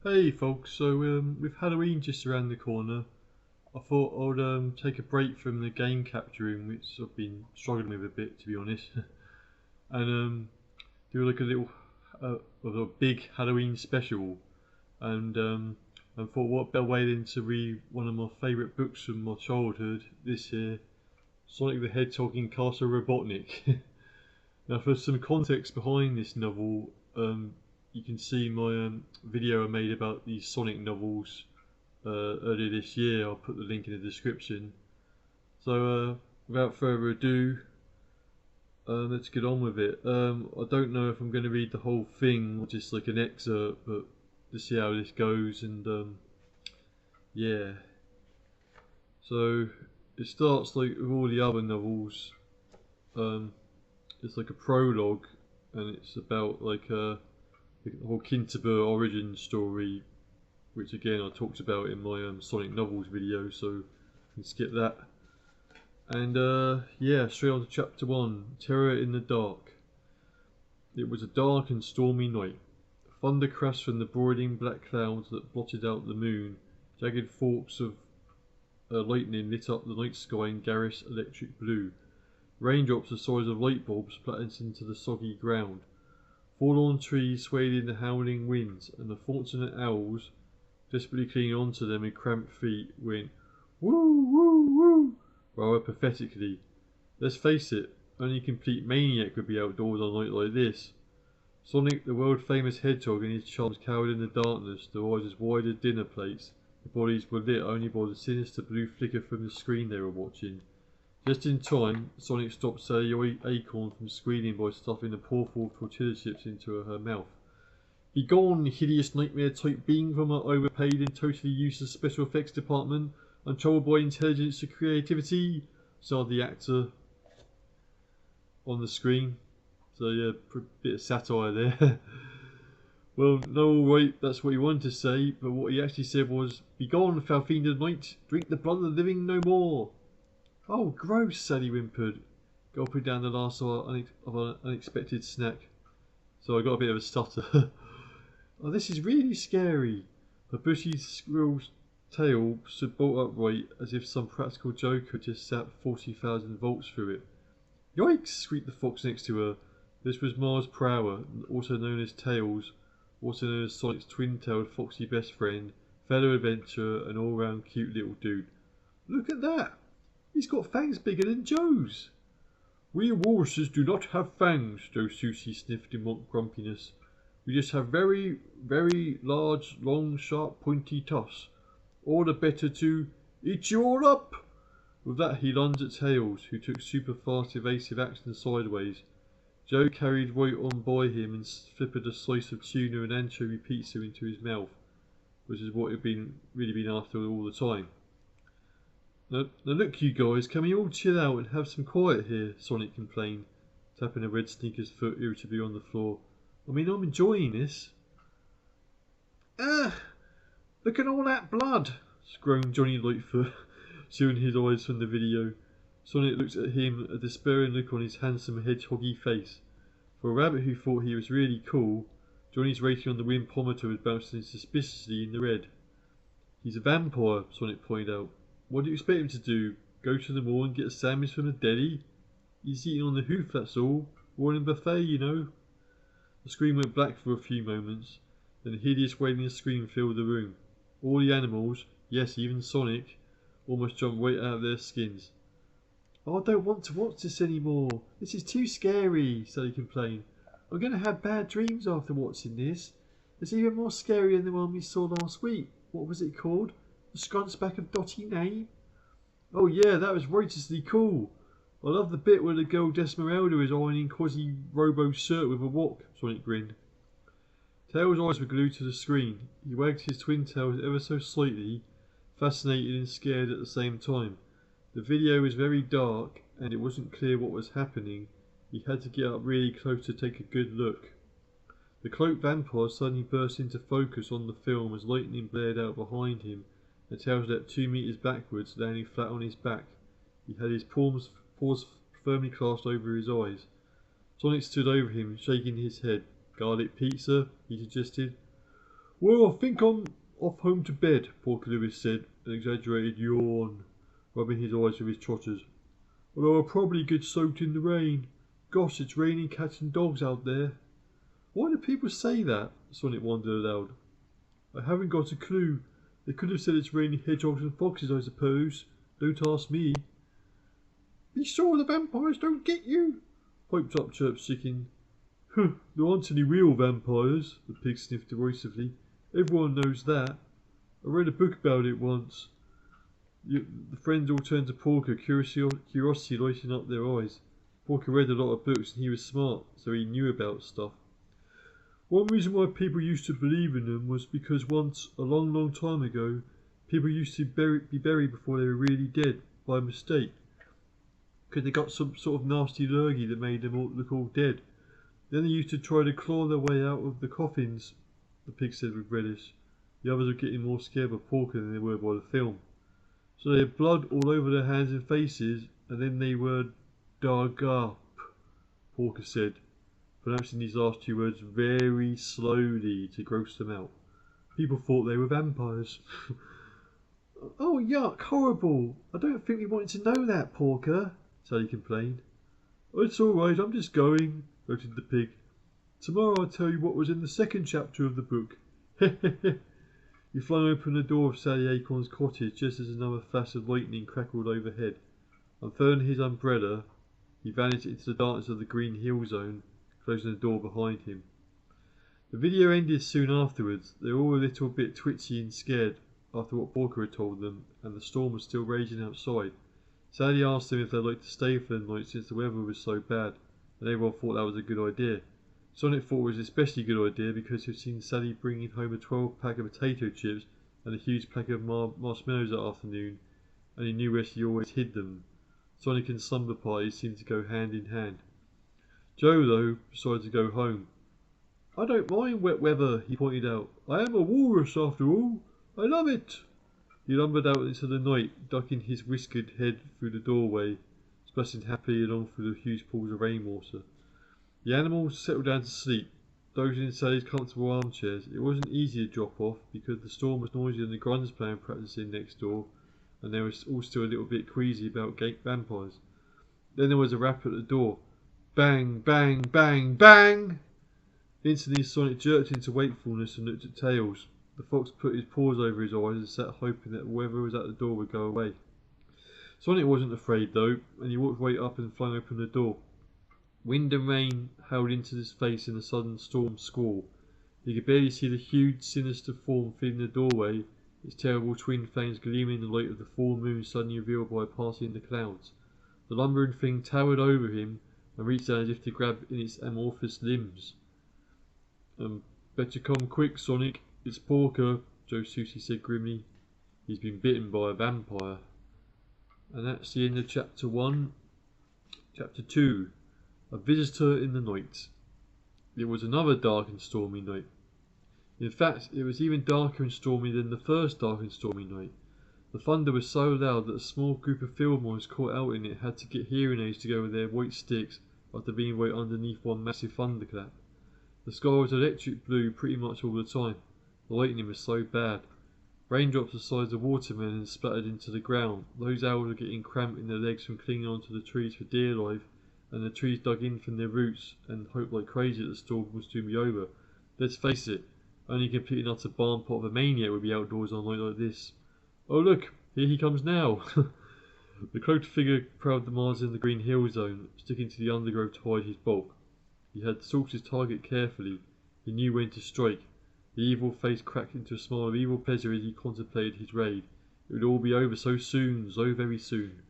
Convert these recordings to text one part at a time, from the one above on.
Hey folks, so with Halloween just around the corner, I thought I'd take a break from the game capturing, which I've been struggling with a bit to be honest, and do like a little, of a big Halloween special, and thought what better way than to read one of my favourite books from my childhood this year, Sonic the Hedgehog in Castle Robotnik. Now, for some context behind this novel, you can see my video I made about these Sonic novels earlier this year. I'll put the link in the description. So, without further ado, let's get on with it. I don't know if I'm going to read the whole thing or just like an excerpt, but to see how this goes, and yeah. So, it starts like with all the other novels. It's like a prologue, and it's about like the whole Kinterbur origin story, which again I talked about in my Sonic novels video, so you can skip that. And yeah, straight on to chapter 1, Terror in the Dark. It was a dark and stormy night. Thunder crashed from the broiling black clouds that blotted out the moon. Jagged forks of lightning lit up the night sky in garish electric blue. Raindrops the size of light bulbs splattered into the soggy ground. Forlorn trees swayed in the howling winds, and the fortunate owls, desperately clinging onto them with cramped feet, went woo woo woo rather pathetically. Let's face it, only a complete maniac would be outdoors on a night like this. Sonic, the world famous hedgehog, and his chums cowered in the darkness, their eyes as wide as dinner plates. Their bodies were lit only by the sinister blue flicker from the screen they were watching. Just in time, Sonic stopped Sally Acorn from squealing by stuffing a paw-full of tortilla chips into her mouth. Begone, hideous nightmare-type being from our overpaid and totally useless special effects department, untroubled by intelligence and creativity, sighed the actor on the screen. So yeah, a bit of satire there. Well, no, right, that's what he wanted to say, but what he actually said was, Begone, foul fiend of the night, drink the blood of the living no more. Oh, gross, Sally whimpered, gulping down the last of an unexpected snack. So I got a bit of a stutter. Oh, this is really scary. The bushy squirrel's tail stood bolt upright as if some practical joker had just zapped 40,000 volts through it. Yikes! Squeaked the fox next to her. This was Mars Prower, also known as Tails, also known as Sonic's twin-tailed foxy best friend, fellow adventurer, and all-round cute little dude. Look at that! He's got fangs bigger than Joe's. We walruses do not have fangs, Joe Susie sniffed in mock grumpiness. We just have very, very large, long, sharp, pointy tufts. All the better to eat you all up. With that he lunged at Tails, who took super fast evasive action sideways. Joe carried right on by him and slippered a slice of tuna and anchovy pizza into his mouth, which is what he'd really been after all the time. Now look you guys, can we all chill out and have some quiet here? Sonic complained, tapping a red sneaker's foot irritably on the floor. I mean, I'm enjoying this. Ugh! Look at all that blood! Groaned Johnny Lightfoot, shielding his eyes from the video. Sonic looked at him, a despairing look on his handsome hedgehoggy face. For a rabbit who thought he was really cool, Johnny's rating on the wimpometer was bouncing suspiciously in the red. He's a vampire, Sonic pointed out. What do you expect him to do? Go to the mall and get a sandwich from the deli? He's eating on the hoof, that's all. Warren buffet, you know. The screen went black for a few moments, then a hideous wailing scream filled the room. All the animals, yes, even Sonic, almost jumped right out of their skins. Oh, I don't want to watch this anymore. This is too scary, Sally complained. I'm going to have bad dreams after watching this. It's even more scary than the one we saw last week. What was it called? The scrunchback of Dotty Name? Oh yeah, that was righteously cool. I love the bit where the girl Desmeralda is ironing Quasi Robo's shirt with a wok, Sonic grinned. Tails' eyes were glued to the screen. He wagged his twin tails ever so slightly, fascinated and scared at the same time. The video was very dark, and it wasn't clear what was happening. He had to get up really close to take a good look. The cloaked vampire suddenly burst into focus on the film as lightning blared out behind him, and Tails leapt 2 meters backwards, landing flat on his back. He had his paws firmly clasped over his eyes. Sonic stood over him, shaking his head. Garlic pizza, he suggested. Well, I think I'm off home to bed, Porker Lewis said, an exaggerated yawn, rubbing his eyes with his trotters. Although I'll probably get soaked in the rain. Gosh, it's raining cats and dogs out there. Why do people say that? Sonic wondered aloud. I haven't got a clue. They could have said it's raining hedgehogs and foxes, I suppose. Don't ask me. Be sure the vampires don't get you, piped up Chirp Chicken. Huh, there aren't any real vampires, the pig sniffed derisively. Everyone knows that. I read a book about it once. The friends all turned to Porker, curiosity lighting up their eyes. Porker read a lot of books and he was smart, so he knew about stuff. One reason why people used to believe in them was because once, a long, long time ago, people used to be buried before they were really dead, by mistake. Because they got some sort of nasty lurgy that made them all look all dead. Then they used to try to claw their way out of the coffins, the pig said with relish. The others were getting more scared by Porker than they were by the film. So they had blood all over their hands and faces, and then they were dug up, Porker said, pronouncing these last two words very slowly to gross them out. People thought they were vampires. Oh, yuck, horrible. I don't think we wanted to know that, Porker, Sally complained. It's all right, I'm just going, gloated the pig. Tomorrow I'll tell you what was in the second chapter of the book. He flung open the door of Sally Acorn's cottage just as another flash of lightning crackled overhead. Unfurling his umbrella, he vanished into the darkness of the green hill zone, closing the door behind him. The video ended soon afterwards. They were all a little bit twitchy and scared after what Porker had told them, and the storm was still raging outside. Sally asked them if they'd like to stay for the night since the weather was so bad, and everyone thought that was a good idea. Sonic thought it was an especially good idea because he'd seen Sally bringing home a 12-pack of potato chips and a huge pack of marshmallows that afternoon, and he knew where she always hid them. Sonic and slumber parties seemed to go hand in hand. Joe, though, decided to go home. I don't mind wet weather, he pointed out. I am a walrus after all. I love it. He lumbered out into the night, ducking his whiskered head through the doorway, splashing happily along through the huge pools of rainwater. The animals settled down to sleep, dozing in Sally's comfortable armchairs. It wasn't easy to drop off because the storm was noisier than the grunge playing practicing next door, and they were all still a little bit queasy about vampires. Then there was a rap at the door. Bang, bang, bang, bang! Instantly Sonic jerked into wakefulness and looked at Tails. The fox put his paws over his eyes and sat hoping that whoever was at the door would go away. Sonic wasn't afraid though, and he walked right up and flung open the door. Wind and rain howled into his face in a sudden storm squall. He could barely see the huge, sinister form filling the doorway, its terrible twin flames gleaming in the light of the full moon suddenly revealed by a party in the clouds. The lumbering thing towered over him and reached down as if to grab in its amorphous limbs. Better come quick, Sonic. It's Porker, Joe Susie said grimly. He's been bitten by a vampire. And that's the end of chapter 1. Chapter 2. A Visitor in the Night. It was another dark and stormy night. In fact, it was even darker and stormy than the first dark and stormy night. The thunder was so loud that a small group of field mice caught out in it had to get hearing aids to go with their white sticks after being right underneath one massive thunderclap. The sky was electric blue pretty much all the time. The lightning was so bad. Raindrops the size of watermelons splattered into the ground. Those owls were getting cramp in their legs from clinging onto the trees for dear life, and the trees dug in from their roots and hoped like crazy that the storm would soon be over. Let's face it, only a complete and utter barn pot of a maniac would be outdoors on a night like this. Oh look, here he comes now. The cloaked figure prowled the miles in the green hill zone, sticking to the undergrowth to hide his bulk. He had sought his target carefully. He knew when to strike. The evil face cracked into a smile of evil pleasure as he contemplated his raid. It would all be over so soon, so very soon.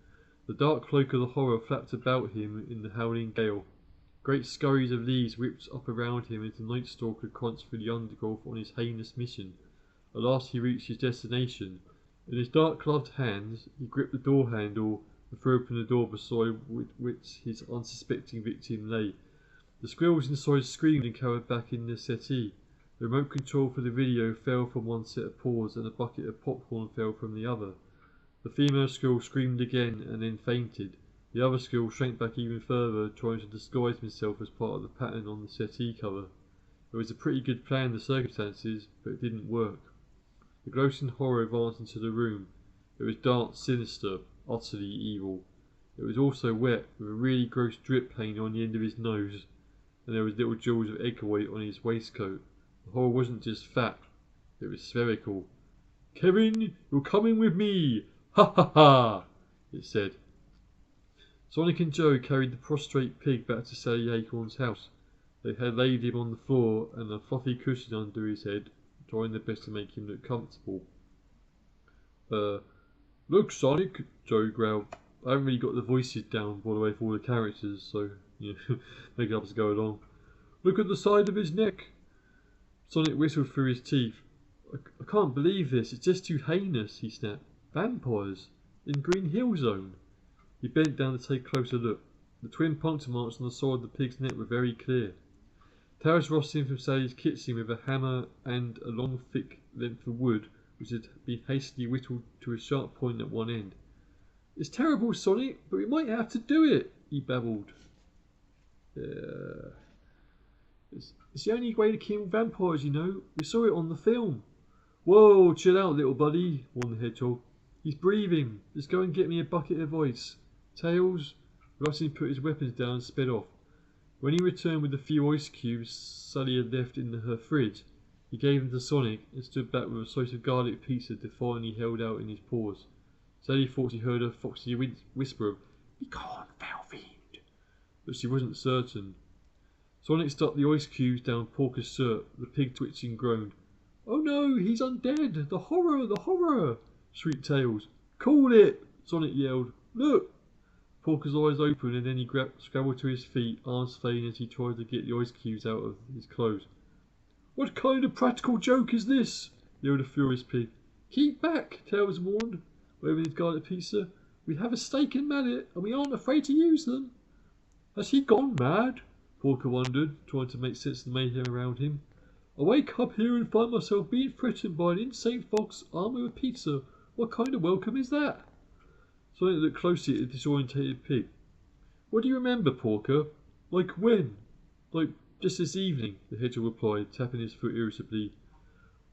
The dark cloak of the horror flapped about him in the howling gale. Great scurries of leaves whipped up around him as the Night Stalker crunched through the undergrowth on his heinous mission. At last he reached his destination. In his dark gloved hands he gripped the door handle and threw open the door beside which his unsuspecting victim lay. The squirrels inside screamed and cowered back in the settee. The remote control for the video fell from one set of paws and a bucket of popcorn fell from the other. The female squirrel screamed again and then fainted. The other squirrel shrank back even further, trying to disguise himself as part of the pattern on the settee cover. It was a pretty good plan in the circumstances, but it didn't work. The gloating horror advanced into the room. It was dark, sinister, utterly evil. It was also wet, with a really gross drip hanging on the end of his nose, and there was little jewels of egg white on his waistcoat. The horror wasn't just fat, it was spherical. "Kevin, you're coming with me! Ha ha ha!" it said. Sonic and Joe carried the prostrate pig back to Sally Acorn's house. They had laid him on the floor and a fluffy cushion under his head, trying their best to make him look comfortable. Look, Sonic, Joe growled. I haven't really got the voices down, by the way, for all the characters, so, make it up as I go along. Look at the side of his neck. Sonic whistled through his teeth. I can't believe this, it's just too heinous, he snapped. Vampires, in Green Hill Zone. He bent down to take a closer look. The twin puncture marks on the side of the pig's neck were very clear. Tails rushed in from Sally's kitchen with a hammer and a long thick length of wood, which had been hastily whittled to a sharp point at one end. It's terrible, Sonic, but we might have to do it, he babbled. It's the only way to kill vampires, you know. We saw it on the film. Whoa, chill out, little buddy, warned the hedgehog. He's breathing. Just go and get me a bucket of ice. Tails, Rusty put his weapons down and sped off. When he returned with the few ice cubes Sally had left in her fridge, he gave them to Sonic and stood back with a slice of garlic pizza defiantly held out in his paws. Sally thought she heard a foxy whisper of, "Be gone, foul fiend," but she wasn't certain. Sonic stuck the ice cubes down Porker's shirt. The pig twitched and groaned. "Oh no, he's undead! The horror! The horror!" shrieked Tails. "Call it!" Sonic yelled. "Look!" Porker's eyes opened and then he scrambled to his feet, arms flailing as he tried to get the ice cubes out of his clothes. "What kind of practical joke is this?" yelled the furious pig. "Keep back," Tails warned, waving his garlic pizza. "We have a stake and mallet, and we aren't afraid to use them." Has he gone mad? Porker wondered, trying to make sense of the mayhem around him. I wake up here and find myself being threatened by an insane fox armed with a pizza. What kind of welcome is that? Sonic looked closely at the disorientated pig. What do you remember, Porker? Like when? Like just this evening, the hedgehog replied, tapping his foot irritably.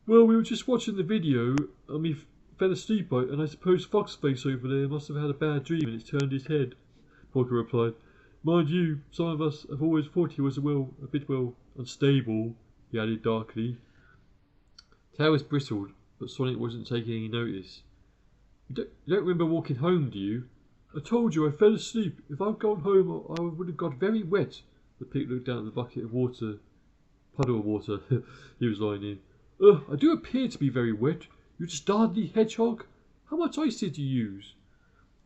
Well, we were just watching the video, and we fell asleep, and I suppose Foxface over there must have had a bad dream and it's turned his head, Porker replied. Mind you, some of us have always thought he was a bit unstable, he added darkly. Tails bristled, but Sonic wasn't taking any notice. You don't remember walking home, do you? I told you I fell asleep. If I'd gone home, I would have got very wet. The pig looked down at the puddle of water he was lying in. I do appear to be very wet. You dastardly hedgehog. How much ice did you use?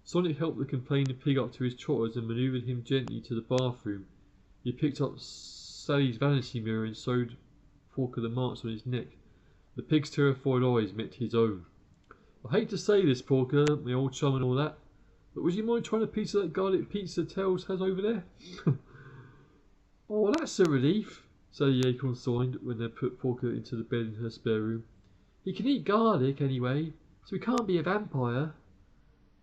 Sonic helped the complaining pig up to his trotters and manoeuvred him gently to the bathroom. He picked up Sally's vanity mirror and showed Porker the marks on his neck. The pig's terrified eyes met his own. I hate to say this, Porker, my old chum and all that, but would you mind trying a piece of that garlic pizza Tails has over there? Oh, that's a relief, Sally Acorn signed when they put Porker into the bed in her spare room. He can eat garlic anyway, so he can't be a vampire.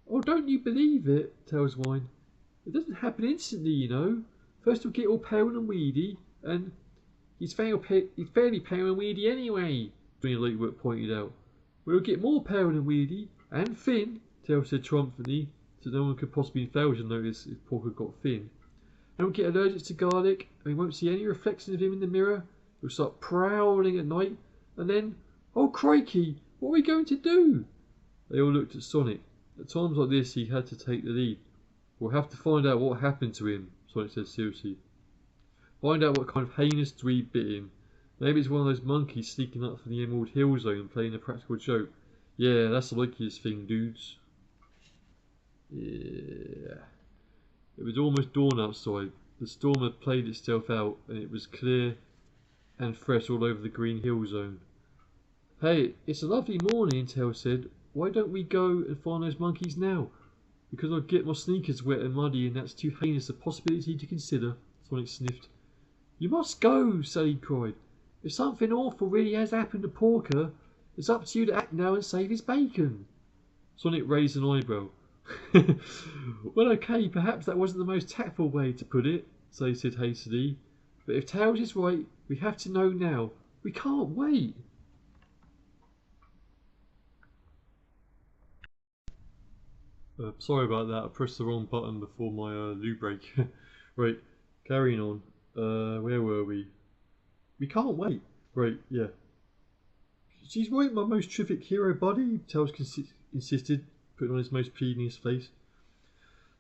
Oh, don't you believe it, Tails whined. It doesn't happen instantly, you know. First he'll get all pale and weedy, and he's fairly pale and weedy anyway, Johnny Lakewood pointed out. We'll get more pale and weedy, and thin, Tails said triumphantly, so no one could possibly fail to notice if Porker got thin. And we'll get allergic to garlic, and we won't see any reflection of him in the mirror. He'll start prowling at night, and then, oh crikey, what are we going to do? They all looked at Sonic. At times like this, he had to take the lead. We'll have to find out what happened to him, Sonic said seriously. Find out what kind of heinous dweeb bit him. Maybe it's one of those monkeys sneaking up from the Emerald Hill Zone playing a practical joke. Yeah, that's the likeliest thing, dudes. Yeah. It was almost dawn outside. The storm had played itself out, and it was clear and fresh all over the Green Hill Zone. Hey, it's a lovely morning, Tails said. Why don't we go and find those monkeys now? Because I'll get my sneakers wet and muddy, and that's too heinous a possibility to consider, Sonic sniffed. You must go, Sally cried. If something awful really has happened to Porker, it's up to you to act now and save his bacon. Sonic raised an eyebrow. Well, okay, perhaps that wasn't the most tactful way to put it, Sally said hastily. But if Tails is right, we have to know now. We can't wait. Sorry about that, I pressed the wrong button before my loo break. Right, carrying on. Where were we? We can't wait. Right, yeah. She's right, my most terrific hero buddy, Tails insisted, putting on his most pleasing face.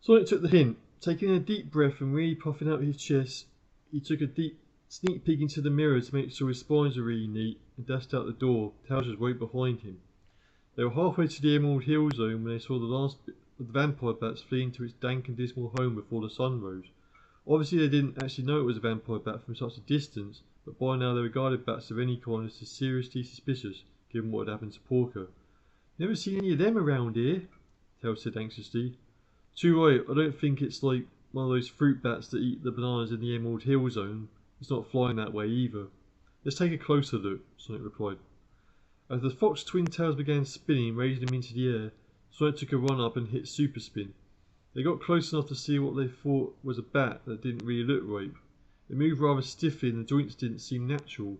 Sonic took the hint. Taking a deep breath and really puffing out his chest, he took a deep sneak peek into the mirror to make sure his spines were really neat and dashed out the door. Tails was right behind him. They were halfway to the Emerald Hill Zone when they saw the last bit of the vampire bats fleeing to its dank and dismal home before the sun rose. Obviously they didn't actually know it was a vampire bat from such a distance, but by now they regarded bats of any kind as seriously suspicious, given what had happened to Porker. Never seen any of them around here, Tails said anxiously. Too right, I don't think it's like one of those fruit bats that eat the bananas in the Emerald Hill Zone. It's not flying that way either. Let's take a closer look, Sonic replied. As the Fox twin tails began spinning, raising them into the air, Sonic took a run up and hit Super Spin. They got close enough to see what they thought was a bat that didn't really look right. It moved rather stiffly and the joints didn't seem natural.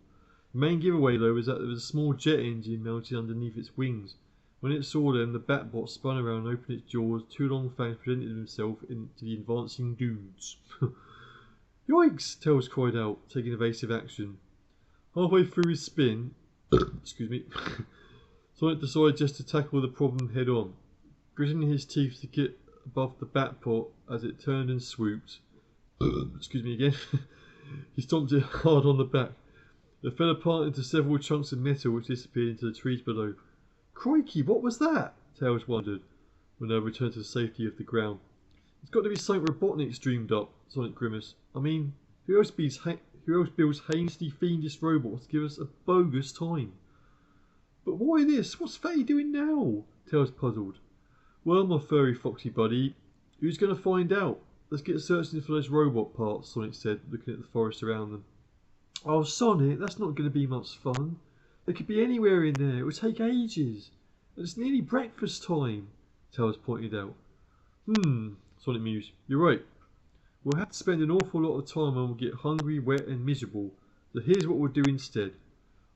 The main giveaway though was that there was a small jet engine mounted underneath its wings. When it saw them, the Batbot spun around and opened its jaws. Two long fangs presented themselves into the advancing dudes. Yoinks! Tails cried out, taking evasive action. Halfway through his spin, excuse me, Sonic decided just to tackle the problem head on. Gritting his teeth to get above the Batbot as it turned and swooped. Excuse me again. He stomped it hard on the back. It fell apart into several chunks of metal which disappeared into the trees below. Crikey, what was that? Tails wondered, when they returned to the safety of the ground. It's got to be something Robotnik's dreamed up, Sonic grimaced. I mean, who else builds heinously fiendish robots to give us a bogus time? But why this? What's Faye doing now? Tails puzzled. Well, my furry foxy buddy, who's going to find out? Let's get searching for those robot parts, Sonic said, looking at the forest around them. Oh, Sonic, that's not going to be much fun. They could be anywhere in there. It would take ages. And it's nearly breakfast time, Tails pointed out. Sonic mused. You're right. We'll have to spend an awful lot of time and we'll get hungry, wet and miserable. So here's what we'll do instead.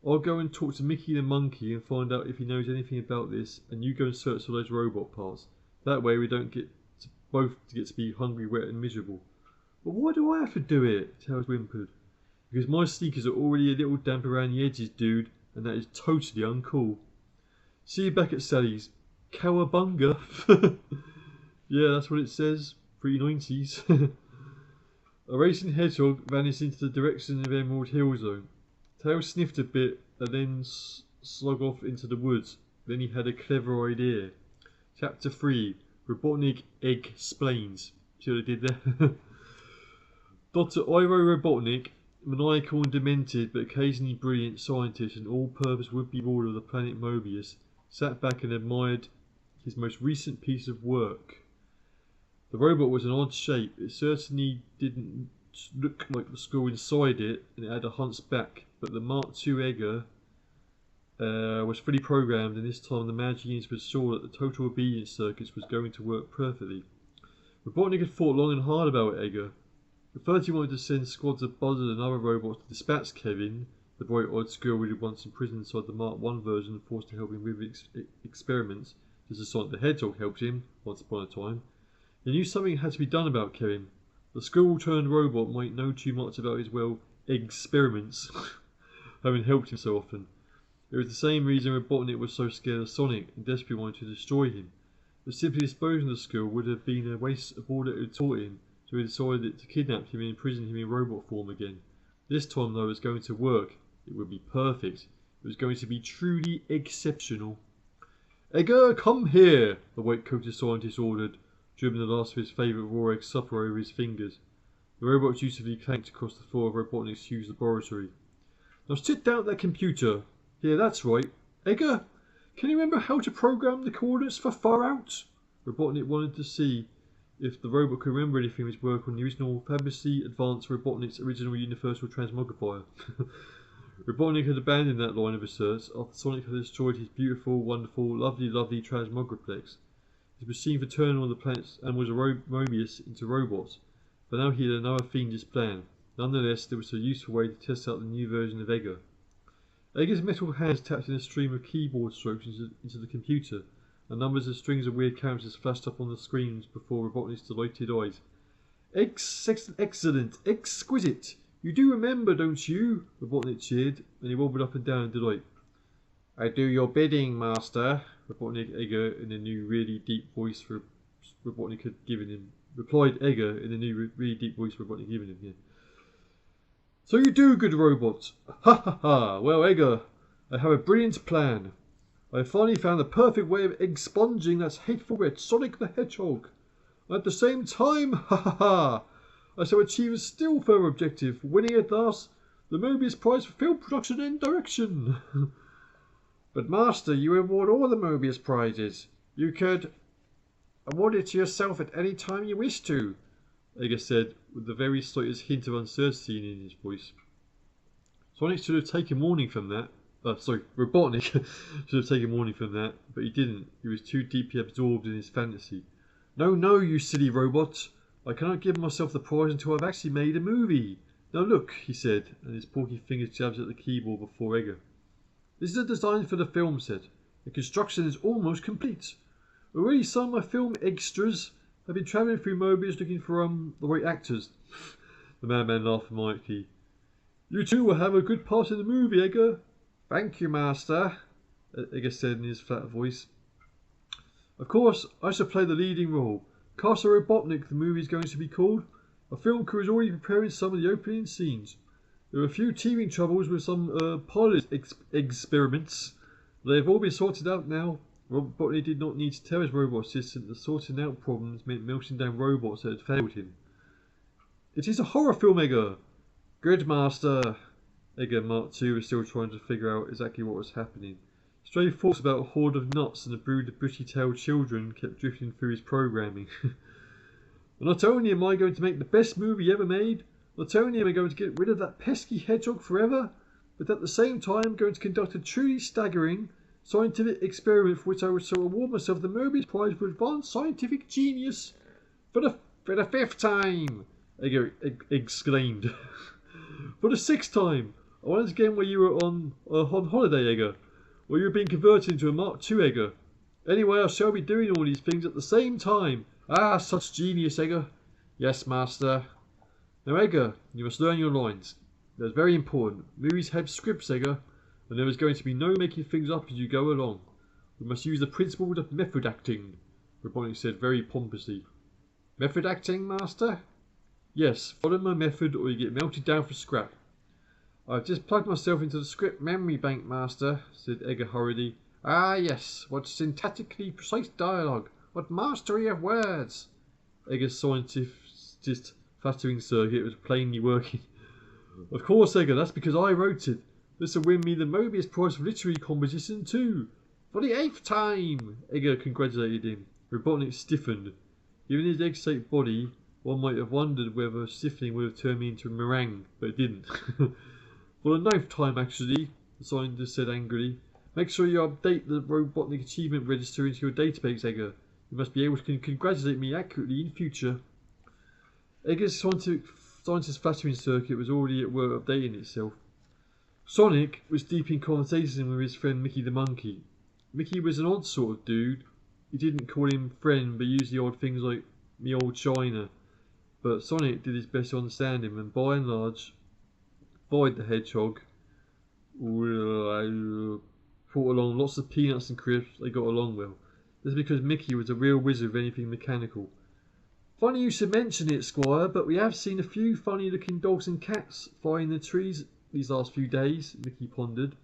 I'll go and talk to Mickey the monkey and find out if he knows anything about this, and you go and search for those robot parts. That way we don't get to both to be hungry, wet and miserable. But why do I have to do it? Tails whimpered. Because my sneakers are already a little damp around the edges, dude, and that is totally uncool. See you back at Sally's. Cowabunga. Yeah, that's what it says. 390s. A racing hedgehog vanished into the direction of Emerald Hill Zone. Tails sniffed a bit and then slunk off into the woods. Then he had a clever idea. Chapter 3. Robotnik Explains. See what I did there? Dr. Iro Robotnik, maniacal and demented but occasionally brilliant scientist and all-purpose would-be ruler of the planet Mobius, sat back and admired his most recent piece of work. The robot was an odd shape. It certainly didn't look like the skull inside it, and it had a hunched back, but the Mark II Egger was fully programmed, and this time the managing unit was sure that the total obedience circuits was going to work perfectly. Robotnik had thought long and hard about Egger. At first he wanted to send squads of buzzards and other robots to dispatch Kevin, the bright-eyed squirrel who was once imprisoned inside the Mark I version and forced to help him with experiments, just as Sonic the Hedgehog helped him once upon a time. He knew something had to be done about Kevin. The squirrel-turned-robot might know too much about his, well, experiments, having helped him so often. It was the same reason Robotnik was so scared of Sonic and desperately wanted to destroy him. But simply disposing of the squirrel would have been a waste of all that it had taught him, so he decided to kidnap him and imprison him in robot form again. This time, though, it was going to work. It would be perfect. It was going to be truly exceptional. Egger, come here, the white-coated scientist ordered, dribbling the last of his favourite raw egg supper over his fingers. The robot dutifully clanked across the floor of Robotnik's huge laboratory. Now sit down at that computer. Yeah, that's right. Egger, can you remember how to program the coordinates for Far Out? Robotnik wanted to see if the robot could remember anything of his work on the original fabulously advanced Robotnik's original universal transmogrifier. Robotnik had abandoned that line of research after Sonic had destroyed his beautiful, wonderful, lovely transmogriplex. His machine for turning all the planet's animals of Mobius into robots, but now he had another fiendish plan. Nonetheless, there was a useful way to test out the new version of Edgar. Edgar's metal hands tapped in a stream of keyboard strokes into the computer, and numbers of strings of weird characters flashed up on the screens before Robotnik's delighted eyes. Excellent! Exquisite! You do remember, don't you? Robotnik cheered, and he wobbled up and down in delight. I do your bidding, master, Robotnik Edgar in the new really deep voice Robotnik had given him. Replied Edgar in the new really deep voice Robotnik had given him. Yeah. So you do, good robot. Ha ha ha! Well, Edgar, I have a brilliant plan. I have finally found the perfect way of expunging that hateful wretch, Sonic the Hedgehog. And at the same time, ha ha ha! I shall achieve a still further objective, winning at last the Mobius Prize for Film Production and Direction. But master, you award all the Mobius Prizes. You could award it to yourself at any time you wish to, Edgar said, with the very slightest hint of uncertainty in his voice. Sonic should have taken warning from that. Robotnik should have taken warning from that, but he didn't. He was too deeply absorbed in his fantasy. No, you silly robot. I cannot give myself the prize until I've actually made a movie. Now look, he said, and his porky fingers jabbed at the keyboard before Edgar. This is a design for the film set. The construction is almost complete. Already some of my film extras have been travelling through Mobius looking for the right actors. The madman laughed maniacally. You too will have a good part in the movie, Edgar. Thank you, master, Edgar said in his flat voice. Of course, I shall play the leading role. Castle Robotnik, the movie is going to be called. A film crew is already preparing some of the opening scenes. There were a few teething troubles with some pilot experiments. They have all been sorted out now. Robotnik did not need to tell his robot assistant that sorting out problems meant melting down robots that had failed him. It is a horror film, Edgar. Good, master. Edgar Mark II was still trying to figure out exactly what was happening. Stray thoughts about a horde of nuts and a brood of bushy-tailed children kept drifting through his programming. Not only am I going to make the best movie ever made, not only am I going to get rid of that pesky hedgehog forever, but at the same time I'm going to conduct a truly staggering scientific experiment for which I shall award myself the Mobius Prize for Advanced Scientific Genius for the fifth time, Edgar exclaimed. For the sixth time. I once again where you were on holiday, Edgar, or you were being converted into a Mark II, Edgar. Anyway, I shall be doing all these things at the same time. Ah, such genius, Edgar. Yes, master. Now, Edgar, you must learn your lines. That's very important. Movies have scripts, Edgar, and there is going to be no making things up as you go along. We must use the principle of method acting, Robotnik said very pompously. Method acting, master? Yes, follow my method or you get melted down for scrap. I've just plugged myself into the script memory bank, master, said Edgar hurriedly. Ah, yes, what syntactically precise dialogue, what mastery of words. Edgar's scientist flattering circuit was plainly working. Of course, Edgar, that's because I wrote it. This will win me the Mobius Prize for Literary Composition too. For the 8th time, Edgar congratulated him. Robotnik stiffened. Given his egg-shaped body, one might have wondered whether stiffening would have turned me into a meringue, but it didn't. For the 9th time, actually, the scientist said angrily. Make sure you update the Robotnik Achievement Register into your database, Edgar. You must be able to congratulate me accurately in future. Edgar's scientist flattering circuit was already at work updating itself. Sonic was deep in conversation with his friend Mickey the Monkey. Mickey was an odd sort of dude. He didn't call him friend, but used the odd things like me old China. But Sonic did his best to understand him, and by and large, Boyd the Hedgehog brought along lots of peanuts and crisps. They got along well. This is because Mickey was a real wizard of anything mechanical. Funny you should mention it, Squire, but we have seen a few funny-looking dogs and cats flying in the trees these last few days, Mickey pondered.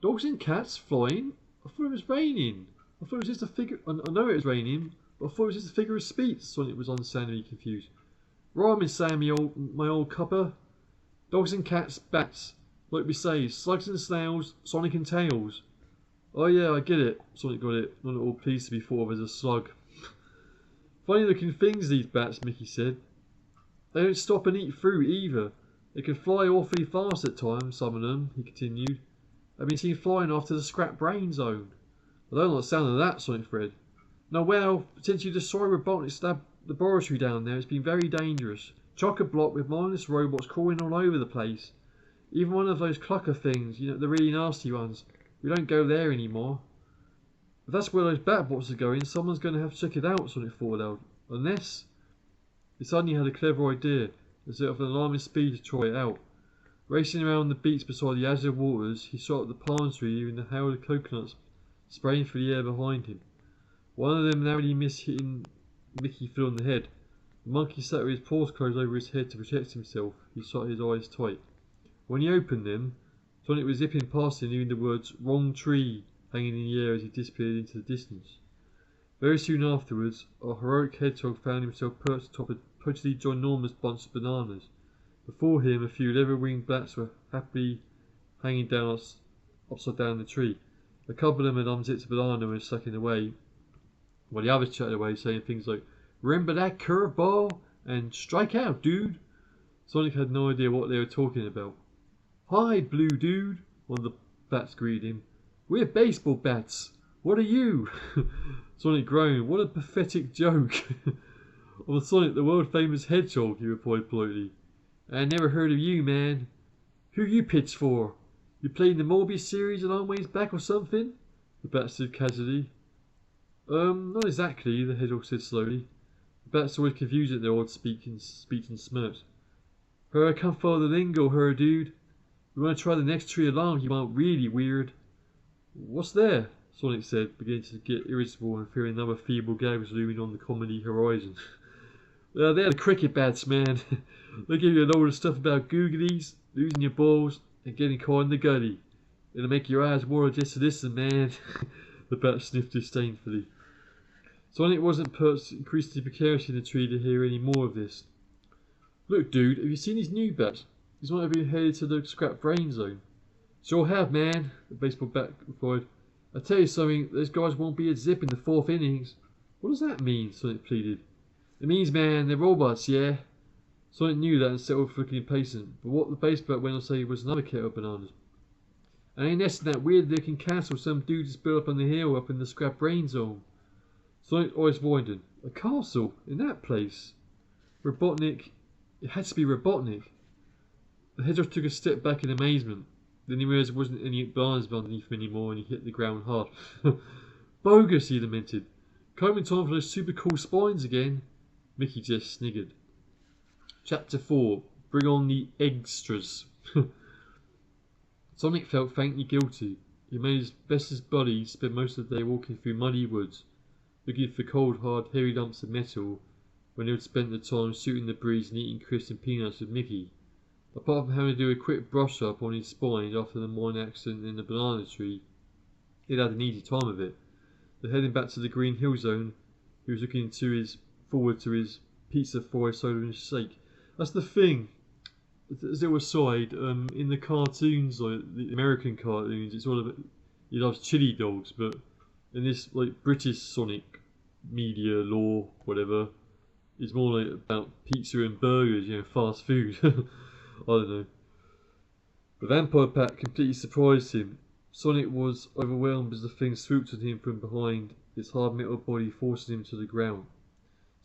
Dogs and cats flying? I thought it was raining. I thought it was just a figure... I know it was raining, but I thought it was just a figure of speech. Sonic was understandably confused. Rhyming, Sam, my old cuppa. Dogs and cats, bats. Like we say, slugs and snails, Sonic and tails. Oh yeah, I get it. Sonic got it. Not at all pleased to be thought of as a slug. Funny looking things, these bats, Mickey said. They don't stop and eat fruit either. They can fly awfully fast at times, some of them, he continued. I've been seen flying after the scrap brain zone. I don't like the sound of that, Sonic Fred. No, well, potentially destroy Robotnik's laboratory down there has been very dangerous. Chock-a-block with mindless robots crawling all over the place. Even one of those clucker things, you know, the really nasty ones. We don't go there anymore. If that's where those Batbots are going, someone's going to have to check it out, Sonic thought aloud. Unless... He suddenly had a clever idea, as if an alarming speed to try it out. Racing around the beach beside the azure waters, he shot at the palm tree and the hail of coconuts spraying through the air behind him. One of them narrowly missed hitting Mickey full on the head. The monkey sat with his paws closed over his head to protect himself. He shut his eyes tight. When he opened them, Sonic was zipping past him, hearing the words "wrong tree" hanging in the air as he disappeared into the distance. Very soon afterwards, a heroic hedgehog found himself perched atop a totally ginormous bunch of bananas. Before him, a few leather-winged bats were happily hanging down upside down the tree. A couple of them had unzipped a banana and were sucking away, while the others chatted away, saying things like, "Remember that curveball?" and "Strike out, dude." Sonic had no idea what they were talking about. "Hi, blue dude," one of the bats greeted him. "We're baseball bats. What are you?" Sonic groaned. What a pathetic joke. "I'm Sonic, the world-famous hedgehog," he replied politely. "I never heard of you, man. Who you pitch for? You playing the Morbius series a long ways back or something?" The bat said casually. Not exactly," the hedgehog said slowly. The bats always confused at their odd speech and smirked. "Her come follow the lingo, her dude. We want to try the next tree along if you want really weird." "What's there?" Sonic said, beginning to get irritable and fearing another feeble gag was looming on the comedy horizon. "They're the cricket bats, man. They give you a load of stuff about googlies, losing your balls, and getting caught in the gully. It'll make your eyes water just to listen, man." The bat sniffed disdainfully. Sonic wasn't perched increasingly precariously in the tree to hear any more of this. "Look, dude, have you seen these new bats? These might have been headed to the scrap brain zone." "Sure have, man," the baseball bat replied. "I tell you something, those guys won't be a zip in the fourth innings." "What does that mean?" Sonic pleaded. "It means, man, they're robots, yeah." Sonic knew that and settled for looking impatient, but what the baseball bat went on to say was another kettle of bananas. "And they nest in that weird looking castle some dude just built up on the hill up in the scrap brain zone." Sonic's eyes widened. A castle? In that place? Robotnik. It had to be Robotnik. The hedgehog took a step back in amazement. Then he realized there wasn't any bananas underneath him anymore and he hit the ground hard. "Bogus," he lamented. "Come in time for those super cool spines again." Mickey just sniggered. Chapter 4. Bring on the extras. Sonic felt faintly guilty. He made his bestest buddy spend most of the day walking through muddy woods, looking for cold, hard, hairy lumps of metal, when he would spend the time shooting the breeze and eating crisps and peanuts with Mickey. Apart from having to do a quick brush up on his spine after the mine accident in the banana tree, he'd had an easy time of it. Then heading back to the Green Hill Zone, he was looking forward to his pizza, fry, soda and shake. That's the thing. As it was aside, in the cartoons, like the American cartoons, it's all about he loves chili dogs, but in this like British Sonic media law, whatever, it's more like about pizza and burgers, you know, fast food. I don't know. The vampire pack completely surprised him. Sonic was overwhelmed as the thing swooped on him from behind, its hard metal body forcing him to the ground.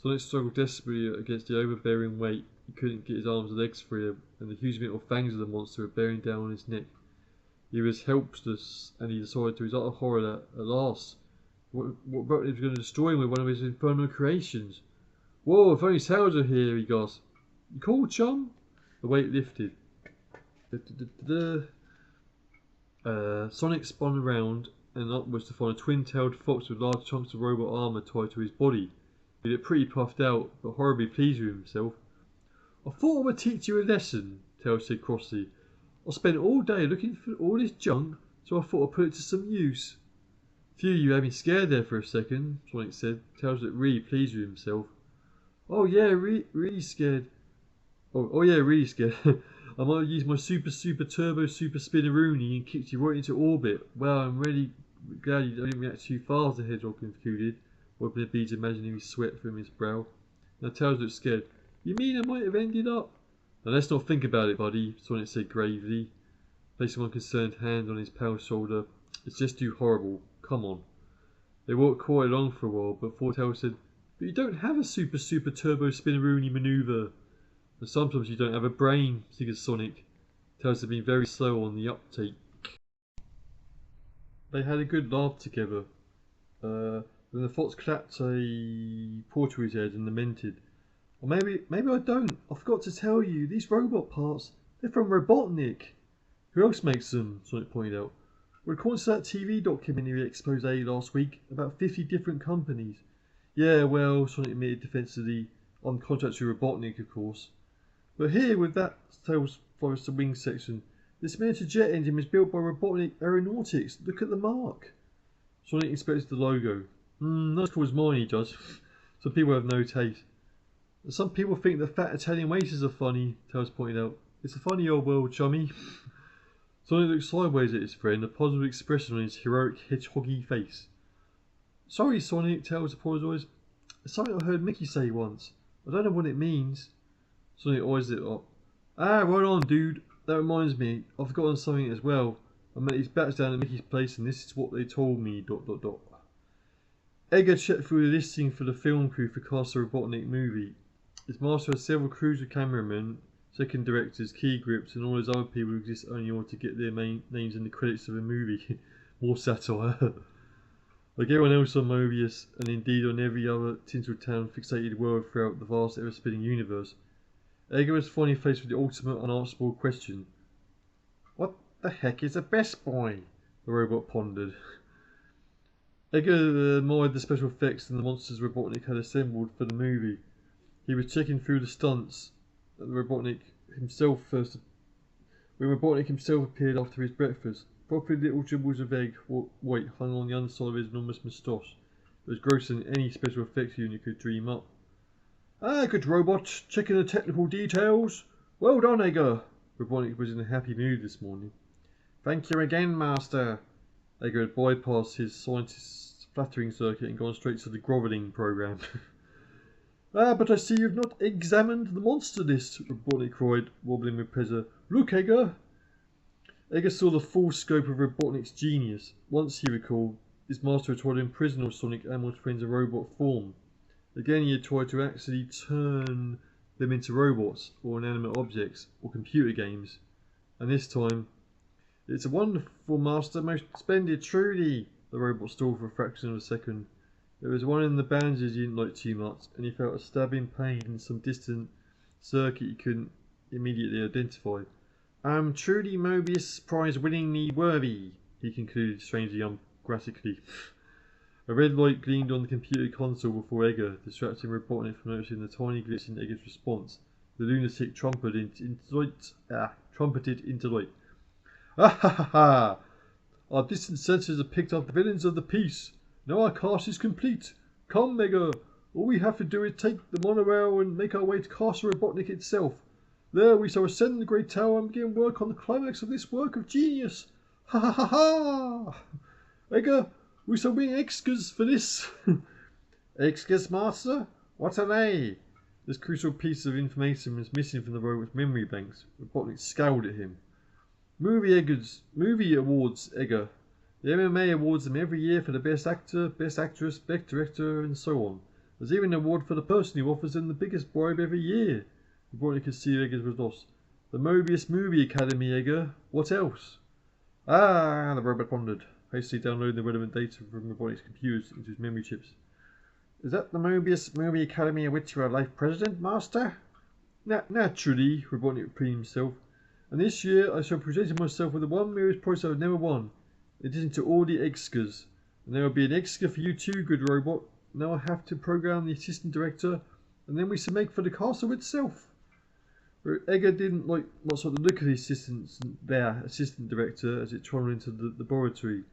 Sonic struggled desperately against the overbearing weight. He couldn't get his arms and legs free, and the huge metal fangs of the monster were bearing down on his neck. He was helpless, and he decided to his utter horror that, at last, what Robotnik was going to destroy him with one of his infernal creations. "Whoa, if only Tails were here," he gasped. "You cool, chum?" The weight lifted. Sonic spun around and upwards to find a twin-tailed fox with large chunks of robot armour tied to his body. He looked pretty puffed out, but horribly pleased with himself. "I thought I would teach you a lesson," Tails said crossly. "I spent all day looking for all this junk, so I thought I'd put it to some use." "Phew, you had me scared there for a second," Sonic said. Tails looked really pleased with himself. "Oh yeah, really scared. Oh yeah, really scared. I might have used my super turbo super spinneroonie and kicked you right into orbit. Well, I'm really glad you didn't react too fast," the hedgehog concluded, wiping a bead of imaginary sweat from his brow. Now Tails looked scared. "You mean I might have ended up?" "Now let's not think about it, buddy," Sonic said gravely, placing one concerned hand on his pal's shoulder. "It's just too horrible. Come on." They walked quite along for a while, but before Tails said, But you don't have a super turbo spinneroonie manoeuvre. And sometimes you don't have a brain, figures Sonic. Tails have been very slow on the uptake. They had a good laugh together. Then the fox clapped a paw to his head and lamented. Or maybe I don't. I forgot to tell you, these robot parts, they're from Robotnik. Who else makes them? Sonic pointed out. Well, according to that TV documentary expose last week, about 50 different companies. Yeah, well, Sonic admitted defensively, on contract with Robotnik, of course. But here, with that Tails Forester wing section, this miniature jet engine was built by Robotnik Aeronautics. Look at the mark. Sonic inspected the logo. Not as cool as mine, he does. Some people have no taste. Some people think the fat Italian waiters are funny, Tails pointed out. It's a funny old world, chummy. Sonic looked sideways at his friend, a puzzled expression on his heroic hedgehoggy face. Sorry, Sonic, Tails apologised. It's something I heard Mickey say once. I don't know what it means. Sonic eyes it up. Ah, right on, dude. That reminds me, I've forgotten something as well. I met these bats down at Mickey's place and this is what they told me, ... Edgar checked through the listing for the film crew for Castle Robotnik movie. His master has several crews of cameramen, second directors, key grips, and all those other people who exist only in order to get their main names in the credits of a movie. More satire. Like everyone else on Mobius, and indeed on every other Tinseltown fixated world throughout the vast ever-spinning universe, Edgar was finally faced with the ultimate unanswerable question. What the heck is a Best Boy? The robot pondered. Edgar admired the special effects and the monsters Robotnik had assembled for the movie. He was checking through the stunts that when Robotnik himself appeared after his breakfast. Properly little dribbles of egg white hung on the underside of his enormous moustache. It was grosser than any special effects unit could dream up. Ah, good robot, checking the technical details. Well done, Edgar. Robotnik was in a happy mood this morning. Thank you again, Master. Edgar had bypassed his scientist's flattering circuit and gone straight to the grovelling program. Ah, but I see you've not examined the monster list, Robotnik cried, wobbling with pleasure. Look, Edgar. Edgar saw the full scope of Robotnik's genius. Once, he recalled, his master had tried to imprison all Sonic animals friends in robot form. Again, he had tried to actually turn them into robots, or inanimate objects, or computer games. And this time, it's a wonderful, Master, most splendid, truly. The robot stalled for a fraction of a second. There was one in the bandages he didn't like too much, and he felt a stabbing pain in some distant circuit he couldn't immediately identify. I'm truly Mobius prize winningly worthy, he concluded strangely ungraphically. A red light gleamed on the computer console before Edgar, distracting Robotnik from noticing the tiny glitch in Edgar's response. The lunatic trumpeted into light. Ah ha ha ha! Our distant sensors have picked up the villains of the piece. Now our cast is complete. Come, Edgar. All we have to do is take the monorail and make our way to Castle Robotnik itself. There we shall ascend the great tower and begin work on the climax of this work of genius. Ha ha ha ha! Edgar, we shall bring extras for this. Extras, Master? What are they? This crucial piece of information was missing from the robot's memory banks. Robotnik scowled at him. Movie awards, Edgar. The MMA awards them every year for the best actor, best actress, best director, and so on. There's even an award for the person who offers them the biggest bribe every year. Robotnik could see Edgar was lost. The Mobius Movie Academy, Edgar. What else? Ah, the robot pondered, hastily downloading the relevant data from Robotnik's computers into his memory chips. Is that the Mobius Movie Academy of which you are life president, Master? Naturally, Robotnik repeated himself. And this year I shall present myself with the one merest prize I have never won, in addition to all the extras. And there will be an extra for you too, good robot. Now I have to program the assistant director, and then we shall make for the castle itself. Edgar didn't like much of the look of the assistant director as it trundled into the laboratory.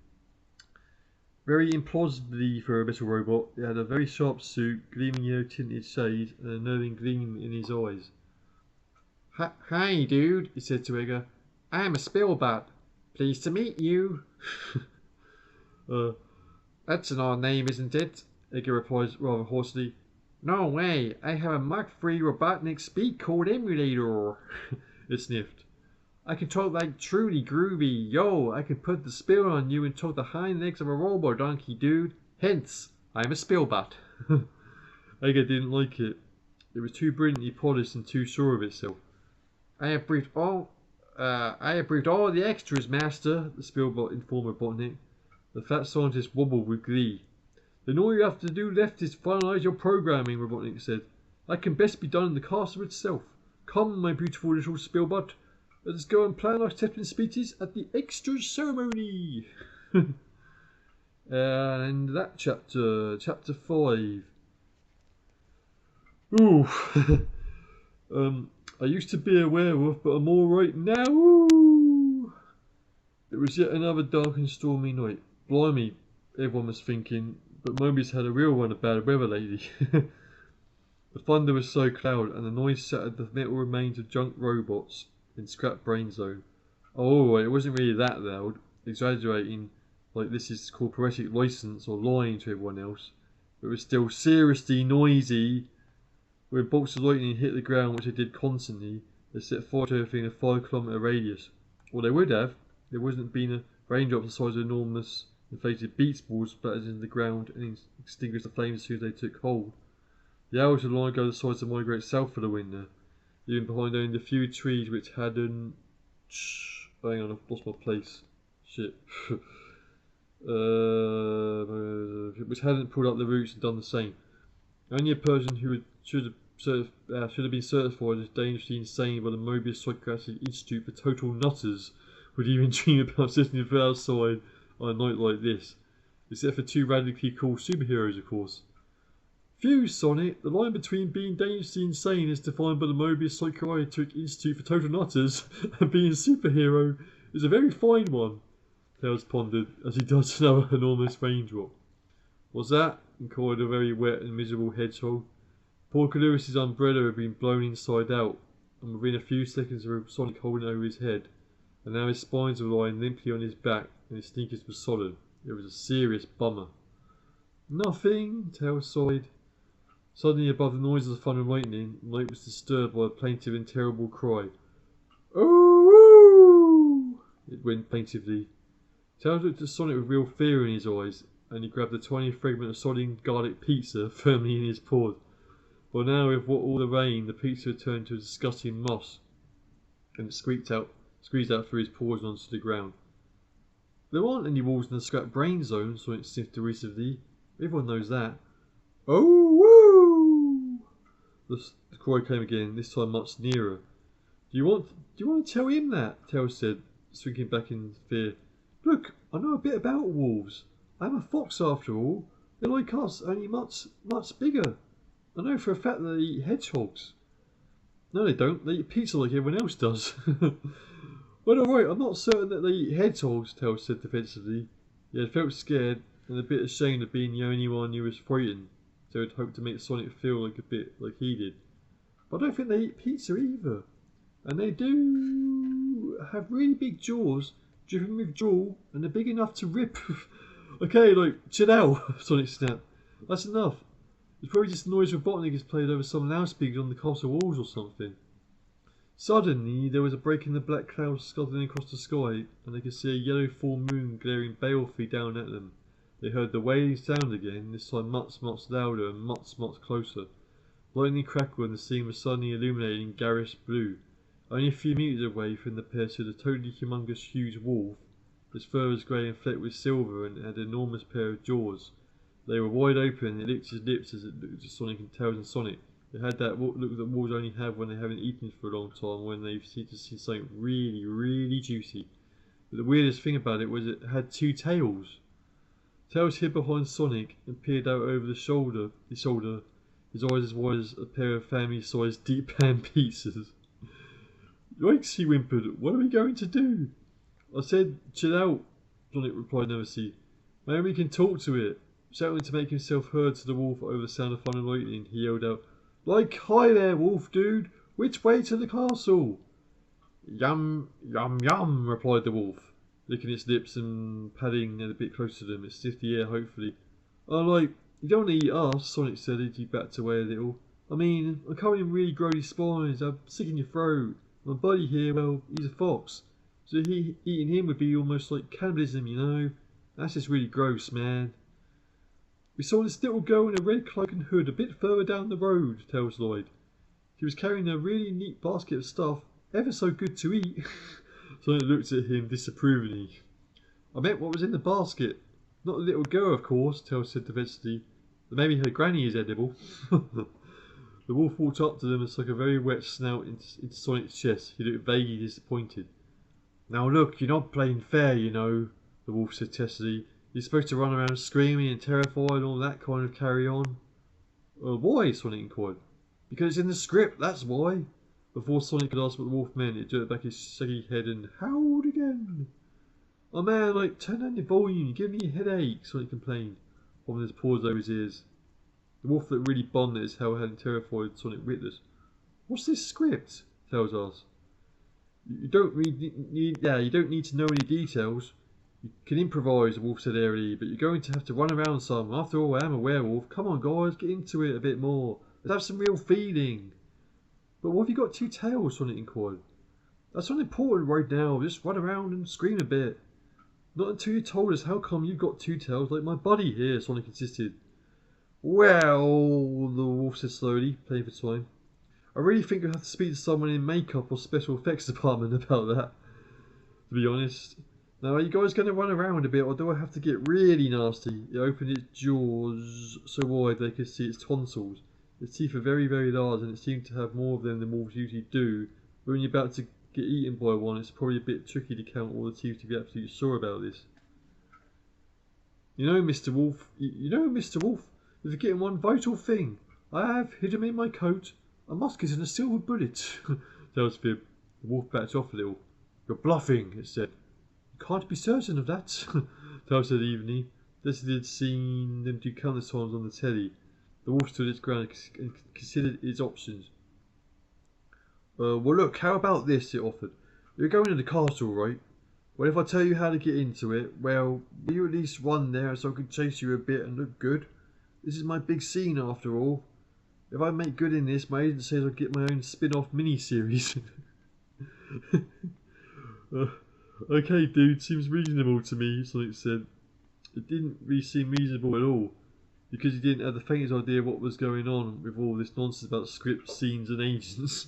Very implausibly for a metal robot, it had a very sharp suit, gleaming yellow tinted shades, and a knowing gleam in his eyes. Hi, dude, he said to Edgar. I am a Spillbat. Pleased to meet you. That's an odd name, isn't it? Edgar replies rather hoarsely. No way, I have a Mach 3 Robotnik speed code emulator. It sniffed. I can talk like truly groovy. Yo, I can put the spill on you and talk the hind legs of a robo donkey, dude. Hence, I'm a Spillbat. Edgar didn't like it. It was too brilliantly polished and too sure of itself. I have briefed all the extras, Master, the Spielbot informed Robotnik. The fat scientist wobbled with glee. Then all you have to do left is finalize your programming, Robotnik said. That can best be done in the castle itself. Come, my beautiful little Spielbot. Let us go and plan our acceptance speeches at the extras ceremony. And that chapter 5. Ooh. I used to be a werewolf, but I'm alright now. Ooh. It was yet another dark and stormy night. Blimey, everyone was thinking, but Mobius had a real run of bad weather lately. The thunder was so loud, and the noise shattered the metal remains of junk robots in Scrap Brain Zone. Oh, it wasn't really that loud, exaggerating like this is called poetic license or lying to everyone else. But it was still seriously noisy. When bolts of lightning hit the ground, which they did constantly, they set fire to everything in a 5-kilometre radius. Or they would have. There wasn't been a raindrop the size of enormous inflated beach balls splattered into the ground and extinguished the flames as soon as they took hold. The owls had long ago decided to migrate south for the winter, leaving behind only the few trees which hadn't... Hang on, I've lost my place. Shit. Which hadn't pulled up the roots and done the same. Only a person who should have been certified as dangerously insane by the Mobius Psychiatric Institute for Total Nutters would even dream about sitting outside on a night like this. Except for two radically cool superheroes, of course. Phew, Sonic, the line between being dangerously insane as defined by the Mobius Psychiatric Institute for Total Nutters and being a superhero is a very fine one, Tails pondered as he dodged another enormous raindrop. What's that? Inquired a very wet and miserable hedgehog. Poor Caluris's umbrella had been blown inside out, and within a few seconds of Sonic holding it over his head, and now his spines were lying limply on his back and his sneakers were solid. It was a serious bummer. Nothing, Tails sighed. Suddenly, above the noise of the thunder and lightning, the night was disturbed by a plaintive and terrible cry. Oh! It went plaintively. Tails looked at Sonic with real fear in his eyes, and he grabbed a tiny fragment of solid garlic pizza firmly in his paws. But now, with all the rain, the pizza had turned to a disgusting moss, and it squeezed out through his paws and onto the ground. There aren't any wolves in the Scrap Brain Zone, Sonic sniffed derisively. Everyone knows that. Oh, woo! The cry came again, this time much nearer. Do you want to tell him that? Tails said, shrinking back in fear. Look, I know a bit about wolves. I'm a fox after all. They're like us, only much bigger. I know for a fact that they eat hedgehogs. No, they don't. They eat pizza like everyone else does. Well, alright, I'm not certain that they eat hedgehogs, Tails said defensively. He had felt scared and a bit ashamed of being the only one who was frightened, so he'd hoped to make Sonic feel like a bit like he did. But I don't think they eat pizza either. And they do have really big jaws, driven with jewel, and they're big enough to rip. Okay, chill out, Sonic snapped. That's enough. It's probably just the noise Robotnik has played over some loudspeakers on the castle walls or something. Suddenly, there was a break in the black clouds scudding across the sky, and they could see a yellow full moon glaring balefully down at them. They heard the wailing sound again, this time much louder and much closer. Lightning crackled and the scene was suddenly illuminated in garish blue. Only a few meters away from the pair stood a totally humongous huge wolf. His fur was grey and flecked with silver and had an enormous pair of jaws. They were wide open and it licked his lips as it looked at Sonic and Tails and Sonic. It had that look that wolves only have when they haven't eaten for a long time, when they seem to see something really juicy. But the weirdest thing about it was it had two tails. Tails hid behind Sonic and peered out over his shoulder, his eyes as wide as a pair of family-sized deep pan pizzas. Yikes, he whimpered. What are we going to do? I said, chill out, Sonic replied nervously. Maybe we can talk to it. Shouting to make himself heard to the wolf over the sound of thunder and lightning, he yelled out, hi there, wolf dude. Which way to the castle? Yum, yum, yum, replied the wolf, licking its lips and padding a bit closer to them. It sniffed the air hopefully. Oh, you don't want to eat us, Sonic said as he backed away a little. I mean, I'm covered in really grody spines. I'm sick in your throat. My buddy here, well, he's a fox. So eating him would be almost like cannibalism, you know. That's just really gross, man. We saw this little girl in a red cloak and hood a bit further down the road, tells Lloyd. She was carrying a really neat basket of stuff, ever so good to eat. Sonic looked at him disapprovingly. I meant what was in the basket. Not the little girl, of course, Tails said defensively. But maybe her granny is edible. The wolf walked up to them and stuck a very wet snout into Sonic's chest. He looked vaguely disappointed. Now look, you're not playing fair, you know, the wolf said testily. You're supposed to run around screaming and terrified and all that kind of carry on. Why? Sonic inquired. Because it's in the script, that's why. Before Sonic could ask what the wolf meant, it jerked back his shaggy head and howled again. Oh man, turn down your volume, you give me a headache, Sonic complained, holding his paws over his ears. The wolf looked really bummed at his hell-headed terrified Sonic witless. What's this script? Tails asked. You don't need to know any details. You can improvise, the wolf said airily, but you're going to have to run around some. After all, I am a werewolf. Come on guys, get into it a bit more. Let's have some real feeling. But what have you got two tails? Sonic inquired. That's not important right now. Just run around and scream a bit. Not until you told us how come you've got two tails like my buddy here, Sonic insisted. Well, the wolf said slowly, playing for time. I really think you'll have to speak to someone in makeup or special effects department about that, to be honest. Now, are you guys going to run around a bit, or do I have to get really nasty? It opened its jaws so wide they could see its tonsils. Its teeth are very, very large, and it seemed to have more of them than wolves usually do. But when you're about to get eaten by one, it's probably a bit tricky to count all the teeth to be absolutely sure about this. You know, Mr. Wolf, you're forgetting one vital thing. I have hidden in my coat a musket and a silver bullet. Tails fibbed. The wolf backed off a little. You're bluffing, it said. You can't be certain of that, Tails said evenly. Leslie had seen them do countless times on the telly. The wolf stood its ground and considered its options. Well look, how about this, it offered. You're going to the castle, right? Well, if I tell you how to get into it, well, will you at least run there so I can chase you a bit and look good? This is my big scene after all. If I make good in this, my agent says I'll get my own spin-off mini-series. Okay dude, seems reasonable to me, Sonic said. It didn't really seem reasonable at all, because he didn't have the faintest idea what was going on with all this nonsense about scripts, scenes and agents.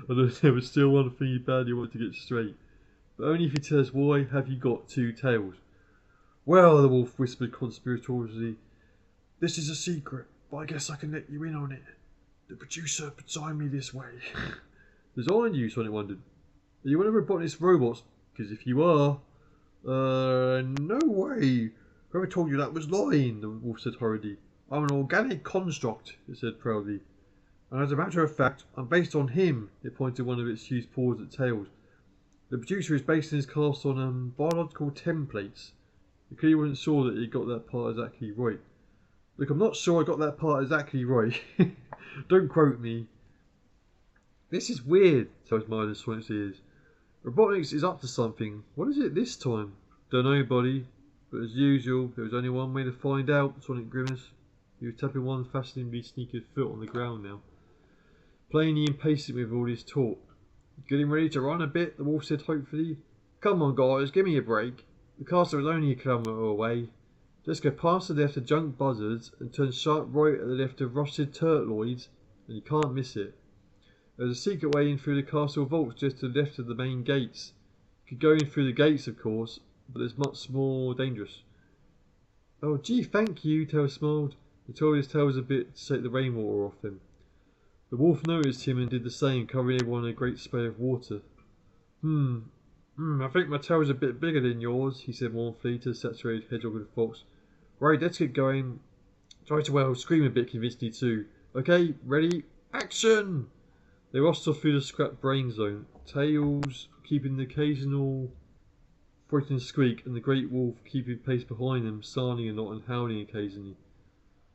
Although there was still one thing he badly wanted to get straight. But only if you tell us why have you got two tails. Well, the wolf whispered conspiratorially, this is a secret, but I guess I can let you in on it. The producer designed me this way. Designed you? Sonic wondered. Are you one of Robotnik's robots? Because if you are... no way. Whoever told you that was lying, the wolf said hurriedly. I'm an organic construct, it said proudly. And as a matter of fact, I'm based on him, it pointed one of its huge paws at Tails. The producer is based in his cast on biological templates. He clearly wasn't sure that he got that part exactly right. Look, I'm not sure I got that part exactly right. Don't quote me. This is weird, Tails smiled in Sonic's ears. Robotnik is up to something. What is it this time? Don't know, buddy. But as usual, there was only one way to find out, Sonic grimaced. He was tapping one fascinatingly sneaky foot on the ground now. Plainly impatient with all this talk. Getting ready to run a bit, the wolf said hopefully. Come on guys, give me a break. The castle is only a kilometre away. Just go past the left of junk buzzards and turn sharp right at the left of rusted turtloids, and you can't miss it. There's a secret way in through the castle vaults just to the left of the main gates. You could go in through the gates, of course, but it's much more dangerous. Oh gee, thank you, Tails smiled, and told his tails a bit to take the rainwater off him. The wolf noticed him and did the same, covering everyone in a great spray of water. I think my tail's a bit bigger than yours, he said mournfully to the saturated hedgehog and fox. Right, let's get going. Try to, scream a bit convincingly too. Okay, ready, action! They rushed off through the scrap brain zone, Tails keeping the occasional frightening squeak and the great wolf keeping pace behind them, snarling a lot and howling occasionally.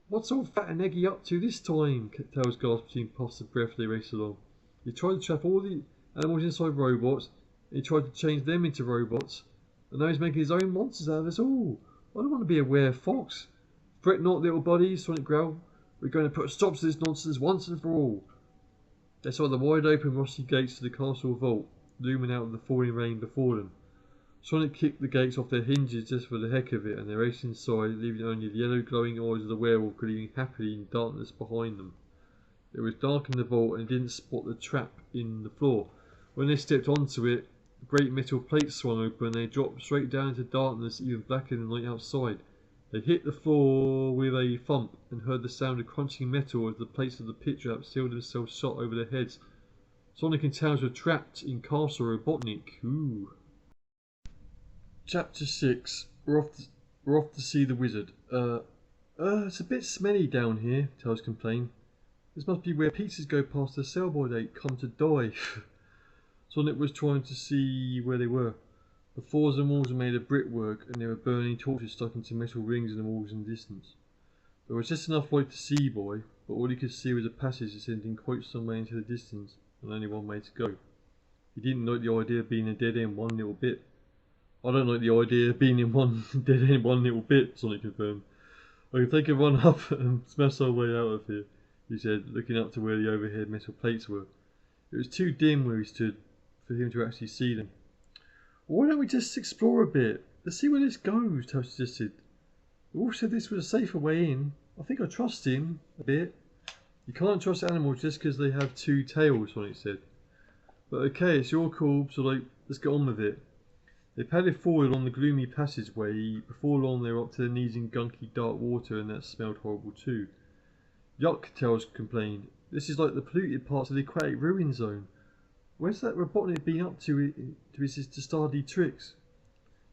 What's old fat and Eggy up to this time? Tails gasped between puffs of breath as they raced along. He tried to trap all the animals inside robots, and he tried to change them into robots, and now he's making his own monsters out of us all. I don't want to be a were-fox. Fret not, little buddy, Sonic growled. We're going to put a stop to this nonsense once and for all. They saw the wide-open rusty gates to the castle vault, looming out of the falling rain before them. Sonic kicked the gates off their hinges just for the heck of it, and they raced inside, leaving only the yellow glowing eyes of the werewolf gleaming happily in darkness behind them. It was dark in the vault, and didn't spot the trap in the floor. When they stepped onto it, the great metal plate swung open, and they dropped straight down into darkness, even blacker than the night outside. They hit the floor with a thump, and heard the sound of crunching metal as the plates of the pit trap sealed themselves shut over their heads. Sonic and Tails were trapped in Castle Robotnik. Ooh. Chapter 6. We're off to see the wizard. It's a bit smelly down here, Tails complained. This must be where pizzas go past their sell-by date, come to die. Sonic was trying to see where they were. The floors and walls were made of brickwork, and there were burning torches stuck into metal rings in the walls in the distance. There was just enough light to see by, but all he could see was a passage descending quite some way into the distance, and only one way to go. He didn't like the idea of being a dead end one little bit. I don't like the idea of being in one dead end one little bit, Sonic confirmed. I can take a run up and smash our way out of here, he said, looking up to where the overhead metal plates were. It was too dim where he stood for him to actually see them. Why don't we just explore a bit? Let's see where this goes, Tails suggested. The wolf said this was a safer way in. I think I trust him a bit. You can't trust animals just because they have two tails, Sonic said. But okay, it's your call, so let's get on with it. They padded forward along the gloomy passageway. Before long they were up to their knees in gunky dark water, and that smelled horrible too. Yuck, Tails complained. This is like the polluted parts of the aquatic ruin zone. Where's that Robotnik been up to his dastardly tricks?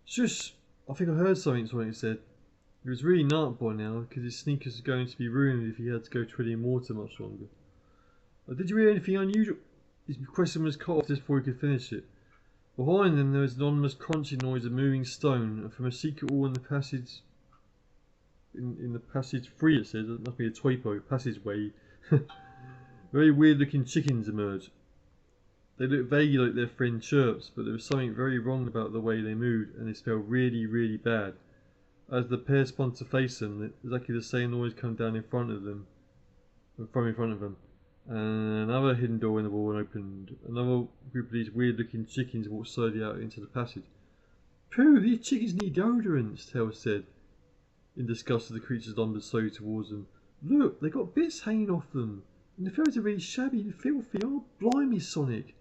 Shush! I think I heard something, Sonic said. He was really narked by now, because his sneakers were going to be ruined if he had to go treading water much longer. Did you hear anything unusual? His question was cut off just before he could finish it. Behind them there was an ominous crunching noise of moving stone, and from a secret wall in the passage... In the passage 3 it says, that must be a typo, passageway. Very weird looking chickens emerged. They looked vaguely like their friend Chirps, but there was something very wrong about the way they moved, and they smelled really, really bad. As the pair spun to face them, exactly the same noise came down in front of them. And another hidden door in the wall opened. Another group of these weird looking chickens walked slowly out into the passage. Pooh, these chickens need deodorants, Tails said, in disgust as the creatures lumbered slowly towards them. Look, they got bits hanging off them, and the feathers are really shabby and filthy. Oh, blimey, Sonic.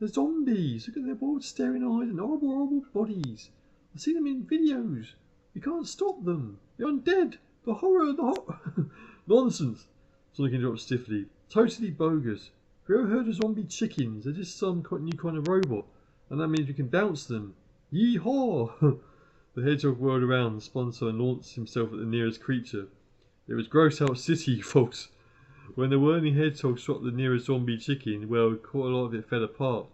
They're zombies. Look at their wild staring eyes and horrible, horrible bodies. I've seen them in videos. We can't stop them. They're undead. The horror, Nonsense, Sonic interrupted stiffly. Totally bogus. Have you ever heard of zombie chickens? They're just some new kind of robot, and that means we can bounce them. Yee-haw! The hedgehog whirled around, spun so and launched himself at the nearest creature. It was Gross Out City, folks. When the whirling hedgehog shot the nearest zombie chicken, well, quite a lot of it fell apart.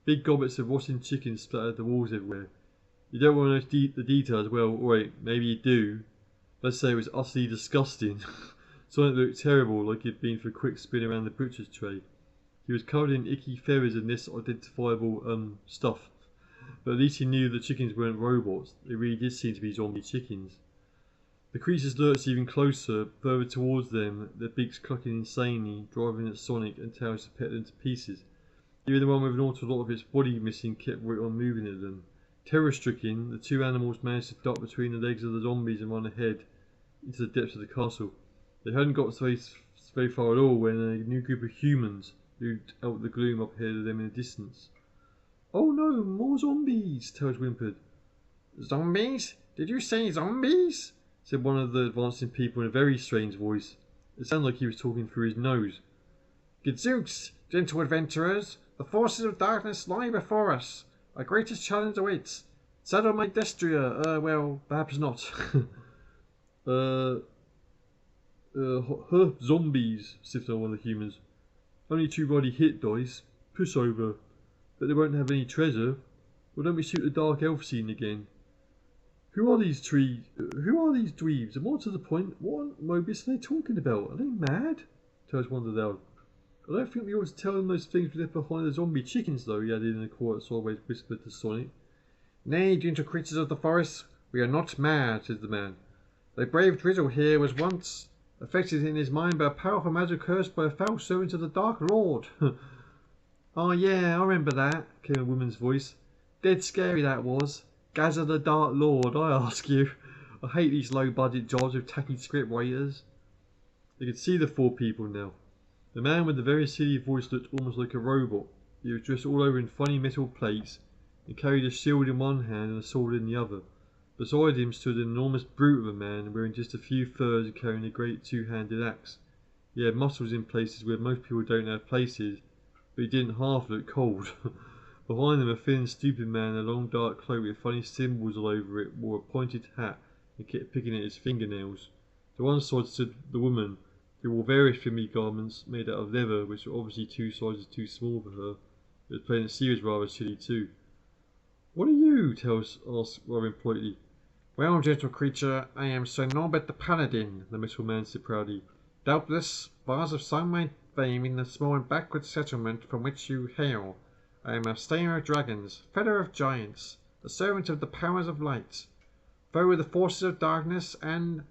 Big gobbets of rotten chicken splattered the walls everywhere. You don't want to know the details, well, alright, maybe you do. Let's say it was utterly disgusting. Sonic looked terrible, like he'd been for a quick spin around the butcher's tray. He was covered in icky feathers and this identifiable, stuff. But at least he knew the chickens weren't robots. They really did seem to be zombie chickens. The creatures lurched even closer, further towards them, their beaks clucking insanely, driving at Sonic and Tails to pet them to pieces. Even the one with an awful lot of its body missing kept right on moving at them. Terror-stricken, the two animals managed to duck between the legs of the zombies and run ahead into the depths of the castle. They hadn't got very far at all when a new group of humans loomed out of the gloom up ahead of them in the distance. Oh no, more zombies, Tails whimpered. Zombies? Did you say zombies? Said one of the advancing people in a very strange voice. It sounded like he was talking through his nose. Gadzooks, gentle adventurers, the forces of darkness lie before us. Our greatest challenge awaits. Saddle my Destria, well, perhaps not. Zombies, sniffed on one of the humans. Only 2 bloody hit dice. Push over. But they won't have any treasure. Why don't we shoot the dark elf scene again? Who are these dweebs? And more to the point, what on Mobius are they talking about? Are they mad? Tails wondered aloud. I don't think we ought to tell them those things we left behind the zombie chickens, though, he added in a quiet, sideways whisper to Sonic. Nay, gentle creatures of the forest, we are not mad, said the man. The brave Drizzle here was once affected in his mind by a powerful magic cursed by a foul servant of the Dark Lord. Oh yeah, I remember that, came a woman's voice. Dead scary that was. Gazza the Dark Lord, I ask you. I hate these low budget jobs with tacky script writers. They could see the four people now. The man with the very silly voice looked almost like a robot. He was dressed all over in funny metal plates and carried a shield in one hand and a sword in the other. Beside him stood an enormous brute of a man wearing just a few furs and carrying a great two-handed axe. He had muscles in places where most people don't have places, but he didn't half look cold. Behind them, a thin, stupid man in a long dark cloak with funny symbols all over it wore a pointed hat and kept picking at his fingernails. To one side stood the woman, who wore various filmy garments made out of leather, which were obviously 2 sizes too small for her. It was plain that she was rather silly too. "What are you?" Tails asked rather impolitely. "Well, gentle creature, I am Sir Norbert the Paladin," the metal man said proudly. "Doubtless, bars of some my fame in the small and backward settlement from which you hail. I am a slayer of dragons, feller of giants, a servant of the powers of light, foe of the forces of darkness, and—"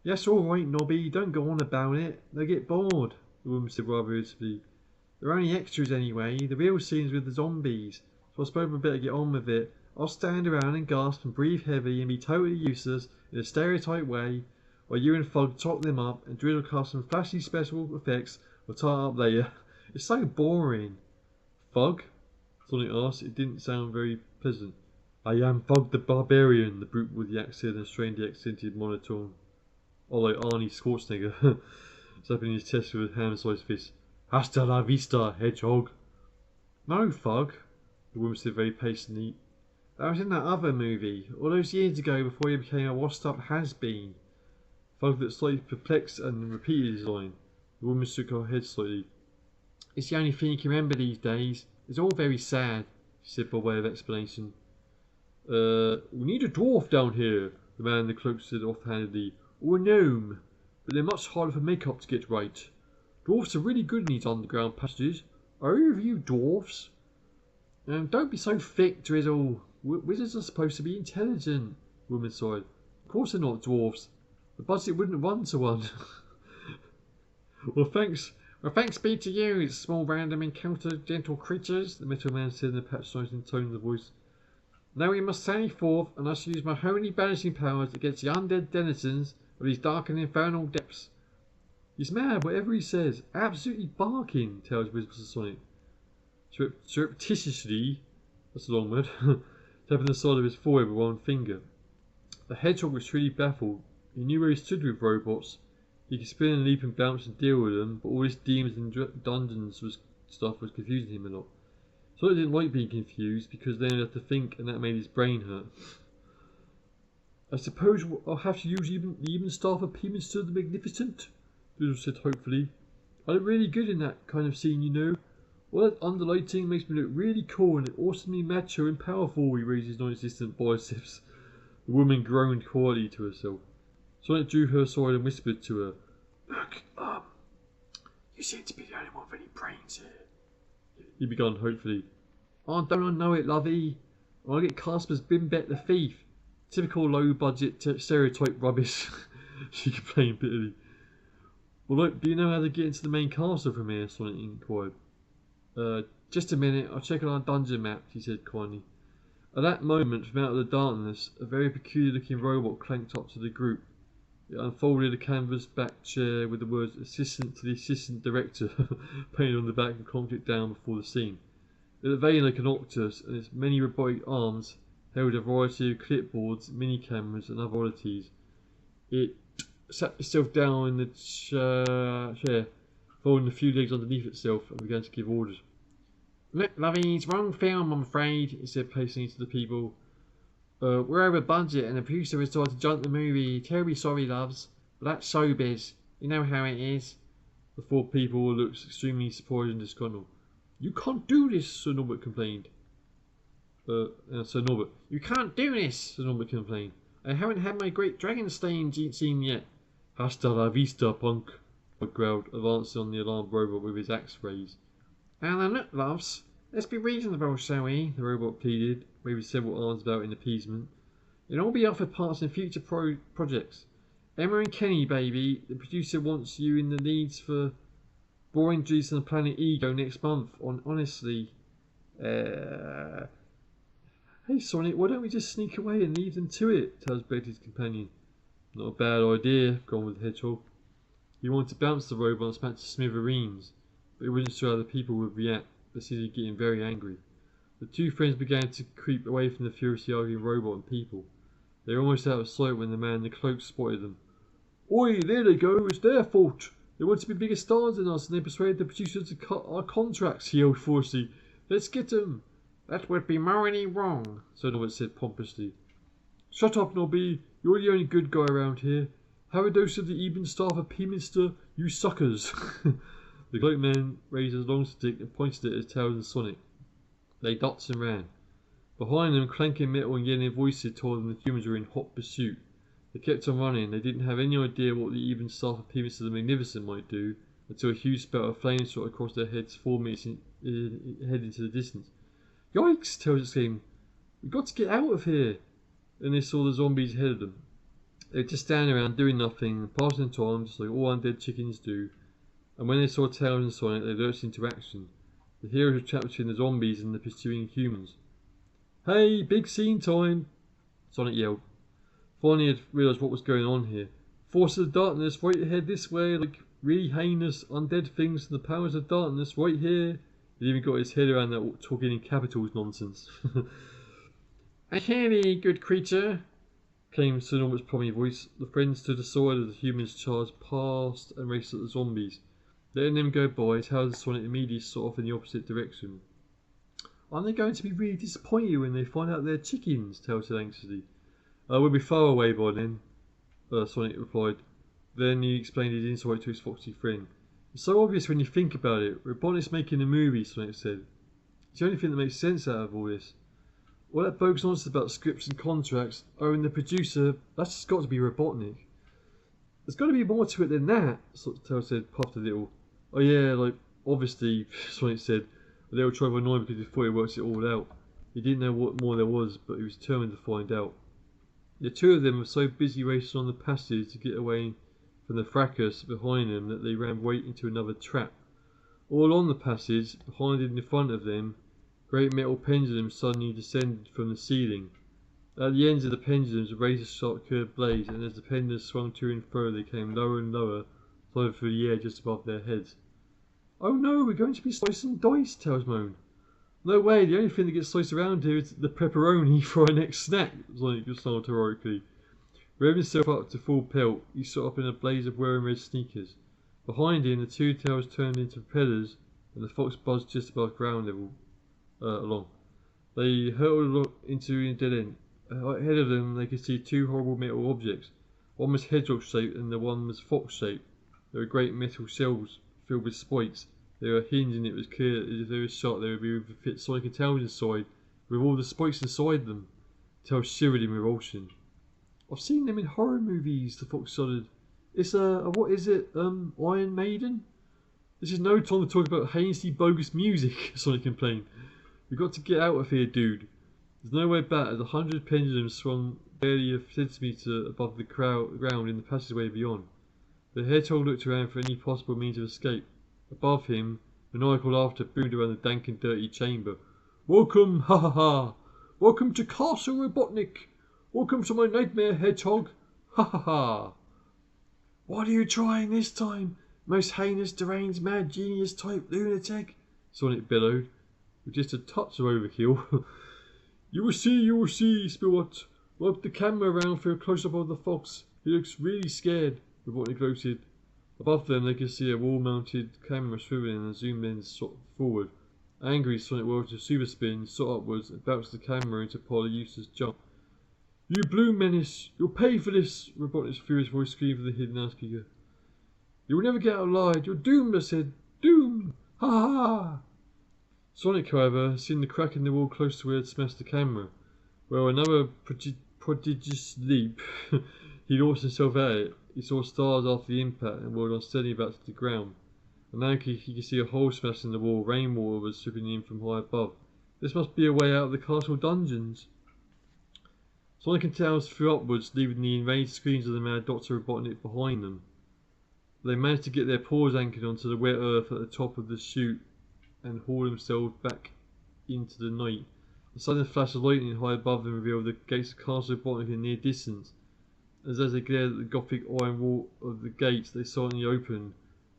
"Yes, all right, Nobby, don't go on about it. They'll get bored," the woman said rather irritably. "They're only extras anyway. The real scene's with the zombies, so I suppose we'd better get on with it. I'll stand around and gasp and breathe heavy and be totally useless in a stereotyped way, while you and Fug top them up and drizzle cast some flashy special effects or tie it up later. It's so boring." "Fug?" Sonic asked. It didn't sound very pleasant. "I am Fug the Barbarian," the brute with the axe said in a strangely accented monotone. Oh, like Arnie Schwarzenegger, slapping his chest with a hand-sized fist. "Hasta la vista, hedgehog." "No, Fug," the woman said very patiently. "That was in that other movie, all those years ago before you became a washed-up has-been." Fug looked slightly perplexed and repeated his line. The woman shook her head slightly. "It's the only thing you can remember these days. It's all very sad," she said by way of explanation. We need a dwarf down here," the man in the cloak said offhandedly. "Or a gnome, but they're much harder for makeup to get right. Dwarfs are really good in these underground passages. Are either of you dwarfs?" "Don't be so thick, Drizzle. Wizards are supposed to be intelligent," the woman sighed. "Of course they're not dwarfs. The budget wouldn't run to one." Well, thanks be to you, small random encounter, gentle creatures," the metal man said in a patronising tone of the voice. "Now we must sally forth, and I shall use my holy banishing powers against the undead denizens of these dark and infernal depths." "He's mad, whatever he says. Absolutely barking," Tails whispered to Sonic. Surreptitiously, that's a long word, tapping the side of his forehead with one finger. The hedgehog was truly baffled. He knew where he stood with robots. He could spin and leap and bounce and deal with them, but all this demons and dungeons stuff was confusing him a lot. Sonic didn't like being confused because then he had to think, and that made his brain hurt. "I suppose I'll have to use the even staff of Peminster the Magnificent," Drizzle said hopefully. "I look really good in that kind of scene, you know. All that underlighting makes me look really cool and awesomely macho and powerful." He raised his non-existent biceps. The woman groaned quietly to herself. Sonic drew her aside and whispered to her. "Look, you seem to be the only one with any brains here," he began hopefully. "Oh, don't I know it, lovey? I get cast as Bimbet the Thief. Typical low-budget stereotype rubbish," she complained bitterly. "Well, look, do you know how to get into the main castle from here?" Sonic inquired. Just a minute, I'll check on our dungeon map," he said kindly. At that moment, from out of the darkness, a very peculiar-looking robot clanked up to the group. It unfolded a canvas-backed chair with the words "Assistant to the Assistant Director" painted on the back and conked it down before the scene. It looked vaguely like an octopus, and its many robotic arms held a variety of clipboards, mini-cameras, and other oddities. It sat itself down in the chair, folding a few legs underneath itself, and began to give orders. "Look, lovies, wrong film, I'm afraid," it said pacing to the people. We're over budget and the producer has tried to jump the movie. Terribly sorry, loves, but that's showbiz. You know how it is." The four people looked extremely surprised and disgruntled. "You can't do this," Sir Norbert complained. "You can't do this," Sir Norbert complained. "I haven't had my great dragon slaying scene yet." "Hasta la vista, punk," I growled, advancing on the alarmed robot with his axe raised. "Now look, loves, let's be reasonable, shall we?" the robot pleaded, waving several arms about in appeasement. "It'll all be offered parts in future projects. Emma and Kenny, baby, the producer wants you in the leads for Boring Juice on the Planet Ego next month. Honestly, Hey Sonic, why don't we just sneak away and leave them to it? Tails begged his companion. Not a bad idea, gone with the hedgehog. He wanted to bounce the robots back to smithereens, but he wasn't sure how the people would react, besides getting very angry. The two friends began to creep away from the furiously arguing robot and people. They were almost out of sight when the man in the cloak spotted them. Oi, there they go, it's their fault. They want to be bigger stars than us and they persuaded the producers to cut our contracts, he yelled forcefully. Let's get them. That would be morally wrong, Sir Norbert said pompously. Shut up, Nobby. You're the only good guy around here. Have a dose of the even staff of Peaminster, you suckers. The cloaked man raised his long stick and pointed it at Tails and Sonic. They ducked and ran. Behind them, clanking metal and yelling voices told them the humans were in hot pursuit. They kept on running. They didn't have any idea what the even staff of Peaminster the Magnificent might do until a huge spout of flames shot across their heads 4 meters head into the distance. Yikes! Tails exclaimed. We've got to get out of here! Then they saw the zombies ahead of them. They were just standing around doing nothing and passing time just like all undead chickens do. And when they saw Tails and Sonic, they lurched into action. The heroes were trapped between the zombies and the pursuing humans. Hey, big scene time! Sonic yelled. Finally, he had realised what was going on here. Forces of darkness right ahead this way, like really heinous undead things from the powers of darkness right here. He even got his head around that talking in capitals nonsense. I hear thee, good creature, came Sir Norbert's prominent voice. The friends stood aside as the humans charged past and raced at the zombies. Letting them go by, Tails and Sonic immediately set off in the opposite direction. Aren't they going to be really disappointed when they find out they're chickens? Tails said anxiously. We'll be far away by then, Sonic replied. Then he explained his insight to his foxy friend. It's so obvious when you think about it. Robotnik's making a movie, Sonic said. It's the only thing that makes sense out of all this. All that bogus nonsense about scripts and contracts, and the producer, that's just got to be Robotnik. There's got to be more to it than that, Tails said, puffed a little. Oh yeah, like, obviously, Sonic said. They were trying to annoy him because he thought he worked it all out. He didn't know what more there was, but he was determined to find out. The two of them were so busy racing on the passage to get away from the fracas behind them that they ran right into another trap. All along the passage, behind and in front of them, great metal pendulums suddenly descended from the ceiling. At the ends of the pendulums were razor-sharp curved blades, and as the pendulums swung to and fro, they came lower and lower, flying through the air just above their heads. Oh no, we're going to be sliced and diced, Tails moaned. No way, the only thing that gets sliced around here is the pepperoni for our next snack, Sonic snarled heroically. Revving himself up to full pelt, he shot up in a blaze of wearing red sneakers. Behind him, the two tails turned into propellers, and the fox buzzed just above ground level along. They hurtled into a dead end. Ahead of them, they could see two horrible metal objects. One was hedgehog-shaped, and the one was fox-shaped. They were great metal shells filled with spikes. They were hinged, and it was clear that if they were shot, they would be able to fit Sonic and Tails inside, with all the spikes inside them. Tails shivered in revulsion. I've seen them in horror movies, the fox shuddered. It's what is it, Iron Maiden? This is no time to talk about heinously bogus music, Sonic complained. We've got to get out of here, dude. There's no way back as 100 pendulums swung barely a centimetre above the ground in the passageway beyond. The hedgehog looked around for any possible means of escape. Above him, maniacal laughter boomed around the dank and dirty chamber. Welcome, ha ha ha! Welcome to Castle Robotnik! Welcome to my nightmare, hedgehog! Ha ha ha! What are you trying this time, most heinous, deranged, mad genius type lunatic? Sonic bellowed, with just a touch of overkill. You will see, Spilwat. Wipe the camera around for a close-up of the fox. He looks really scared, Robotnik gloated. Above them, they could see a wall-mounted camera swiveling and a zoom lens shot forward. Angry, Sonic whirled to super spin, shot upwards, and bounced the camera into a pile of useless junk. You blue menace! You'll pay for this! Robotnik's furious voice screamed from the hidden loudspeaker. You will never get out alive! You're doomed, I said! Doomed! Ha ha ha! Sonic, however, had seen the crack in the wall close to where it smashed the camera. Well, another prodigious leap. He launched himself at it. He saw stars after the impact and whirled on steadily back to the ground. And now he could see a hole smashed in the wall. Rainwater was dripping in from high above. This must be a way out of the castle dungeons. Sonic and Tails flew upwards, leaving the enraged screams of the mad Dr. Robotnik behind them. They managed to get their paws anchored onto the wet earth at the top of the chute and haul themselves back into the night. A sudden flash of lightning high above them revealed the gates of Castle Robotnik in the near distance. As they glared at the Gothic iron wall of the gates, they silently opened.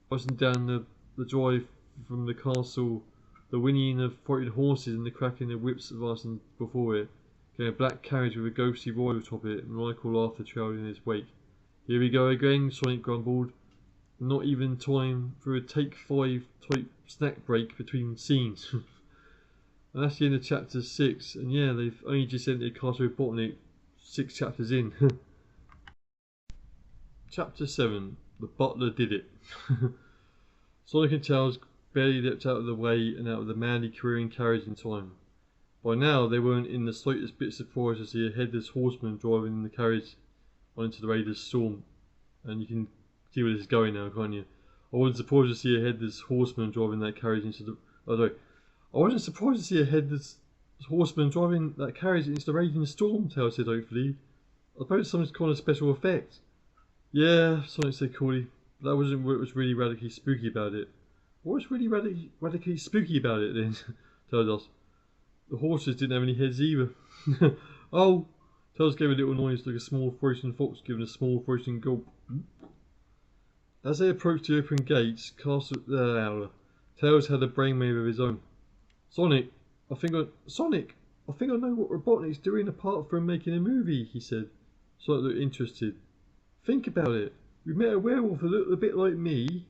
Rushing down the drive from the castle, the whinnying of frightened horses and the cracking of whips advancing before it, came a black carriage with a ghostly rider atop it, and maniacal laughter trailed in its wake. "Here we go again," Sonic grumbled. "Not even time for a take-5 type snack break between scenes." And that's the end of chapter 6, and yeah, they've only just entered Castle Robotnik 6 chapters in. Chapter 7, The Butler Did It. Sonic and Tails barely leapt out of the way and out of the madly careering carriage in time. By now, they weren't in the slightest bit surprised to see a headless horseman driving the carriage onto the Raiders' storm. And you can see where this is going now, can't you? I wasn't surprised to see a headless horseman driving that carriage into the... Oh, sorry. I wasn't surprised to see a headless horseman driving that carriage into the Raging Storm, Tails said hopefully. I suppose some kind of special effect. Yeah, Sonic said coolly. That wasn't what was really radically spooky about it. What was really radically spooky about it then? Tails asked. The horses didn't have any heads either. Oh! Tails gave a little noise like a small frozen fox giving a small frozen gulp. As they approached the open gates, Tails had a brainwave of his own. Sonic, I think I know what Robotnik's doing apart from making a movie, he said. Sonic looked interested. Think about it. We met a werewolf that looked a bit like me,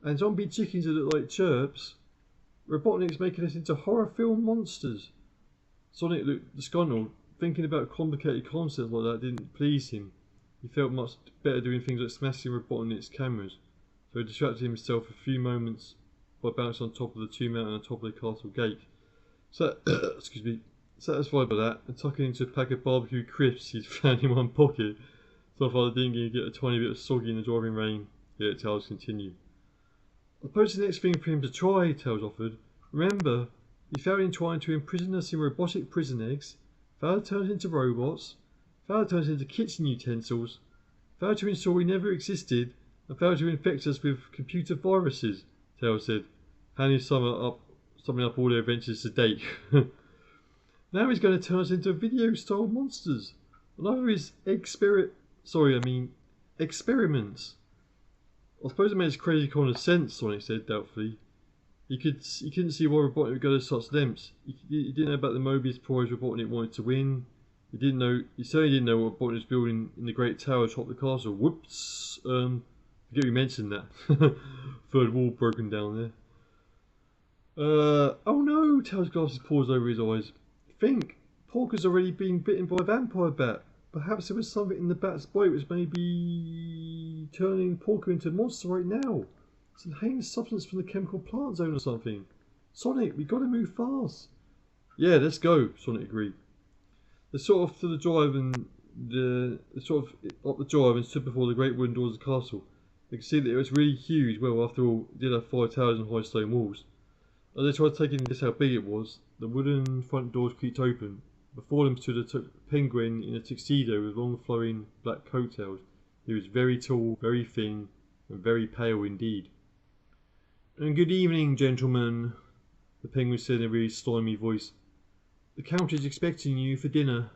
and zombie chickens that look like chirps. Robotnik's making us into horror film monsters. Sonic looked disgruntled. Thinking about complicated concepts like that didn't please him. He felt much better doing things like smashing Robotnik's cameras, so he distracted himself for a few moments by bouncing on top of the two mountain on top of the castle gate. Satisfied by that, and tucking into a pack of barbecue crisps he'd found in one pocket, so far the dinghy get a tiny bit of soggy in the driving rain. Yet Tails continued. I suppose the next thing for him to try, Tails offered. Remember, he failed in trying to imprison us in robotic prison eggs, failed to turn us into robots, failed to turn us into kitchen utensils, failed to ensure we never existed, and failed to infect us with computer viruses, Tails said, handing summing up all their adventures to date. Now he's going to turn us into video-style monsters. Another is experiments. I suppose it makes crazy kind of sense, Sonic said doubtfully. He couldn't see why Robotnik would go to such lengths. He didn't know about the Mobius prize Robotnik wanted to win. He certainly didn't know what Robotnik was building in the great tower atop the castle. Whoops! Forget we mentioned that. Third wall broken down there. Oh no! Tails' glasses paused over his eyes. Think! Porker's already been bitten by a vampire bat. Perhaps there was something in the bat's bite which may be turning Porker into a monster right now. It's a heinous substance from the chemical plant zone or something. Sonic, we gotta move fast. Yeah, let's go, Sonic agreed. They sort off to the drive up the drive and stood before the great wooden doors of the castle. They could see that it was really huge. Well, after all, it did have 5 towers and high stone walls. As they tried taking in just how big it was, the wooden front doors creaked open. Before them stood a penguin in a tuxedo with long flowing black coattails. He was very tall, very thin, and very pale indeed. And good evening, gentlemen, the penguin said in a really slimy voice. The Count is expecting you for dinner.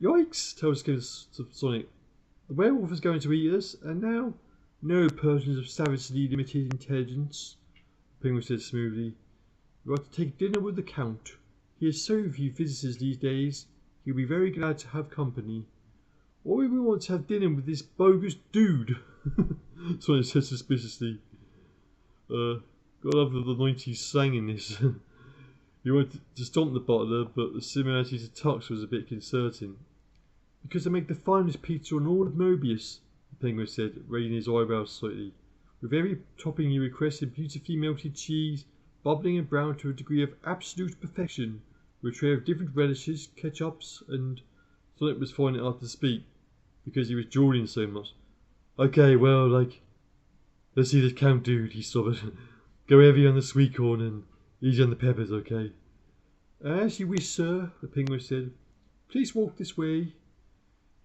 Yikes, Tails gives to Sonic. The werewolf is going to eat us, and now? No persons of savagely limited intelligence, the penguin said smoothly. You are to take dinner with the Count. He has so few visitors these days, he'll be very glad to have company. Why would we want to have dinner with this bogus dude? Sonic said suspiciously. God love the 90s slang in this. He wanted to stomp the butler, but the similarity to Tux was a bit concerning. Because they make the finest pizza on all of Mobius, the penguin said, raising his eyebrows slightly. With every topping you requested beautifully melted cheese, bubbling and brown to a degree of absolute perfection, with a tray of different relishes, ketchups, and... Sonic was finding it hard to speak, because he was drooling so much. Okay, well, let's see this Count dude, he sobbed. Go heavy on the sweet corn and easy on the peppers, okay? As you wish, sir, the penguin said. Please walk this way.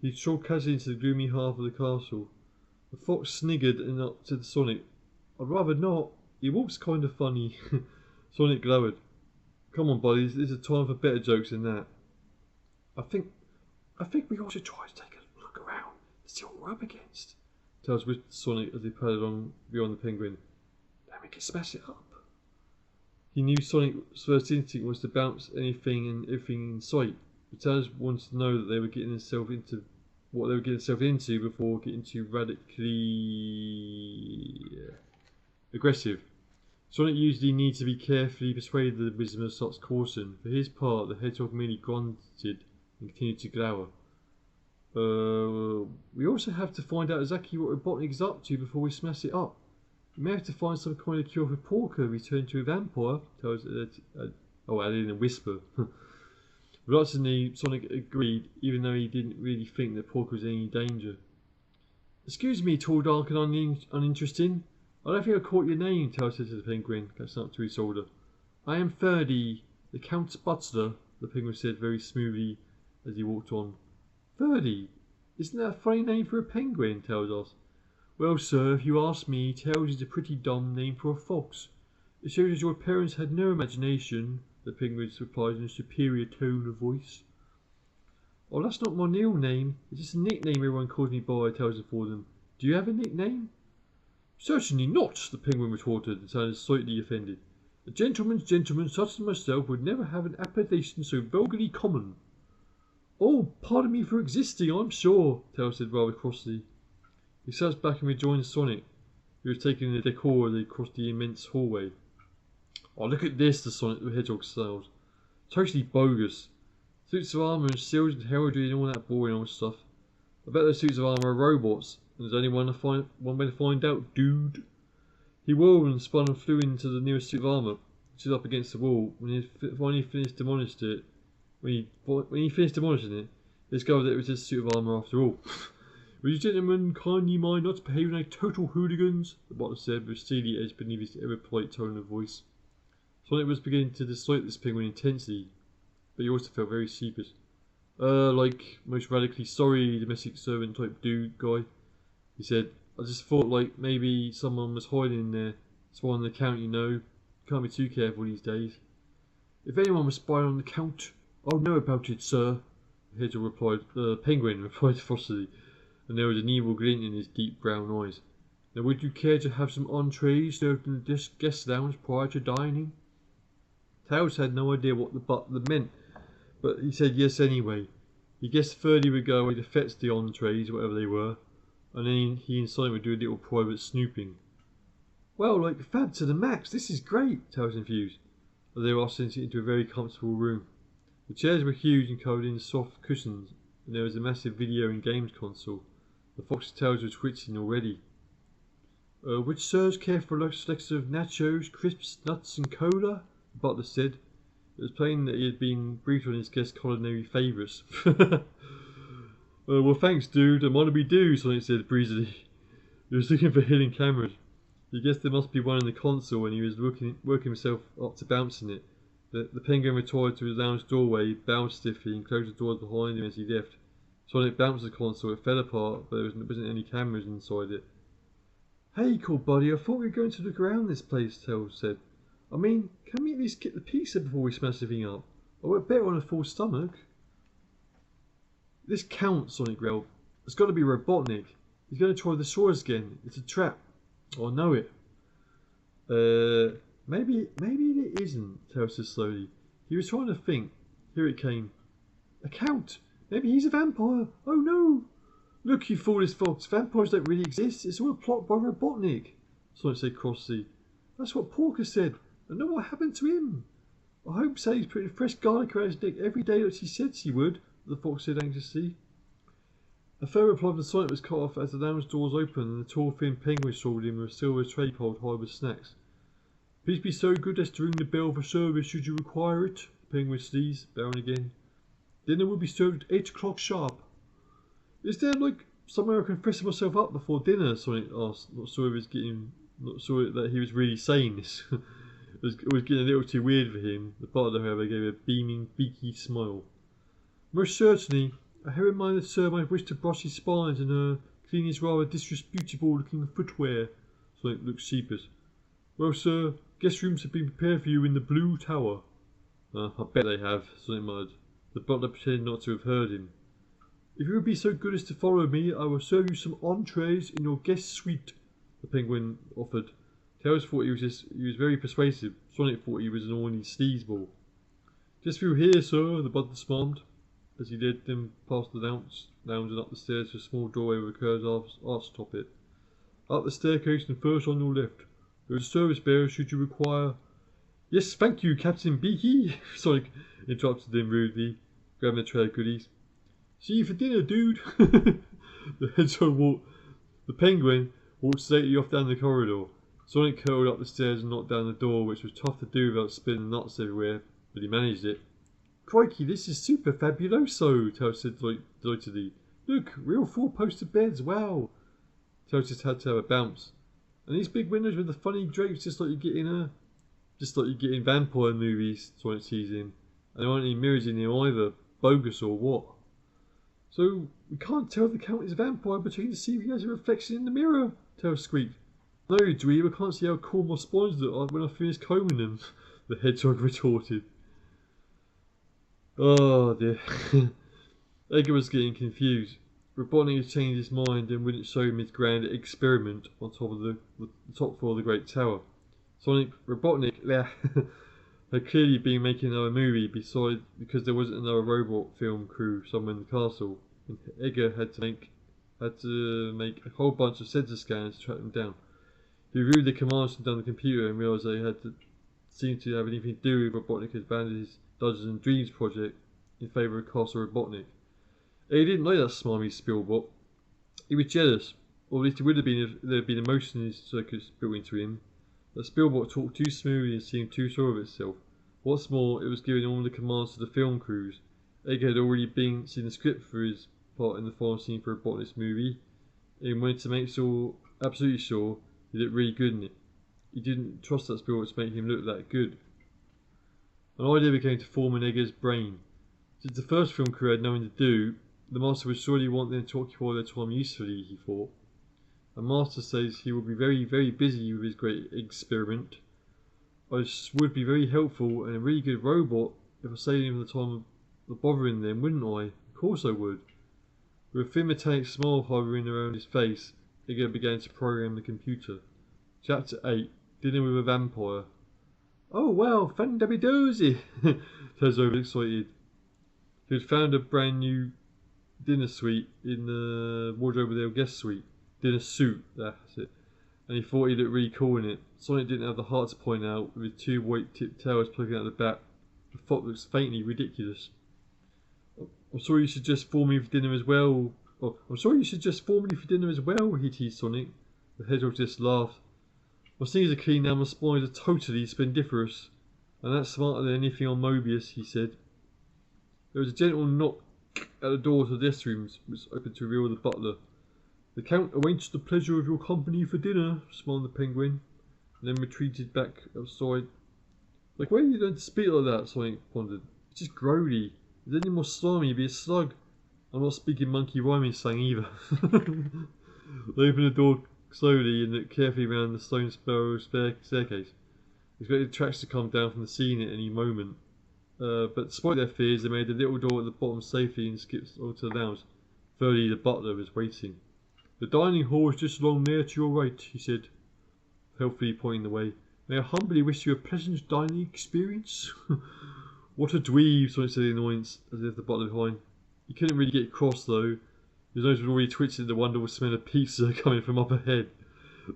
He strolled casually into the gloomy half of the castle. The fox sniggered and up to Sonic. I'd rather not. He walks kind of funny. Sonic glowered. Come on, buddies, there's a time for better jokes than that. I think we ought to try to take a look around to see what we're up against. Tails whispered to Sonic as they paddled on beyond the penguin. Then we can smash it up. He knew Sonic's first instinct was to bounce anything and everything in sight. But Tails wanted to know that they were getting themselves into what they were getting themselves into before getting too radically aggressive. Sonic usually needs to be carefully persuaded of the wisdom of such caution. For his part, the hedgehog merely grunted and continued to glower. We also have to find out exactly what Robotnik's up to before we smash it up. We may have to find some kind of cure for Porker return to a vampire. Tails added in a whisper. Reluctantly, Sonic agreed, even though he didn't really think that Porker was in any danger. Excuse me, tall, dark, and uninteresting. I don't think I caught your name, Tails said to the penguin, catching up to his shoulder. I am Ferdy, the Count's butler, the penguin said very smoothly as he walked on. Ferdy? Isn't that a funny name for a penguin? Tails asked. Well, sir, if you ask me, Tails is a pretty dumb name for a fox. It shows that your parents had no imagination, the penguin replied in a superior tone of voice. Oh, that's not my real name. It's just a nickname everyone calls me by, Tails informed them. Do you have a nickname? Certainly not, the penguin retorted and sounded slightly offended. A gentleman's gentleman such as myself would never have an appellation so vulgarly common. Oh, pardon me for existing, I'm sure, Tails said rather crossly. He sat back and rejoined Sonic, who was taking the decor as they crossed the immense hallway. Oh, look at this, the Hedgehog snarled. Totally bogus. Suits of armour and shields and heraldry and all that boring old stuff. I bet those suits of armour are robots, and there's only one way to find out, dude. He whirled and spun and flew into the nearest suit of armour, which stood up against the wall. When he finally finished demolishing it, he discovered that it was his suit of armour after all. Would you gentlemen kindly mind not behaving like total hooligans? The butler said with a steely edge beneath his ever polite tone of voice. Sonic was beginning to dislike this penguin intensely, but he also felt very sheepish. Like most radically sorry domestic servant type dude guy, he said. I just thought like maybe someone was hiding in there. It's one on the Count, you know. Can't be too careful these days. If anyone was spying on the Count, I'll know about it, sir. The hedgehog replied. Penguin replied frostily, and there was an evil glint in his deep brown eyes. Now, would you care to have some entrees served in the guest lounge prior to dining? Tails had no idea what the butler meant, but he said yes anyway. He guessed Ferdy would go away to fetch the entrees, whatever they were, and then he and Sonic would do a little private snooping. Well, like fab to the max, this is great, Tails infused, as they were ushered into a very comfortable room. The chairs were huge and covered in soft cushions, and there was a massive video and games console. The fox's tails were twitching already. Would sirs care for a selection of nachos, crisps, nuts and cola? The butler said. It was plain that he had been briefed on his guest's culinary favourites. Well, thanks, dude. I'm on we do, Sonic said breezily. He was looking for hidden cameras. He guessed there must be one in the console, and he was working himself up to bouncing it. The penguin retired to his lounge doorway, bowed stiffly, and closed the doors behind him as he left. Sonic bounced the console. It fell apart, but there wasn't any cameras inside it. Hey, cool buddy, I thought we were going to look around this place, Tails said. I mean, can we at least get the pizza before we smash everything up? I work better on a full stomach. This Count, Sonic growled. It's got to be Robotnik. He's going to try the shores again. It's a trap. Oh, I know it. Maybe it isn't, Tails said slowly. He was trying to think. Here it came. A Count! Maybe he's a vampire! Oh no! Look, you foolish fox. Vampires don't really exist. It's all a plot by Robotnik, Sonic said crossly. That's what Porker said. And look what happened to him. I hope Sally's putting fresh garlic around his neck every day like she said she would, the fox said anxiously. A further reply from Sonic was cut off as the lounge doors opened and the tall thin penguin strolled in with a silver tray piled high with snacks. Please be so good as to ring the bell for service should you require it, the penguin sneezed, bowing again. Dinner will be served at 8 o'clock sharp. Is there like somewhere I can freshen myself up before dinner? Sonic asked, not sure that he was really saying this. It was getting a little too weird for him. The butler, however, gave a beaming, beaky smile. Most certainly. I have in mind that sir might wish to brush his spines and clean his rather disreputable looking footwear. Sonic looked sheepish. Well, sir, guest rooms have been prepared for you in the Blue Tower. I bet they have, Sonic muttered. The butler pretended not to have heard him. If you would be so good as to follow me, I will serve you some entrees in your guest suite, the penguin offered. Tails thought he was very persuasive. Sonic thought he was an ordinary sleazeball. Just through here, sir, the butler smiled, as he led them past the lounge and up the stairs to a small doorway with a curved arch atop it. Up the staircase and first on your left. There is a service bearer should you require. Yes, thank you, Captain Beaky, Sonic interrupted him rudely, grabbing a tray of goodies. See you for dinner, dude. The penguin walked stately off down the corridor. Sonic curled up the stairs and knocked down the door, which was tough to do without spilling nuts everywhere, but he managed it. Crikey, this is super fabuloso, Tails said delightedly. Look, real four-poster beds, wow. Tails just had to have a bounce. And these big windows with the funny drapes just like you get in vampire movies, Sonic teased him. And there aren't any mirrors in here either, bogus or what? So, we can't tell if the Count is a vampire between the see if he has a reflection in the mirror, Tails squeaked. No, dweeb, I can't see how cool my spines look when I finish combing them, the hedgehog retorted. Oh dear. Edgar was getting confused. Robotnik had changed his mind and wouldn't show him his grand experiment on top of the top floor of the Great Tower. Robotnik had clearly been making another movie because there wasn't another robot film crew somewhere in the castle, and Edgar had to make a whole bunch of sensor scans to track them down. He reviewed the commands from down the computer and realised they had to seem to have anything to do with Robotnik had abandoned his Dungeons and Dreams project in favour of Castle Robotnik. He didn't like that smarmy Spielbot. He was jealous, or at least it would have been if there had been emotion in his circuits built into him. The Spielbot talked too smoothly and seemed too sure of itself. What's more, it was giving all the commands to the film crews. Edgar had already seen the script for his part in the final scene for Robotnik's movie, and wanted to make absolutely sure he looked really good in it. He didn't trust that Spielbot to make him look that good. An idea began to form in Edgar's brain. Since the first film crew had nothing to do, the Master would surely want them to occupy their time usefully, he thought. The Master says he will be very, very busy with his great experiment. I would be very helpful and a really good robot if I saved him the time of bothering them, wouldn't I? Of course I would. With a thin metallic smile hovering around his face, Edgar began to program the computer. Chapter 8, Dinner with a Vampire. Oh wow, fun-dabby-dozy, Tez overexcited. He had found a brand new dinner suite in the wardrobe of their guest suite. Dinner suit, that's it. And he thought he looked really cool in it. Sonic didn't have the heart to point out, with his two white-tipped tails poking out the back. The fop looks faintly ridiculous. I'm sorry you should just form me for dinner as well. Oh, I'm sorry you should just form me for dinner as well, he teased Sonic. The hedgehog just laughed. My sneakers are clean now, my spines are totally splendiferous. And that's smarter than anything on Mobius, he said. There was a gentle knock at the door to the guest rooms, which opened to reveal the butler. The Count awaits the pleasure of your company for dinner, smiled the penguin, and then retreated back outside. Like, where are you going to speak like that? Sonic pondered. It's just grody. If there's any more slimy, you'd be a slug. I'm not speaking monkey rhyming slang either. They opened the door slowly and looked carefully round the stone spiral staircase, expecting the tracks to come down from the ceiling at any moment. But despite their fears, they made the little door at the bottom safely and skipped onto the lounge. Thirdly, the butler was waiting. The dining hall is just along there to your right, he said, helpfully pointing the way. May I humbly wish you a pleasant dining experience? What a dweeb, Sonic said in annoyance, as if the butler behind. He couldn't really get cross though. His nose was already twitching at the wonderful smell of pizza coming from up ahead.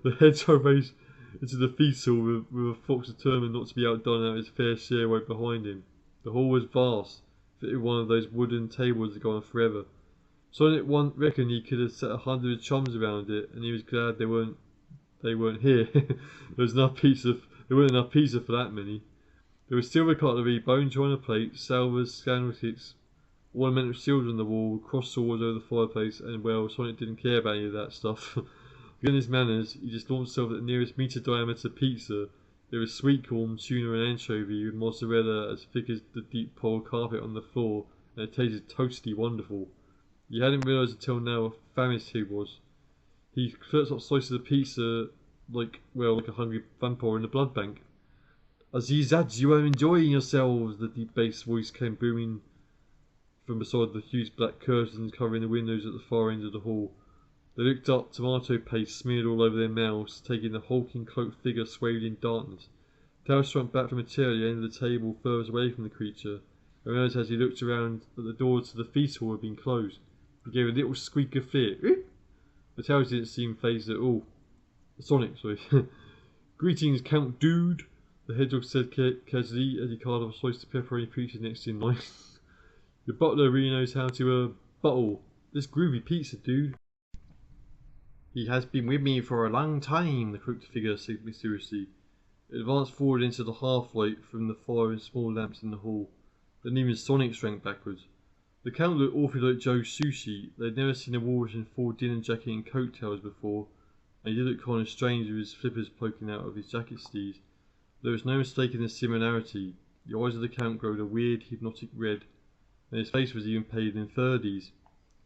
The hedgehog raced into the feast hall with a fox determined not to be outdone out his fair share right behind him. The hall was vast, fitted with one of those wooden tables that go on forever. Sonic reckoned he could have set 100 chums around it, and he was glad they weren't here. There wasn't enough pizza for that many. There was silver cutlery, bone china plates, salvers, candlesticks, ornamental seals on the wall, cross swords over the fireplace, and well, Sonic didn't care about any of that stuff. Given his manners, he just launched himself at the nearest metre diameter pizza. There was sweet corn, tuna and anchovy with mozzarella as thick as the deep pole carpet on the floor, and it tasted totally wonderful. He hadn't realised until now how famished he was. He clerked up slices of pizza like a hungry vampire in the blood bank. I see that you are enjoying yourselves. The deep bass voice came booming from beside the huge black curtains covering the windows at the far end of the hall. They looked up, tomato paste smeared all over their mouths, taking the hulking cloaked figure swayed in darkness. Tails shrunk back from a chair at the end of the table furthest away from the creature, and realized as he looked around that the doors to the feast hall had been closed. He gave a little squeak of fear. But Tails didn't seem phased at all. Sonic, sorry. Greetings, Count Dude, the hedgehog said casually as he carved off a slice of pepperoni pizza next in line. Your butler really knows how to, buttle this groovy pizza, dude. He has been with me for a long time, the cloaked figure said mysteriously. It advanced forward into the half-light from the fire and small lamps in the hall. Then even Sonic shrank backwards. The Count looked awfully like Joe Sushi. They'd never seen a walrus in full dinner jacket and coattails before, and he did look kind of strange with his flippers poking out of his jacket sleeves. There was no mistaking the similarity. The eyes of the Count glowed a weird, hypnotic red, and his face was even painted in 30s.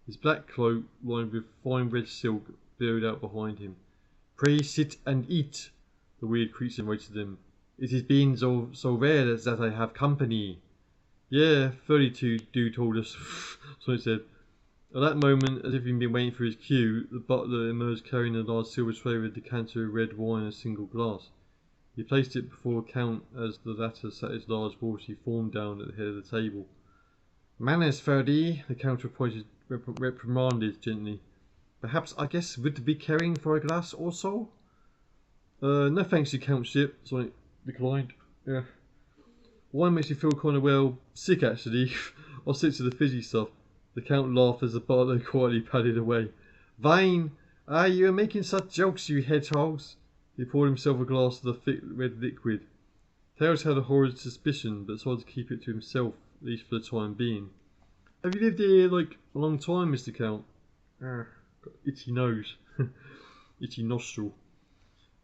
His black cloak, lined with fine red silk, billowed out behind him. Pray sit and eat, the weird creature invited them. It has been so rare that I have company. Yeah, 32 dude told us, Sonic said. At that moment, as if he'd been waiting for his cue, the butler emerged carrying a large silver tray with a decanter of red wine and a single glass. He placed it before the Count as the latter sat his large walrusy form down at the head of the table. Manners, 30, the Count reprimanded gently. Perhaps I guess would be caring for a glass or so? No thanks, your Countship, Sonic declined. Yeah. Wine makes me feel kind of, well, sick actually. I'll stick to the fizzy stuff. The Count laughed as the butler quietly padded away. Vine! Ah, you are making such jokes, you hedgehogs. He poured himself a glass of the thick red liquid. Tails had a horrid suspicion, but decided to keep it to himself, at least for the time being. Have you lived here, like, a long time, Mr. Count? Got itchy nose. Itchy nostril.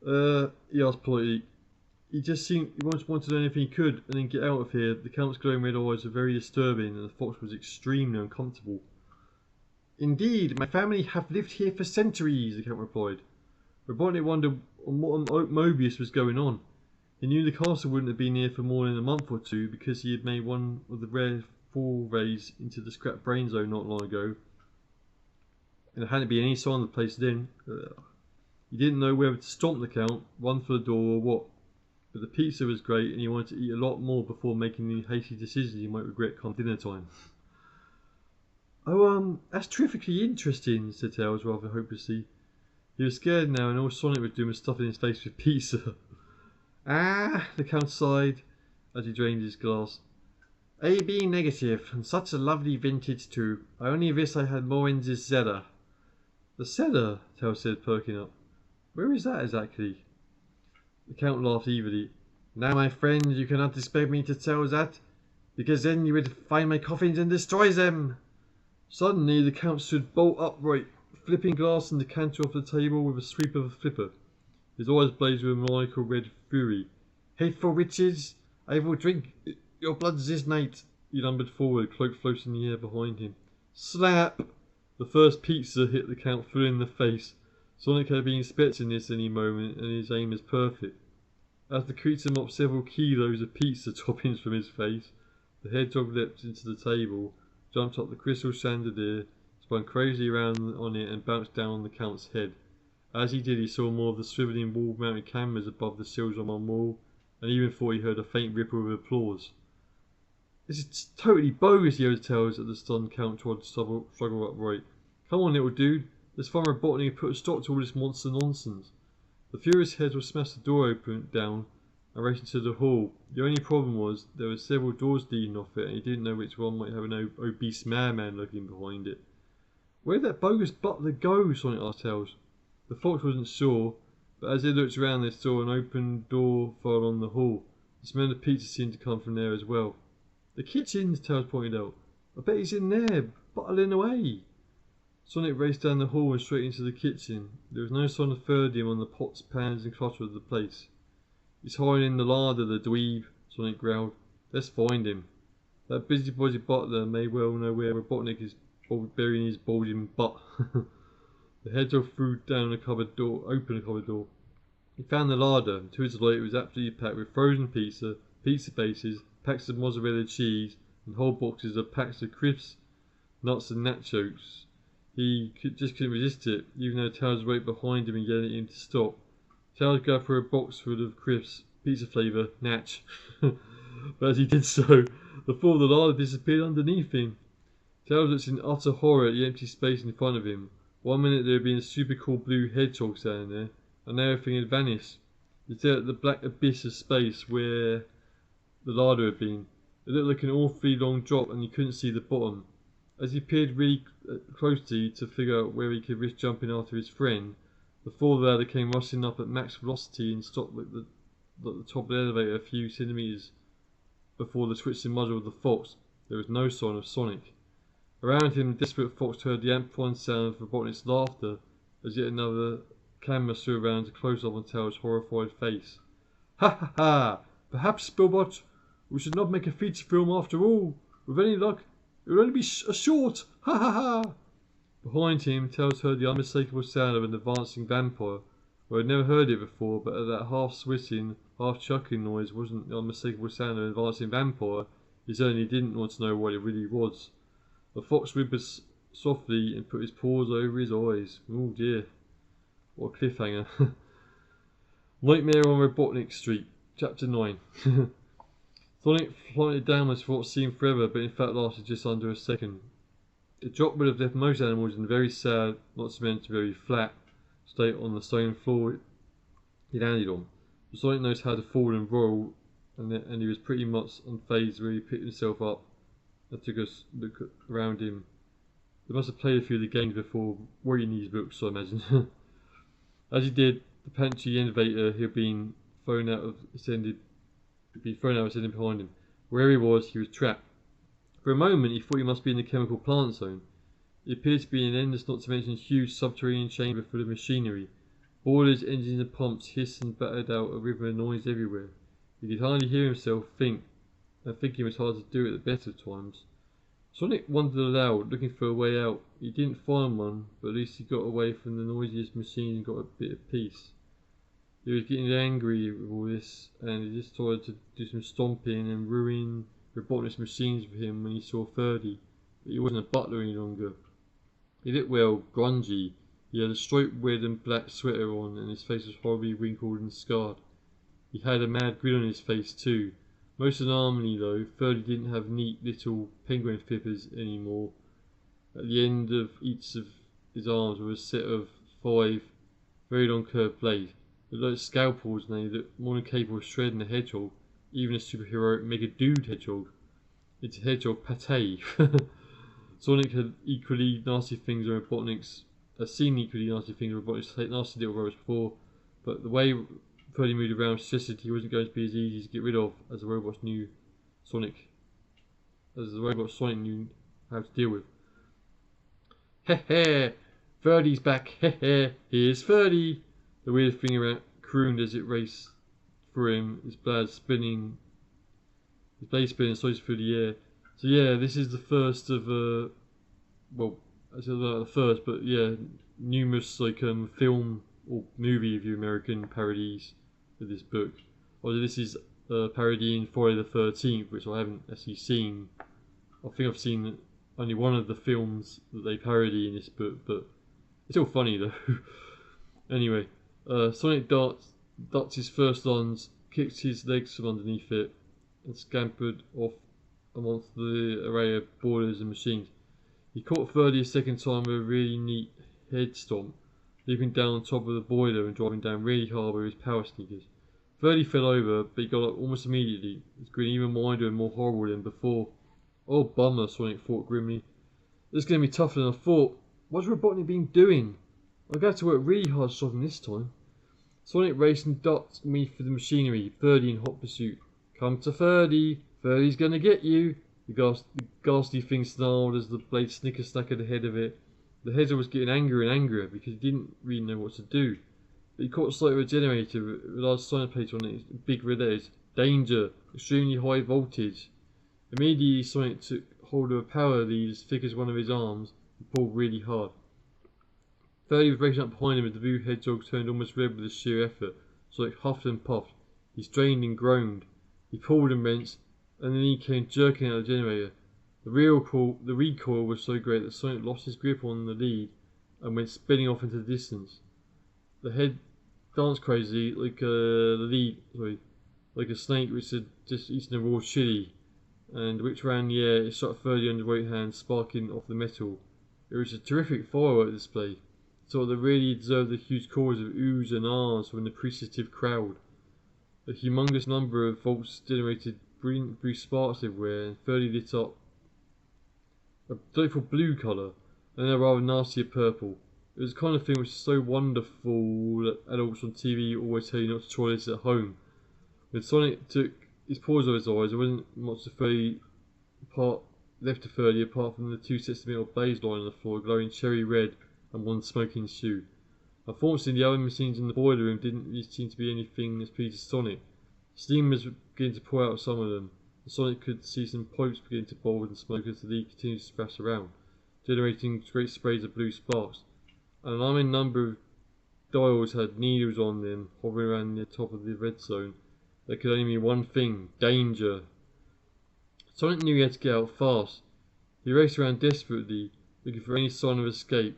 He asked politely. He just seemed he wanted to do anything he could and then get out of here. The Count's glowing red eyes were very disturbing and the fox was extremely uncomfortable. Indeed, my family have lived here for centuries, the Count replied. Robotnik wondered on what Mobius was going on. He knew the castle wouldn't have been here for more than a month or two because he had made one of the rare forays into the scrap brain zone not long ago. And there hadn't been any sign of the place then. He didn't know whether to stomp the Count, run for the door or what. But the pizza was great and he wanted to eat a lot more before making any hasty decisions he might regret come dinner time. Oh, that's terrifically interesting, said Tails rather hopelessly. He was scared now and all Sonic was doing was stuffing his face with pizza. Ah, the Count sighed as he drained his glass. AB negative, and such a lovely vintage too. I only wish I had more in this cellar. The cellar, Tails said, perking up. Where is that exactly? The Count laughed evilly. Now, my friend, you cannot expect me to tell that, because then you would find my coffins and destroy them. Suddenly, the Count stood bolt upright, flipping glass and decanter off the table with a sweep of a flipper. His eyes blazed with maniacal red fury. Hateful witches, I will drink your blood this night. He lumbered forward, cloak floating in the air behind him. Slap! The first pizza hit the Count full in the face. Sonic had been expecting this any moment, and his aim was perfect. As the creature mopped several kilos of pizza toppings from his face, the hedgehog leapt into the table, jumped up the crystal chandelier, spun crazily around on it, and bounced down on the Count's head. As he did, he saw more of the swiveling wall-mounted cameras above the sills on one wall, and even thought he heard a faint ripple of applause. This is totally bogus, yelled Tails at the stunned Count tried to struggle upright. Come on, little dude. Let's find Robotnik and put a stop to all this monster nonsense. The furious hedgehog smashed the door down and raced into the hall. The only problem was there were several doors leading off it and he didn't know which one might have an obese madman lurking behind it. Where'd that bogus butler go? Sonic asked Tails. The fox wasn't sure, but as they looked around they saw an open door far along the hall. The smell of pizza seemed to come from there as well. The kitchen, Tails pointed out. I bet he's in there, buttling away. Sonic raced down the hall and straight into the kitchen. There was no sign of Ferdium on the pots, pans and clutter of the place. He's hiding in the larder, the dweeb, Sonic growled. Let's find him. That busybody butler may well know where Robotnik is burying his bulging butt. The hedgehog threw down open a cupboard door. He found the larder, and to his delight it was absolutely packed with frozen pizza, pizza bases, packs of mozzarella cheese, and whole boxes of packs of crisps, nuts and nachos. Just couldn't resist it, even though Tails was right behind him and yelling at him to stop. Tails grabbed for a box full of crisps, pizza flavour, natch. But as he did so, the fall of the larder disappeared underneath him. Tails looked in utter horror at the empty space in front of him. 1 minute there had been a super cool blue hedgehog standing there, and now everything had vanished. He stared at the black abyss of space where the larder had been. It looked like an awfully long drop, and he couldn't see the bottom. As he peered really closely to figure out where he could risk jumping after his friend, the fall ladder came rushing up at max velocity and stopped at the top of the elevator a few centimeters before the twisting muzzle of the fox. There was no sign of Sonic. Around him, the desperate fox heard the amplifying sound of Robotnik's laughter as yet another camera threw around to close up on Tails' horrified face. Ha ha ha! Perhaps, Spillbot, we should not make a feature film after all. With any luck, it will only be a short! Ha ha ha! Behind him, Tails heard the unmistakable sound of an advancing vampire. Well, I'd never heard it before, but that half-swissing, half-chuckling noise wasn't the unmistakable sound of an advancing vampire. He certainly didn't want to know what it really was. The fox whimpered softly and put his paws over his eyes. Oh dear. What a cliffhanger. Nightmare on Robotnik Street, Chapter 9. Sonic plummeted downwards for what seemed forever, but in fact lasted just under a second. The drop would have left most animals in a very sad, not to mention very flat, state on the stone floor he landed on. But Sonic knows how to fall and roll, and he was pretty much unfazed where he picked himself up and took a look around him. They must have played a few of the games before reading these books, I imagine. As he did, the pantry elevator had been thrown out of ascended behind him. Where he was trapped. For a moment he thought he must be in the chemical plant zone. It appeared to be an endless, not to mention huge subterranean chamber full of machinery. Boilers, engines and pumps hissed and battered out a river of noise everywhere. He could hardly hear himself think, and thinking was hard to do at the best of times. Sonic wondered aloud, looking for a way out. He didn't find one, but at least he got away from the noisiest machine and got a bit of peace. He was getting angry with all this, and he just tried to do some stomping and ruin Robotnik's machines for him when he saw Ferdy, but he wasn't a butler any longer. He looked well grungy. He had a striped red and black sweater on, and his face was horribly wrinkled and scarred. He had a mad grin on his face too. Most alarmingly though, Ferdy didn't have neat little penguin flippers anymore. At the end of each of his arms was a set of 5 very long curved blades. They looked like scalpels, and they looked more than capable of shredding a hedgehog, even a superheroic Mega Dude hedgehog. It's a hedgehog pate. Sonic had equally nasty things on Robotnik's. Seen equally nasty things on Robotnik's nasty little robots before, but the way Ferdy moved around suggested he wasn't going to be as easy to get rid of as the robot Sonic knew how to deal with. Heh heh! Ferdy's back! Heh heh! Here's Ferdy! The weird thing around crooned as it raced through him, his blade spinning slightly through the air. So yeah, this is the first of well, I said not the first, but yeah, numerous film or movie of you American parodies of this book. Although this is parodying Friday the 13th, which I haven't actually seen. I think I've seen only one of the films that they parody in this book, but it's still funny though. Anyway, Sonic darts his first lines, kicked his legs from underneath it, and scampered off amongst the array of boilers and machines. He caught Ferdy a second time with a really neat head stomp, leaping down on top of the boiler and driving down really hard with his power sneakers. Ferdy fell over, but he got up almost immediately, his grin even wider and more horrible than before. Oh bummer, Sonic thought grimly. This is going to be tougher than I thought. What's Robotnik been doing? I'm going to have to work really hard to stop him this time. Sonic raced and ducked me for the machinery, Ferdy in hot pursuit. Come to Ferdy! Ferdy's going to get you! The ghastly thing snarled as the blade snicker-snackered ahead of it. The hedgehog was getting angrier and angrier because he didn't really know what to do. But he caught sight of a generator with a large sign plate on it, big red letters. Danger! Extremely high voltage. Immediately Sonic took hold of a power lead as thick as one of his arms and pulled really hard. Ferdy was racing up behind him as the blue hedgehog turned almost red with the sheer effort. Sonic huffed and puffed. He strained and groaned. He pulled and wrenched, and then he came jerking out of the generator. The recoil was so great that Sonic lost his grip on the lead and went spinning off into the distance. The head danced crazily like like a snake which had just eaten a raw chili, and which ran in the air. It shot 30 underweight hands sparking off the metal. It was a terrific firework display, so that really deserved the huge chorus of oohs and ahs from the appreciative crowd. A humongous number of volts generated brilliant blue sparks everywhere, and 30 lit up a delightful blue colour, and a rather nastier purple. It was the kind of thing which is so wonderful that adults on TV always tell you not to try this at home. When Sonic took his paws off his eyes, there wasn't much left to 30 apart from the 2 sets of metal blaze lying on the floor, glowing cherry red, and one smoking shoe. Unfortunately, the oven machines in the boiler room didn't really seem to be anything as pleased as Sonic. Steam was beginning to pour out of some of them, and Sonic could see some pipes beginning to bulge and smoke as the lead continued to thrash around, generating great sprays of blue sparks. An alarming number of dials had needles on them, hovering around the top of the red zone. There could only mean one thing: danger. Sonic knew he had to get out fast. He raced around desperately, looking for any sign of escape.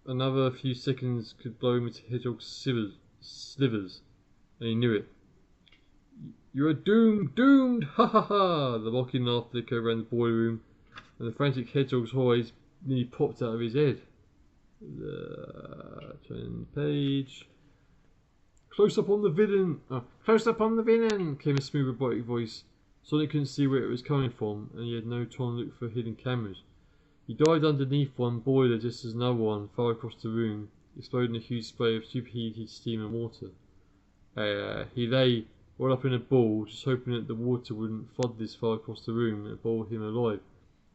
Another few seconds could blow him into hedgehog slivers, and he knew it. "You are doomed, doomed! Ha ha ha!" The mocking laughter echoed around the boiler room, and the frantic hedgehog's eyes nearly popped out of his head. Turn the page. "Close up on the villain! Close up on the villain!" came a smooth robotic voice. Sonic couldn't see where it was coming from, and he had no time to look for hidden cameras. He dived underneath one boiler just as another one, far across the room, exploded in a huge spray of superheated steam and water. He lay, rolled up in a ball, just hoping that the water wouldn't flood this far across the room and boil him alive.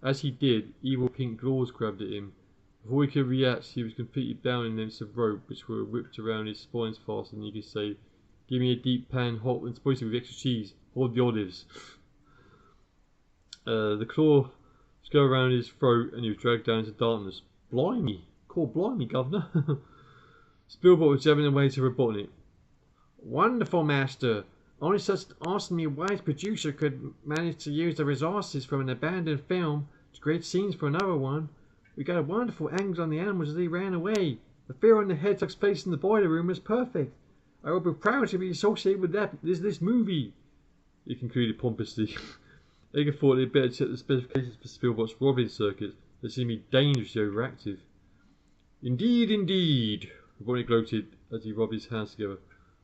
As he did, evil pink claws grabbed at him. Before he could react, he was completely bound in lengths of rope which were whipped around his spines fast, and he could say, "Give me a deep pan, hot and spicy with extra cheese. Hold the olives." The claw go around his throat, and he was dragged down into darkness. "Blimey! Call blimey, governor!" Spielbot was jabbing away to Robotnik. "Wonderful, Master! Only such an awesomely wise producer could manage to use the resources from an abandoned film to create scenes for another one. We got a wonderful angles on the animals as they ran away. The fear on the hedgehog's face in the boiler room was perfect. I will be proud to be associated with this movie," he concluded pompously. Edgar thought they'd better check the specifications for Spielbot's robbing circuits. They seemed to be dangerously overactive. "Indeed, indeed," Robotnik gloated as he rubbed his hands together.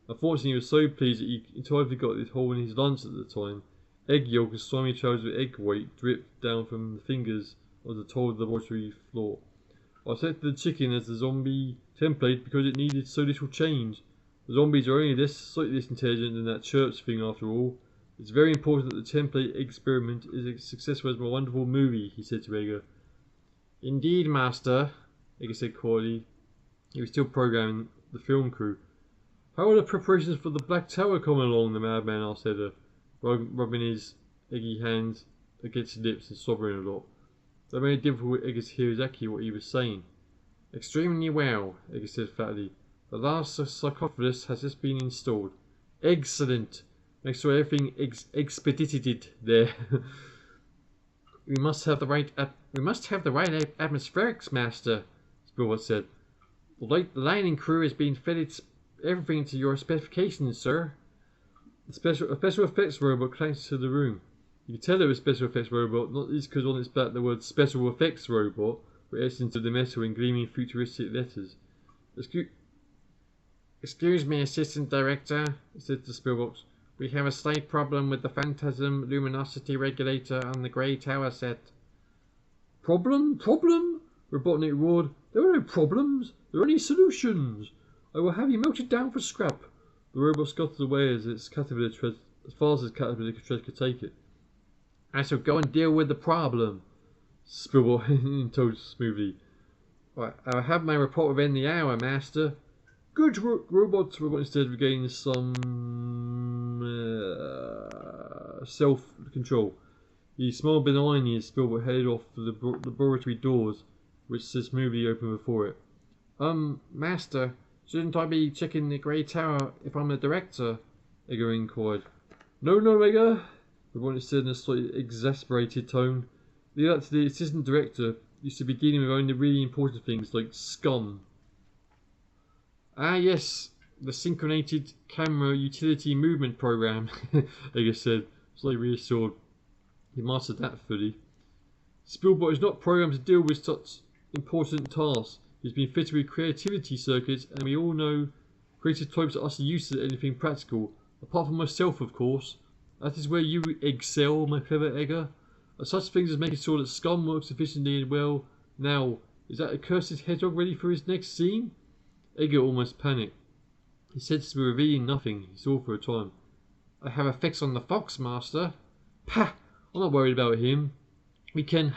Unfortunately, he was so pleased that he entirely forgot this hole in his lunch at the time. Egg yolk and slimy trails of egg white dripped down from the fingers on the tile of the laboratory floor. "I selected the chicken as the zombie template because it needed so little change. The zombies are only slightly less intelligent than that church thing after all. It's very important that the template experiment is as successful as my wonderful movie," he said to Edgar. "Indeed, Master," Edgar said quietly. He was still programming the film crew. "How are the preparations for the Black Tower coming along?" the madman asked Edgar, rubbing his eggy hands against his lips and slobbering a lot. That made it difficult for Edgar to hear exactly what he was saying. "Extremely well," Edgar said fatly. "The last sarcophagus has just been installed." "Excellent! Make sure everything expedited there." We must have the right atmospherics, Master," Spielbot said. The lighting crew has been fitted everything to your specifications, sir." A special effects robot connected to the room. You could tell it was a special effects robot, not least because on its back the word "special effects robot" were etched into the metal in gleaming futuristic letters. Excuse me, Assistant Director," it said to Spielbox. "We have a slight problem with the phantasm luminosity regulator on the grey tower set." Problem? Robotnik roared. "There are no problems. There are only solutions. I will have you melted down for scrap." The robot scuttled away as fast as its caterpillar could take it. "I shall go and deal with the problem," Spielbot told smoothly. "I will have my report within the hour, Master." "Good robot," instead regaining some self-control. He smiled benignly as Spielbot headed off for the laboratory doors, which stood smoothly open before it. Master, Shouldn't I be checking the Grey Tower if I'm the director? Edgar inquired. No, no, Edgar, Robotnik said in a slightly exasperated tone. The assistant director used to be dealing with only really important things like scum. Ah, yes, the synchronated camera utility movement program, Edgar said, slightly reassured. He mastered that fully. Spielbot is not programmed to deal with such important tasks. He's been fitted with creativity circuits, and we all know creative types are used to anything practical. Apart from myself, of course. That is where you excel, my clever Edgar. At such things as making sure that scum works efficiently and well. Now, is that accursed hedgehog ready for his next scene? Edgar almost panicked. His senses were revealing nothing. He saw for a time. I have a fix on the fox, master. Pah! I'm not worried about him. We can,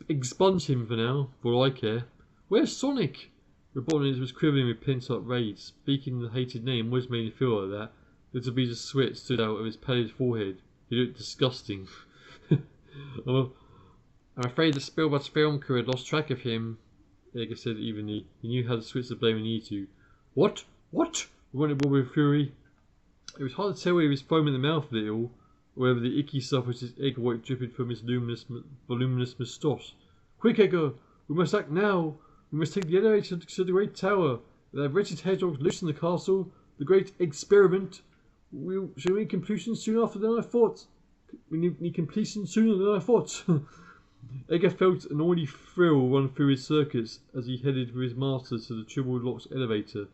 expunge him for now, for all I care. Where's Sonic? Robotnik was quivering with pent-up rage. Speaking the hated name always made me feel like that. Little beads of sweat stood out of his pallid forehead. He looked disgusting. I'm afraid the Spielberg's film crew had lost track of him, Edgar said evenly. He knew how to switch the blame when he needed to. What? What? Robotnik roared with fury. It was hard to tell whether he was foaming at the mouth of it all, or whether the icky stuff was his egg white dripping from his voluminous moustache. Quick, Edgar! We must act now! We must take the elevator to the Great Tower. If that wretched hedgehog loose in the castle, the great experiment shall need completion soon after than I thought. We need completion sooner than I thought. Edgar felt an oily thrill run through his circuits as he headed with his master to the triple locked elevator.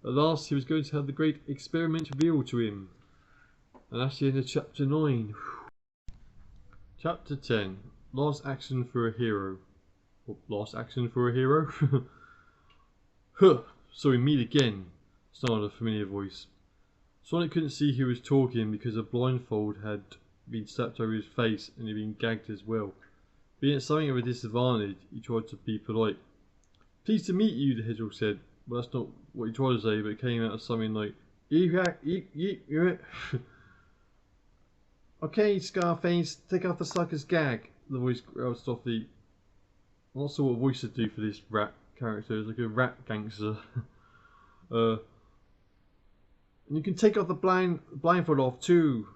At last he was going to have the great experiment revealed to him. And that's the end of chapter 9. Chapter 10. Last action for a hero. Or last action for a hero? Huh, so we meet again, snarled a familiar voice. Sonic couldn't see who was talking because a blindfold had been slapped over his face and he'd been gagged as well. Being at something of a disadvantage, he tried to be polite. Pleased to meet you, the hedgehog said. Well, that's not what he tried to say, but it came out as something like, Okay, Scarface, take off the sucker's gag, the voice growled softly. I'm not sure what voice to do for this rat character. It's like a rat gangster. And you can take off the blindfold off too.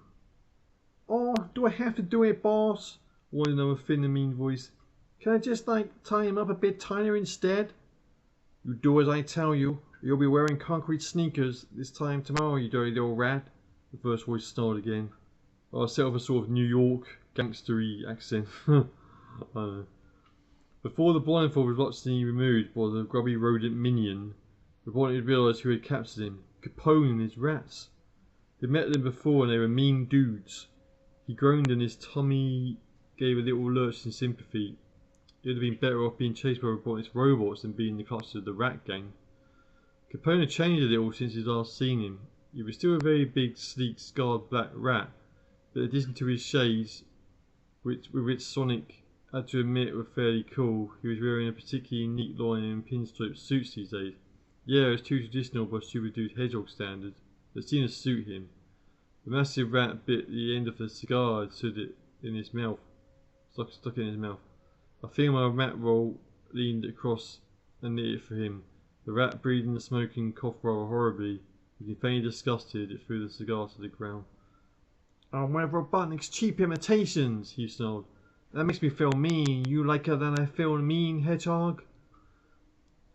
Oh, do I have to do it, boss? Wanted another thin and mean voice. Can I just tie him up a bit tighter instead? You do as I tell you. You'll be wearing concrete sneakers this time tomorrow, you dirty little rat. The first voice snarled again. I'll set up a sort of New York gangstery accent. I don't know. Before the blindfold was reluctantly removed by the grubby rodent minion, Robotnik had realised who had captured him. Capone and his rats. He'd met them before and they were mean dudes. He groaned and his tummy gave a little lurch in sympathy. It would have been better off being chased by Robotnik's robots than being in the clutches of the rat gang. Capone had changed a little since he'd last seen him. He was still a very big, sleek, scarred black rat, but in addition to his shades, with which Sonic had to admit were fairly cool, he was wearing a particularly neat line and pinstripe suits these days. Yeah, it was too traditional by Super Dude's hedgehog standards, but it seemed to suit him. The massive rat bit the end of the cigar and stood it in his mouth, stuck it in his mouth. A female rat roll leaned across and lit it for him. The rat breathed in the smoke and coughed rather horribly. Looking faintly disgusted, it threw the cigar to the ground. Oh, one of Robotnik's cheap imitations, he snarled. That makes me feel mean. You like her than I feel mean, hedgehog?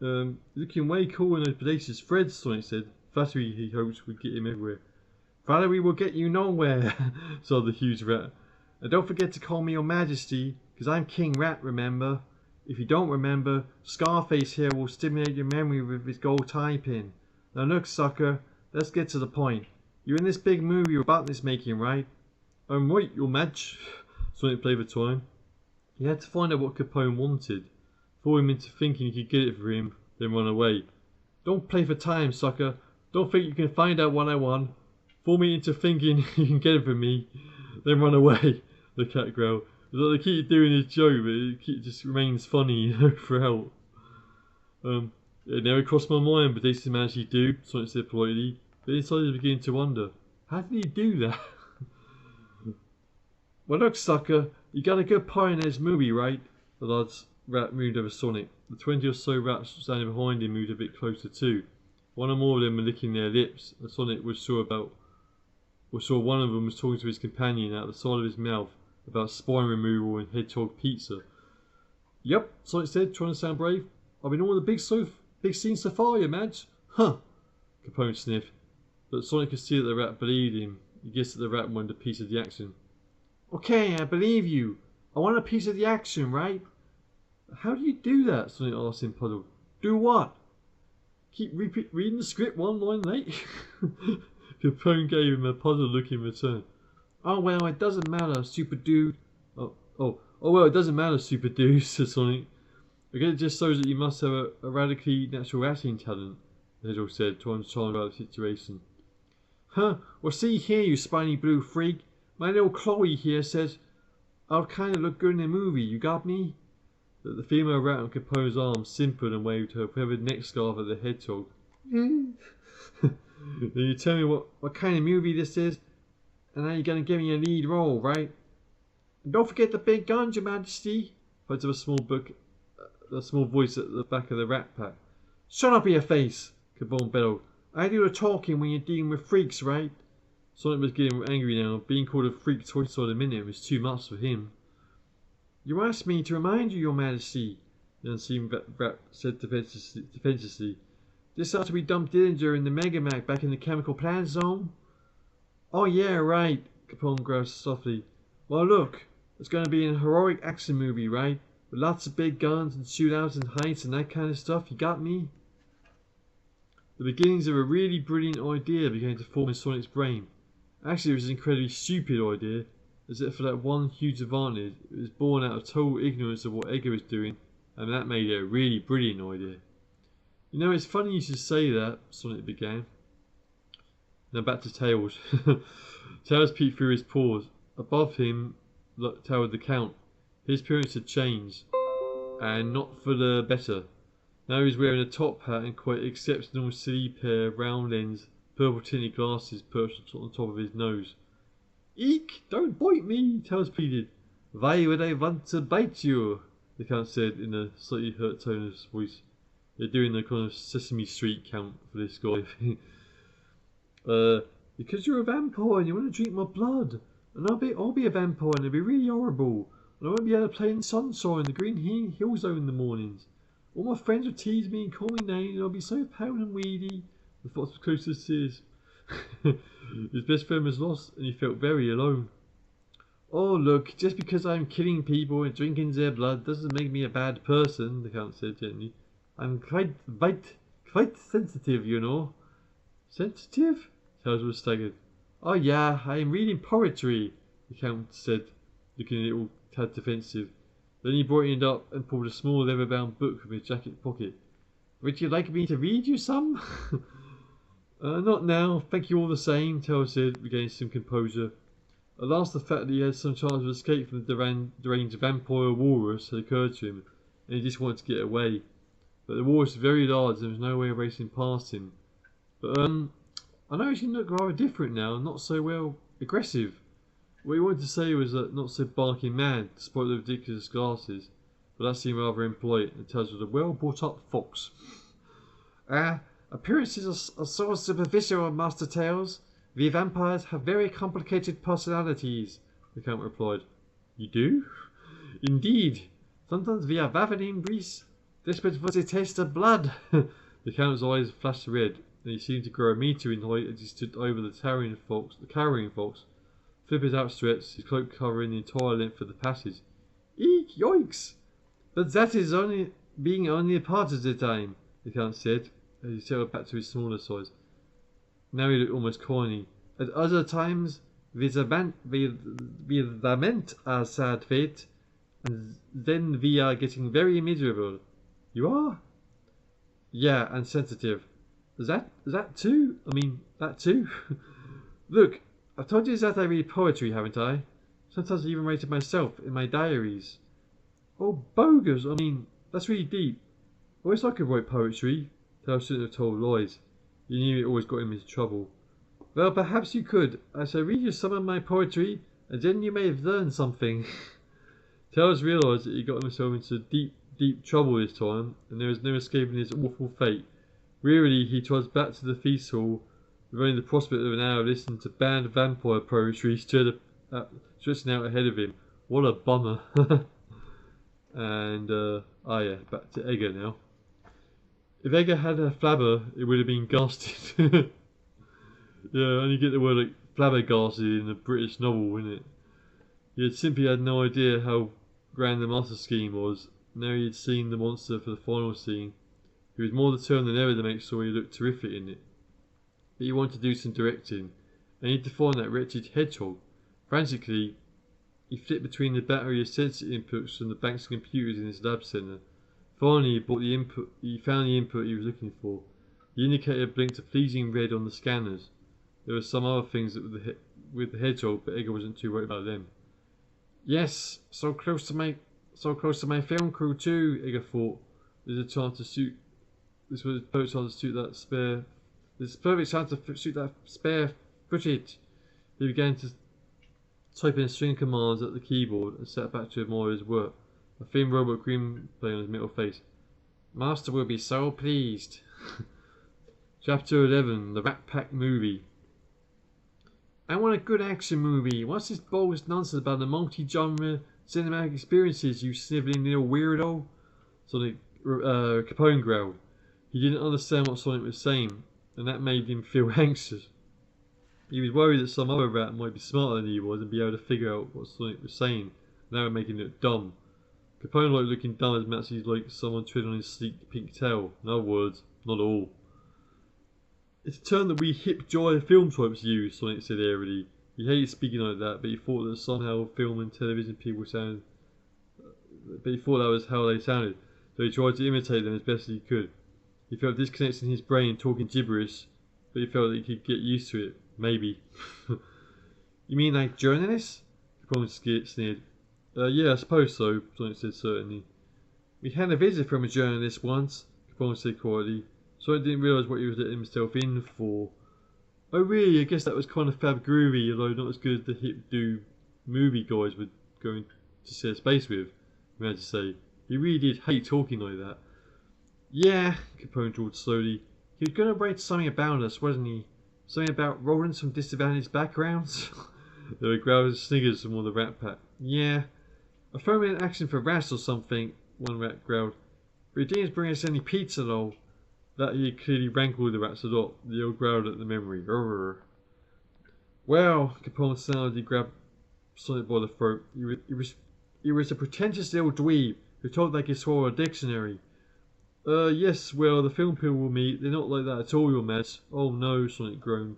Looking way cool in those bodacious threads, Sonic said. Flattery he hoped would get him everywhere. Flattery will get you nowhere, sobbed the huge rat. And don't forget to call me your majesty, because I'm King Rat, remember? If you don't remember, Scarface here will stimulate your memory with his gold tie pin. Now look, sucker, let's get to the point. You're in this big movie Robotnik's making, right? I'm right, your match. Sonic played for time. He had to find out what Capone wanted. Fool him into thinking he could get it for him, then run away. Don't play for time, sucker. Don't think you can find out what I want. Fool me into thinking you can get it from me, then run away. The cat growled. It's like they keep doing his joke, but it just remains funny, throughout. It never crossed my mind, but they managed to do, Sonic said politely. But inside he was beginning to wonder, how did he do that? Well look, sucker, you got a good part in this movie, right? The lad's rat moved over Sonic. The 20 or so rats standing behind him moved a bit closer too. One or more of them were licking their lips, and Sonic saw one of them was talking to his companion out the side of his mouth about spine removal and hedgehog pizza. Yep, Sonic said, trying to sound brave. I've been all the big scenes so far, you Madge. Huh, Capone sniffed. But Sonic could see that the rat believed him. He guessed that the rat wanted a piece of the action. Okay, I believe you. I want a piece of the action, right? How do you do that? Sonic asked him, puzzled. Do what? Keep reading the script one line late? Capone gave him a puzzled look in return. Oh well, it doesn't matter, super dude. Oh well, it doesn't matter, super dude, said Sonic. I guess it just shows that you must have a radically natural acting talent, the hedgehog said, trying to charm about the situation. Huh, well see here, you spiny blue freak. My little Chloe here says I'll kind of look good in a movie, you got me? The female rat on Capone's arm simpered and waved her feathered neck scarf at the hedgehog. Then you tell me what kind of movie this is, and now you're going to give me a lead role, right? And don't forget the big guns, Your Majesty, piped up a small voice at the back of the rat pack. Shut up your face, Capone bellowed. I do the talking when you're dealing with freaks, right? Sonic was getting angry now. Being called a freak twice a minute was too much for him. You asked me to remind you, Your Majesty, the unseen rat said defensively. This ought to be dumped Dillinger in the Megamac back in the chemical plant zone. Oh yeah, right, Capone growled softly. Well look, it's going to be a heroic action movie, right? With lots of big guns and shootouts and heights and that kind of stuff, you got me? The beginnings of a really brilliant idea began to form in Sonic's brain. Actually, it was an incredibly stupid idea, as if for that one huge advantage, it was born out of total ignorance of what Edgar was doing, and that made it a really brilliant idea. You know, it's funny you should say that, Sonic began. Now back to Tails. Tails peeked through his paws. Above him towered the Count. His appearance had changed, and not for the better. Now he was wearing a top hat and quite exceptional silly pair of round lens, purple tinted glasses perched on top of his nose. Eek! Don't bite me! Tails pleaded. Why would I want to bite you? The Count said in a slightly hurt tone of his voice. They're doing the kind of Sesame Street Count for this guy. Because you're a vampire and you want to drink my blood. And I'll be a vampire and it'll be really horrible. And I won't be able to play in the sunshine, the green hill zone in the mornings. All my friends will tease me and call me names and I'll be so pale and weedy. The fox was close to tears. His best friend was lost and he felt very alone. Oh look, just because I'm killing people and drinking their blood doesn't make me a bad person, the Count said gently. I'm quite sensitive, you know. Sensitive? Tails was staggered. Oh yeah, I am reading poetry, the Count said, looking a little tad defensive. Then he brightened up and pulled a small leather-bound book from his jacket pocket. Would you like me to read you some? Not now, thank you all the same, Tails said, regaining some composure. At last the fact that he had some chance of escape from the deranged vampire walrus had occurred to him, and he just wanted to get away. But the walrus was very large and there was no way of racing past him. But I noticed you look rather different now, not so well aggressive. What he wanted to say was that not so barking man, despite the ridiculous glasses, but that seemed rather impolite, and Tails was a well brought up fox. Appearances are so superficial, Master Tails. We vampires have very complicated personalities, the Count replied. You do? Indeed. Sometimes we are ravening beasts, desperate for the taste of blood. The Count's eyes flashed red, and he seemed to grow a metre in height as he stood over the cowering fox, flippers outstretched, his cloak covering the entire length of the passage. Eek! Yoicks! But that is only a part of the time, the Count said, as he settled back to his smaller size. Now he looked almost corny. At other times, we lament our sad fate, and then we are getting very miserable. You are? Yeah, and sensitive. That too? That too? Look, I've told you that I read poetry, haven't I? Sometimes I even write it myself in my diaries. Oh, bogus! That's really deep. I wish I could write poetry. Tails shouldn't have told lies. He knew it always got him into trouble. Well, perhaps you could. I shall read you some of my poetry, and then you may have learned something. Tails realised that he got himself into deep trouble this time, and there was no escaping his awful fate. Wearily, he trudged back to the feast hall, with only the prospect of an hour of listening to banned vampire poetry stretching out ahead of him. What a bummer. And, yeah, back to Edgar now. If Edgar had a flabber, it would have been ghasted. Yeah, only get the word like flabbergasted in a British novel, wouldn't it? He had simply had no idea how grand the master scheme was. Now he had seen the monster for the final scene. He was more determined than ever to make sure he looked terrific in it. But he wanted to do some directing, and he had to find that wretched hedgehog. Frantically, he flipped between the battery of sensor inputs from the banks of computers in his lab centre. Finally, he found the input he was looking for. The indicator blinked a pleasing red on the scanners. There were some other things with the hedgehog, but Edgar wasn't too worried about them. Yes, so close to my film crew too, Edgar thought. This was a perfect time to shoot that spare footage. He began to type in a string of commands at the keyboard and sat back to admire his work. A thin robot grin playing on his metal face. Master will be so pleased. Chapter 11, The Rat Pack Movie. I want a good action movie. What's this bogus nonsense about the multi-genre cinematic experiences, you snivelling little weirdo? Sonic Capone growled. He didn't understand what Sonic was saying, and that made him feel anxious. He was worried that some other rat might be smarter than he was and be able to figure out what Sonic was saying, and that would make him look dumb. Capone liked looking dumb as much as like someone treading on his sleek pink tail. In other words, not all. It's a term that we hip joy film tropes use, Sonic said airily. He hated speaking like that, but he thought that somehow film and television people sounded. But he thought that was how they sounded, so he tried to imitate them as best he could. He felt disconnected in his brain, talking gibberish, but he felt that he could get used to it. Maybe. You mean like journalists? Capone sneered. Yeah, I suppose so, Sonic said certainly. We had a visit from a journalist once, Capone said quietly. Sonic didn't realise what he was letting himself in for. Oh really, I guess that was kind of fab groovy, although not as good as the hip do movie guys were going to share space with, he had to say. He really did hate talking like that. Yeah, Capone drawled slowly. He was going to write something about us, wasn't he? Something about rodents from disadvantaged backgrounds? There were growls and sniggers from all the rat pack. Yeah. A affirmative action for rats or something, one rat growled. But he didn't bring us any pizza though. That he had clearly rankled the rats a lot. They all growled at the memory. Urgh. Well, Capone snarled. He grabbed Sonic by the throat. He was a pretentious little dweeb who told they could swallow a dictionary. Yes, well, the film people will meet. They're not like that at all, your mates. Oh no, Sonic groaned.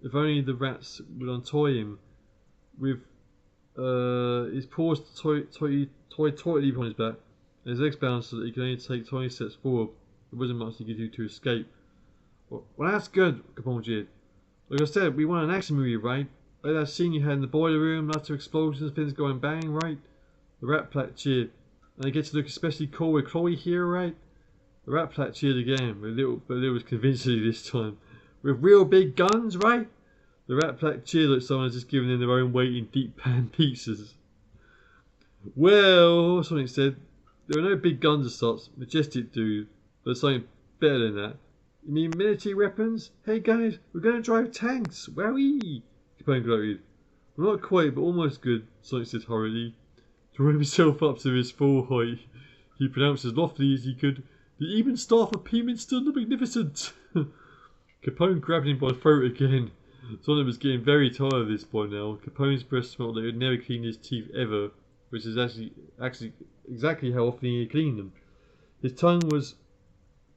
If only the rats would untie him with his paws tied tightly behind his back, and his legs balanced so that he could only take tiny steps forward. There wasn't much he could do to escape. Well, that's good, Capone jeered. Like I said, we want an action movie, right? Like that scene you had in the boiler room, lots of explosions, things going bang, right? The Rat Pack cheered. And they get to look especially cool with Chloe here, right? The Rat Pack cheered again, but it was convincingly this time. With real big guns, right? The Rat Pack cheered like someone had just given them their own weight in deep pan pizzas. Well, Sonic said, there are no big guns as such, majestic dude, but something better than that. You mean military weapons? Hey guys, we're going to drive tanks, wowee! Capone gloated. Well, not quite, but almost good, Sonic said hurriedly. Drawing himself up to his full height, he pronounced as loftily as he could, the even staff of Peaminster the Magnificent! Capone grabbed him by the throat again. Sonic was getting very tired of this by now. Capone's breath smelled like he had never cleaned his teeth ever, which is actually exactly how often he had cleaned them. His tongue was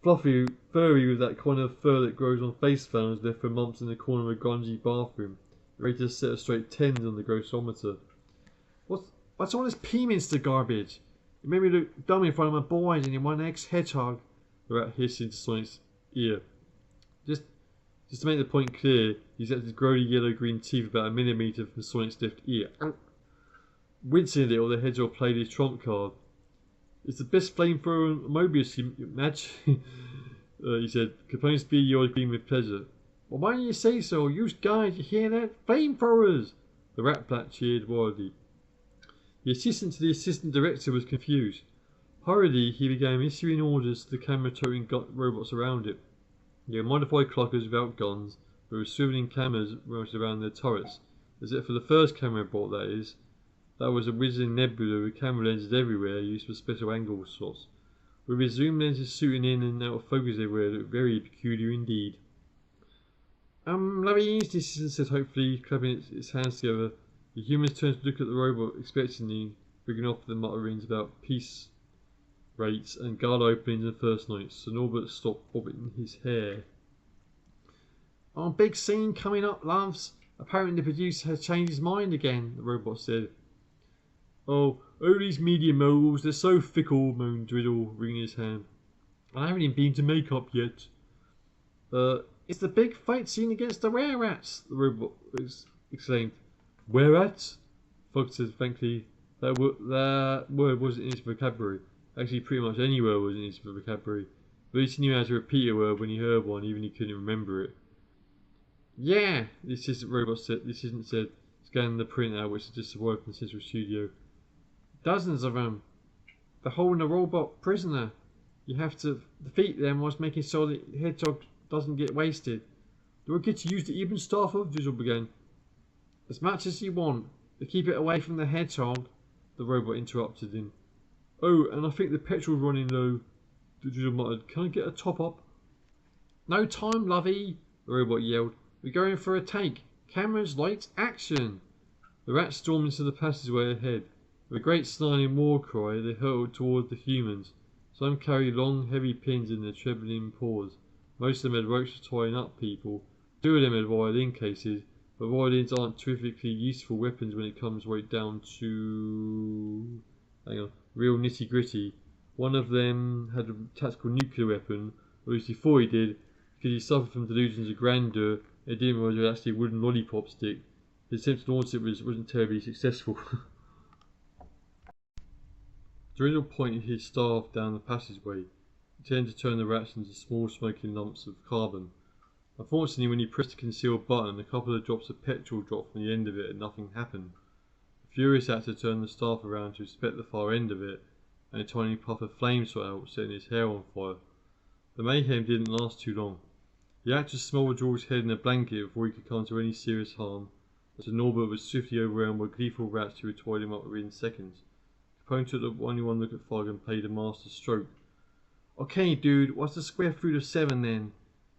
fluffy, furry with that kind of fur that grows on face fans left for months in the corner of a grungy bathroom, ready to set a straight 10s on the grossometer. What's all this Peaminster garbage? It made me look dumb in front of my boys and your one ex-hedgehog, the rat hissed into Sonic's ear. Just to make the point clear, he set his grody yellow-green teeth about a millimetre from Sonic's left ear. Wincing a little, the hedgehog played his trump card. It's the best flamethrower in Mobius, Madge, he said. Capone's beady eyes beamed with pleasure. Well, why don't you say so? You guys, you hear that? Flamethrowers! The Rat Pack cheered wildly. The assistant to the assistant director was confused. Hurriedly, he began issuing orders to the camera-toting robots around it. They were modified clockers without guns, but with swiveling cameras mounted around their turrets. As if for the first camera bot, that is. That was a whizzing nebula with camera lenses everywhere used for special angle shots. With his zoom lenses shooting in and out of focus everywhere, it looked very peculiar indeed. Lovies, this said hopefully, clapping its hands together. The humans turned to look at the robot expectantly, rigging off the mutterings about peace rates and guard openings and first nights. So Norbert stopped bobbing his hair. Our big scene coming up, loves. Apparently the producer has changed his mind again, the robot said. Oh, these media moguls, they're so fickle, moaned Driddle, wringing his hand. I haven't even been to makeup yet. It's the big fight scene against the were-rats, the robot exclaimed. Were-rats? Fogg said frankly. That word wasn't in his vocabulary. Actually, pretty much any word was in his vocabulary. But at least he knew how to repeat a word when he heard one, even if he couldn't remember it. Yeah, the assistant robot said, scanning the printout which suggested the word from the central studio. Dozens of them. They're holding a robot prisoner. You have to defeat them whilst making sure the hedgehog doesn't get wasted. Do I get to use the Eben Staffer? Drizzle began. As much as you want, but keep it away from the hedgehog, the robot interrupted him. Oh, and I think the petrol's running low, Drizzle muttered. Can I get a top up? No time, lovey, the robot yelled. We're going for a take. Cameras, lights, action! The rats stormed into the passageway ahead. With a great snarling war cry, they hurtled toward the humans. Some carried long, heavy pins in their trembling paws. Most of them had ropes for tying up people. 2 of them had violin cases, but violins aren't terrifically useful weapons when it comes right down to real nitty gritty. One of them had a tactical nuclear weapon, or at least he thought he did, because he suffered from delusions of grandeur and didn't realize it was actually a wooden lollipop stick. His attempt to launch it wasn't terribly successful. Drizzle pointed his staff down the passageway, intending to turn the rats into small smoking lumps of carbon. Unfortunately, when he pressed the concealed button, a couple of drops of petrol dropped from the end of it and nothing happened. The furious actor turned the staff around to inspect the far end of it, and a tiny puff of flame shot out, setting his hair on fire. The mayhem didn't last too long. The actor smothered George's head in a blanket before he could come to any serious harm, as Norbert was swiftly overwhelmed by gleeful rats who had tied him up within seconds. Capone took only one look at Fogg and played a master stroke. Okay, dude, what's the square root of 7 then?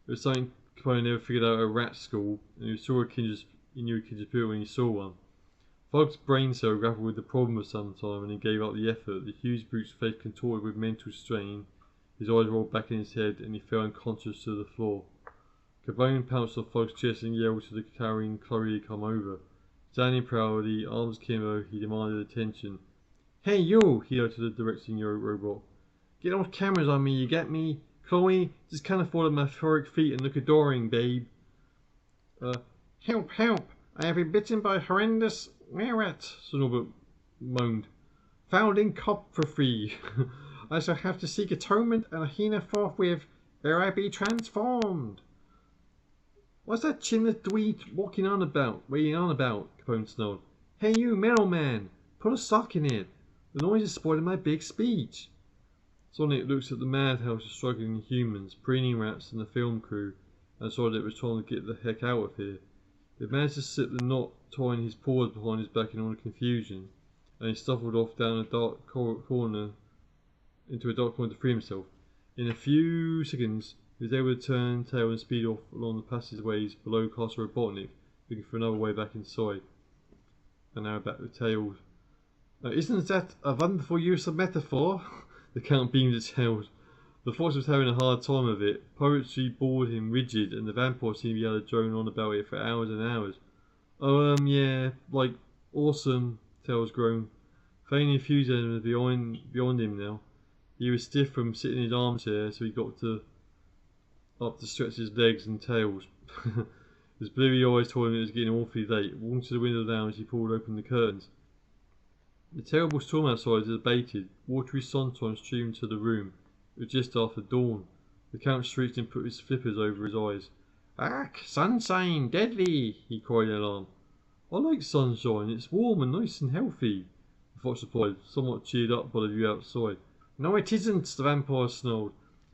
It was something Capone never figured out at rat school, and he knew a kindred spirit when he saw one. Fogg's brain cell grappled with the problem for some time and then gave up the effort. The huge brute's face contorted with mental strain, his eyes rolled back in his head, and he fell unconscious to the floor. Capone pounced on Fogg's chest and yelled to the cowering Chloe to come over. Standing proudly, arms akimbo, he demanded attention. Hey you, he yelled to the directing robot. Get those cameras on me, you get me? Chloe, just can't afford my euphoric feet and look adoring, babe. Help, help! I have been bitten by a horrendous were-rat, Sir Norbert moaned. Found in Copperfield. I shall have to seek atonement and a hina forthwith, ere I be transformed. What's that chinless dweeb waiting on about? Capone snarled. Hey you, middleman, put a sock in it. The noise is spoiling my big speech. Sonic looked at the madhouse of struggling humans, preening rats and the film crew, and saw that it was trying to get the heck out of here. He managed to slip the knot tying his paws behind his back in all the confusion, and he shuffled off down a dark corner to free himself. In a few seconds, he was able to turn tail and speed off along the passageways below Castle Robotnik, looking for another way back inside. And now back to Tails. Isn't that a wonderful use of metaphor? The Count beamed his tails. The Fox was having a hard time of it. Poetry bored him rigid, and the vampire seemed to be able to drone on about it for hours and hours. Oh, yeah, like, awesome, Tails groaned. Feigning enthusiasm was beyond him now. He was stiff from sitting in his armchair, so he got up to stretch his legs and tails. His bleary eyes told him it was getting awfully late. Walking to the window lounge, he pulled open the curtains. The terrible storm outside had abated. Watery sunshine streamed to the room. It was just after dawn. The Count shrieked and put his flippers over his eyes. Ark, sunshine, deadly, he cried in alarm. I like sunshine, it's warm and nice and healthy, the Fox replied, somewhat cheered up by the view outside. No, it isn't, the vampire snarled.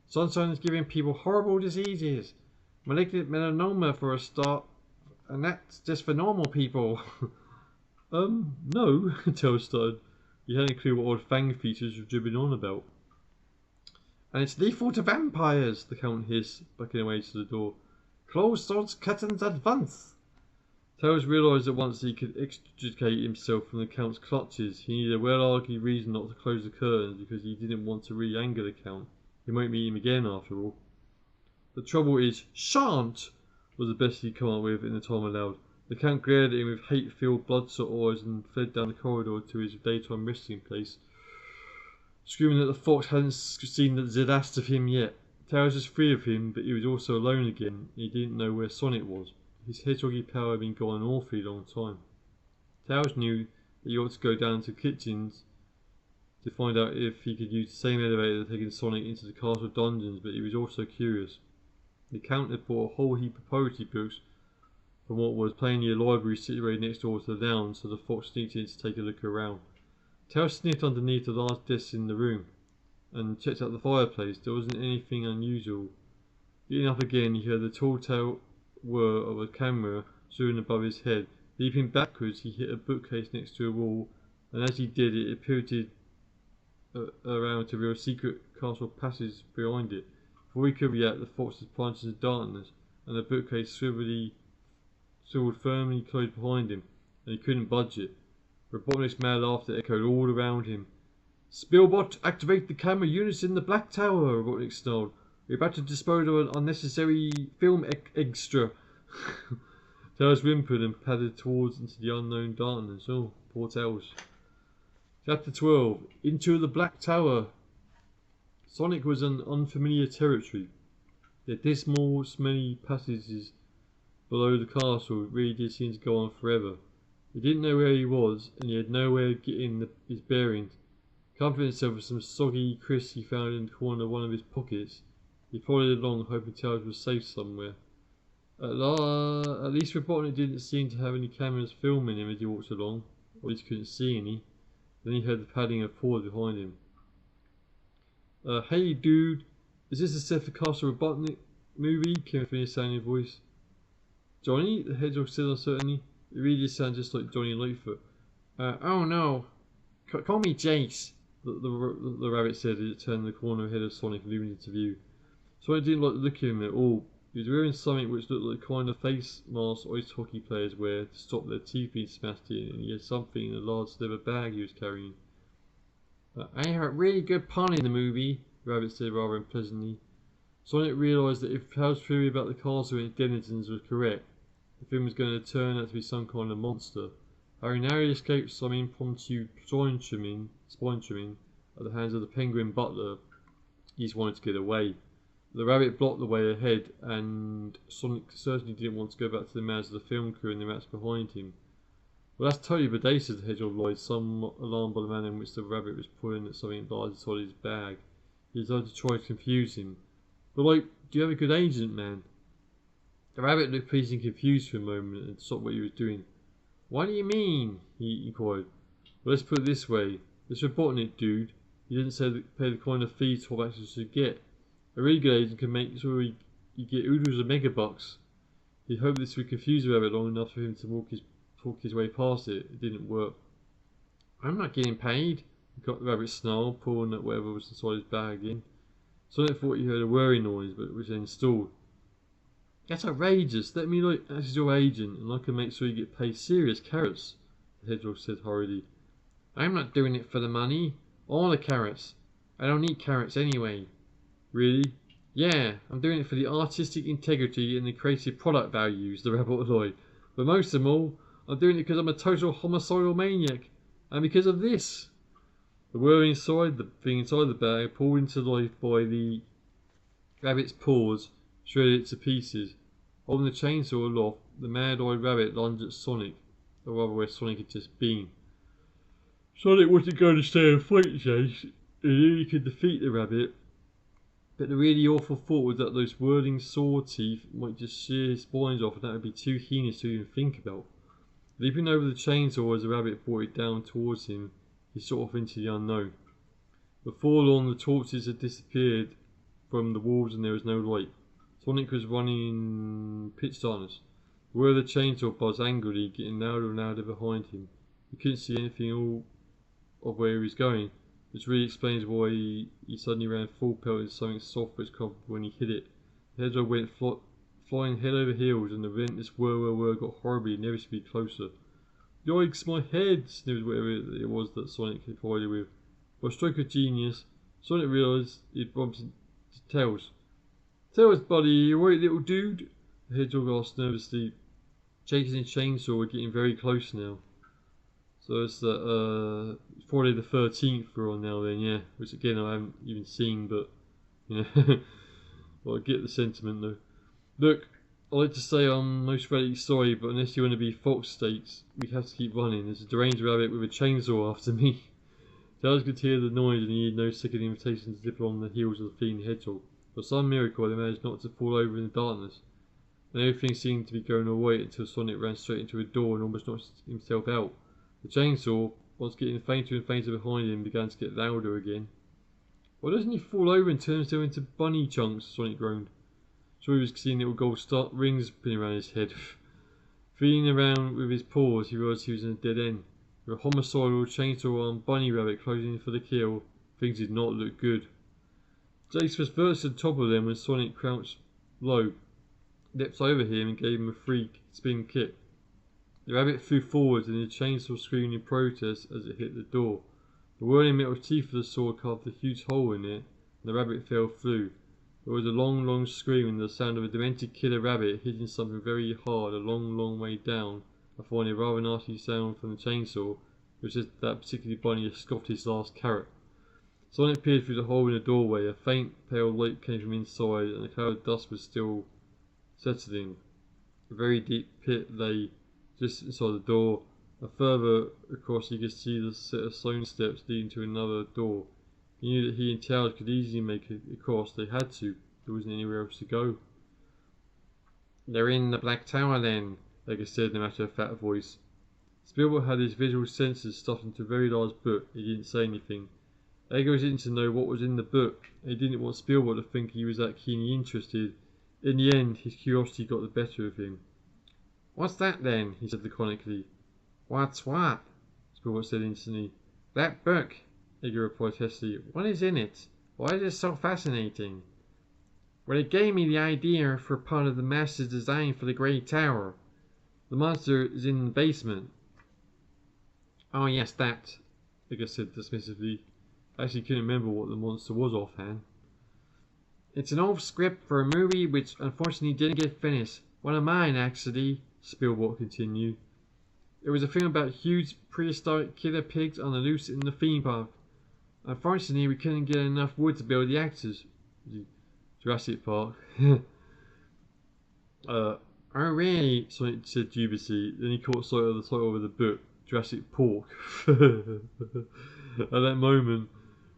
Sunshine is giving people horrible diseases. Malignant melanoma for a start, and that's just for normal people. No, Tails started. He hadn't a clue what odd fang features were dribbling on about. And it's lethal to vampires, the Count hissed, backing away to the door. Close those curtains at once. Tails realised at once that he could extricate himself from the Count's clutches. He needed a well-argued reason not to close the curtains because he didn't want to really anger the Count. He won't meet him again after all. The trouble is, shan't, was the best he'd come up with in the time allowed. The Count glared at him with hate-filled, bloodshot eyes and fled down the corridor to his daytime resting place, screaming that the fox hadn't seen the last of him yet. Tails was free of him, but he was also alone again, and he didn't know where Sonic was. His hedgehoggy power had been gone an awfully long time. Tails knew that he ought to go down to kitchens to find out if he could use the same elevator that had taken Sonic into the castle dungeons, but he was also curious. The Count had bought a whole heap of poetry books from what was plainly a library situated next door to the lounge, so the fox sneaked in to take a look around. Tails sniffed underneath the large desk in the room and checked out the fireplace. There wasn't anything unusual. Getting up again, he heard the tall tale whir of a camera soaring above his head. Leaping backwards, he hit a bookcase next to a wall, and as he did, it pivoted around to reveal a secret castle passage behind it. Before he could react, the fox was plunged into darkness, and the bookcase swiveled firmly closed behind him, and he couldn't budge it. Robotnik's mad laughter echoed all around him. "Spillbot, activate the camera units in the Black Tower," Robotnik snarled. "We're about to dispose of an unnecessary film extra." Tails whimpered and padded towards into the unknown darkness. Oh, poor Tails. Chapter 12. Into the Black Tower. Sonic was in unfamiliar territory. The dismal, smelly passages below the castle really did seem to go on forever. He didn't know where he was, and he had no way of getting his bearings. Comforting himself with some soggy crisps he found in the corner of one of his pockets, he followed along, hoping Tails was safe somewhere. At least Robotnik didn't seem to have any cameras filming him as he walked along, or at least couldn't see any. Then he heard the padding of paws behind him. "Hey dude, is this the set for Castle Robotnik movie?" came a familiar sounding voice. "Johnny?" the hedgehog said uncertainly. It really did sound just like Johnny Lightfoot. "Oh no, call me Jace," the rabbit said as it turned the corner ahead of Sonic and loomed into view. Sonic didn't like the look of him at all. He was wearing something which looked like the kind of face mask ice hockey players wear to stop their teeth being smashed in, and he had something in a large leather bag he was carrying. "I have a really good pun in the movie," the rabbit said rather unpleasantly. Sonic realised that if Tails' theory about the castle and its denizens was correct, the film was going to turn out to be some kind of monster. Having narrowly escaped some impromptu spine trimming at the hands of the penguin butler, he just wanted to get away. The rabbit blocked the way ahead, and Sonic certainly didn't want to go back to the mouths of the film crew and the rats behind him. "Well, that's totally bodacious," the hedgehog lied, somewhat alarmed by the manner in which the rabbit was pulling at something large inside his bag. He decided to try to confuse him. "But do you have a good agent, man?" The rabbit looked pleased and confused for a moment and stopped what he was doing. "What do you mean?" he inquired. "Well, let's put it this way. This Robotnik dude, he didn't pay the kind of fees top actors should get. A really good agent can make sure you get oodles of megabucks." He hoped this would confuse the rabbit long enough for him to talk his way past it. It didn't work. "I'm not getting paid," the rabbit snarled, pulling at whatever was inside his bag again. Sonic thought he heard a whirring noise, but which then stalled. "That's outrageous. Let me act as your agent, and I can make sure you get paid serious carrots," the hedgehog said hurriedly. "I'm not doing it for the money. All the carrots. I don't need carrots anyway." "Really?" "Yeah, I'm doing it for the artistic integrity and the creative product values," the rabbit lied. "But most of all, I'm doing it because I'm a total homicidal maniac. And because of this." The whirring thing inside the bag, pulled into life by the rabbit's paws, shredded it to pieces. Holding the chainsaw aloft, the mad-eyed rabbit lunged at Sonic, or rather where Sonic had just been. Sonic wasn't going to stay and fight Chase. He knew he could defeat the rabbit, but the really awful thought was that those whirling saw teeth might just shear his spines off, and that would be too heinous to even think about. Leaping over the chainsaw as the rabbit brought it down towards him, he set off into the unknown. Before long, the torches had disappeared from the walls and there was no light. Sonic was running in pitch darkness. The whir of the chainsaw buzzed angrily, getting louder and louder behind him. He couldn't see anything all of where he was going, which really explains why he suddenly ran full pelt into something soft but comfortable when he hit it. The hedgehog went flying head over heels, and the relentless whir got horribly, inevitably closer. Yikes, my head! Sniffed whatever it was that Sonic had collided with. By a stroke of genius, Sonic realised he'd bumped into Tails. Tails, buddy, you alright, little dude? The hedgehog asked nervously. Chasing his chainsaw were getting very close now. So it's that Friday the 13th we're on now then, yeah. Which again I haven't even seen, but you know, well, I get the sentiment though. Look, I'd like to say I'm most radically sorry, but unless you want to be Fox States, we have to keep running. There's a deranged rabbit with a chainsaw after me. Tails could hear the noise and he had no second invitation to dip on the heels of the fleeing hedgehog. For some miracle, they managed not to fall over in the darkness, and everything seemed to be going all right until Sonic ran straight into a door and almost knocked himself out. The chainsaw, once getting fainter and fainter behind him, began to get louder again. Why doesn't he fall over and turn himself into bunny chunks? Sonic groaned. Sure, he was seeing little gold rings spinning around his head. Feeling around with his paws, he realised he was in a dead end. With a homicidal chainsaw-armed bunny rabbit closing in for the kill, things did not look good. Jace was first at the top of them when Sonic crouched low, leapt over him and gave him a free spin kick. The rabbit flew forwards and the chainsaw screamed in protest as it hit the door. The whirling metal teeth of the saw carved a huge hole in it, and the rabbit fell through. There was a long scream and the sound of a demented killer rabbit hitting something very hard a long way down. I find a rather nasty sound from the chainsaw, which is that particularly bunny had scoffed his last carrot. Sonic peered through the hole in the doorway. A faint pale light came from inside, and a cloud of dust was still settling. A very deep pit lay just inside the door. A further across you could see the set of stone steps leading to another door. He knew that he and Tails could easily make it across. They had to. There wasn't anywhere else to go. "They're in the Black Tower then," Edgar said in a matter-of-fact voice. Spielberg had his visual senses stuffed into a very large book. He didn't say anything. Edgar was interested to know what was in the book, and he didn't want Spielberg to think he was that keenly interested. In the end, his curiosity got the better of him. "What's that then?" he said laconically. "What's what?" Spielberg said instantly. "That book," Edgar replied testily. "What is in it? Why is it so fascinating?" "Well, it gave me the idea for part of the master's design for the Great Tower. The monster is in the basement." "Oh yes, that," Edgar said dismissively. I actually couldn't remember what the monster was offhand. "It's an old script for a movie which unfortunately didn't get finished. One of mine, actually," Spielberg continued. "It was a film about huge prehistoric killer pigs on the loose in the theme park. Unfortunately, we couldn't get enough wood to build the actors." Jurassic Park. Oh really? Sonic said dubiously. Then he caught sight of the title of the book, Jurassic Pork. At that moment,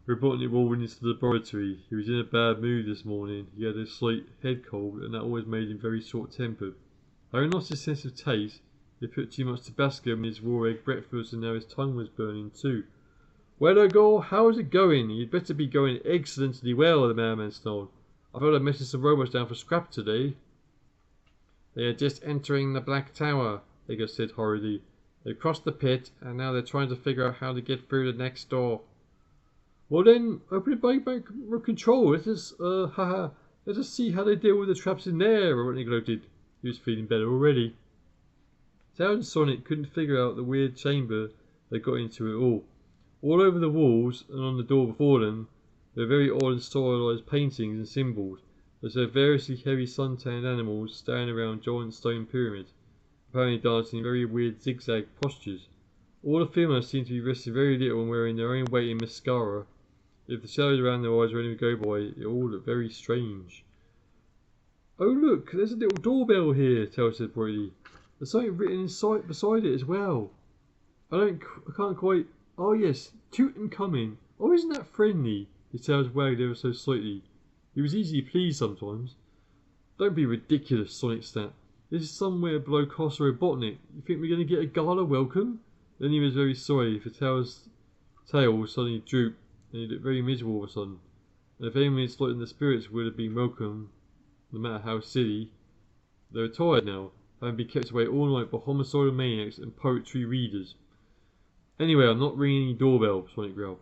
Robotnik walked into the laboratory. He was in a bad mood this morning. He had a slight head cold, and that always made him very short-tempered. Having lost his sense of taste, he put too much Tabasco in his raw egg breakfast, and now his tongue was burning too. "Well, Igor, how's it going? You'd better be going excellently well," the madman snarled. "I thought I'd measured some robots down for scrap today." "They are just entering the Black Tower," Edgar said hurriedly. "They've crossed the pit, and now they're trying to figure out how to get through the next door." "Well then, open it back control. Let us see how they deal with the traps in there," Robotnik gloated. He was feeling better already. Tails and Sonic couldn't figure out the weird chamber they got into at all. All over the walls and on the door before them, there were very odd and stylized paintings and symbols. There were variously heavy sun-tanned animals standing around giant stone pyramids, apparently dancing in very weird zigzag postures. All the females seemed to be resting very little and wearing their own weight in mascara. If the shadows around their eyes were anything to go by, it all looked very strange. "Oh look, there's a little doorbell here," Tails said brightly. "There's something written inside beside it as well. I can't quite. Oh yes, Tutankhamun. Oh, isn't that friendly?" His tails wagged ever so slightly. He was easily pleased sometimes. "Don't be ridiculous," Sonic snapped. "This is somewhere below Castle Robotnik. You think we're going to get a gala welcome?" Then he was very sorry, for Tails' tail suddenly drooped, and he looked very miserable all of a sudden. And if anyone had in the spirits would have been welcome, no matter how silly. They were tired now, having been kept away all night by homicidal maniacs and poetry readers. Anyway, I'm not ringing any doorbell, Sonic growled.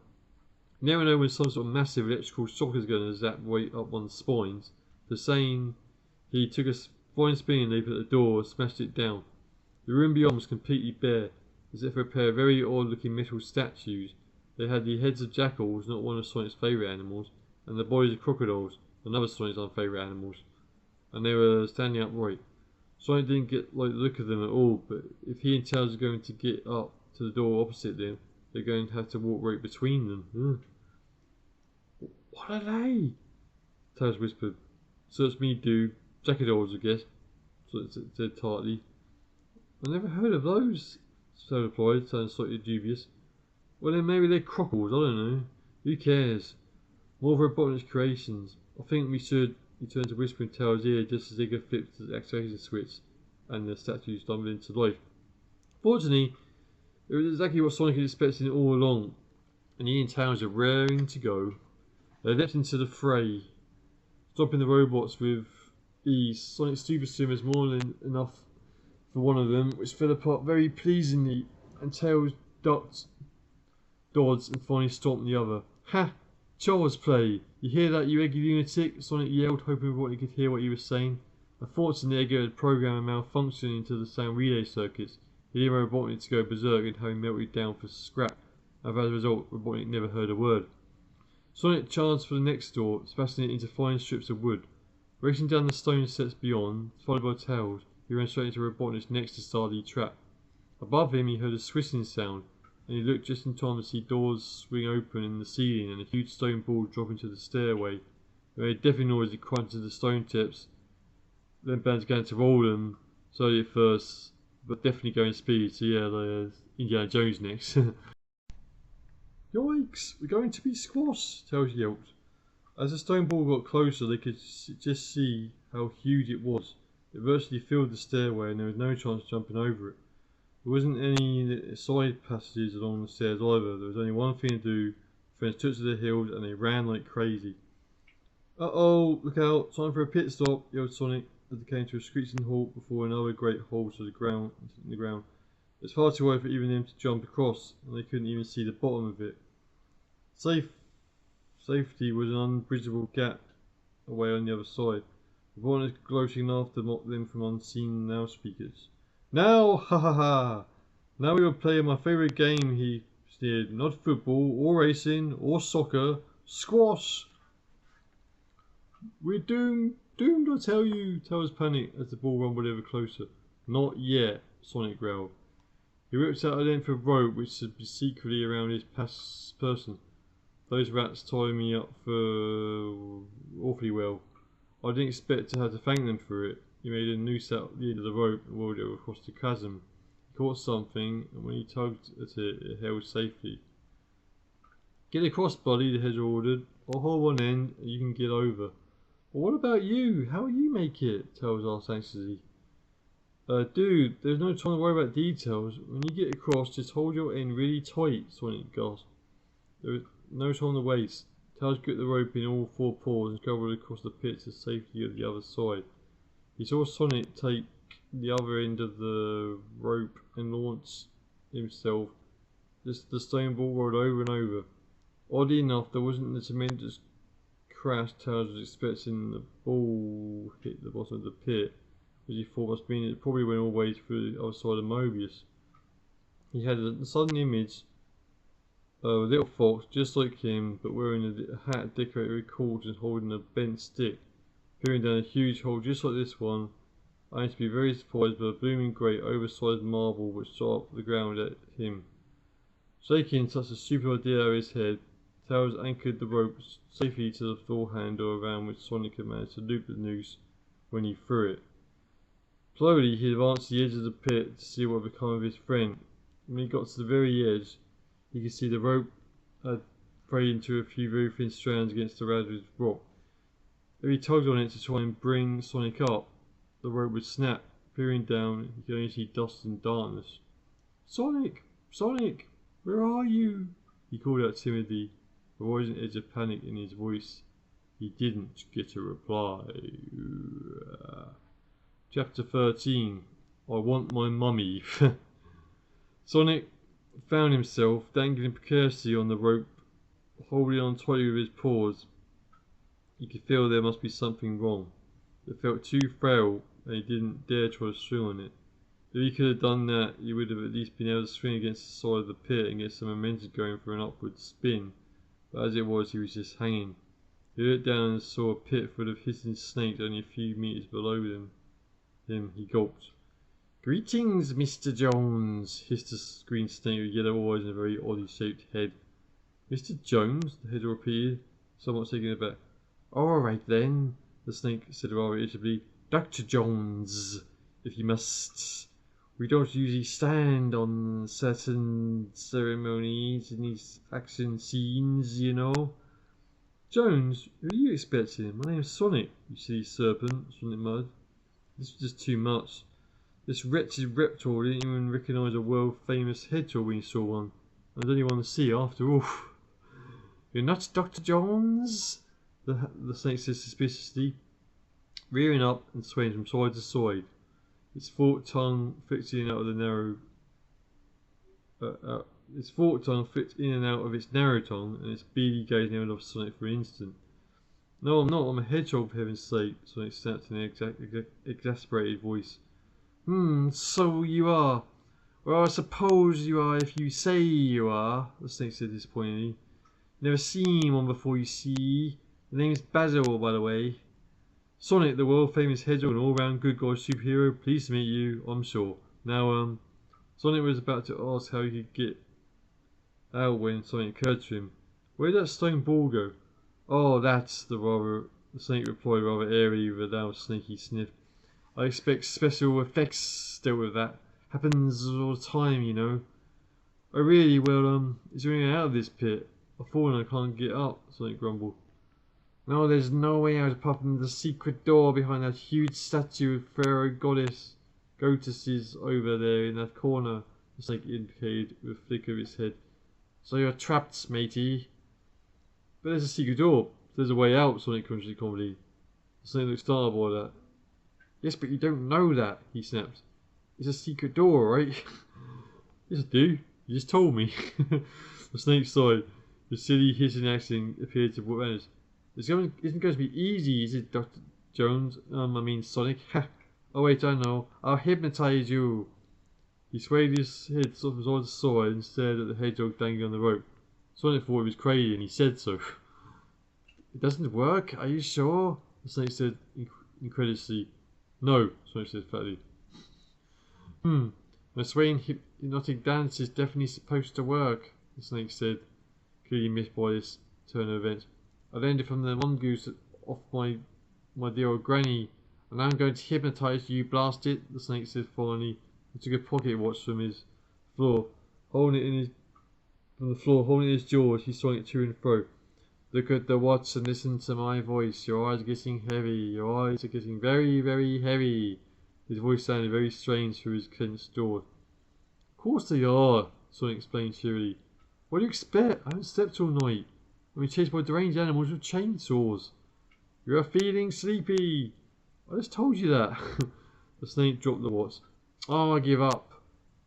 You never know when some sort of massive electrical shock is going to zap right up one's spines. The saying, he took a fine spinning leap at the door and smashed it down. The room beyond was completely bare, except for a pair of very odd-looking metal statues. They had the heads of jackals, not one of Sonic's favourite animals, and the bodies of crocodiles, another of Sonic's unfavourite animals. And they were standing upright. Sonic didn't get the look of them at all, but if he and Tails are going to get up to the door opposite them, they're going to have to walk right between them. What are they? Tails whispered. Search me do. Jackadaws, I guess, Sonic said tartly. I never heard of those, Tails replied, sounding slightly dubious. Well then maybe they're crocodiles, I don't know. Who cares? More of Robotnik's creations. I think we should. He turned to whisper in Tails' ear just as Igor flipped the activation switch and the statue stumbled into life. Fortunately, it was exactly what Sonic had expected all along, and he and Tails were raring to go. They leapt into the fray, stopping the robots with ease. Sonic's super swim was more than enough for one of them, which fell apart very pleasingly, and Tails ducked, dodged, and finally stomped the other. Ha! Child's play! You hear that, you eggy lunatic? Sonic yelled, hoping Robotnik could hear what he was saying. Unfortunately, Edgar had programmed a malfunction into the sound relay circuits. He didn't want Robotnik to go berserk and having melted down for scrap, and as a result, Robotnik never heard a word. Sonic charged for the next door, smashing it into fine strips of wood. Racing down the stone steps beyond, followed by Tails, he ran straight into Robotnik's next to Starly trap. Above him, he heard a swishing sound, and he looked just in time to see doors swing open in the ceiling and a huge stone ball drop into the stairway. It made a deafening noise as it crunched into the stone tips, then began to roll them, slowly at first, but definitely going speed, so yeah, there's Indiana Jones next. Yikes, we're going to be squashed, Tails yelped. As the stone ball got closer, they could just see how huge it was. It virtually filled the stairway and there was no chance of jumping over it. There wasn't any side passages along the stairs either. There was only one thing to do. Friends took to their heels and they ran like crazy. Uh-oh, look out, time for a pit stop, yelled Sonic as they came to a screeching halt before another great hole to the ground. It's far too wide for even them to jump across, and they couldn't even see the bottom of it. Safety was an unbridgeable gap away on the other side. The boy was gloating laughter mocked them from unseen loudspeakers. Now, ha ha ha! Now we will play my favourite game, he sneered. Not football, or racing, or soccer. Squash! We're doomed, I tell you, Tails panicked as the ball rumbled ever closer. Not yet, Sonic growled. He ripped out a length of rope which should be secretly around his person. Those rats tied me up for awfully well. I didn't expect to have to thank them for it. He made a noose out of the end of the rope and rolled it across the chasm. He caught something, and when he tugged at it, it held safely. Get across, buddy, the hedgehog ordered. I'll hold one end, and you can get over. But what about you? How will you make it? Tails asked anxiously. Dude, there's no time to worry about details. When you get across, just hold your end really tight, Sonic gasped. There was no time to waste. Tails gripped the rope in all four paws and scrambled across the pit to safety of the other side. He saw Sonic take the other end of the rope and launch himself. Just the stone ball rolled over and over. Oddly enough, there wasn't the tremendous crash Tails was expecting. The ball hit the bottom of the pit, which he thought must mean it probably went all the way through the other side of Mobius. He had a sudden image of a little fox just like him, but wearing a hat decorated with cords and holding a bent stick, peering down a huge hole just like this one. I used to be very surprised by a blooming great oversized marble which shot up the ground at him. Shaking such a stupid idea out of his head, Tails anchored the rope safely to the door handle around which Sonic had managed to loop the noose when he threw it. Slowly he advanced to the edge of the pit to see what had become of his friend. When he got to the very edge, he could see the rope had frayed into a few very thin strands against the ragged rock. If he tugged on it to try and bring Sonic up, the rope would snap. Peering down, he could only see dust and darkness. Sonic! Sonic! Where are you? He called out timidly, a rising edge of panic in his voice. He didn't get a reply. Chapter 13. I Want My Mummy. Sonic found himself dangling precariously on the rope, holding on tightly with his paws. He could feel there must be something wrong. It felt too frail, and he didn't dare try to swing on it. If he could have done that, he would have at least been able to swing against the side of the pit and get some momentum going for an upward spin. But as it was, he was just hanging. He looked down and saw a pit full of hissing snakes only a few meters below him. He gulped. "Greetings, Mr. Jones," hissed a green snake with yellow eyes and a very oddly shaped head. "Mr. Jones?" the head repeated, somewhat taken aback. "All right then," the snake said rather irritably. "Dr. Jones, if you must. We don't usually stand on certain ceremonies in these action scenes, you know." "Jones, who are you expecting? My name's Sonic, you silly serpent," Sonic muttered. This was just too much. This wretched reptile didn't even recognise a world-famous hedgehog when he saw one. And there's only one to see after all. "You're not Dr. Jones?" The snake said suspiciously, rearing up and swaying from side to side. Its forked tongue flicked in and out of its narrow tongue, and its beady gaze never left Sonic for an instant. "No, I'm not. I'm a hedgehog, for heaven's sake," Sonic snapped in an exasperated voice. So you are. Well, I suppose you are if you say you are," the snake said disappointedly. "Never seen one before, you see. The name's Basil, by the way. Sonic, the world-famous hedgehog and all-round good guy superhero. Pleased to meet you, I'm sure. Now, Sonic was about to ask how he could get out when something occurred to him. "Where did that stone ball go?" "Oh, that's the snake replied rather airily with a loud snaky sniff. "I expect special effects dealt with that. Happens all the time, you know." "Oh really? Well, is there any way out of this pit? I've fallen and I can't get up," Sonic grumbled. "No, there's no way out apart from the secret door behind that huge statue of Pharaoh goddesses over there in that corner," the snake indicated with a flick of its head. "So you're trapped, matey." "But there's a secret door. There's a way out," Sonic consciously comedy. The snake looked startled by that. "Yes, but you don't know that," he snapped. "It's a secret door, right?" "Yes, I do. You just told me." The snake sighed. The silly hissing accent appeared to vanish. Isn't going to be easy, is it, Dr. Jones? Sonic. Ha! Oh wait, I know. I'll hypnotize you." He swayed his head from side to side and stared at the hedgehog dangling on the rope. Sonic thought he was crazy, and he said so. "It doesn't work, are you sure?" the snake said incredulously. "No," Sonic said fatly. "My swaying hypnotic dance is definitely supposed to work," the snake said, clearly miffed by this turn of events. "I learned it from the mongoose off my dear old granny, and I'm going to hypnotize you, blast it," the snake said finally, and took a pocket watch from the floor, holding it in his jaws. He swung it to and fro. "Look at the watch and listen to my voice. Your eyes are getting heavy. Your eyes are getting very, very heavy." His voice sounded very strange through his clenched jaws. "Of course they are," Sonic explained cheerily. "What do you expect? I haven't slept all night. I've been chased by deranged animals with chainsaws." "You're feeling sleepy." "I just told you that." The snake dropped the watch. "Oh, I give up,"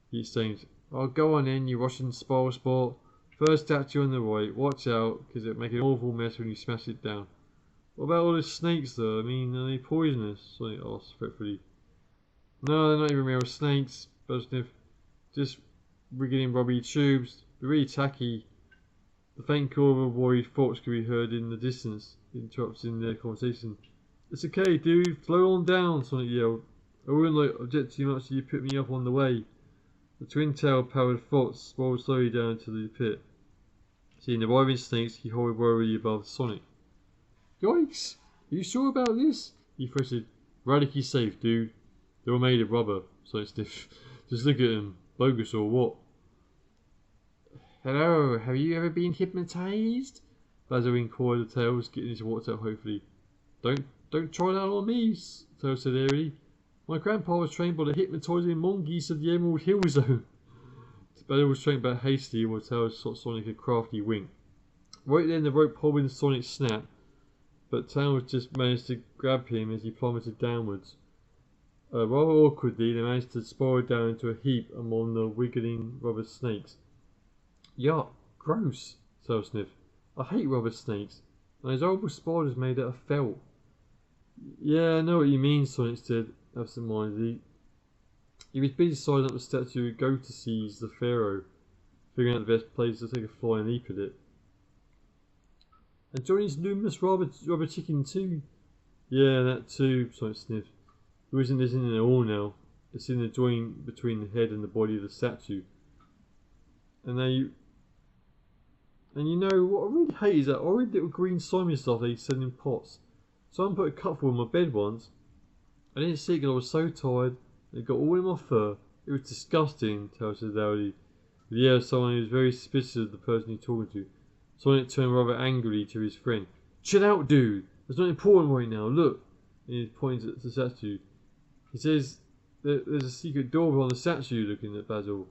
he exclaimed. "Oh, go on then, you Russian spoil sport. First statue on the right. Watch out, because it'll make an awful mess when you smash it down." "What about all the snakes, though? Are they poisonous?" Sonic asked fretfully. "No, they're not even real snakes," Buzz sniffed. "Just wriggling in rubbery tubes. They're really tacky." The faint call of a worried fox could be heard in the distance, interrupting their conversation. "It's okay, dude. Float on down," Sonic yelled. "I wouldn't object too much if you put me up on the way." The twin-tailed powered fox rolled slowly down to the pit. Seeing the arriving snakes, he hovered warily above Sonic. "Yikes! Are you sure about this?" he threatened. "Radically safe, dude. They're all made of rubber," Sonic sniffed. "Just look at them. Bogus or what?" "Hello, have you ever been hypnotized?" Basil inquired of Tails, getting his watch out hopefully. Don't try that on me," Tails said airily. "My grandpa was trained by the hypnotizing mongoose of the Emerald Hill Zone." Basil was straight back hastily while Tails shot Sonic a crafty wink. Right then the rope holding Sonic snapped, but Tails just managed to grab him as he plummeted downwards. Rather awkwardly, they managed to spiral down into a heap among the wiggling rubber snakes. Yuck, gross, Tails sniffed. I hate rubber snakes, and those horrible spiders made out of felt. Yeah, I know what you mean, Sonic said, absent-mindedly. He was busy sizing up the statue of go to seize the Pharaoh, figuring out the best place to take a flying leap at it. And Johnny's luminous rubber chicken too. Yeah, that too, Sonic sniffed. Who isn't listening at all now? It's in the joint between the head and the body of the statue. And you know what I really hate is that horrid little green slimy stuff they send in pots. Someone put a cupful on my bed once. I didn't see it because I was so tired. It got all in my fur. It was disgusting, Tails said loudly. With the air of someone who was very suspicious of the person he's talking to. Sonic turned rather angrily to his friend. Chill out, dude. It's not important right now. Look. And he pointed at the statue. He says there's a secret door behind the statue, looking at Basil.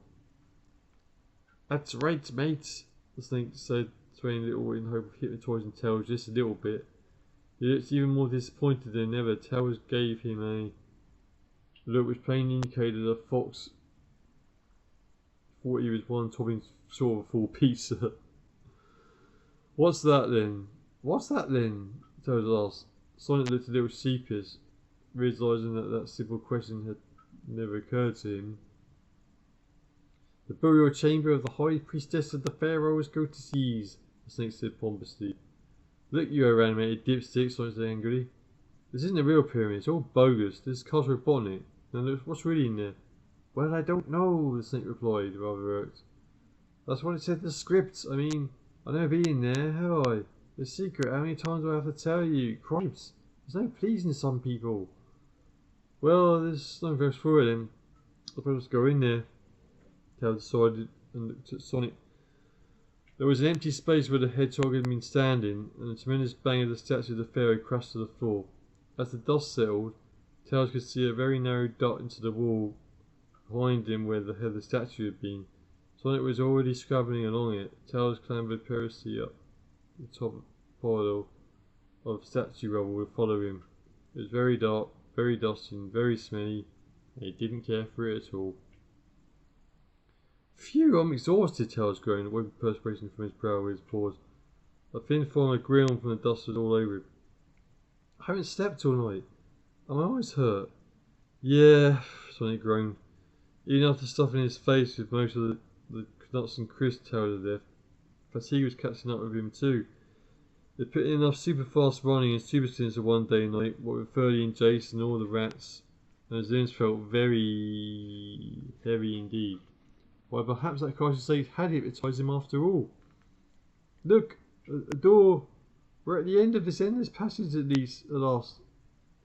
That's right, mate, the snake said, swaying a little in hope of hypnotising Tails just a little bit. He looked even more disappointed than ever. Tails gave him a look which plainly indicated a fox thought he was one topping short of a full pizza. What's that then? What's that then? Tails asked. Sonic looked a little sheepish, realising that simple question had never occurred to him. The burial chamber of the high priestess of the pharaohs go to seize, the snake said pompously. Look, you animated dipstick, Sonic said angrily. This isn't a real pyramid, it's all bogus. This is Castle Robotnik. Now look, what's really in there? Well, I don't know, the snake replied, rather irked. That's what it said in the script. I mean, I've never been in there, have I? It's a secret. How many times do I have to tell you? Cripes. There's no pleasing some people. Well, there's no verse for it then. I'll probably just go in there. Tails decided and looked at Sonic. There was an empty space where the hedgehog had been standing, and a tremendous bang of the statue of the pharaoh crashed to the floor. As the dust settled, Tails could see a very narrow dot into the wall behind him where the head of the statue had been. Sonic was already scrabbling along it. Tails clambered perilously up the top pile of statue rubble to follow him. It was very dark, very dusty, and very smelly, and he didn't care for it at all. Phew, I'm exhausted, Tails groaned, wiping perspiration from his brow with his paws. A thin film of grin from the dust was all over him. I haven't slept all night. And my eyes hurt. Yeah, Sonic groaned. Even after stuffing his face with most of the nuts and crisps Tails had left, fatigue was catching up with him too. They put in enough super fast running and super stints one day and night, what with Ferdy and Jason and all the rats, and his limbs felt very heavy indeed. Why, perhaps that crisis stage had hypnotised him after all. Look, a door. We're at the end of this endless passage at last,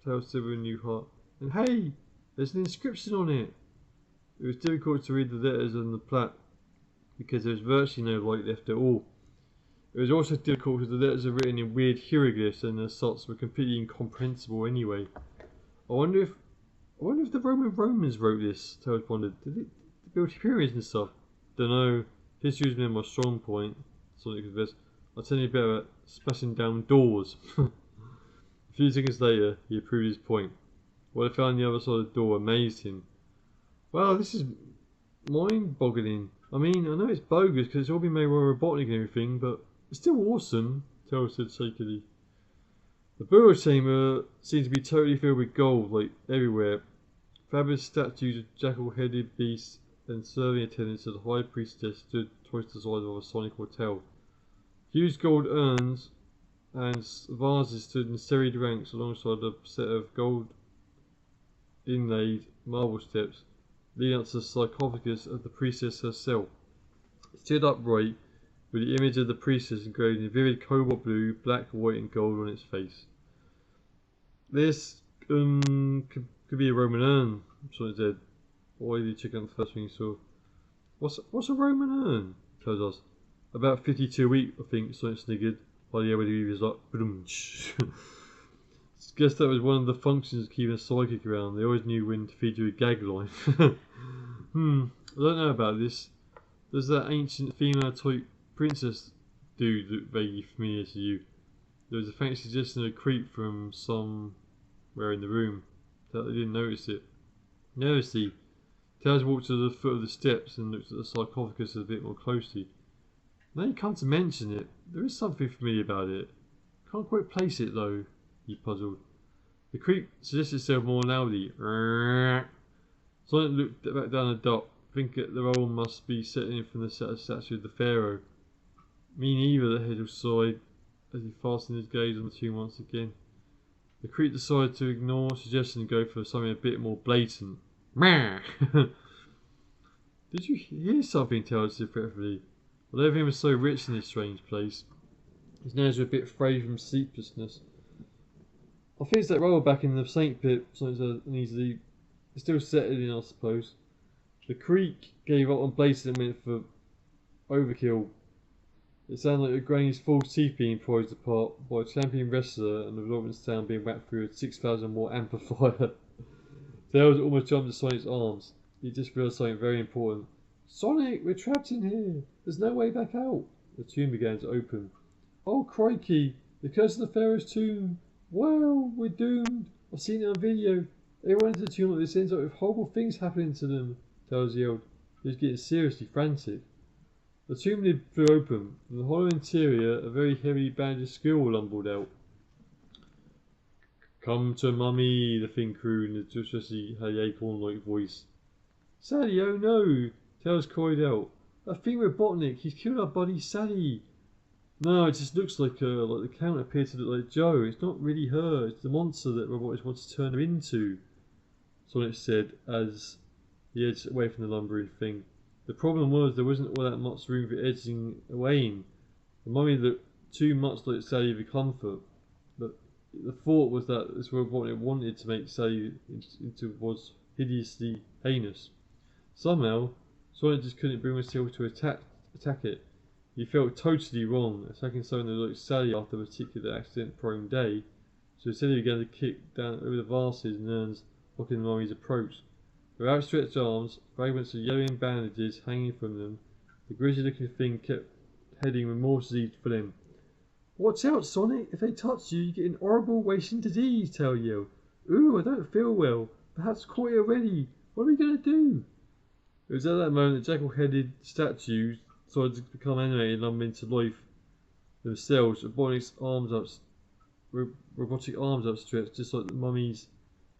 Tails said with a new heart. And hey, there's an inscription on it. It was difficult to read the letters on the plaque because there was virtually no light left at all. It was also difficult because the letters are written in weird hieroglyphs and the sorts were completely incomprehensible anyway. I wonder if the Romans wrote this, Tails wondered. Did they build pyramids and stuff? Dunno. History's been my strong point, Sonic confessed. I'll tell you better at smashing down doors. A few seconds later, he approved his point. What I found on the other side of the door amazed him. Wow, this is mind-boggling. I mean, I know it's bogus because it's all been made by Robotnik and everything, but it's still awesome, Tails said shakily. The burial chamber seemed to be totally filled with gold, like everywhere. Fabulous statues of jackal-headed beasts and serving attendants of the high priestess stood twice the size of a Sonic hotel. Huge gold urns and vases stood in serried ranks alongside a set of gold inlaid marble steps leading up to the sarcophagus of the priestess herself. It stood upright with the image of the priestess engraved in vivid cobalt blue, black, white and gold on its face. This could be a Roman urn, Sonic said. Why did he check out the first thing he saw? What's a Roman urn? Tails asked. About 52 a week, I think, Sonic sniggered, while the LED was like, boomch. Guess that was one of the functions of keeping a psychic around. They always knew when to feed you a gag line. I don't know about this. Does that ancient female type princess dude look vaguely familiar to you? There was a faint suggestion of a creep from somewhere in the room. That they didn't notice it. Nervously, Tails walked to the foot of the steps and looked at the sarcophagus a bit more closely. Now you come to mention it, there is something familiar about it. Can't quite place it though, he puzzled. The creak suggested itself more loudly. Sonic looked back down the dock, thinking that the roll must be setting in from the statue of the Pharaoh. Me neither, the head sighed as he fastened his gaze on the tomb once again. The creep decided to ignore suggestion and go for something a bit more blatant. Did you hear something? Tails said fretfully. Although everything was so rich in this strange place, his nerves were a bit frayed from sleeplessness. I think it's that roll back in the Saint Pit, Sonic said uneasily. It's still settling, I suppose. The creek gave up on Blatant and went for overkill. It sounded like a granny's false teeth being prized apart by a champion wrestler and the Lawrence Town being whacked through a 6,000 watt amplifier. Tails almost jumped to Sonic's arms. He just realised something very important. Sonic, we're trapped in here. There's no way back out. The tomb began to open. Oh crikey, the curse of the Pharaoh's tomb. Well, we're doomed. I've seen it on video. Everyone into the tomb like this ends up with horrible things happening to them, Tails yelled. He was getting seriously frantic. The tomb lid flew open. From the hollow interior, a very heavy bandaged squirrel lumbered out. Come to mummy, the thing crooned in a distressingly acorn-like voice. Sally, oh no! Tails cried out. That thing Robotnik, he's killed our buddy Sally. No, it just looks like her, like the count appeared to look like Joe. It's not really her, it's the monster that Robotnik wants to turn her into, Sonic said as he edged away from the lumbering thing. The problem was there wasn't all that much room for edging away in. The mummy looked too much like Sally the Comfort, but the thought was that this was what it wanted to make Sally into was hideously heinous. Somehow, Sonic just couldn't bring himself to attack it. He felt totally wrong, attacking someone that looked Sally after a particular accident-prone day, so instead he began to kick down over the vases and urns, blocking the mummy's approach. With outstretched arms, fragments of yellowing bandages hanging from them, the grisly-looking thing kept heading remorselessly for them. Watch out, Sonic! If they touch you, you get an horrible wasting disease, Tail yelled. Ooh, I don't feel well. Perhaps caught it already. What are we going to do? It was at that moment that jackal-headed statues started to become animated and lumber into life themselves, robotic arms outstretched, just like the mummies.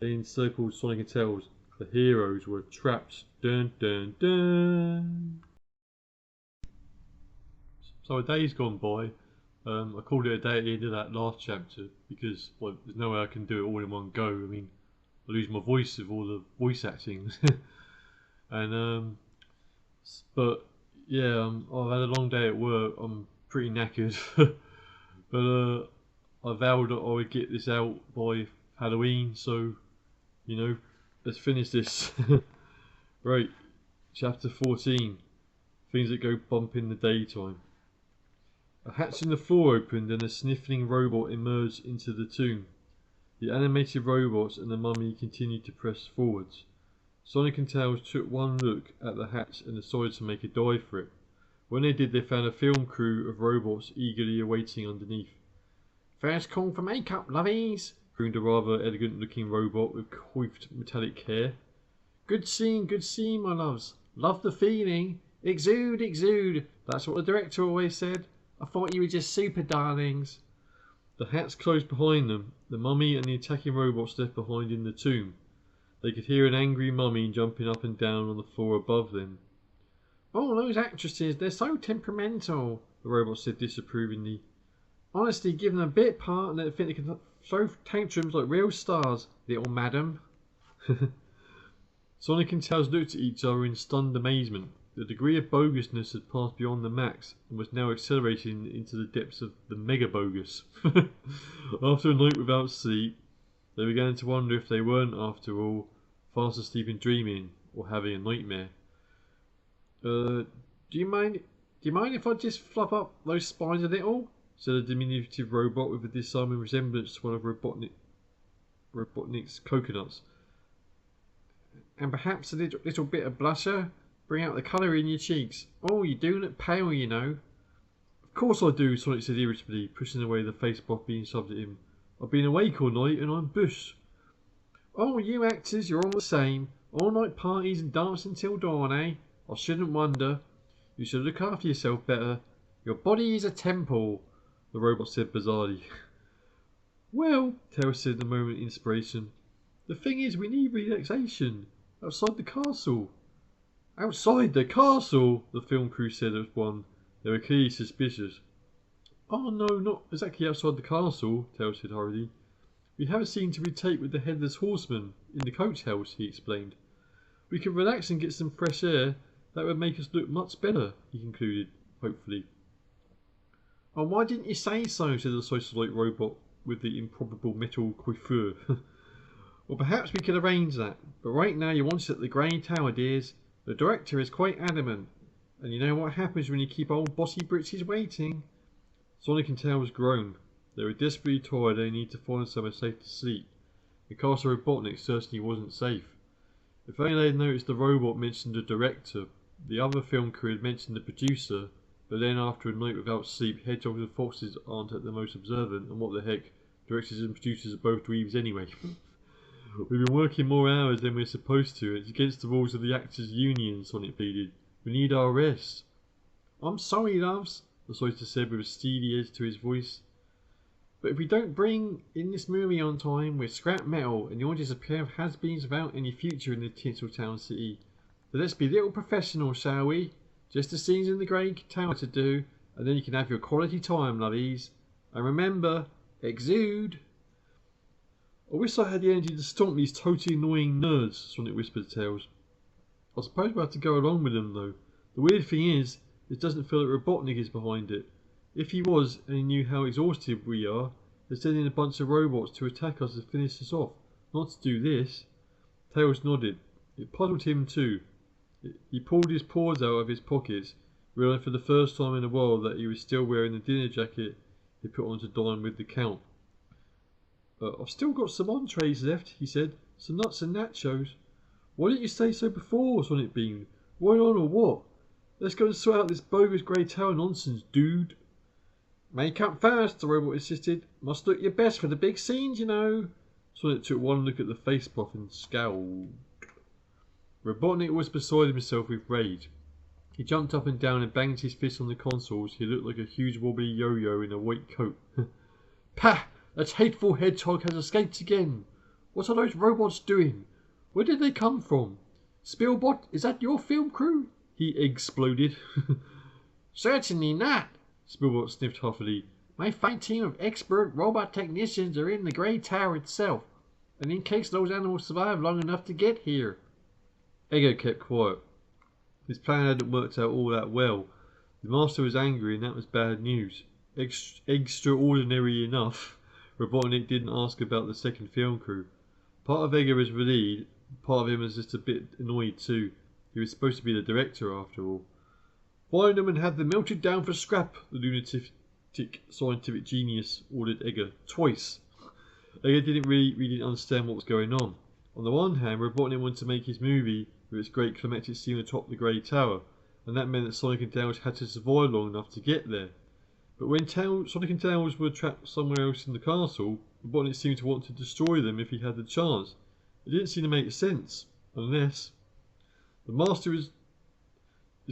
They encircled Sonic and Tails. The heroes were trapped. Dun dun dun. So a day's gone by. I called it a day at the end of that last chapter because there's no way I can do it all in one go. I mean, I lose my voice with all the voice acting. And but yeah, I've had a long day at work. I'm pretty knackered, but I vowed that I would get this out by Halloween. So you know, let's finish this. Right, chapter 14. Things that go bump in the daytime. A hatch in the floor opened and a sniffling robot emerged into the tomb. The animated robots and the mummy continued to press forwards. Sonic and Tails took one look at the hatch and decided to make a dive for it. When they did, they found a film crew of robots eagerly awaiting underneath. First call for makeup, lovies, crooned a rather elegant-looking robot with coiffed metallic hair. Good scene, my loves. Love the feeling. Exude, exude. That's what the director always said. I thought you were just super darlings. The hatch closed behind them. The mummy and the attacking robots left behind in the tomb. They could hear an angry mummy jumping up and down on the floor above them. Oh, those actresses, they're so temperamental, the robot said disapprovingly. Honestly, give them a bit part and they think they can throw tantrums like real stars, little madam. Sonic and Tails looked at each other in stunned amazement. The degree of bogusness had passed beyond the max and was now accelerating into the depths of the mega bogus. After a night without sleep, they began to wonder if they weren't, after all, fast asleep and dreaming, or having a nightmare. Do you mind if I just flop up those spines a little? Said a diminutive robot with a disarming resemblance to one of Robotnik's coconuts. And perhaps a little bit of blusher? Bring out the colour in your cheeks. Oh, you do look pale, you know. Of course I do, Sonic said irritably, pushing away the face block being shoved at him. I've been awake all night and I'm bush. Oh, you actors, you're all the same. All night parties and dancing till dawn, eh? I shouldn't wonder. You should look after yourself better. Your body is a temple, the robot said bizarrely. Well, Tails said in a moment of inspiration, the thing is we need relaxation. Outside the castle. Outside the castle, the film crew said as one. They were clearly suspicious. Oh no, not exactly outside the castle, Tails said hurriedly. We have a scene to retake with the Headless Horseman in the coach house, he explained. We can relax and get some fresh air. That would make us look much better, he concluded, hopefully. Oh, why didn't you say so, said the socialite robot with the improbable metal coiffure. Well, perhaps we could arrange that, but right now you want us at the Grey Tower, dears. The director is quite adamant, and you know what happens when you keep old bossy britches waiting. Sonic and Tails groaned. They were desperately tired and they needed to find somewhere safe to sleep. The Castle Robotnik certainly wasn't safe. If only they had noticed the robot mentioned the director, the other film crew had mentioned the producer, but then after a night without sleep, hedgehogs and foxes aren't at the most observant, and what the heck, directors and producers are both dweebs anyway. We've been working more hours than we're supposed to. It's against the rules of the Actors Union, Sonic pleaded. We need our rest. I'm sorry, loves, the solicitor said with a steely edge to his voice. But if we don't bring in this movie on time, we're scrap metal, and you're just a pair of has-beens without any future in the Tinseltown city. So let's be a little professional, shall we? Just the scenes in the Grey Tower to do, and then you can have your quality time, lovies. And remember, exude. I wish I had the energy to stomp these totally annoying nerds, Sonic whispered to Tails. I suppose we'll have to go along with them, though. The weird thing is, it doesn't feel like Robotnik is behind it. If he was, and he knew how exhausted we are, they're sending a bunch of robots to attack us and finish us off, not to do this. Tails nodded. It puzzled him too. He pulled his paws out of his pockets, realising for the first time in a while that he was still wearing the dinner jacket he put on to dine with the Count. I've still got some entrees left, he said. Some nuts and nachos. Why didn't you say so before, Sonic beamed. Right on or what? Let's go and sort out this bogus Grey Tower nonsense, dude. Make up first, the robot insisted. Must look your best for the big scenes, you know. Sonic took one look at the face buff and scowled. Robotnik was beside himself with rage. He jumped up and down and banged his fist on the consoles. He looked like a huge wobbly yo-yo in a white coat. Pah! That hateful hedgehog has escaped again. What are those robots doing? Where did they come from? Spielbot, is that your film crew? He exploded. Certainly not, Spielbot sniffed huffily. My fine team of expert robot technicians are in the Grey Tower itself, and in case those animals survive long enough to get here. Ego kept quiet. His plan hadn't worked out all that well. The master was angry and that was bad news. Extraordinary enough, Robotnik didn't ask about the second film crew. Part of Ego was relieved, part of him was just a bit annoyed too. He was supposed to be the director after all. Find them and have them melted down for scrap, the lunatic scientific genius ordered Ego twice. Ego didn't really understand what was going on. On the one hand, Robotnik wanted to make his movie with its great climactic scene atop the Grey Tower, and that meant that Sonic and Tails had to survive long enough to get there. But when Sonic and Tails were trapped somewhere else in the castle, Robotnik seemed to want to destroy them if he had the chance. It didn't seem to make sense, unless... The Master is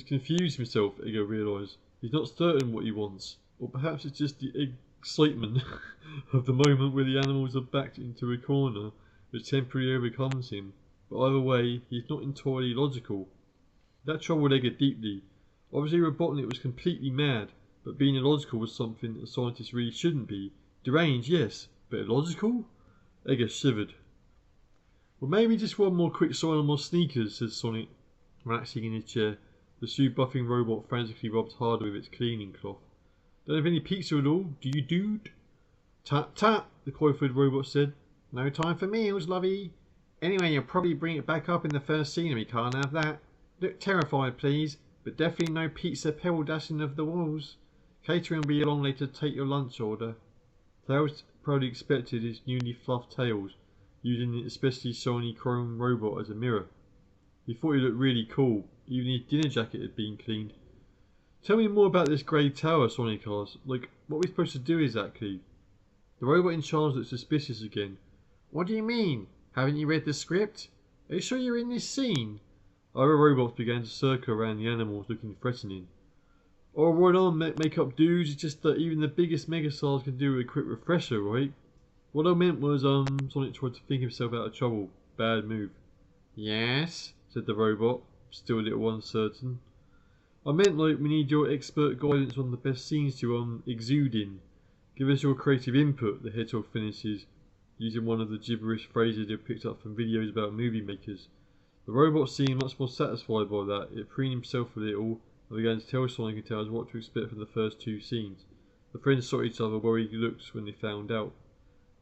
confused himself, Ego realised. He's not certain what he wants, or perhaps it's just the excitement of the moment where the animals are backed into a corner which temporarily overcomes him. But either way, he's not entirely logical. That troubled Ego deeply. Obviously Robotnik was completely mad, but being illogical was something a scientist really shouldn't be. Deranged, yes, but illogical? Ego shivered. Well, maybe just one more quick sign on my sneakers, said Sonic, relaxing in his chair. The shoe-buffing robot frantically rubbed harder with its cleaning cloth. Don't have any pizza at all, do you, dude? Tut tut, the coiffed robot said. No time for meals, lovey. Anyway, you'll probably bring it back up in the first scene and we can't have that. Look terrified, please, but definitely no pizza pebble dashing of the walls. Catering will be along later to take your lunch order. Tails probably expected his newly fluffed tails, using the especially shiny chrome robot as a mirror. He thought he looked really cool, even his dinner jacket had been cleaned. Tell me more about this Grey Tower, Sonic asked. Like, what are we supposed to do exactly? The robot in charge looked suspicious again. What do you mean? Haven't you read the script? Are you sure you're in this scene? Other robots began to circle around the animals, looking threatening. Oh, right on, make-up dudes. It's just that even the biggest megastars can do a quick refresher, right? What I meant was, Sonic tried to think himself out of trouble. Bad move. Yes, said the robot, still a little uncertain. I meant like we need your expert guidance on the best scenes to exude in. Give us your creative input, the hedgehog finishes, using one of the gibberish phrases he picked up from videos about movie makers. The robot seemed much more satisfied by that. It preened himself a little and began to tell Sonic and Tails what to expect from the first two scenes. The friends saw each other worried looks when they found out.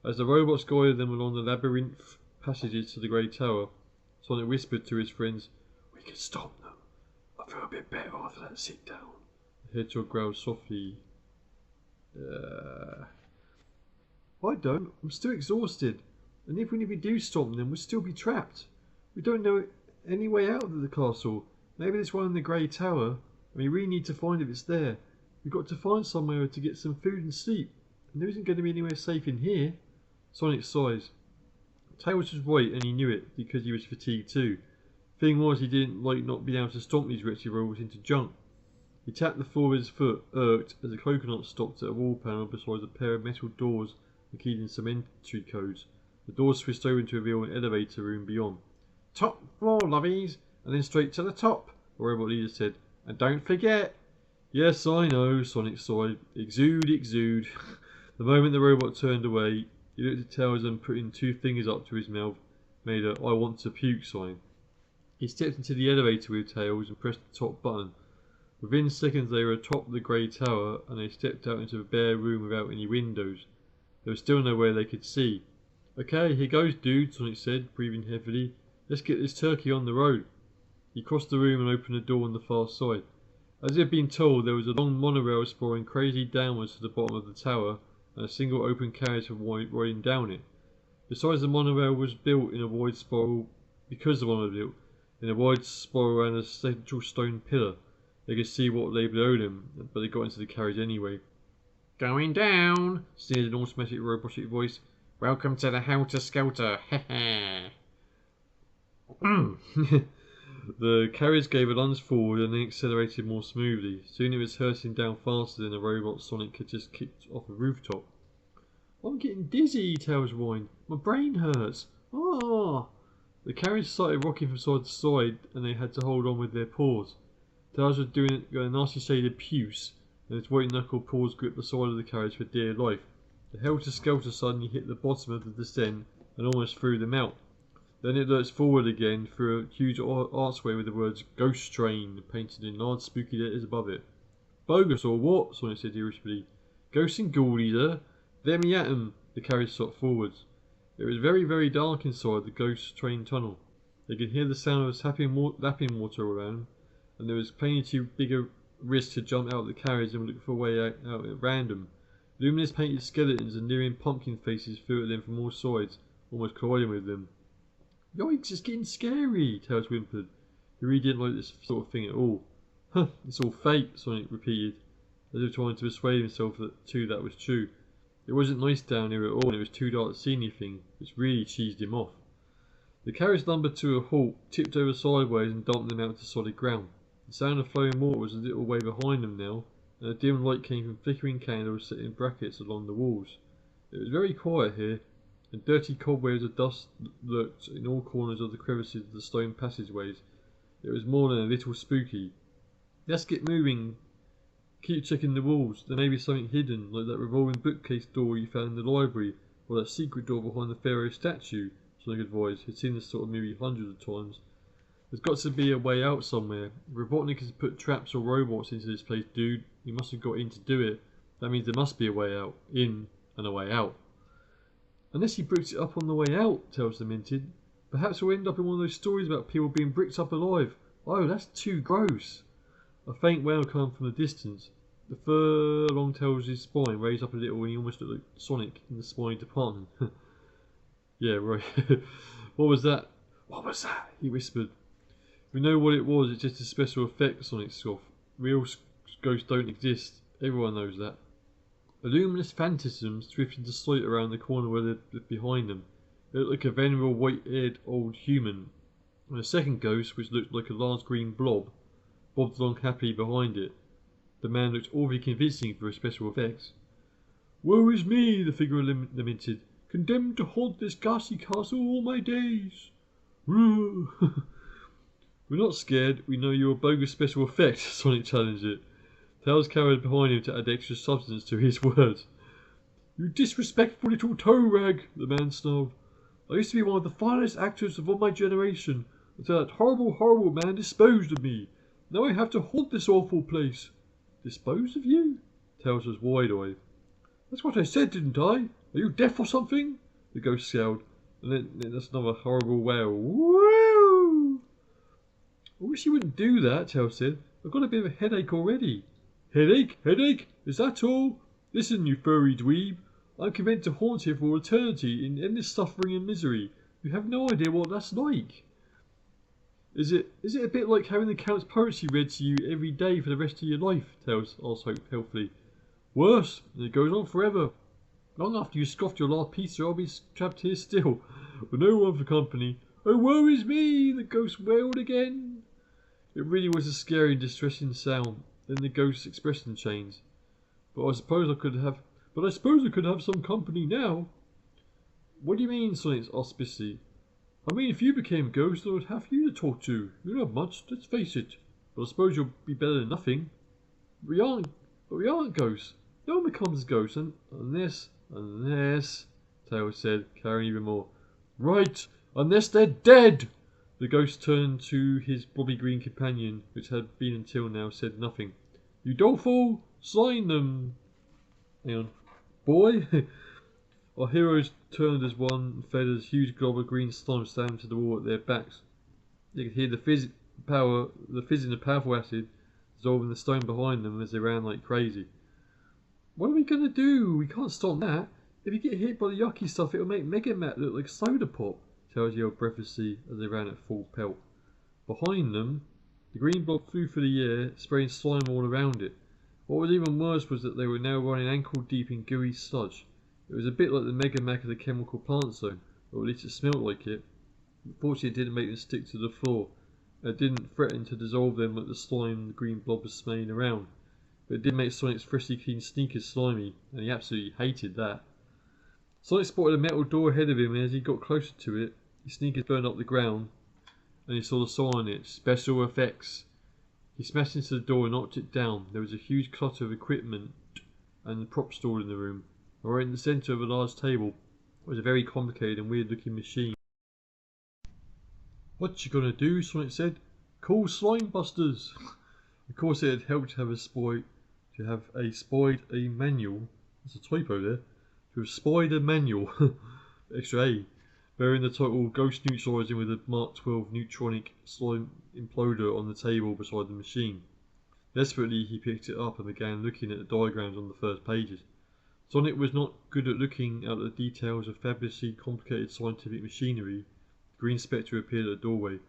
As the robots guided them along the labyrinth passages to the Grey Tower, Sonic whispered to his friends, "We can stop them. I feel a bit better after that sit down." The hedgehog growled softly. I don't. I'm still exhausted. And even if we do stop them, we'll still be trapped. We don't know any way out of the castle. Maybe there's one in the Grey Tower, and we really need to find if it's there. We've got to find somewhere to get some food and sleep. And there isn't going to be anywhere safe in here. Sonic sighs. Tails was right, and he knew it, because he was fatigued too. Thing was, he didn't like not being able to stomp these wretched robots into junk. He tapped the floor with his foot, irked, as a coconut stopped at a wall panel beside a pair of metal doors and keyed in some entry codes. The doors switched open to reveal an elevator room beyond. "Top floor, lovies, and then straight to the top," the robot leader said. "And don't forget." "Yes, I know," Sonic sighed. "Exude, exude." The moment the robot turned away, he looked at Tails and putting two fingers up to his mouth, made a "I want to puke" sign. He stepped into the elevator with Tails and pressed the top button. Within seconds they were atop the Grey Tower, and they stepped out into a bare room without any windows. There was still nowhere they could see. "Okay, here goes, dude," Sonic said, breathing heavily. "Let's get this turkey on the road." He crossed the room and opened a door on the far side. As he had been told, there was a long monorail sprawling crazy downwards to the bottom of the tower, and a single open carriage for riding down it. Besides, the monorail was built in a wide spiral around a central stone pillar. They could see what lay below them, but they got into the carriage anyway. "Going down," sneered an automatic robotic voice. "Welcome to the Helter Skelter, heh." The carriage gave a lunge forward and then accelerated more smoothly. Soon it was hurtling down faster than a robot Sonic had just kicked off a rooftop. "I'm getting dizzy," Tails whined. "My brain hurts. Ah!" The carriage started rocking from side to side, and they had to hold on with their paws. Tails was doing a nasty shade of puce, and his white-knuckled paws gripped the side of the carriage for dear life. The helter-skelter suddenly hit the bottom of the descent and almost threw them out. Then it lurched forward again through a huge archway with the words "Ghost Train" painted in large spooky letters above it. "Bogus or what?" Sonic said irritably. "Ghosts and ghoulies, Let me at 'em." The carriage shot forwards. It was very, very dark inside the Ghost Train tunnel. They could hear the sound of lapping water around, and there was plainly too big a risk to jump out of the carriage and look for a way out at random. Luminous painted skeletons and leering pumpkin faces flew at them from all sides, almost colliding with them. "Yikes, it's getting scary," Tails whimpered. He really didn't like this sort of thing at all. "Huh, it's all fake," Sonic repeated, as if trying to persuade himself that was true. It wasn't nice down here at all, and it was too dark to see anything, which really cheesed him off. The carriage lumbered to a halt, tipped over sideways and dumped them out to solid ground. The sound of flowing water was a little way behind them now, and a dim light came from flickering candles set in brackets along the walls. It was very quiet here, and dirty cobwebs of dust lurked in all corners of the crevices of the stone passageways. It was more than a little spooky. "Let's get moving. Keep checking the walls. There may be something hidden, like that revolving bookcase door you found in the library, or that secret door behind the pharaoh statue," Sonic advised. He'd seen this sort of movie hundreds of times. "There's got to be a way out somewhere. Robotnik has put traps or robots into this place, dude. He must have got in to do it. That means there must be a way out. In and a way out." "Unless he bricks it up on the way out," Tails lamented. "Perhaps we'll end up in one of those stories about people being bricked up alive. Oh, that's too gross." A faint wail came from the distance. The fur along Tails' spine raised up a little and he almost looked like Sonic in the spine department. "Yeah, right." What was that?" "What was that?" he whispered. "We know what it was, it's just a special effect," Sonic scoffed. "Real ghosts don't exist. Everyone knows that." A luminous phantasm drifted into sight around the corner where they behind them. It looked like a venerable white-haired old human. And a second ghost, which looked like a large green blob, bobbed along happily behind it. The man looked awfully convincing for his special effects. "Woe is me," the figure lamented, "condemned to haunt this ghastly castle all my days." "We're not scared, we know you're a bogus special effect," Sonic challenged it. Tails cowered behind him to add extra substance to his words. "You disrespectful little toe rag," the man snarled. "I used to be one of the finest actors of all my generation, until that horrible, horrible man disposed of me. Now I have to haunt this awful place." "Disposed of you?" Tails was wide-eyed. "That's what I said, didn't I? Are you deaf or something?" The ghost scowled, and then that's another horrible wail. Woo! "I wish you wouldn't do that," Tails said. "I've got a bit of a headache already." "Headache? Headache? Is that all? Listen, you furry dweeb. I'm content to haunt here for eternity in endless suffering and misery. You have no idea what that's like." Is it a bit like having the Count's poetry read to you every day for the rest of your life?" Tails asked helpfully. "Worse, and it goes on forever. Long after you scoffed your last pizza, I'll be trapped here still, with no one for company. Oh, woe is me!" the ghost wailed again. It really was a scary and distressing sound. Then the ghost's expression changed. I suppose I could have some company now." "What do you mean?" Sonic asked suspiciously. "I mean, if you became a ghost, I would have you to talk to. You don't have much, let's face it. But I suppose you'll be better than nothing." But we aren't ghosts. No one becomes a ghost unless, Tails said, cowering even more. "Right, unless they're dead!" The ghost turned to his blobby green companion, which had been until now said nothing. "You doleful, slime them." Hang on. "Boy!" Our heroes turned as one and fed as a huge glob of green slime slammed to the wall at their backs. They could hear the fizzing of powerful acid dissolving the stone behind them as they ran like crazy. "What are we going to do? We can't stop that. If you get hit by the yucky stuff, it'll make Mega Matt look like soda pop," Tails yelled breathlessly as they ran at full pelt. Behind them, the green blob flew through the air, spraying slime all around it. What was even worse was that they were now running ankle deep in gooey sludge. It was a bit like the Mega Mac of the chemical plant zone, or at least it smelled like it. Fortunately, it didn't make them stick to the floor. It didn't threaten to dissolve them like the slime the green blob was smelling around. But it did make Sonic's freshly clean sneakers slimy, and he absolutely hated that. Sonic spotted a metal door ahead of him, and as he got closer to it, his sneakers burned up the ground, and he saw the sign on it, "Special Effects." He smashed into the door and knocked it down. There was a huge clutter of equipment and props stored in the room. Right in the centre of a large table was a very complicated and weird looking machine. "What you gonna do?" Sonic said. "Call Slime Busters." Of course it had helped to have spied a manual. There's a typo there. To have spied a manual. Extra A. Bearing the title "Ghost Neutralizing with a Mark 12 Neutronic Slime Imploder" on the table beside the machine. Desperately he picked it up and began looking at the diagrams on the first pages. Sonic was not good at looking at the details of fabulously complicated scientific machinery. The green spectre appeared at the doorway.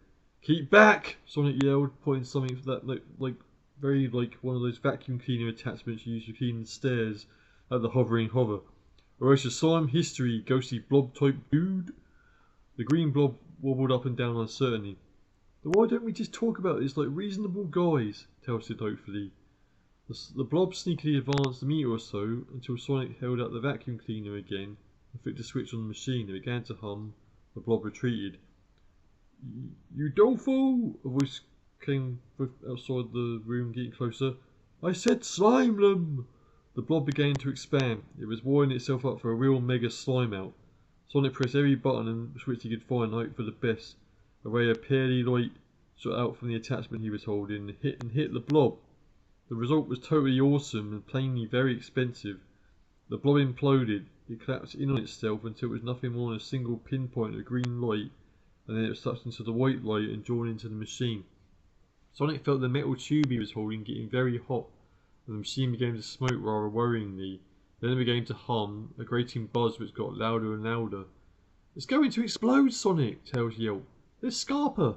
"Keep back!" Sonic yelled, pointing something that looked very like one of those vacuum cleaner attachments used to clean the stairs at the hovering hover. "Or else your slime history, ghostly blob type dude." The green blob wobbled up and down uncertainly. "Then why don't we just talk about this like reasonable guys?" Tails said hopefully. The blob sneakily advanced a meter or so until Sonic held out the vacuum cleaner again and flicked a switch on the machine. It began to hum. The blob retreated. "You doleful!" A voice came outside the room, getting closer. "I said slime them!" The blob began to expand. It was wiring itself up for a real mega slime out. Sonic pressed every button and switch he could find and hoped for the best. A ray of pearly light shot out from the attachment he was holding and hit the blob. The result was totally awesome and plainly very expensive. The blob imploded. It collapsed in on itself until it was nothing more than a single pinpoint of green light, and then it was sucked into the white light and drawn into the machine. Sonic felt the metal tube he was holding getting very hot, and the machine began to smoke rather worryingly. Then it began to hum, a grating buzz which got louder and louder. "It's going to explode, Sonic!" Tails yelled. "There's Scarpa!"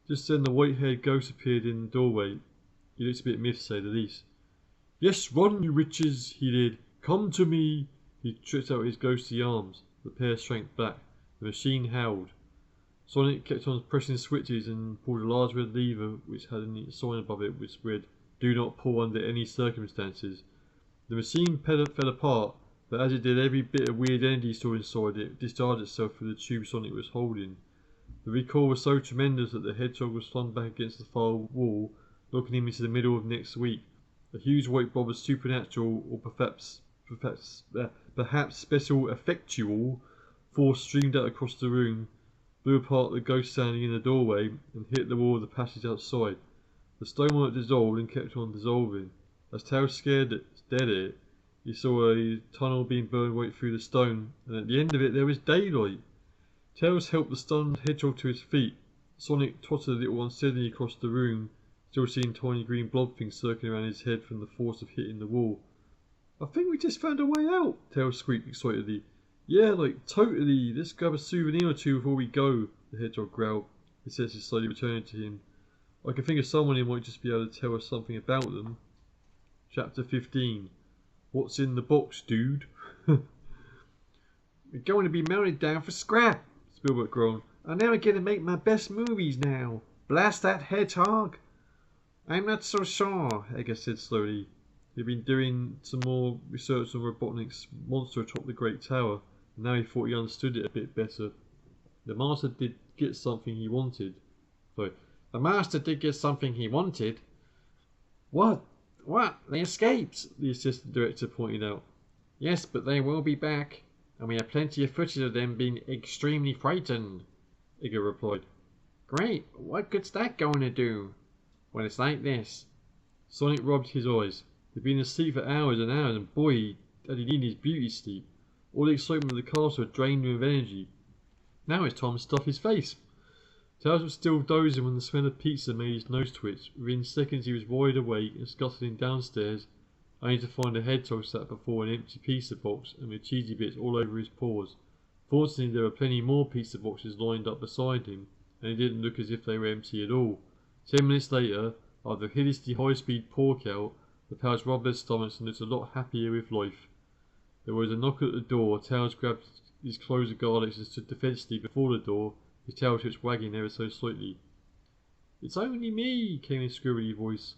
Just then the white-haired ghost appeared in the doorway. He looked a bit miffed, to say the least. "Yes, run, you witches," he did. "Come to me." He stretched out his ghostly arms. The pair shrank back. The machine howled. Sonic kept on pressing switches and pulled a large red lever which had a sign above it which read, "Do not pull under any circumstances." The machine fell apart, but as it did, every bit of weird energy stored inside it discharged itself through the tube Sonic was holding. The recoil was so tremendous that the hedgehog was flung back against the far wall, knocking him into the middle of next week. A huge white blob of supernatural, or perhaps special effectual force streamed out across the room, blew apart the ghost standing in the doorway, and hit the wall of the passage outside. The stonework dissolved and kept on dissolving. As Tails stared at it, he saw a tunnel being burned right through the stone, and at the end of it there was daylight. Tails helped the stunned hedgehog to his feet. Sonic trotted a little unsteadily across the room, still seeing tiny green blob things circling around his head from the force of hitting the wall. "I think we just found a way out," Tails squeaked excitedly. "Yeah, like, totally. Let's grab a souvenir or two before we go," the hedgehog growled, his senses slowly returning to him. "I can think of someone who might just be able to tell us something about them." Chapter 15. What's in the box, dude? "We're going to be melted down for scrap," Spielberg groaned. "I'm never going to make my best movies now. Blast that hedgehog." "I'm not so sure," Edgar said slowly. He'd been doing some more research on Robotnik's monster atop the Great Tower, and now he thought he understood it a bit better. The master did get something he wanted. Sorry. "The master did get something he wanted." What? They escaped," the assistant director pointed out. "Yes, but they will be back, and we have plenty of footage of them being extremely frightened," Edgar replied. "Great, what good's that going to do?" "Well, it's like this." Sonic rubbed his eyes. He'd been asleep for hours and hours, and boy, had he needed his beauty sleep. All the excitement of the castle had drained him of energy. Now it's time to stuff his face. Tails was still dozing when the smell of pizza made his nose twitch. Within seconds he was wide awake and scuttling downstairs, only to find a hedgehog sat before an empty pizza box and with cheesy bits all over his paws. Fortunately there were plenty more pizza boxes lined up beside him, and it didn't look as if they were empty at all. 10 minutes later, after a hideously high-speed pork out, the pals rubbed their stomachs and looked a lot happier with life. There was a knock at the door. Tails grabbed his clothes of garlics and stood defensively before the door, his tail tips wagging ever so slightly. "It's only me," came a squirrely voice.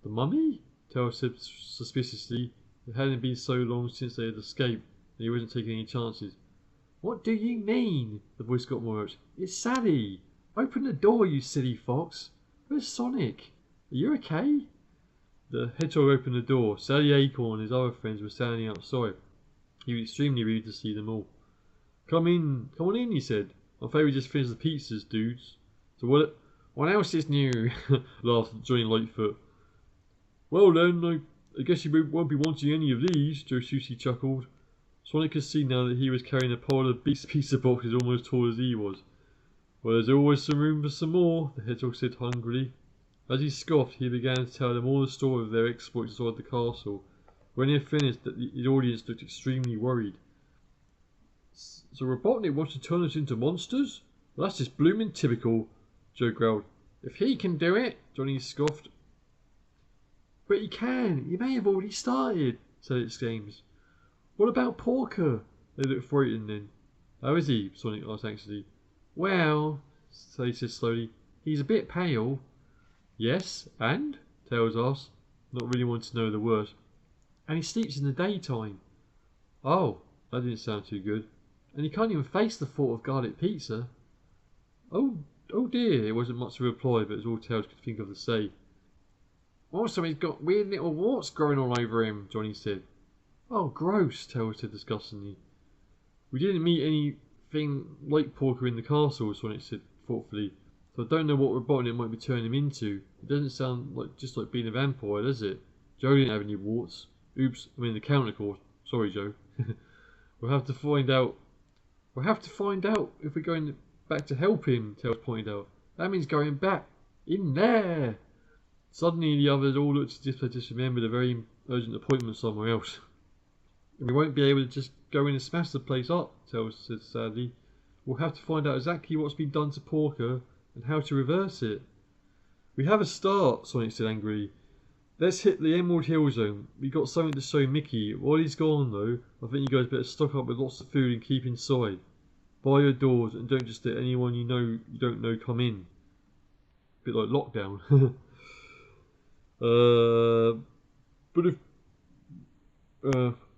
"The mummy?" Tails said suspiciously. It hadn't been so long since they had escaped, and he wasn't taking any chances. "What do you mean?" The voice got more urgent. "It's Sally. Open the door, you silly fox. Where's Sonic? Are you okay?" The hedgehog opened the door. Sally Acorn and his other friends were standing outside. He was extremely relieved to see them all. Come on in," he said. "I'm afraid we just finished the pizzas, dudes." "So what else is new?" laughed Johnny Lightfoot. "Well then, I guess you won't be wanting any of these," Joe Susie chuckled. Sonic could see now that he was carrying a pile of pizza boxes almost as tall as he was. "Well, there's always some room for some more," the hedgehog said hungrily. As he scoffed, he began to tell them all the story of their exploits inside the castle. When he had finished, the audience looked extremely worried. "So Robotnik wants to turn us into monsters? Well, that's just bloomin' typical," Joe growled. "If he can do it," Johnny scoffed. "But he can. He may have already started," Sally exclaimed. "What about Porker?" They looked frightened then. "How is he?" Sonic asked anxiously. "Well," Sally said slowly, "he's a bit pale." "Yes, and?" Tails asked, not really wanting to know the worst. "And he sleeps in the daytime." "Oh, that didn't sound too good." "And he can't even face the thought of garlic pizza." Oh dear, it wasn't much of a reply, but it was all Tails could think of to say. "Also, he's got weird little warts growing all over him," Johnny said. "Oh, gross," Tails said disgustingly. "We didn't meet anything like Porker in the castle," Sonic said thoughtfully, "so I don't know what Robotnik might be turning him into. It doesn't sound just like being a vampire, does it? Joe didn't have any warts. Oops, I mean the counter course. Sorry, Joe." We'll have to find out if we're going back to help him," Tails pointed out. "That means going back in there." Suddenly the others all looked as if they just remembered a very urgent appointment somewhere else. "And we won't be able to just go in and smash the place up," Tails said sadly. "We'll have to find out exactly what's been done to Porker and how to reverse it." "We have a start," Sonic said angrily. "Let's hit the Emerald Hill Zone. We got something to show Mickey. While he's gone though, I think you guys better stock up with lots of food and keep inside." Bar your doors and don't just let anyone you don't know come in. Bit like lockdown.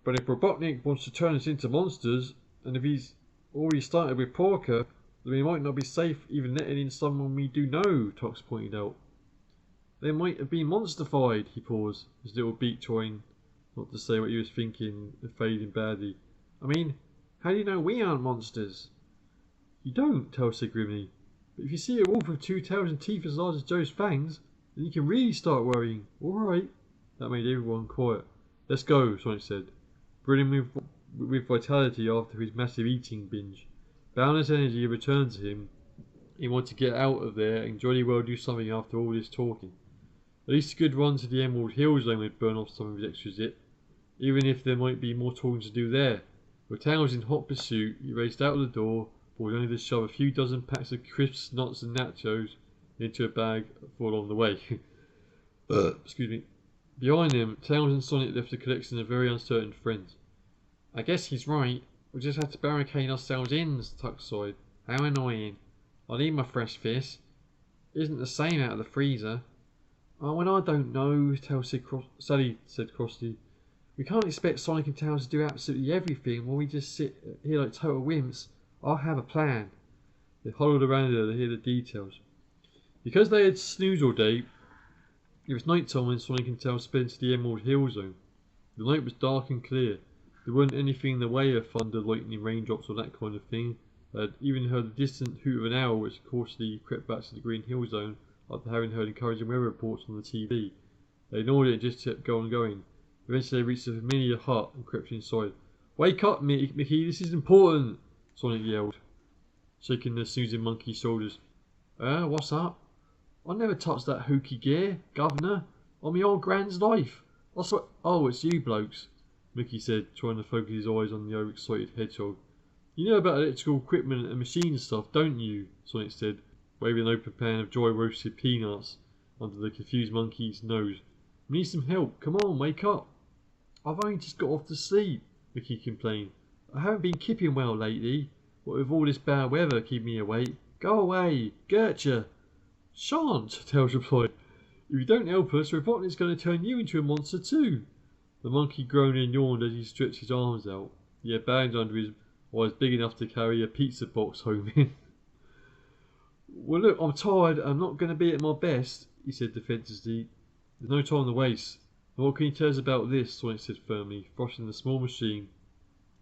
But if Robotnik wants to turn us into monsters, and if he's already started with Porker, then we might not be safe even letting in someone we do know, Tox pointed out. They might have been monsterfied, he paused, his little beak trying not to say what he was thinking and fading badly. I mean, how do you know we aren't monsters? You don't, Tails said grimly. But if you see a wolf with 2 tails and teeth as large as Joe's fangs, then you can really start worrying. Alright. That made everyone quiet. Let's go, Sonic said, brimming with vitality after his massive eating binge. Boundless energy had returned to him. He wanted to get out of there and jolly well do something after all this talking. At least a good run to the Emerald Hill Zone would burn off some of his extra zip, even if there might be more talking to do there. With Tails in hot pursuit, he raced out of the door, but was only to shove a few dozen packs of crisps, nuts and nachos into a bag for along the way. Excuse me. Behind him, Tails and Sonic left a collection of very uncertain friends. I guess he's right. We just have to barricade ourselves in, Tuck sighed. How annoying. I need my fresh fish. Isn't the same out of the freezer. Oh, and I don't know, Sally said crossly. We can't expect Sonic and Tails to do absolutely everything while we just sit here like total wimps. I'll have a plan. They huddled around her to hear the details. Because they had snoozed all day, it was night time when Sonic and Tails sped into the Emerald Hill Zone. The night was dark and clear. There wasn't anything in the way of thunder, lightning, raindrops or that kind of thing. They had even heard the distant hoot of an owl which cautiously crept back to the Green Hill Zone after having heard encouraging weather reports on the TV. They ignored it and just kept going. Eventually they reached a familiar hut and crept inside. Wake up, Mickey, this is important, Sonic yelled, shaking the snoozing monkey's shoulders. What's up? I never touched that hooky gear, Governor, on me old grand's life. I swear. Oh, it's you blokes, Mickey said, trying to focus his eyes on the overexcited hedgehog. You know about electrical equipment and machine stuff, don't you? Sonic said, waving an open pan of dry roasted peanuts under the confused monkey's nose. We need some help. Come on, wake up. I've only just got off to sleep, Mickey complained. I haven't been keeping well lately. What with all this bad weather keeping me awake. Go away, Gertrude. Shan't, Tails replied. If you don't help us, Robotnik's going to turn you into a monster too. The monkey groaned and yawned as he stretched his arms out. He had bags under his eyes big enough to carry a pizza box home in. Well look, I'm tired, I'm not going to be at my best, he said defensively. There's no time to waste. And what can you tell us about this? Sonic said firmly, thrusting the small machine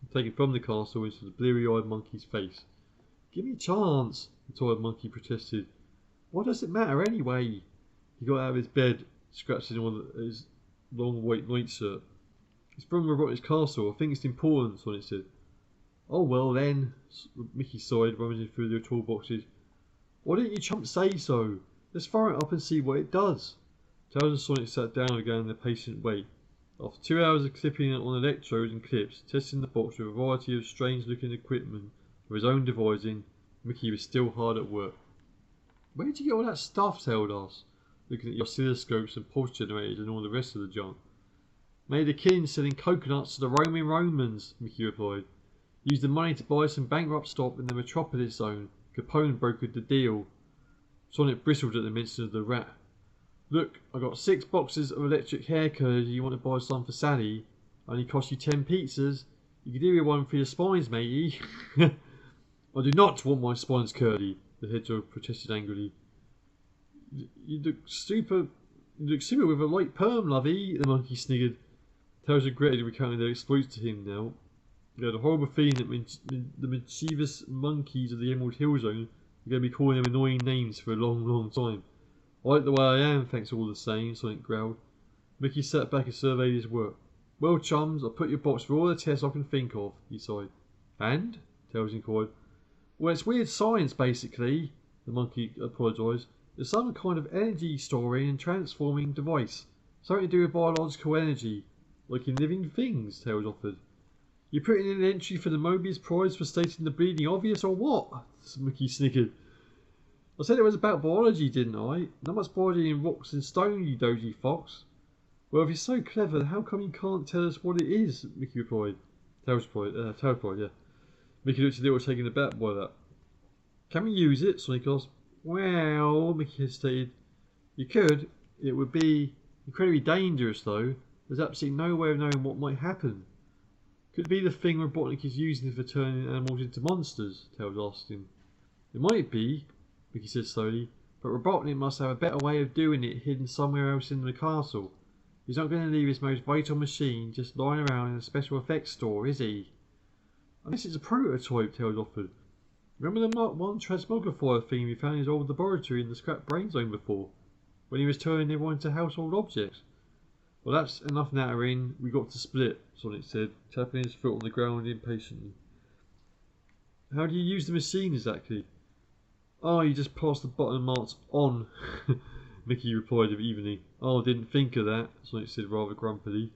and taking from the castle into the bleary-eyed monkey's face. Give me a chance, the tired monkey protested. What does it matter anyway? He got out of his bed, scratching on his long white nightshirt. It's from Robotnik's castle, I think it's important, Sonic said. Oh well then, Mickey sighed, rummaging through the toolboxes. Why didn't you chumps say so? Let's fire it up and see what it does. Tails and Sonic sat down again in a patient wait. After 2 hours of clipping it on electrodes and clips, testing the box with a variety of strange looking equipment of his own devising, Mickey was still hard at work. Where'd you get all that stuff? Tails asked, looking at the oscilloscopes and pulse generators and all the rest of the junk. Made a killing selling coconuts to the Roman Romans, Mickey replied. Used the money to buy some bankrupt stock in the Metropolis Zone. Capone brokered the deal. Sonic bristled at the mention of the rat. Look, I got 6 boxes of electric hair curls. You want to buy some for Sally? Only cost you 10 pizzas. You could do with one for your spines, matey. I do not want my spines curly, the hedgehog protested angrily. You look super with a light perm, lovey, the monkey sniggered. Tails regretted recounting their exploits to him now. He had a horrible feeling that the mischievous monkeys of the Emerald Hill Zone were going to be calling them annoying names for a long, long time. I like the way I am, thanks all the same, Sonic growled. Mickey sat back and surveyed his work. Well, chums, I've put your box for all the tests I can think of, he sighed. And? Tails inquired. Well, it's weird science, basically, the monkey apologised. There's some kind of energy storing and transforming device. Something to do with biological energy, like in living things, Tails offered. You putting in an entry for the Mobius Prize for stating the bleeding obvious or what? Mickey snickered. I said it was about biology, didn't I? Not much biology in rocks and stone, you dozy fox. Well, if you're so clever, how come you can't tell us what it is? Mickey replied. Tails replied, yeah. Mickey looked a little taken aback by that. Can we use it? Sonic asked. Well, Mickey hesitated. You could. It would be incredibly dangerous, though. There's absolutely no way of knowing what might happen. Could it be the thing Robotnik is using for turning animals into monsters? Tails asked him. It might be, Mickey said slowly, but Robotnik must have a better way of doing it hidden somewhere else in the castle. He's not going to leave his most vital machine just lying around in a special effects store, is he? Unless it's a prototype, Tails offered. Remember the Mark 1 transmogrifier thing we found in his old laboratory in the scrap brain zone before, when he was turning everyone into household objects? Well, that's enough nattering. We got to split, Sonic said, tapping his foot on the ground impatiently. How do you use the machine exactly? Oh, you just press the button marked on, Mickey replied evenly. Oh, didn't think of that, Sonic said rather grumpily.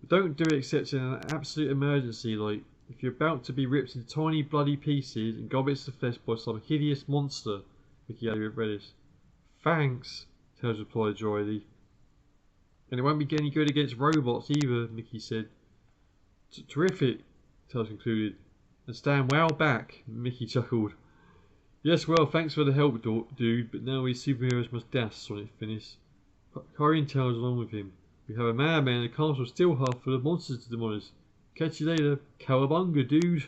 But don't do it except in an absolute emergency, like if you're about to be ripped into tiny bloody pieces and gobbets to flesh by some hideous monster, Mickey added with relish. Thanks, Tails replied dryly. And it won't be any good against robots either, Mickey said. Terrific, Tails concluded. And stand well back, Mickey chuckled. Yes, well, thanks for the help, dude, but now we superheroes must dash, Sonic finished. Hurrying Tails along with him. We have a madman in the castle still half full of monsters to demolish. Catch you later, cowabunga, dude.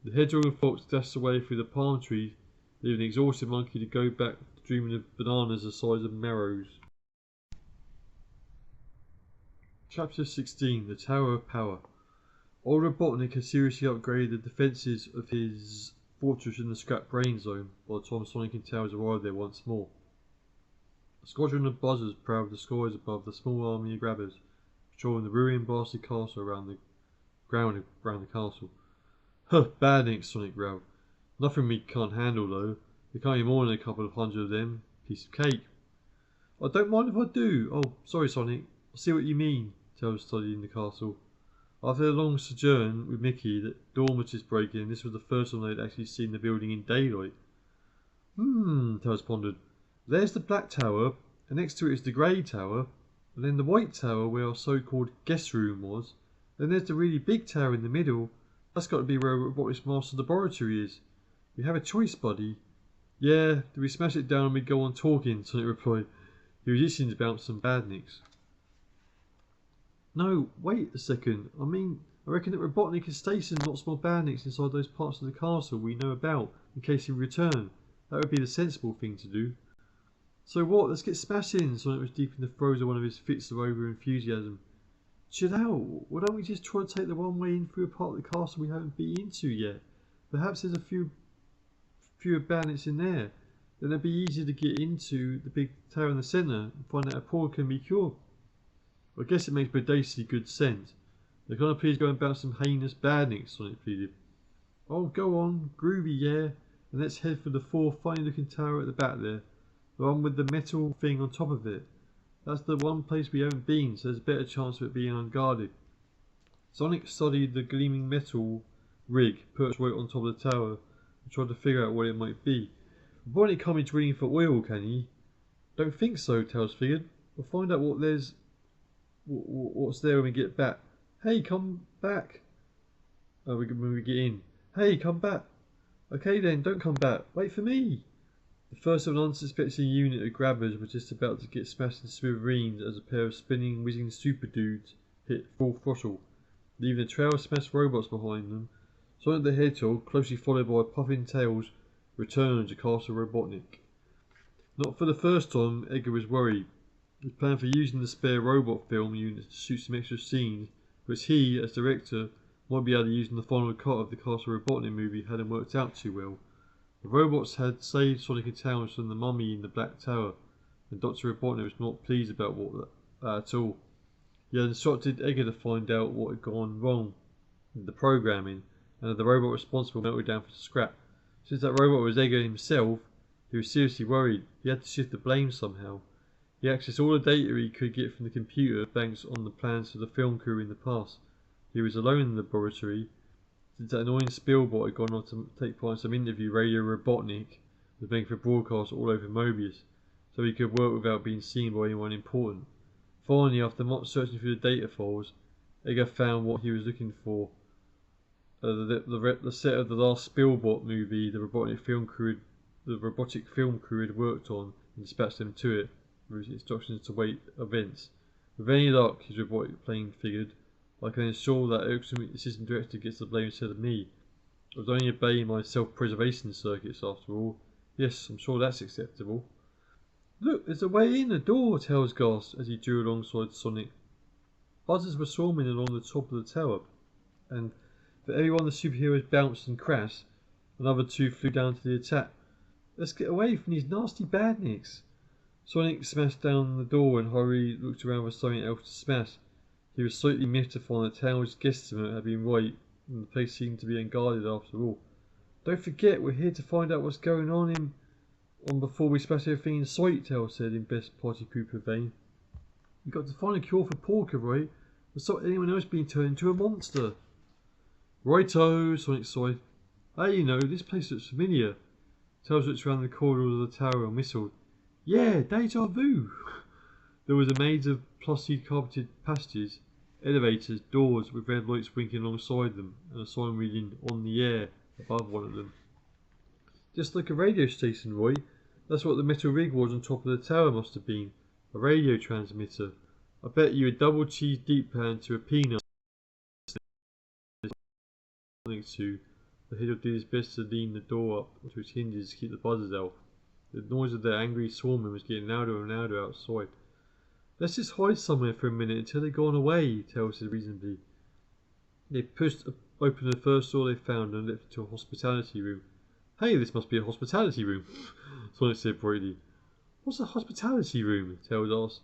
The hedgehog and fox dashed away through the palm trees, leaving the exhausted monkey to go back dreaming of bananas the size of marrows. Chapter 16: The Tower of Power. Old Robotnik had seriously upgraded the defences of his fortress in the scrap brain zone by the time Sonic and Tails arrived there once more. A squadron of buzzers prowled the skies above the small army of grabbers, patrolling the ruined blasted castle around the castle. Huh, badniks, Sonic growled. Nothing we can't handle though. There can't be more than a couple of hundred of them. Piece of cake. I don't mind if I do. Oh, sorry Sonic. I see what you mean, Tails studying the castle. After a long sojourn with Mickey, the dawn was just breaking, and this was the first time they'd actually seen the building in daylight. Tails pondered. There's the black tower, and next to it is the grey tower, and then the white tower where our so-called guest room was. Then there's the really big tower in the middle. That's got to be where Robotnik's master laboratory is. We have a choice, buddy. Yeah, do we smash it down and we go on talking, Sonic replied. He was itching to bounce some badniks. No, wait a second. I reckon that Robotnik has stationed lots more bandits inside those parts of the castle we know about, in case he return. That would be the sensible thing to do. So what? Let's get smashing. Sonic was deep in the throes of one of his fits of over-enthusiasm. Chill out. Why don't we just try to take the one way in through a part of the castle we haven't been into yet? Perhaps there's fewer bandits in there. Then it'd be easier to get into the big tower in the centre and find out if Paul can be cured. I guess it makes bodaciously good sense. Now can't I please go and bounce some heinous badniks, Sonic pleaded. Oh, go on, groovy, yeah. And let's head for the funny looking tower at the back there. The one with the metal thing on top of it. That's the one place we haven't been, so there's a better chance of it being unguarded. Sonic studied the gleaming metal rig perched right on top of the tower and tried to figure out what it might be. Robotnik can't be drilling for oil, can he? Don't think so, Tails figured. We'll find out what's there when we get back. Hey, come back. When we get in. Hey, come back. Okay then, don't come back. Wait for me. The first of an unsuspecting unit of grabbers was just about to get smashed into smithereens as a pair of spinning, whizzing super dudes hit full throttle, leaving a trail of smashed robots behind them. Sonic the Hedgehog, closely followed by puffing Tails, returned to Castle Robotnik. Not for the first time, Edgar was worried. He was planning for using the spare robot film unit to shoot some extra scenes, which he, as director, might be able to use in the final cut of the Castle Robotnik movie hadn't worked out too well. The robots had saved Sonic and Tails from the mummy in the Black Tower, and Dr. Robotnik was not pleased about that at all. He had instructed Edgar to find out what had gone wrong with the programming, and had the robot responsible melted down for scrap. Since that robot was Edgar himself, he was seriously worried. He had to shift the blame somehow. He accessed all the data he could get from the computer banks on the plans for the film crew in the past. He was alone in the laboratory, since that annoying Spielbot had gone on to take part in some interview Radio Robotnik was making for broadcast all over Mobius, so he could work without being seen by anyone important. Finally, after much searching through the data files, Edgar found what he was looking for. The set of the last Spielbot movie, the robotic film crew had worked on, and dispatched them to it with instructions to wait events. With any luck, his robotic plane figured, I can ensure that the assistant director gets the blame instead of me. I was only obeying my self-preservation circuits after all. Yes, I'm sure that's acceptable. Look, there's a way in, a door, Tails gasped as he drew alongside Sonic. Buzzers were swarming along the top of the tower, and for every one of the superheroes bounced and crashed, another two flew down to the attack. Let's get away from these nasty badniks. Sonic smashed down the door and hurriedly looked around for something else to smash. He was slightly mystified that Tails' guesstimate had been right, and the place seemed to be unguarded after all. Don't forget, we're here to find out what's going on before we smash everything in sight, Tails said in best party pooper vein. We've got to find a cure for Porker, right? Or stop anyone else being turned into a monster. Righto, Sonic sighed. Hey, you know, this place looks familiar. Tails looked around the corridor of the tower and whistled. Yeah, deja vu. There was a maze of plushly carpeted passages, elevators, doors with red lights blinking alongside them, and a sign reading "On the Air" above one of them. Just like a radio station, Roy. That's what the metal rig was on top of the tower must have been. A radio transmitter. I bet you a double cheese deep pan to a peanut. To. The Hiddle did his best to lean the door up to its hinges to keep the buzzers out. The noise of their angry swarming was getting louder and louder outside. Let's just hide somewhere for a minute until they've gone away, Tails said reasonably. They pushed open the first door they found and left into a hospitality room. Hey, this must be a hospitality room, Sonic said brightly. What's a hospitality room? Tails asked.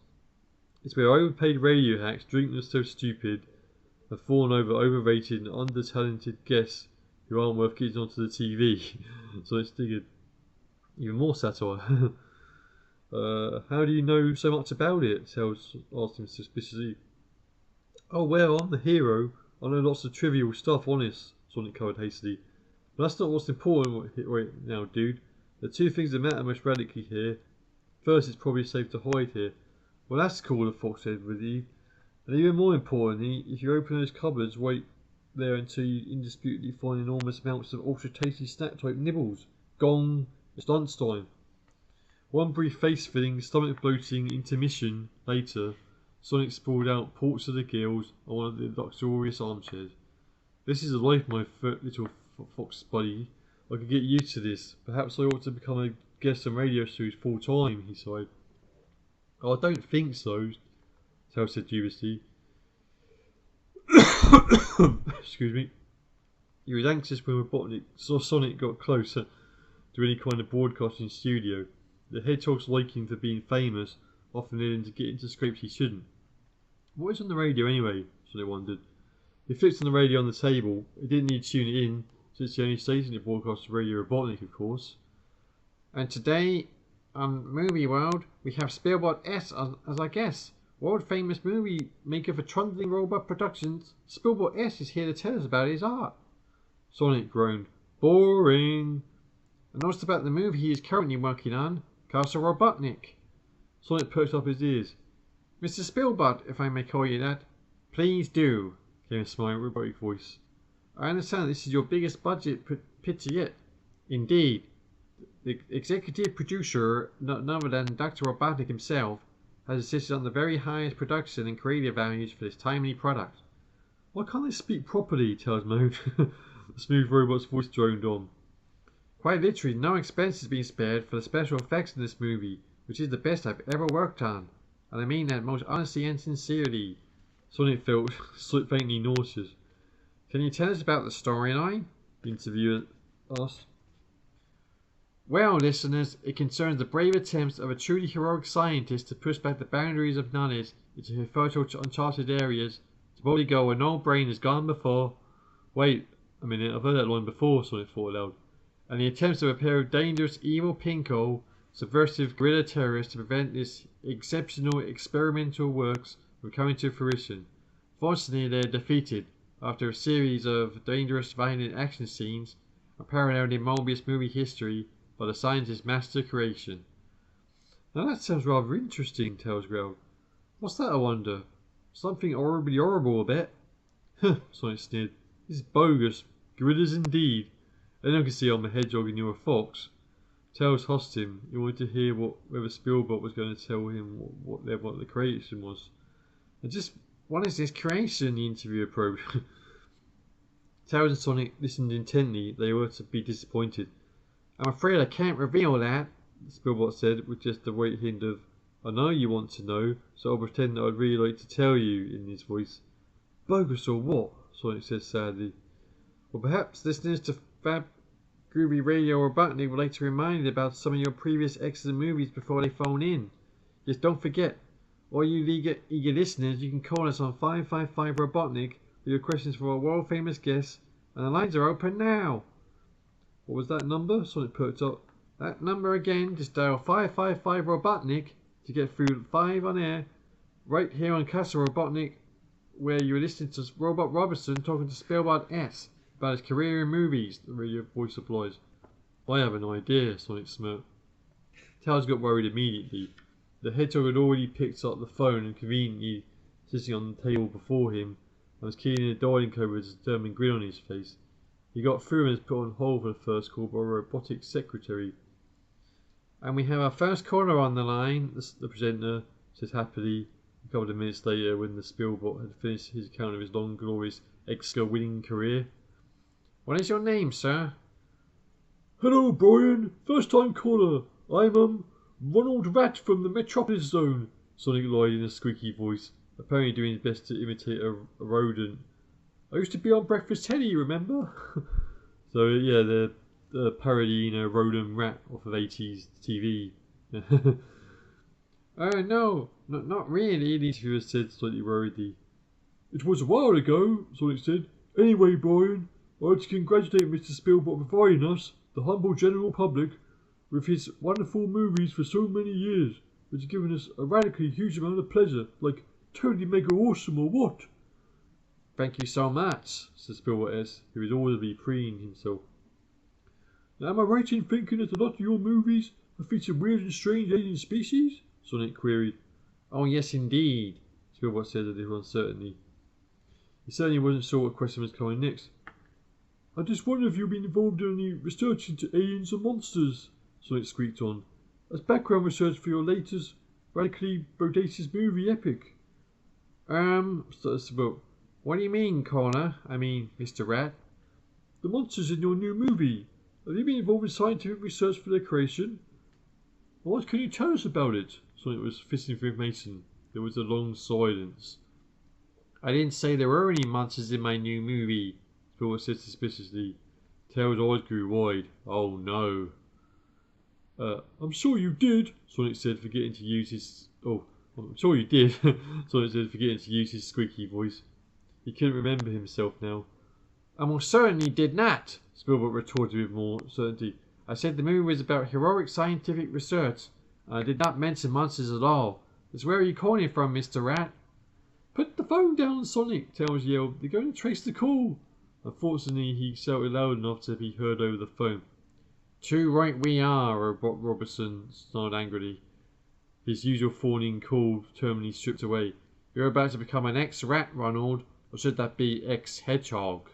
It's where overpaid radio hacks, drink them so stupid, have fallen over overrated and under-talented guests who aren't worth getting onto the TV. Sonic figured. Even more satire. How do you know so much about it? Tails asked him suspiciously. Oh well, I'm the hero. I know lots of trivial stuff, honest, Sonic covered hastily. But that's not what's important right now, dude. There are two things that matter most radically here. First, it's probably safe to hide here. Well, that's cool, the Fox said with you. And even more importantly, if you open those cupboards, wait there until you indisputably find enormous amounts of ultra tasty snack type nibbles. Gong, it's lunchtime. One brief face filling, stomach bloating intermission later, Sonic sprawled out, ports to the gills, on one of the luxurious armchairs. This is a life, my little fox buddy. I could get used to this. Perhaps I ought to become a guest on radio shows full time, he sighed. Oh, I don't think so, Tails said dubiously. Excuse me. He was anxious when Robotnik saw Sonic got closer to any kind of broadcasting studio. The hedgehog's liking for being famous often led him to get into scrapes he shouldn't. What is on the radio anyway? Sonic wondered. He flicked on the radio on the table. He didn't need to tune it in, since the only station that broadcasts Radio Robotnik, of course. And today, on Movie World, we have Spielbot S as our guest. World famous movie maker for Trundling Robot Productions, Spielbot S is here to tell us about his art. Sonic groaned. Boring. I noticed about the movie he is currently working on, Castle Robotnik. Sonic perked up his ears. Mr. Spielbot, if I may call you that. Please do, came a smiling robotic voice. I understand this is your biggest budget picture yet. Indeed. The executive producer, none other than Dr. Robotnik himself, has insisted on the very highest production and creative values for this timely product. Why can't they speak properly? Tails moaned. The smooth robot's voice droned on. Quite literally, no expense has been spared for the special effects in this movie, which is the best I've ever worked on. And I mean that most honestly and sincerely. Sonic felt faintly nauseous. Can you tell us about the storyline? The interviewer asked. Well, listeners, it concerns the brave attempts of a truly heroic scientist to push back the boundaries of knowledge into fertile uncharted areas, to boldly go where no brain has gone before. Wait a minute, I've heard that line before, Sonic thought aloud. And the attempts of a pair of dangerous, evil pinko, subversive guerrilla terrorists to prevent this exceptional experimental works from coming to fruition. Fortunately, they are defeated after a series of dangerous, violent action scenes, unparalleled in Mobius movie history, by the scientist's master creation. Now that sounds rather interesting, Tails growled. What's that, I wonder? Something horribly horrible, I bet. Huh, Sonic sneered. This is bogus. Gorillas indeed. Anyone can see I'm a hedgehog and you're a fox. Tails hussed him. He wanted to hear whether Spielberg was going to tell him what the creation was. And just, what is this creation? The interviewer probed. Tails and Sonic listened intently. They were to be disappointed. I'm afraid I can't reveal that, Spielberg said, with just a white hint of, I know you want to know, so I'll pretend that I'd really like to tell you in his voice. Bogus or what? Sonic said sadly. Well, perhaps listeners to Fab Groovy Radio or Robotnik would like to remind you about some of your previous excellent movies before they phone in. Just don't forget, all you eager listeners, you can call us on 555 Robotnik with your questions for our world famous guests, and the lines are open now. What was that number? Sonic perked up. That number again, just dial 555 Robotnik to get through 5 on air, right here on Castle Robotnik, where you're listening to Robot Robertson talking to Spielberg S. about his career in movies, the radio voice supplies. I have an idea, Sonic smirked. Tails got worried immediately. The hedgehog had already picked up the phone and conveniently sitting on the table before him and was keying in the dialing code with a determined grin on his face. He got through and was put on hold for the first call by a robotic secretary. And we have our first caller on the line, the presenter said happily. A couple of minutes later, when the Spielbot had finished his account of his long, glorious Oscar-winning career. What is your name, sir? Hello, Brian. First-time caller. I'm, Ronald Rat from the Metropolis Zone, Sonic lied in a squeaky voice, apparently doing his best to imitate a rodent. I used to be on Breakfast Teddy, remember? So, yeah, the parody, rodent rat off of 80s TV. No, not really, the interviewer said slightly worriedly. It was a while ago, Sonic said. Anyway, Brian, I'd like to congratulate Mr. Spielberg for providing us, the humble general public, with his wonderful movies for so many years, which have given us a radically huge amount of pleasure, like totally mega awesome or what? Thank you so much, said Spielberg S., who was audibly preening himself. Now, am I right in thinking that a lot of your movies have featured weird and strange alien species? Sonic queried. Oh, yes, indeed, Spielberg said a little uncertainly. He certainly wasn't sure what question was coming next. I just wonder if you've been involved in any research into aliens and monsters, Sonic squeaked on, as background research for your latest radically bodacious movie epic. Started Spielberg. What do you mean, Connor? I mean, Mr. Rat? The monsters in your new movie. Have you been involved in scientific research for their creation? What can you tell us about it? Sonic was fisting for information. There was a long silence. I didn't say there were any monsters in my new movie, Spielberg said suspiciously. Tails' eyes grew wide. Oh no. I'm sure you did, Sonic said, forgetting to use his... Oh, I'm sure you did, Sonic said, forgetting to use his squeaky voice. He couldn't remember himself now. I most certainly did not, Spielberg retorted with more certainty. I said the movie was about heroic scientific research, and I did not mention monsters at all. That's where are you calling from, Mr. Rat? Put the phone down, Sonic, Tails yelled. They're going to trace the call. Unfortunately, he shouted loud enough to be heard over the phone. Too right we are, Robot Robertson snarled angrily. His usual fawning cool terminally stripped away. You're about to become an ex-rat, Ronald, or should that be ex-hedgehog?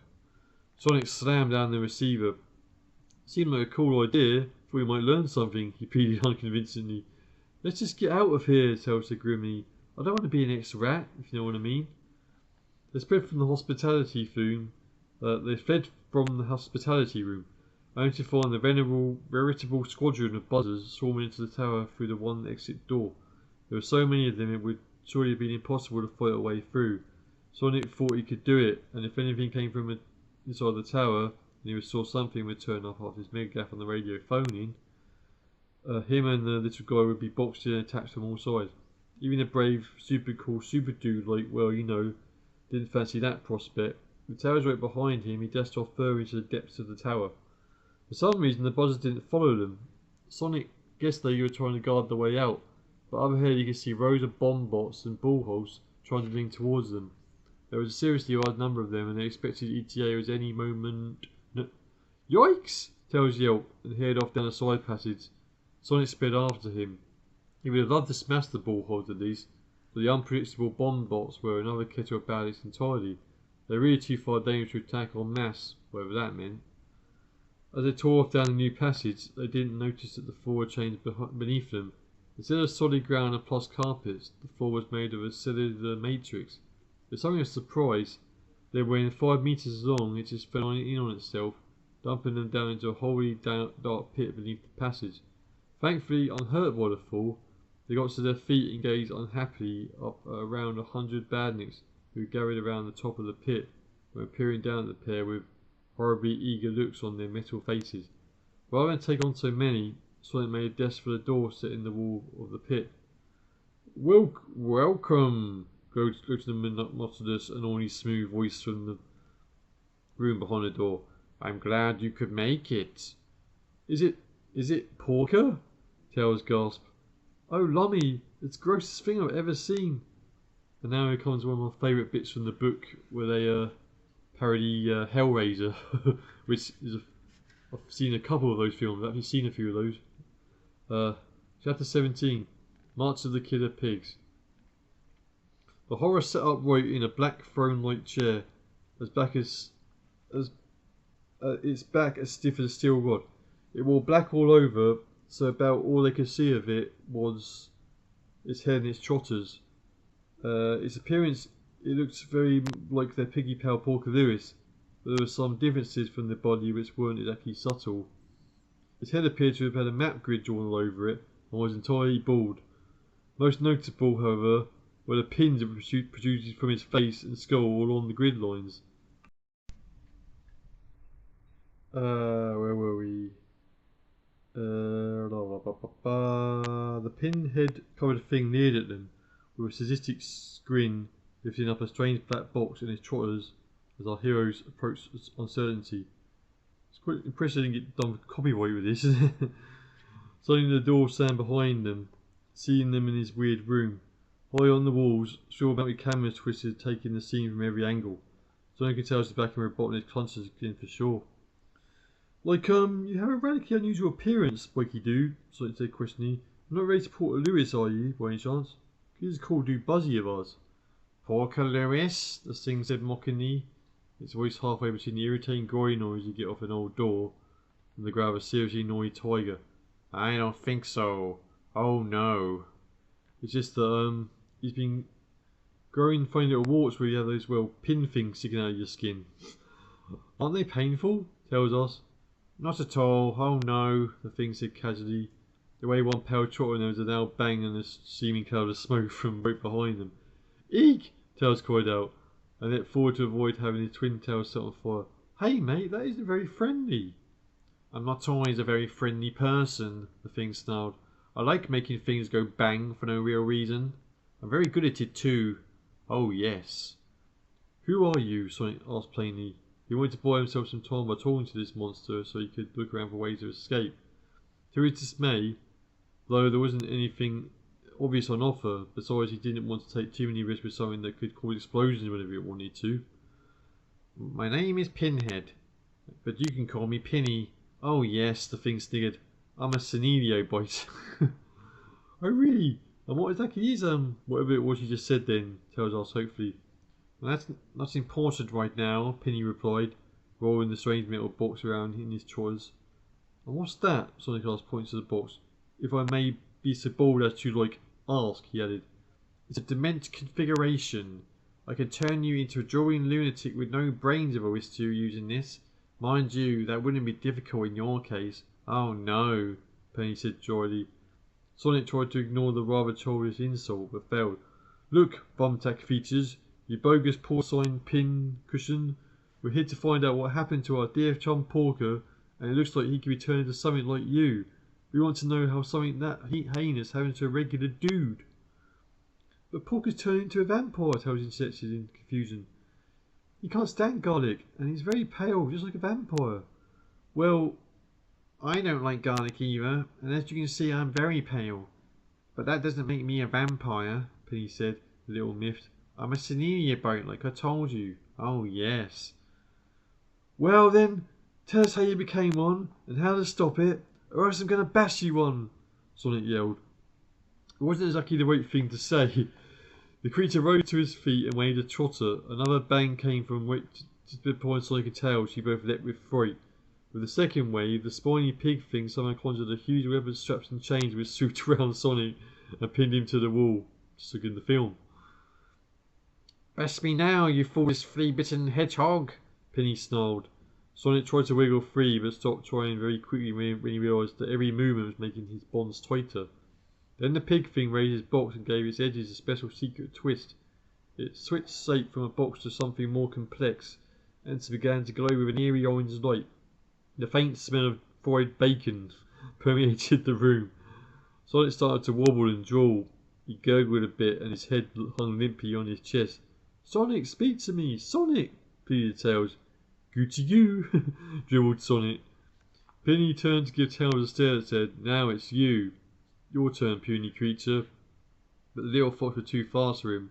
Sonic slammed down the receiver. Seemed like a cool idea. Thought we might learn something, he pleaded unconvincingly. Let's just get out of here, Tails said grimly. I don't want to be an ex-rat, if you know what I mean. They fled from the hospitality room, only to find the veritable squadron of buzzers swarming into the tower through the one exit door. There were so many of them it would surely have been impossible to fight a way through. Sonic thought he could do it, and if anything came from inside the tower, and he saw something would turn up after his megagaff on the radio phoning, him and the little guy would be boxed in and attacked from all sides. Even a brave, super cool super dude like, didn't fancy that prospect. With towers right behind him, he dashed off further into the depths of the tower. For some reason, the buzzers didn't follow them. Sonic guessed they were trying to guard the way out, but overhead he could see rows of bomb bots and bullhogs trying to link towards them. There was a seriously large number of them, and they expected ETA was any moment. No. Yikes! Tails yelped and headed off down a side passage. Sonic sped after him. He would have loved to smash the bullhogs at least, but the unpredictable bomb bots were another kettle of badness entirely. They're really too far dangerous to attack en masse, whatever that meant. As they tore off down the new passage, they didn't notice that the floor had changed beneath them. Instead of solid ground and plush carpets, the floor was made of a cellular matrix. With something of surprise, they were 5 meters long. It just fell in on itself, dumping them down into a wholly dark pit beneath the passage. Thankfully, unhurt by the fall, they got to their feet and gazed unhappily up at around 100 badniks who gathered around the top of the pit, and were peering down at the pair with horribly eager looks on their metal faces. Rather than take on so many, Sonic made a dash for the door set in the wall of the pit. Welcome! Glowed the monotonous, annoyingly smooth voice from the room behind the door. I'm glad you could make it. Is it Porker? Tails gasped. Oh, Lummy, it's the grossest thing I've ever seen. And now here comes one of my favourite bits from the book where they parody Hellraiser, which is I've seen a couple of those films. I've actually seen a few of those. Chapter 17, March of the Killer Pigs. The horror sat upright in a black throne-like chair, its back as stiff as a steel rod. It wore black all over, so about all they could see of it was its head and its trotters. Its appearance, it looked very like their piggy pal Porker Lewis, but there were some differences from the body which weren't exactly subtle. Its head appeared to have had a map grid drawn all over it, and was entirely bald. Most notable, however, were the pins that were protruded from its face and skull all along the grid lines. Where were we? The pinhead covered thing leered at them, with a sadistic grin, lifting up a strange black box in his trotters as our heroes approached uncertainty. It's quite impressive they didn't get done with copyright with this, isn't it? Suddenly the door slammed behind them, seeing them in his weird room. High on the walls, straw mounted cameras twisted, taking the scene from every angle. Sonic could tell Sebastian Robotnik clutches again for sure. Like, you have a radically unusual appearance, Spiky Dude, Sonic said questioningly. You're not ready to Porter Lewis, are you, by any chance? He's a cool dude Buzzy of ours. Porker Lewis, the thing said mockingly, its voice halfway between the irritating gory noise you get off an old door and the growl of a seriously annoyed tiger. I don't think so. Oh no. It's just that, he's been growing funny little warts where you have those, well, pin things sticking out of your skin. Aren't they painful? Tails asked. Not at all. Oh no, the thing said casually. The way one pale trotter and there was a loud bang and a seeming cloud of smoke from right behind them. Eek! Tails cried out, and leapt forward to avoid having his twin tails set on fire. Hey mate, that isn't very friendly. I'm not always a very friendly person, the thing snarled. I like making things go bang for no real reason. I'm very good at it too. Oh yes. Who are you? Sonic asked plainly. He wanted to buy himself some time by talking to this monster so he could look around for ways of escape. To his dismay, though there wasn't anything obvious on offer, besides he didn't want to take too many risks with something that could cause explosions whenever it wanted to. My name is Pinhead, but you can call me Pinny. Oh yes, the thing sniggered. I'm a Senilio boys. Oh really? And what exactly is whatever it was you just said then? Tails asked hopefully. Well, that's not important right now, Pinny replied, rolling the strange metal box around in his trotters. And what's that? Sonic asked, pointing to the box. If I may be so bold as to, ask, he added. It's a dement configuration. I can turn you into a drawing lunatic with no brains if I wish to using this. Mind you, that wouldn't be difficult in your case. Oh no, Penny said dryly. Sonic tried to ignore the rather childish insult, but failed. Look, thumbtack features, you bogus porcine pin cushion. We're here to find out what happened to our dear chum Porker, and it looks like he could be turned into something like you. We want to know how something that heinous happened to a regular dude. But Porker's turned into a vampire, Tails insisted in confusion. He can't stand garlic, and he's very pale, just like a vampire. Well, I don't like garlic either, and as you can see I'm very pale. But that doesn't make me a vampire, Penny said, a little miffed. I'm a Senilio like I told you. Oh yes. Well then, tell us how you became one, and how to stop it, or else I'm going to bash you one, Sonic yelled. It wasn't exactly the right thing to say. The creature rose to his feet and waved a trotter. Another bang came from just behind Sonic and Tails. She both leapt with fright. With the second wave, the spiny pig thing somehow conjured a huge web of straps and chains which swooped around Sonic and pinned him to the wall, just like in the film. "Best me now, you foolish flea-bitten hedgehog," Penny snarled. Sonic tried to wiggle free, but stopped trying very quickly when he realised that every movement was making his bonds tighter. Then the pig thing raised its box and gave its edges a special secret twist. It switched shape from a box to something more complex, and began to glow with an eerie orange light. The faint smell of fried bacon permeated the room. Sonic started to wobble and drawl. He gurgled a bit, and his head hung limply on his chest. "Sonic, speak to me! Sonic!" pleaded Tails. "Goo to you," dribbled Sonic. Penny turned to give Tails a stare that said, "Now it's you. Your turn, puny creature." But the little fox was too fast for him.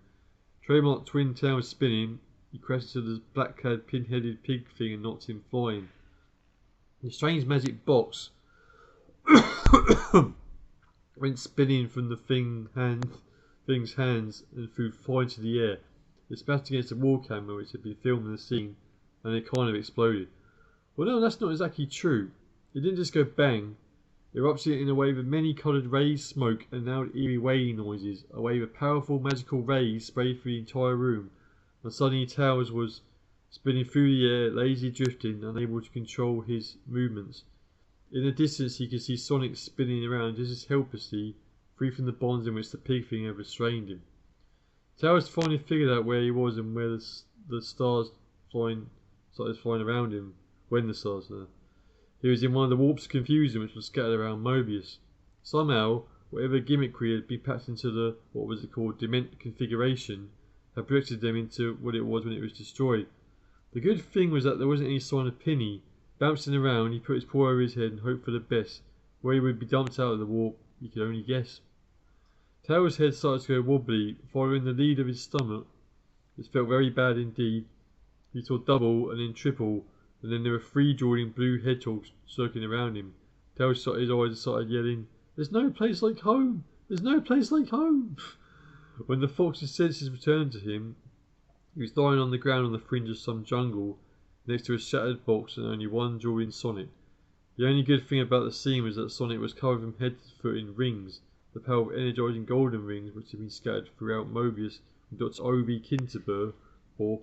Trademark twin tails spinning, he crashed into the black-clad, pin-headed pig thing and knocked him flying. The strange magic box went spinning from the thing's hands and flew far into the air. It smashed against the wall camera which had been filming the scene, and it kind of exploded. Well, no, that's not exactly true. It didn't just go bang. It erupted in a wave of many-coloured rays, smoke, and loud eerie wailing noises. A wave of powerful magical rays sprayed through the entire room, and suddenly Tails was spinning through the air, lazily drifting, unable to control his movements. In the distance he could see Sonic spinning around just as helplessly, free from the bonds in which the pig thing had restrained him. Tails finally figured out where he was and where the stars started flying around him. When the stars were. He was in one of the warps of confusion which was scattered around Mobius. Somehow, whatever gimmickry had been packed into the, dement configuration, had projected them into what it was when it was destroyed. The good thing was that there wasn't any sign of Penny. Bouncing around, he put his paw over his head and hoped for the best. Where he would be dumped out of the warp, he could only guess. Tails' head started to go wobbly, following the lead of his stomach. It felt very bad indeed. He saw double and then triple, and then there were 3 drooling blue hedgehogs circling around him. Tails shut his eyes and started yelling, "There's no place like home! There's no place like home!" When the fox's senses returned to him, he was lying on the ground on the fringe of some jungle, next to a shattered box and only one drooling Sonic. The only good thing about the scene was that Sonic was covered from head to foot in rings, the power of energising golden rings which had been scattered throughout Mobius when Dr. O.V. Kinterbur, or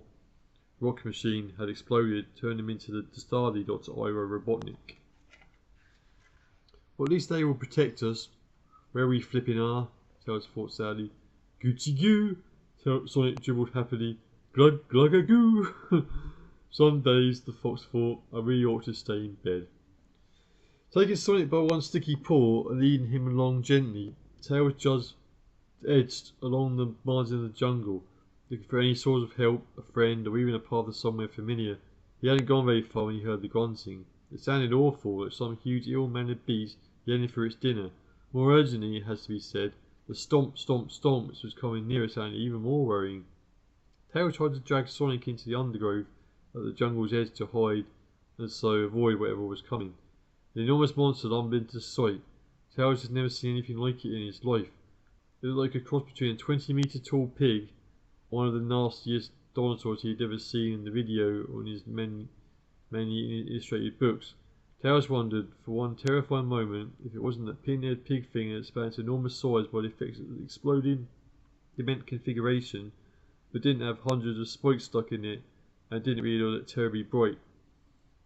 Rock Machine, had exploded, turning him into the Dastardly Dr. Iro Robotnik. Well, at least they will protect us. Where we flipping are, Tails thought sadly. "Gucci goo," Sonic dribbled happily. "Glug glugga goo." Some days, the fox thought, I really ought to stay in bed. Taking Sonic by one sticky paw and leading him along gently, Tails just edged along the margin of the jungle, looking for any sort of help, a friend, or even a path to somewhere familiar. He hadn't gone very far when he heard the grunting. It sounded awful, like some huge ill-mannered beast yearning for its dinner. More urgently, it has to be said, the stomp, stomp, stomp which was coming nearer sounded even more worrying. Tails tried to drag Sonic into the undergrowth at the jungle's edge to hide and so avoid whatever was coming. The enormous monster lumbered into sight. Tails had never seen anything like it in his life. It looked like a cross between a 20-metre tall pig, one of the nastiest dinosaurs he had ever seen in the video or in his many illustrated books. Tails wondered, for one terrifying moment, if it wasn't that pin-head pig thing that expanded to enormous size by the effects of the exploding dement configuration, but didn't have hundreds of spikes stuck in it, and didn't really look that terribly bright.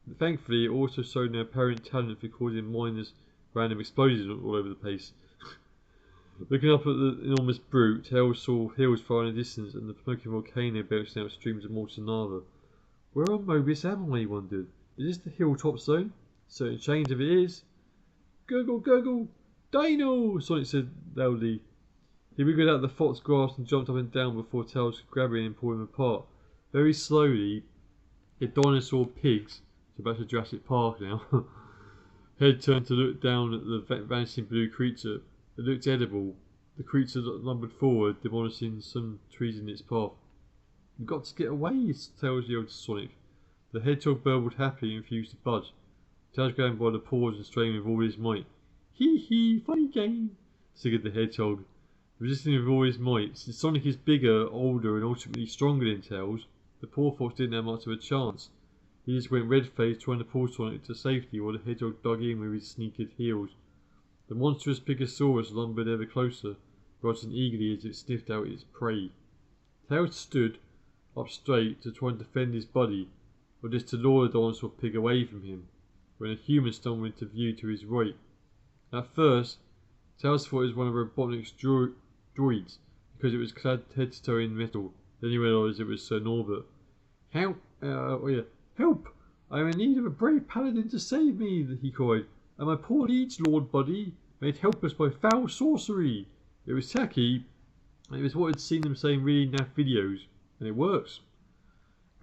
But thankfully, it also showed an apparent talent for causing mindless random explosions all over the place. Looking up at the enormous brute, Tails saw hills far in the distance and the smoking volcano belching out streams of molten lava. Where on Mobius am I, he wondered. Is this the hilltop zone? Certain change if it is. Gurgle, gurgle! Dino! Sonic said loudly. He wriggled out of the fox grass and jumped up and down before Tails could grab him and pull him apart. Very slowly, the dinosaur pigs, it's about to Jurassic Park now, head turned to look down at the vanishing blue creature. It looked edible. The creature lumbered forward, demolishing some trees in its path. "We've got to get away," Tails yelled to Sonic. The hedgehog burbled happily and refused to budge. Tails grabbed him by the paws and strained with all his might. "Hee hee, funny game," snickered the hedgehog. Resisting with all his might. Since Sonic is bigger, older, and ultimately stronger than Tails, the poor fox didn't have much of a chance. He just went red-faced trying to pull Sonic to safety while the hedgehog dug in with his sneaky heels. The monstrous Picosaurus lumbered ever closer, grunting eagerly as it sniffed out its prey. Tails stood up straight to try and defend his buddy, or just to lure the dinosaur pig away from him, when a human stumbled into view to his right. At first, Tails thought it was one of Robotnik's droids, because it was clad head to toe in metal. Then he realised it was Sir Norbert. Help! Help! I am in need of a brave paladin to save me, he cried. And my poor liege lord buddy, made helpless by foul sorcery. It was tacky, and it was what I'd seen them say in really naff videos, and it works.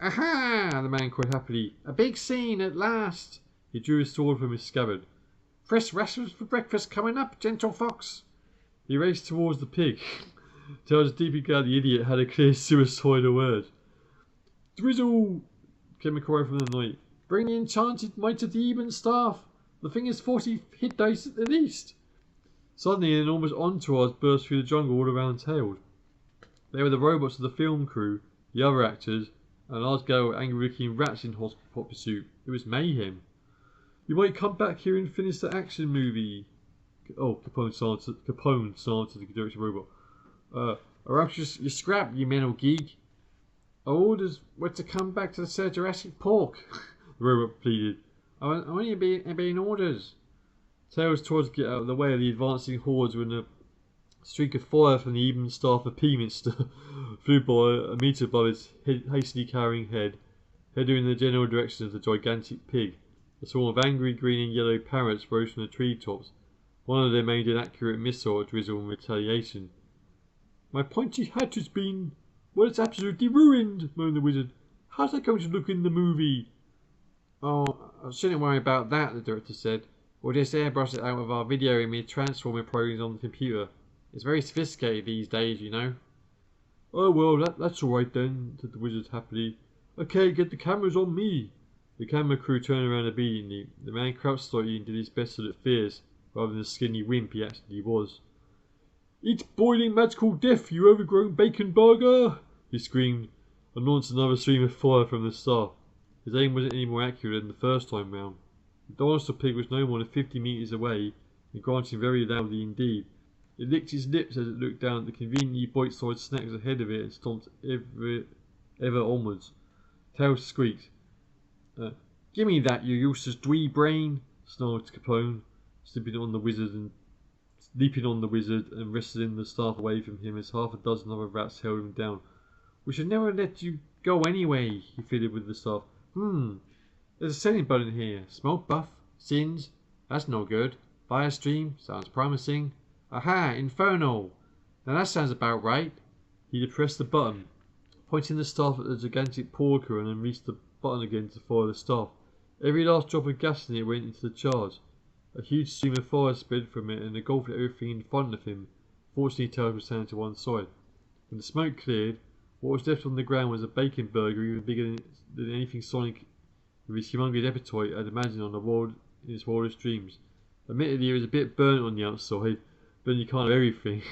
Aha! The man cried happily. A big scene at last! He drew his sword from his scabbard. Fresh rations for breakfast coming up, gentle fox. He raced towards the pig. Tails deeply glad the idiot had a clear suicidal word. Drizzle! Came a cry from the night. Bring the enchanted might of the even staff. The thing is 40 hit dice at the least. Suddenly an enormous entourage burst through the jungle all around Tails. They were the robots of the film crew, the other actors, and a large gal with angry-looking rats in hot pursuit. It was mayhem. You might come back here and finish the action movie. Oh, Capone snarled to the director robot. Or else you scrap, you mental geek. Our orders were to come back to the Jurassic Park, the robot pleaded. I'm only obeying orders. Tails tried to get out of the way of the advancing hordes when a streak of fire from the even staff of Peaminster flew by a metre above its hastily carrying head, heading in the general direction of the gigantic pig. A swarm of angry green and yellow parrots rose from the treetops. One of them aimed an accurate missile at Drizzle in retaliation. My pointy hat has been... Well, it's absolutely ruined, moaned the wizard. How's that going to look in the movie? Oh, I shouldn't worry about that, the director said. We'll just airbrush it out of our video image transformer programs on the computer. It's very sophisticated these days, you know. Oh, well, that's alright then, said the wizard happily. Okay, get the cameras on me. The camera crew turned around obediently. The man crouched slightly and did his best to look fierce, rather than the skinny wimp he actually was. Eat boiling magical death, you overgrown bacon burger! He screamed, and launched another stream of fire from the staff. His aim wasn't any more accurate than the first time round. The dinosaur pig was no more than 50 metres away, and grunting very loudly indeed. It licked its lips as it looked down at the conveniently bite-sized snacks ahead of it and stomped ever onwards. Tails squeaked. Gimme that, you useless dwee brain, snarled Capone, leaping on the wizard and wresting the staff away from him as half a dozen other rats held him down. We should never let you go anyway, he fiddled with the staff. There's a selling button here. Smoke buff, sins, that's no good. Fire stream, sounds promising. Aha, Inferno! Now that sounds about right. He depressed the button, pointing the staff at the gigantic porker, and then reached the button again to fire the staff. Every last drop of gas in it went into the charge. A huge stream of fire spread from it and engulfed everything in front of him. Fortunately, Tails was standing to one side. When the smoke cleared, what was left on the ground was a bacon burger even bigger than anything Sonic, with his humongous appetite, had imagined in his wildest dreams. Admittedly, it was a bit burnt on the outside, but you can't have everything.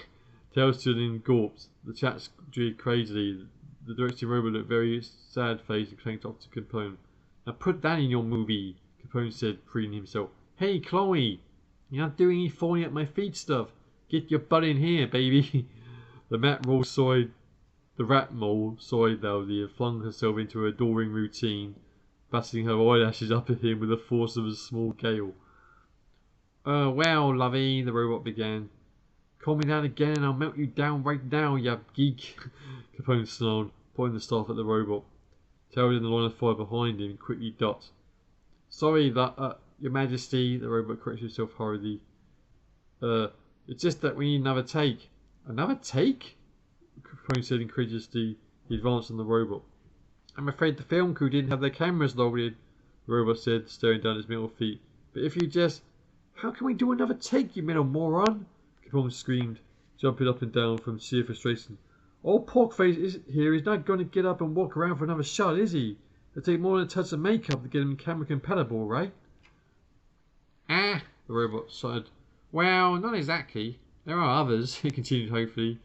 Tails stood and gawped. The chats jeered crazily. The directing robot looked very sad-faced and clanked off to Capone. Now put that in your movie, Capone said, preening himself. Hey, Chloe, you're not doing any falling at my feet stuff. Get your butt in here, baby. The rat mole sighed loudly and flung herself into her adoring routine, batting her eyelashes up at him with the force of a small gale. Well, lovey, the robot began. Call me that again and I'll melt you down right now, you geek, Capone snarled, pointing the staff at the robot. Tails in the line of fire behind him quickly ducked. Sorry, Your Majesty, the robot corrected himself hurriedly. It's just that we need another take. Another take? Capone said incredulously. He advanced on the robot. I'm afraid the film crew didn't have their cameras loaded, the robot said, staring down at his metal feet. But if you just... How can we do another take, you metal moron? Capone screamed, jumping up and down from sheer frustration. Old Porkface here is not going to get up and walk around for another shot, is he? It'll take more than a touch of makeup to get him camera compatible, right? The robot sighed. Well, not exactly. There are others, he continued hopefully.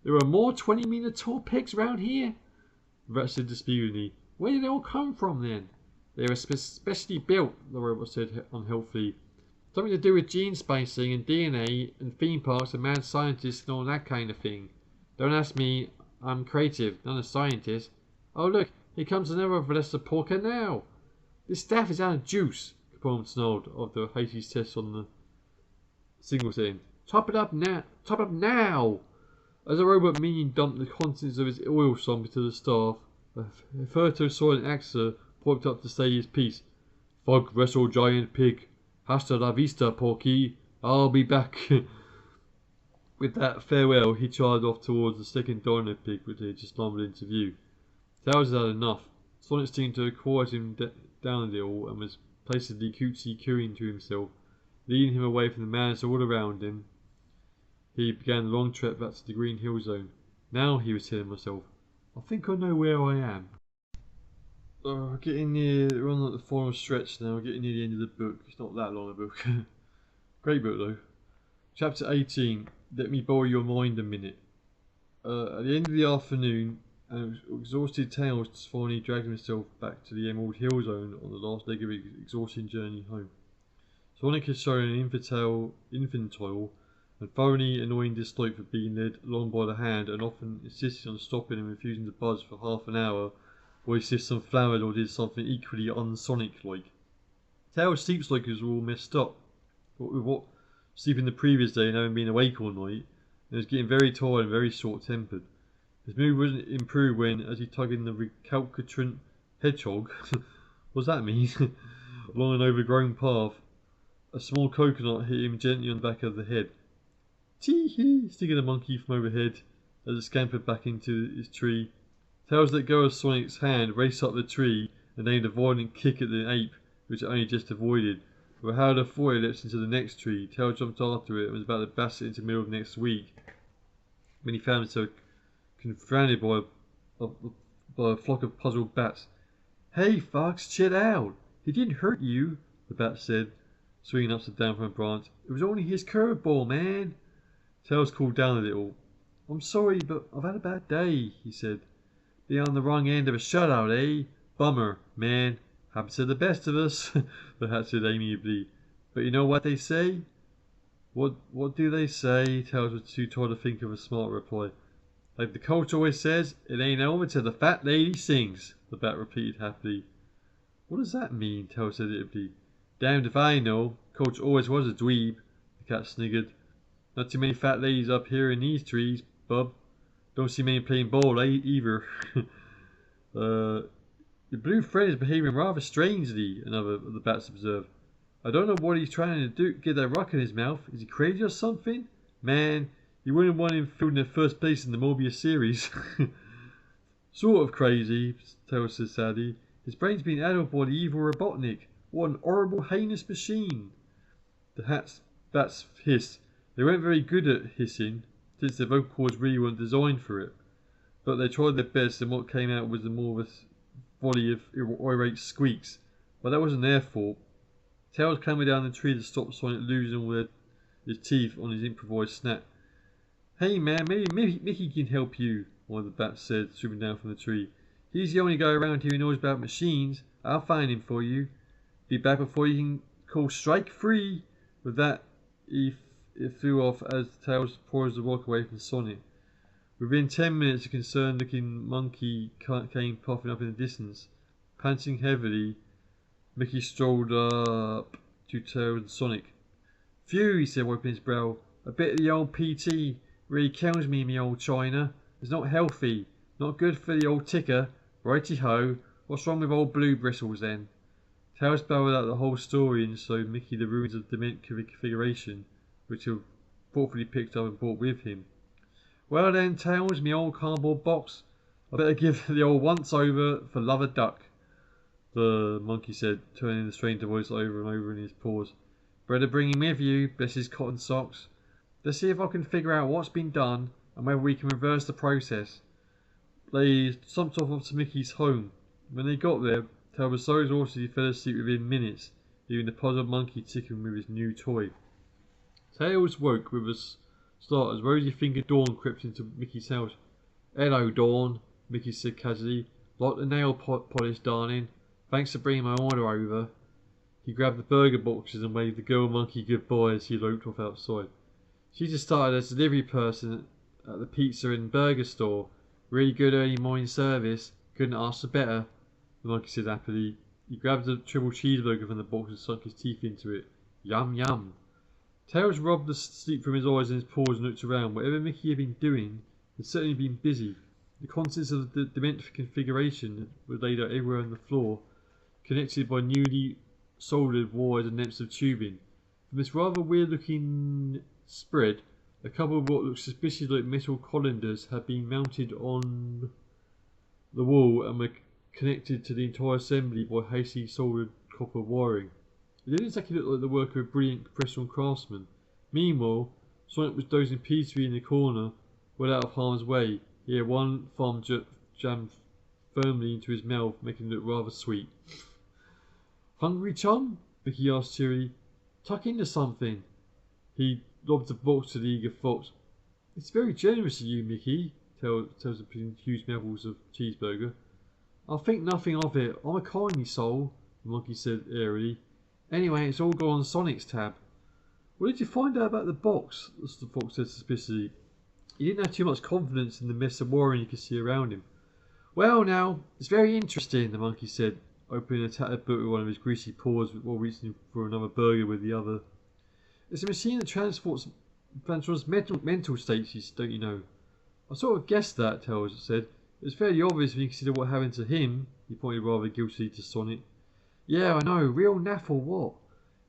There are more 20-meter tall pigs around here? The rat said disputedly. Where did they all come from then? They were specially built, the robot said unhealthily. Something to do with gene spacing and DNA and theme parks and mad scientists and all that kind of thing. Don't ask me, I'm creative, not a scientist. Oh look, here comes another Valessa Porker now. This staff is out of juice, Capone snarled after Hasey's test on the signal setting. Top it up now! Top up now! As the robot minion dumped the contents of his oil sump to the staff, a furtive silent actor piped up to say his piece. Fog wrestle giant pig. Hasta la vista, Porky. I'll be back. With that farewell, he charged off towards the second dino pig which he had just stumbled into view. Tails had had enough. Sonic seemed to have quiet him down a little and was placidly cooing to himself, leading him away from the madness all around him. He began the long trek back to the Green Hill Zone. Now, he was telling himself, I think I know where I am. Getting near, we're on the final stretch now, getting near the end of the book. It's not that long a book. Great book though. Chapter 18, Let Me Borrow Your Mind a Minute. At the end of the afternoon, an exhausted Tails finally dragged himself back to the Emerald Hill Zone on the last leg of his exhausting journey home. Sonic has shown an infantile and thoroughly annoying dislike for being led along by the hand and often insisted on stopping and refusing to budge for half an hour or his system flowered or did something equally unsonic-like. Tails' sleep cycles were all messed up. With what sleeping the previous day and having been awake all night, and was getting very tired and very short-tempered. His mood wasn't improved when, as he tugged in the recalcitrant hedgehog, what does that mean, along an overgrown path, a small coconut hit him gently on the back of the head. Tee-hee, sticking the monkey from overhead as it scampered back into his tree. Tails let go of Sonic's hand, raced up the tree, and aimed a violent kick at the ape, which it only just avoided. But how the foy leapt into the next tree, Tails jumped after it and was about to bash it into the middle of next week, when he found himself confounded by a flock of puzzled bats. Hey, Fox, chill out. He didn't hurt you, the bat said, swinging upside down from a branch. It was only his curveball, man. Tails cooled down a little. I'm sorry, but I've had a bad day, he said. Be on the wrong end of a shutout, eh? Bummer, man. Happens to the best of us, the hat said amiably. But you know what they say? What do they say? Tails was too tired to think of a smart reply. Like the coach always says, it ain't over till the fat lady sings, the bat repeated happily. What does that mean? Tails said irritably. Damned if I know. Coach always was a dweeb, the cat sniggered. Not too many fat ladies up here in these trees, bub. Don't see many playing ball either. Your blue friend is behaving rather strangely, another of the bats observed. I don't know what he's trying to do, get that rock in his mouth. Is he crazy or something? Man, you wouldn't want him filled in first place in the Mobius series. Sort of crazy, Tails said sadly. His brain's been addled by the evil Robotnik. What an horrible, heinous machine. The bats hissed. They weren't very good at hissing, since their vocal cords really weren't designed for it. But they tried their best, and what came out was more of a volley of irate squeaks. But that wasn't their fault. Tails clambered down the tree to stop Sonic losing all his teeth on his improvised snap. Hey man, maybe Mickey can help you, one of the bats said, swooping down from the tree. He's the only guy around here who knows about machines. I'll find him for you. Be back before you can call strike free. With that, it flew off as Tails poised to walk away from Sonic. Within 10 minutes, a concerned-looking monkey came puffing up in the distance. Panting heavily, Mickey strolled up to Tails and Sonic. Phew, he said, wiping his brow. A bit of the old PT really kills me old China. It's not healthy, not good for the old ticker. Righty-ho, what's wrong with old Blue Bristles then? Tails babbled out the whole story and showed Mickey the ruins of the Dement configuration, which he thoughtfully picked up and brought with him. Well then, Tails, me old cardboard box, I better give the old once over for love a duck, the monkey said, turning the stranger voice over and over in his paws. Better bring him with you, bless his cotton socks. Let's see if I can figure out what's been done and whether we can reverse the process. They stumped off to Mickey's home. When they got there, Tails was so exhausted he fell asleep within minutes, leaving the puzzled monkey ticking with his new toy. Tails woke with a Starters, rosy-fingered Dawn crept into Mickey's house. "Hello, Dawn," Mickey said casually. "Like the nail polish, darling. Thanks for bringing my order over." He grabbed the burger boxes and waved the girl monkey goodbye as he loped off outside. "She just started as a delivery person at the pizza and burger store. Really good early morning service. Couldn't ask for better," the monkey said happily. He grabbed a triple cheeseburger from the box and sunk his teeth into it. Yum yum. Tails rubbed the sleep from his eyes and his paws and looked around. Whatever Mickey had been doing had certainly been busy. The contents of the demented configuration were laid out everywhere on the floor, connected by newly soldered wires and lengths of tubing. From this rather weird-looking spread, a couple of what looked suspiciously like metal colanders had been mounted on the wall and were connected to the entire assembly by hastily soldered copper wiring. It didn't exactly look like the work of a brilliant professional craftsman. Meanwhile, Sonic was dozing peacefully in the corner, well out of harm's way. He had one thumb jammed firmly into his mouth, making it look rather sweet. "Hungry, chum?" Mickey asked cheerily. "Tuck into something." He lobbed the box to the eager fox. "It's very generous of you, Mickey," tells between huge mouthfuls of cheeseburger. "I'll think nothing of it. I'm a kindly soul," the monkey said airily. "Anyway, it's all gone on Sonic's tab." "What did you find out about the box?" the fox said suspiciously. He didn't have too much confidence in the mess of wiring he could see around him. "Well now, it's very interesting," the monkey said, opening a tattered book with one of his greasy paws while reaching for another burger with the other. "It's a machine that transforms mental states, don't you know?" "I sort of guessed that," Tails said. "It was fairly obvious when you consider what happened to him." He pointed rather guiltily to Sonic. "Yeah, I know, real naff or what?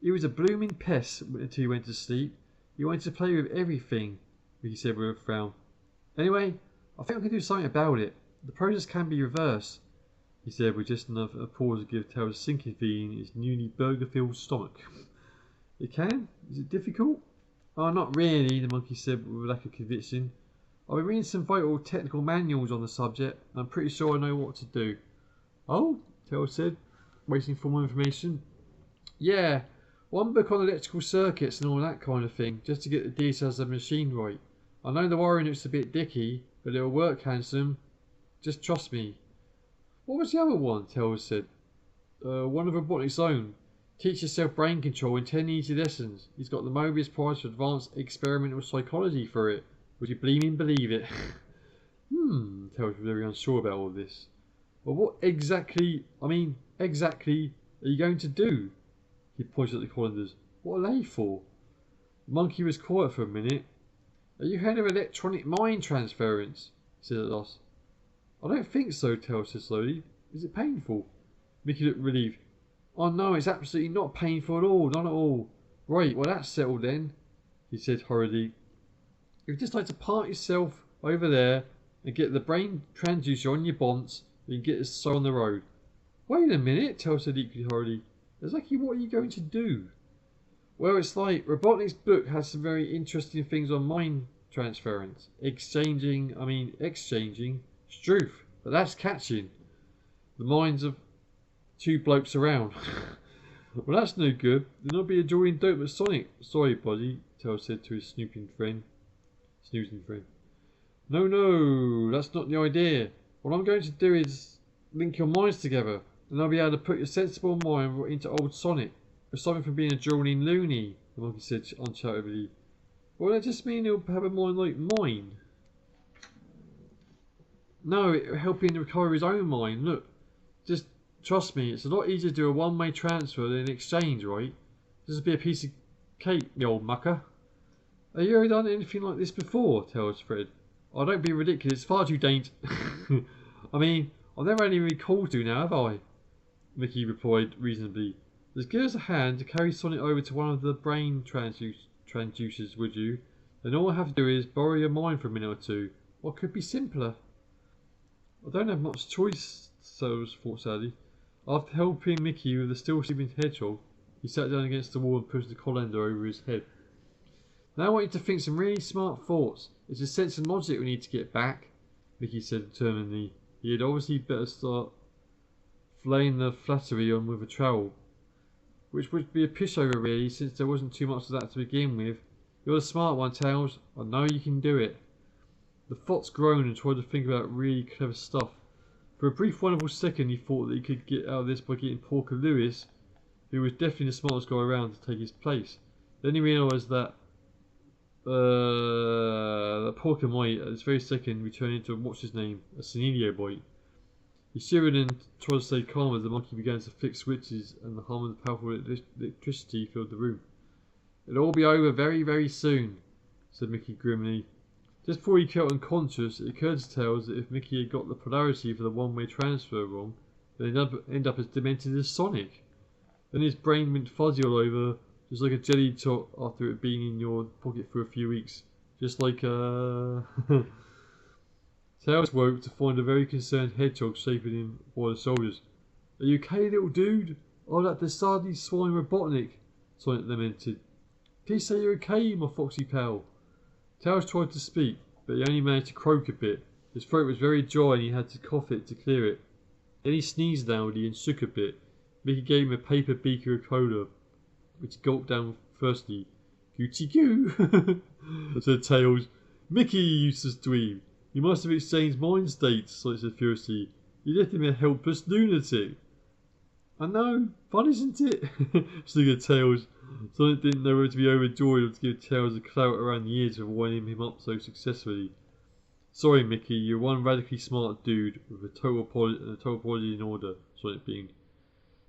He was a blooming pest until he went to sleep. He wanted to play with everything," he said with a frown. "Anyway, I think I can do something about it. The process can be reversed," he said with just enough of a pause to give Tails a sinking feeling in his newly burger-filled stomach. "It can? Is it difficult?" "Oh, not really," the monkey said with a lack of conviction. "I've been reading some vital technical manuals on the subject, and I'm pretty sure I know what to do." "Oh?" Tails said, waiting for more information. "Yeah, one book on electrical circuits and all that kind of thing, just to get the details of the machine right. I know the wiring looks a bit dicky, but it'll work handsome. Just trust me." "What was the other one?" Tails said. One of Robotnik's own. Teach yourself brain control in 10 easy lessons. He's got the Mobius Prize for Advanced Experimental Psychology for it. Would you believe it?" Tails was very unsure about all this. "Well, what exactly are you going to do?" He pointed at the colanders. "What are they for?" The monkey was quiet for a minute. "Are you heard of electronic mind transference?" he said at last. "I don't think so," Tails said slowly. "Is it painful?" Mickey looked relieved. "Oh no, it's absolutely not painful at all, not at all." "Right, well that's settled then," he said hurriedly. "If you just like to park yourself over there and get the brain transducer on your bonds, we can get us so on the road." "Wait a minute," Tails said equally hurriedly. "Exactly what are you going to do?" "Well, it's like Robotnik's book has some very interesting things on mind transference. Exchanging, struth, but that's catching the minds of two blokes around." "Well, that's no good. Then I'll be enjoying dope with Sonic." "Sorry, buddy," Tails said to his snoozing friend. No, that's not the idea. What I'm going to do is link your minds together, and I'll be able to put your sensible mind right into old Sonic. With something from being a drooling loony," the monkey said uncharitably. "Well, that just mean he'll have a mind like mine." "No, it'll help him to recover his own mind. Look, just trust me, it's a lot easier to do a one-way transfer than an exchange, right? This will be a piece of cake, me old mucker." "Have you ever done anything like this before?" Tails threatened. "Oh, don't be ridiculous. Far too daint." I've never had any recall to now, have I?" Mickey replied reasonably. "As good as a hand to carry Sonic over to one of the brain transducers, would you? Then all I have to do is borrow your mind for a minute or two. What could be simpler?" "I don't have much choice," Tails thought sadly. After helping Mickey with the still sleeping hedgehog, he sat down against the wall and pushed the colander over his head. "Now I want you to think some really smart thoughts. It's your sense and logic we need to get back," Mickey said determinedly. He had obviously better start flaying the flattery on with a trowel, which would be a pushover really, since there wasn't too much of that to begin with. You're the smart one, Tails. I know you can do it. The fox groaned and tried to think about really clever stuff. For a brief wonderful second he thought that he could get out of this by getting Porker Lewis, who was definitely the smartest guy around, to take his place. Then he realised that Porker might, at this very second, return into what's his name, a Senilio bite. He shivered and tried to stay calm as the monkey began to flick switches and the hum of the powerful electricity filled the room. It'll all be over very, very soon, said Mickey grimly. Just before he felt unconscious, it occurred to Tails that if Mickey had got the polarity for the one-way transfer wrong, then he'd end up as demented as Sonic. Then his brain went fuzzy all over, just like a jelly tot after it being in your pocket for a few weeks. Just like, Tails woke to find a very concerned hedgehog shaping him by the shoulders. Are you okay, little dude? Oh, that Desardi swine Robotnik, Sonic lamented. Please say you're okay, my foxy pal. Tails tried to speak, but he only managed to croak a bit. His throat was very dry and he had to cough it to clear it. Then he sneezed loudly and shook a bit. Mickey gave him a paper beaker of cola, which he gulped down firstly. Goochie goo, said Tails. Mickey, you useless dweeb. You must have exchanged mind states, Sonic said furiously. You left him a helpless lunatic. I know, fun isn't it? Sniggered Tails. Sonic didn't know whether to be overjoyed or to give Tails a clout around the ears for winding him up so successfully. Sorry, Mickey, you're one radically smart dude with a total apology in order, Sonic beamed.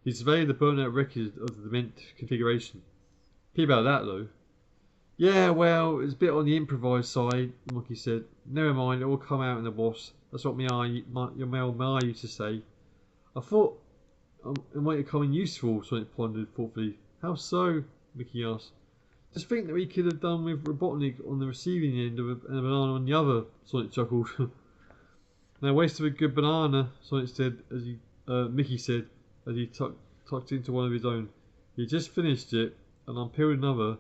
He surveyed the burnt-out record of the Dement configuration. Pity about that, though. Yeah, well, it's a bit on the improvised side, the monkey said. Never mind, it will come out in the wash. That's what your male Ma used to say. I thought it might have come in useful, Sonic pondered thoughtfully. How so? Mickey asked. Just think that we could have done with Robotnik on the receiving end and a banana on the other, Sonic chuckled. No waste of a good banana, Mickey said as he tucked into one of his own. He just finished it and unpeeled another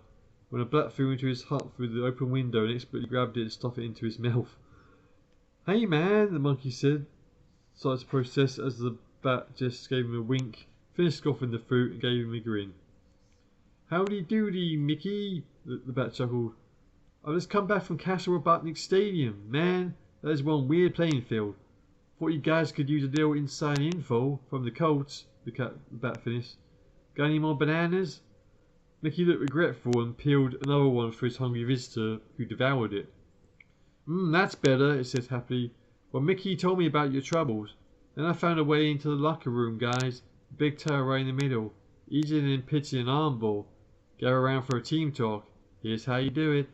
when a bat flew into his hut through the open window and expertly grabbed it and stuffed it into his mouth. Hey man, the monkey said, started to protest as the bat just gave him a wink, finished scoffing the fruit and gave him a grin. Howdy doody, Mickey, the bat chuckled. I've just come back from Castle Robotnik Stadium. Man, that is one weird playing field. Thought you guys could use a little inside info from the Colts, the bat finished. Got any more bananas? Mickey looked regretful and peeled another one for his hungry visitor, who devoured it. That's better, it said happily. Well, Mickey told me about your troubles. Then I found a way into the locker room, guys. The big tower right in the middle. Easier than pitching an arm ball. Go around for a team talk. Here's how you do it.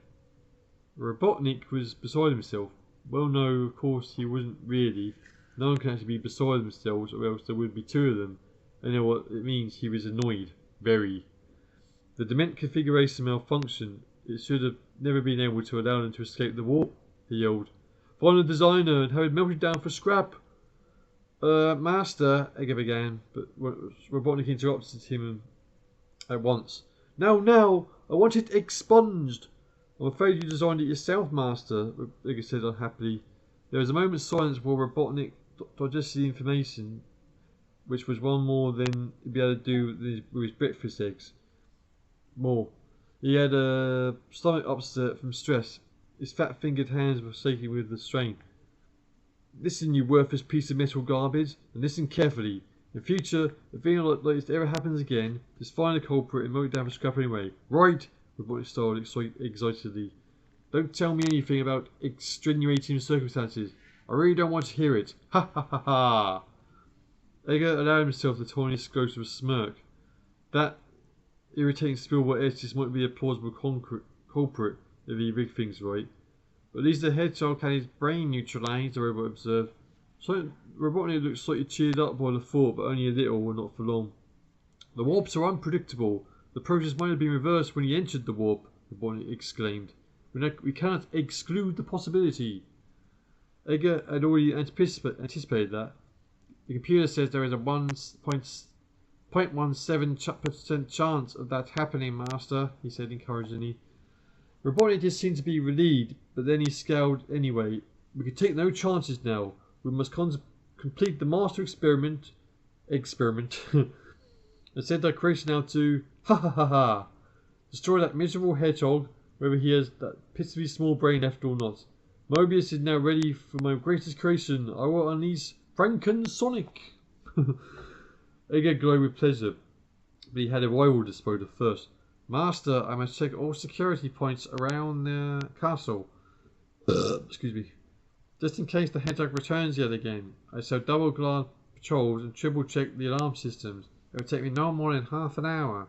Robotnik was beside himself. Well, no, of course he wasn't really. No one can actually be beside themselves, or else there would be two of them. And you know what it means? He was annoyed. Very. The Dement configuration malfunctioned. It should have never been able to allow them to escape the warp, he yelled. Find the designer and have it melted down for scrap. Master, Edgar began, but Robotnik interrupted him at once. No, I want it expunged. I'm afraid you designed it yourself, Master, Edgar said unhappily. There was a moment's silence while Robotnik digested the information, which was one more than he'd be able to do with his breakfast eggs. More. He had a stomach upset from stress. His fat-fingered hands were shaking with the strain. Listen, you worthless piece of metal garbage, and listen carefully. In future, if anything like this ever happens again, just find the culprit and melt it down for scrap anyway. Right? Robotnik started excitedly. Don't tell me anything about extenuating circumstances. I really don't want to hear it. Ha ha ha ha! Edgar allowed himself the tiniest ghost of a smirk. That irritating Spielberg edge might be a plausible culprit if he rigged things right. But at least the hedgehog had his brain neutralized, the robot observed. So Robotnik looked slightly cheered up by the thought, but only a little, and not for long. The warps are unpredictable. The process might have been reversed when he entered the warp, Robotnik exclaimed. We cannot exclude the possibility. Edgar had already anticipated that. The computer says there is a 0.17% chance of that happening, Master, he said encouragingly. Robotnik just seemed to be relieved, but then he scowled anyway. We can take no chances now. We must complete the master experiment, and send our creation out to, ha ha ha ha, destroy that miserable hedgehog, whether he has that pitifully small brain left or not. Mobius is now ready for my greatest creation. I will unleash Franken-Sonic. Edgar glowed with pleasure, but he had a rival to dispose of first. Master, I must check all security points around the castle. Excuse me. Just in case the hedgehog returns yet again. I shall double guard patrols and triple check the alarm systems. It will take me no more than half an hour.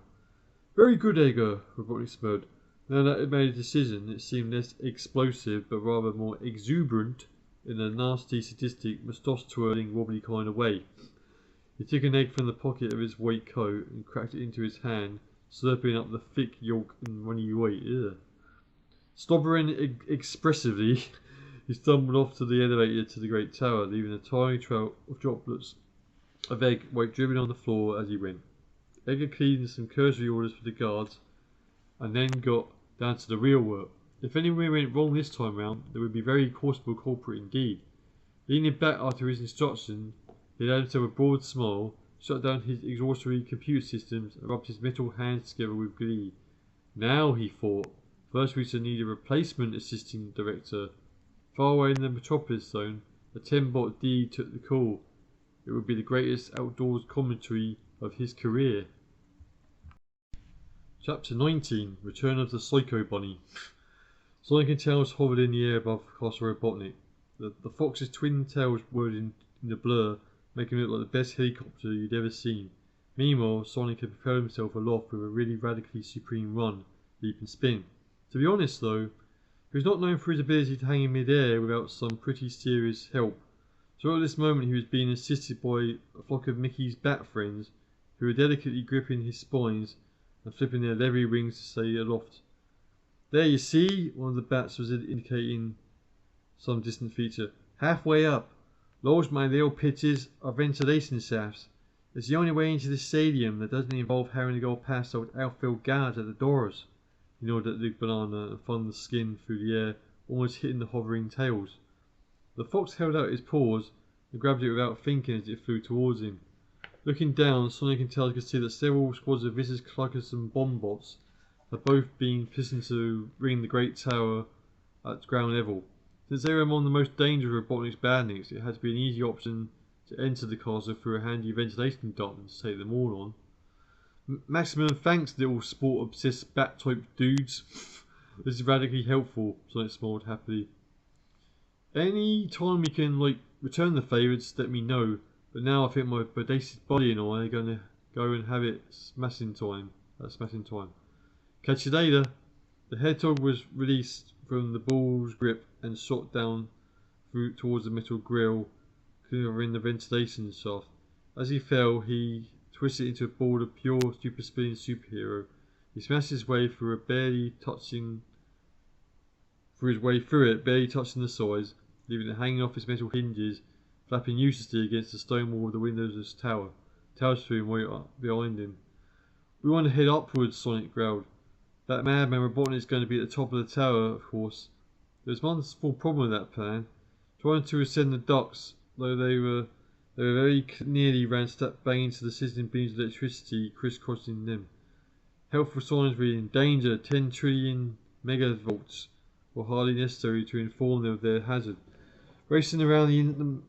Very good, Edgar, Robotnik smiled. Now that it made a decision, it seemed less explosive, but rather more exuberant in a nasty, sadistic, moustache-twirling, wobbly kind of way. He took an egg from the pocket of his white coat and cracked it into his hand, slurping up the thick yolk and runny white. Slobbering expressively, he stumbled off to the elevator to the great tower, leaving a tiny trail of droplets of egg white dribbling on the floor as he went. Edgar cleaned some cursory orders for the guards, and then got down to the real work. If anything went wrong this time round, there would be a very cautionable culprit indeed. Leaning back after his instruction, he allowed himself a broad smile, shut down his exhaustive computer systems, and rubbed his metal hands together with glee. Now, he thought, first we shall need a replacement assistant director. Far away in the metropolis zone, a 10-bot D took the call. It would be the greatest outdoors commentary of his career. Chapter 19, Return of the Psycho Bunny. Sonic and Tails hovered in the air above Castle Robotnik. The fox's twin tails whirled in the blur, making it look like the best helicopter you'd ever seen. Meanwhile, Sonic had propelled himself aloft with a really radically supreme run, leap and spin. To be honest though, he was not known for his ability to hang in mid-air without some pretty serious help. So at this moment he was being assisted by a flock of Mickey's bat friends, who were delicately gripping his spines and flipping their leathery wings to stay aloft. There, you see, one of the bats was indicating some distant feature. Halfway up. Those, my little pitches, are ventilation shafts. It's the only way into the stadium that doesn't involve having to go past those outfield guards at the doors. He nodded at the banana and flung the skin through the air, almost hitting the hovering tails. The fox held out his paws and grabbed it without thinking as it flew towards him. Looking down, Sonic and Tails could see that several squads of vicious cluckers and bomb-bots had both been positioned to ring the great tower at ground level. Since they were among the most dangerous of Robotnik's bandits, it had to be an easy option to enter the castle through a handy ventilation duct to take them all on. Maximum thanks, little sport-obsessed bat-type dudes. This is radically helpful, Sonic smiled happily. Any time we can, return the favour, just let me know. But now I think my bodacious body and I are going to go and have it smashing time. Catch you later. The hedgehog was released from the bull's grip and shot down through towards the metal grill covering the ventilation shaft. As he fell, he twisted into a ball of pure, super spinning superhero. He smashed his way through it, barely touching the sides, leaving it hanging off its metal hinges, flapping uselessly against the stone wall of the windows of his tower. Tails threw him right up behind him. We want to head upwards, Sonic growled. That madman Robotnik is going to be at the top of the tower, of course. There's one small problem with that plan. Trying to ascend the ducts, though they were very nearly ran slap bang into the sizzling beams of electricity crisscrossing them. Helpful signs reading, danger, 10 trillion megavolts, were hardly necessary to inform them of their hazard. Racing around them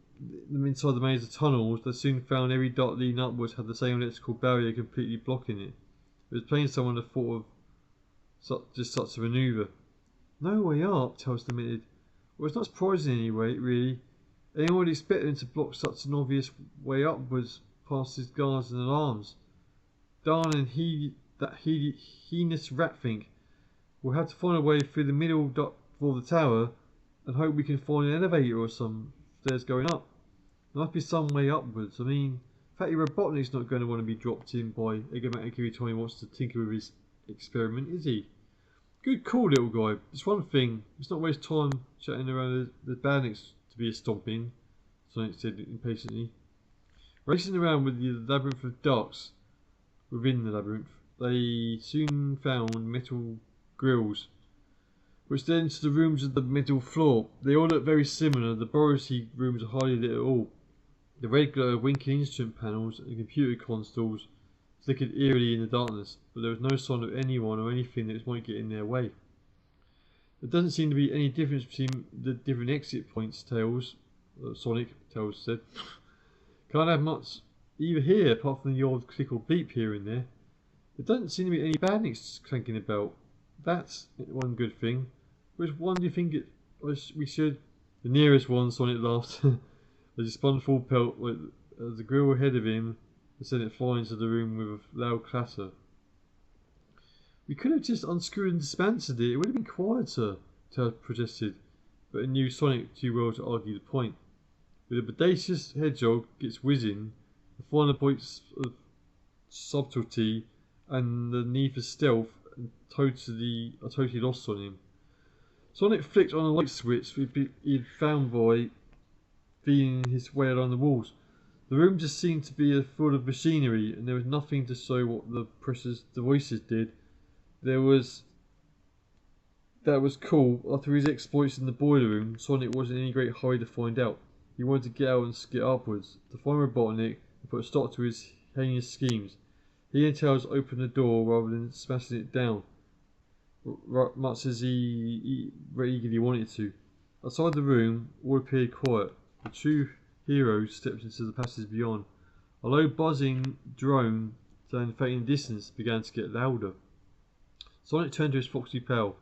inside the maze of tunnels, they soon found every dot leading upwards had the same electrical barrier completely blocking it. It was plain someone had thought of just such a manoeuvre. No way up, Tails admitted. Well, it's not surprising anyway, really. Anyone would expect them to block such an obvious way upwards past his guards and alarms. Darn and that heinous rat thing. We'll have to find a way through the middle for the tower and hope we can find an elevator or some stairs going up. There must be some way upwards. I mean, Fatty Robotnik's not going to want to be dropped in by Egomatic every time he wants to tinker with his experiment, is he? Good call, little guy. Just one thing. Let's not waste time chatting around the bandits to be a stomping, Sonic said impatiently. Racing around with the labyrinth of ducts within the labyrinth, they soon found metal grills, which led into the rooms of the middle floor. They all looked very similar. The laboratory rooms are hardly lit at all. The red glow of winking instrument panels and computer consoles flickered eerily in the darkness, but there was no sign of anyone or anything that might get in their way. There doesn't seem to be any difference between the different exit points, Sonic, Tails said. Can't have much either here apart from the odd click or beep here and there. There doesn't seem to be any bandits clanking about. That's one good thing. Which one do you think we should? The nearest one, Sonic laughed. As he spun full pelt as the grill ahead of him and sent it flying into the room with a loud clatter. We could have just unscrewed and dismantled it. It would have been quieter, Tails protested, but he knew Sonic too well to argue the point. With a bodacious hedgehog gets whizzing, the finer points of subtlety and the need for stealth are totally lost on him. Sonic flicked on a light switch he'd found by feeling his way along the walls. The room just seemed to be full of machinery, and there was nothing to show what the voices did. That was cool. After his exploits in the boiler room, Sonic wasn't in any great hurry to find out. He wanted to get out and skip upwards, to find Robotnik and put a stop to his heinous schemes. He and Tails opened the door rather than smashing it down, much as he eagerly wanted to. Outside the room, all appeared quiet. The two heroes stepped into the passage beyond. A low buzzing drone, sounding faint in the distance, began to get louder. Sonic turned to his foxy pal.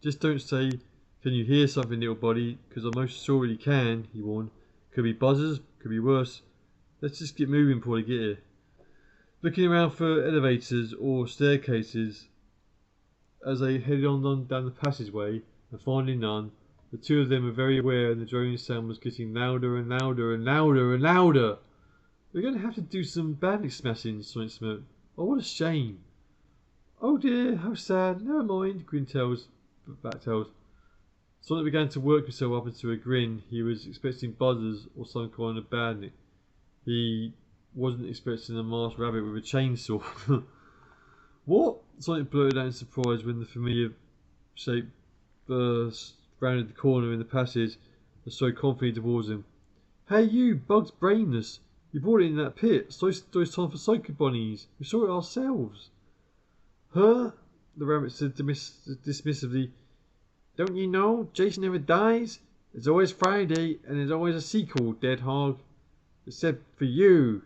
Just don't say, "Can you hear something, little buddy?" Because I most assuredly can, he warned. Could be buzzers, could be worse. Let's just get moving before they get here. Looking around for elevators or staircases as they headed on down the passageway and finding none, the two of them were very aware the droning sound was getting louder and louder and louder and louder. We're going to have to do some bandit smashing, Sonic smirked. Oh, what a shame. Oh dear, how sad. Never mind, grinned Tails. Sonic began to work himself up into a grin. He was expecting buzzers or some kind of bandit. He wasn't expecting a masked rabbit with a chainsaw. What? Sonic blurted out in surprise when the familiar shape burst rounded the corner in the passage and strode confidently towards him. Hey you, Bugs Brainless! You brought it in that pit. So it's time for Psycho Bunnies. We saw it ourselves. Huh? The rabbit said dismissively. Don't you know? Jason never dies. There's always Friday, and there's always a sequel, dead hog. Except for you.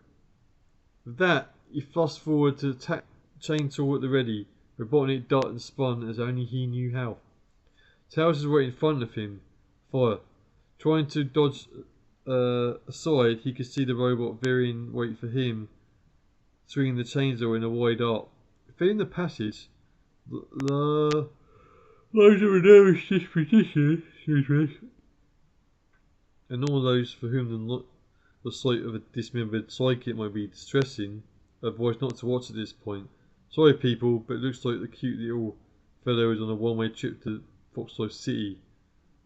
With that, he thrust forward to attack chainsaw at the ready. Robotnik darted and spun as only he knew how. Tails was right in front of him. Fire. Trying to dodge aside, he could see the robot veering right for him, swinging the chainsaw in a wide arc. Filling the passage, those of a nervous disposition, and all those for whom the sight of a dismembered psychic might be distressing, advised not to watch at this point. Sorry people, but it looks like the cute little fellow is on a one-way trip to Foxlife City.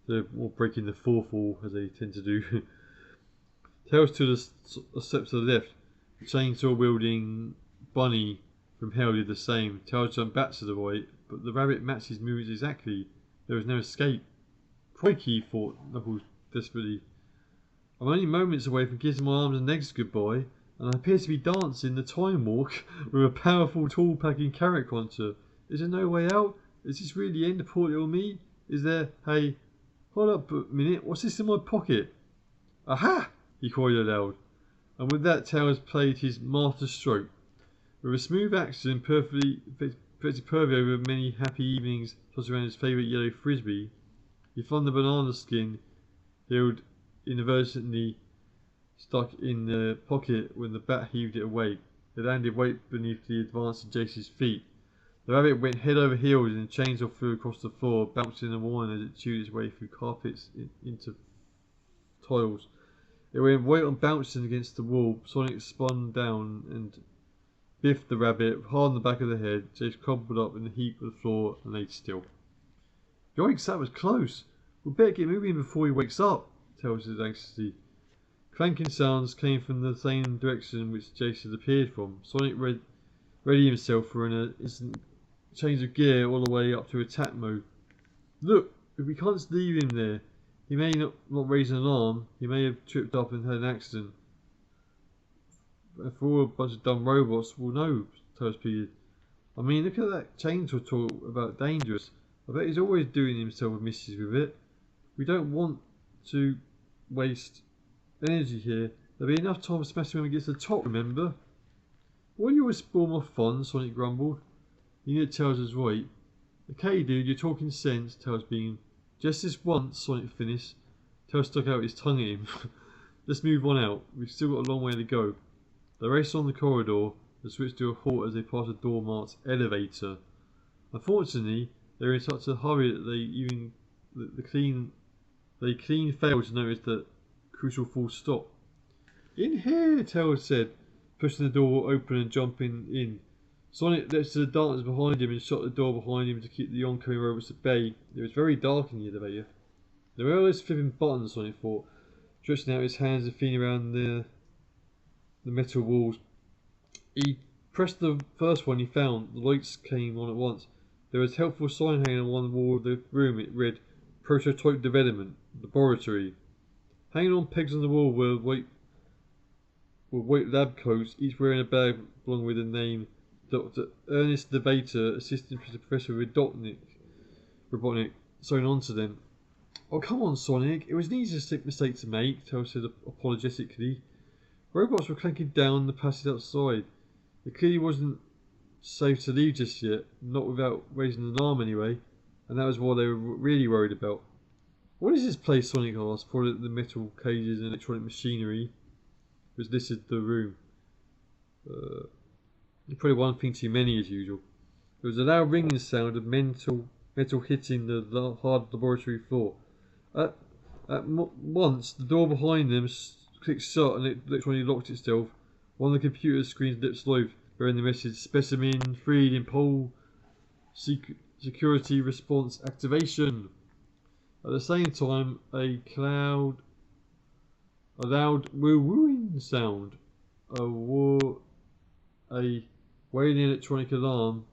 They're more breaking the fourth wall, as they tend to do. Tails to a step to the left. The chainsaw-wielding bunny from hell did the same. Tails jumped back to the right, but the rabbit matched his moves exactly. There was no escape. Crikey, thought Knuckles desperately. I'm only moments away from kissing my arms and legs goodbye, and I appear to be dancing the time walk with a powerful tall packing carrot cruncher. Is there no way out? Is this really the end of poor little me? Is there... Hey, hold up a minute, what's this in my pocket? Aha! He cried aloud, and with that Tails played his master stroke. With a smooth action perfectly over many happy evenings tossed around his favourite yellow frisbee, he flung the banana skin held inadvertently stuck in the pocket when the bat heaved it away. It landed right beneath the advancing Jason's feet. The rabbit went head over heels and the chainsaw flew across the floor, bouncing and whining as it chewed its way through carpets into tiles. It went right on bouncing against the wall. Sonic spun down and biffed the rabbit hard on the back of the head. Jason crumpled up in a heap on the floor and lay still. Yikes, that was close. We'd better get moving before he wakes up, Tails said anxiously. Clanking sounds came from the same direction which Jason had appeared from. Sonic readied himself for an instant change of gear all the way up to attack mode. Look, if we can't just leave him there, he may not raise an alarm. He may have tripped up and had an accident. For all a bunch of dumb robots will know, Tails pleaded. I mean, look at that chainsaw talk about dangerous. I bet he's always doing himself with misses with it. We don't want to waste energy here. There'll be enough time to smash him when we get to the top, remember? Why do you always spoil my fun? Sonic grumbled. You know Tails was right. Okay, dude, you're talking sense, Tails beamed. Just this once, Sonic finished. Tails stuck out his tongue at him. Let's move on out. We've still got a long way to go. They raced on the corridor and switched to a halt as they passed a door marked elevator. Unfortunately, they were in such a hurry that they clean failed to notice the crucial full stop. In here, Tails said, pushing the door open and jumping in. Sonic leapt to the darkness behind him and shut the door behind him to keep the oncoming robots at bay. It was very dark in the elevator. There were all those flipping buttons, Sonic thought, stretching out his hands and feeling around the metal walls. He pressed the first one he found. The lights came on at once. There was a helpful sign hanging on one wall of the room. It read, Prototype Development, Laboratory. Hanging on pegs on the wall were white lab coats, each wearing a bag along with the name Dr. Ernest Debater, Assistant Professor Robotnik, sewn onto them. Oh, come on, Sonic. It was an easy mistake to make, Tails said apologetically. Robots were clanking down the passage outside. It clearly wasn't safe to leave just yet, not without raising an arm anyway, and that was what they were really worried about. What is this place? Sonic asked, pointing at the metal cages and electronic machinery which listed the room. Probably one thing too many as usual. There was a loud ringing sound of metal hitting the hard laboratory floor. At once, the door behind them clicked shut and it electronically locked itself. One of the computer screen's lips closed, bearing the message Specimen freed in pole security response activation. At the same time, a loud woo-wooing sound, a wailing electronic alarm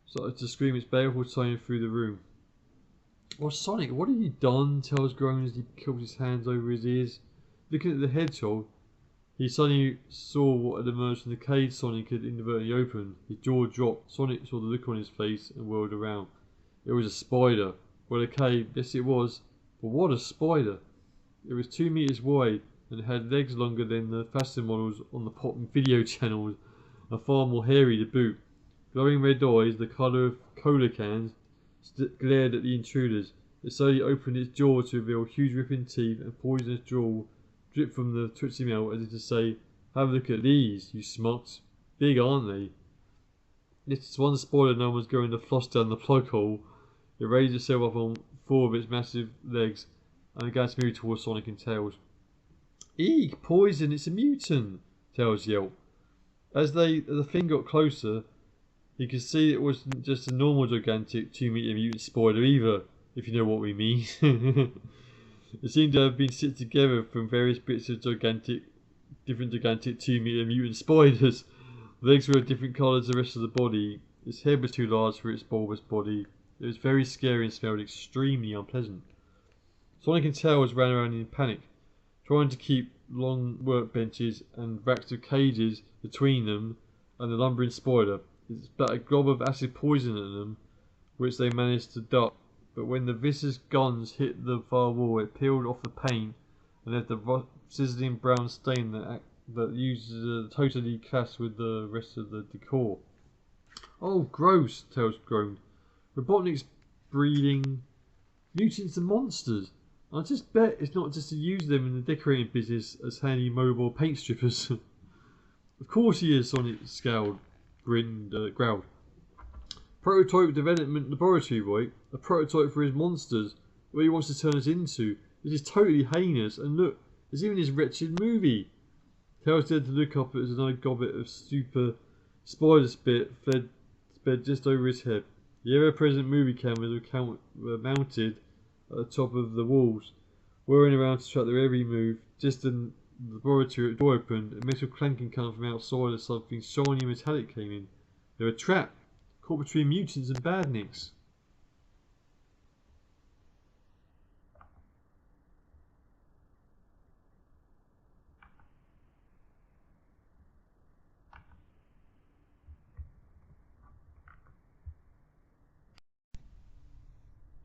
started to scream its baleful tone through the room. Oh, Sonic, what have you done? Tails groaned as he cupped his hands over his ears. Looking at the hedgehog, he suddenly saw what had emerged from the cage Sonic had inadvertently opened. His jaw dropped. Sonic saw the look on his face and whirled around. It was a spider. Well, okay, yes it was, but what a spider! It was 2 meters wide and had legs longer than the fashion models on the pop and video channels, and far more hairy to boot. Glowing red eyes, the colour of cola cans, glared at the intruders. It slowly opened its jaw to reveal huge ripping teeth and poisonous drool dripped from the twitchy mouth as if to say, have a look at these, you smuts. Big, aren't they? This one spoiler no one's going to floss down the plug hole. It raised itself up on 4 of its massive legs and began to move towards Sonic and Tails. Eek, poison, it's a mutant, Tails yelled. As the thing got closer, he could see it wasn't just a normal gigantic 2-meter mutant spider either, if you know what we mean. It seemed to have been stitched together from various bits of different gigantic 2-meter mutant spiders. The legs were of different colours to the rest of the body. Its head was too large for its bulbous body. It was very scary and smelled extremely unpleasant. Sonic and Tails ran around in panic, trying to keep long workbenches and racks of cages between them and the lumbering spider. It spat a glob of acid poison at them, which they managed to duck, but when the viscous guns hit the far wall, it peeled off the paint and left a sizzling brown stain that used totally clashed with the rest of the decor. Oh, gross, Tails groaned. Robotnik's breeding mutants and monsters. I just bet it's not just to use them in the decorating business as handy mobile paint strippers. Of course he is, Sonic scowled, growled. Prototype development laboratory, right? A prototype for his monsters. What he wants to turn us into. This is totally heinous. And look, there's even this wretched movie. Tails dared to look up as another goblet of super spider spit sped just over his head. The ever-present movie cameras were mounted at the top of the walls, whirring around to track their every move. Just as the laboratory door opened, a metal clanking coming from outside as something shiny and metallic came in. They were trapped, caught between mutants and badniks.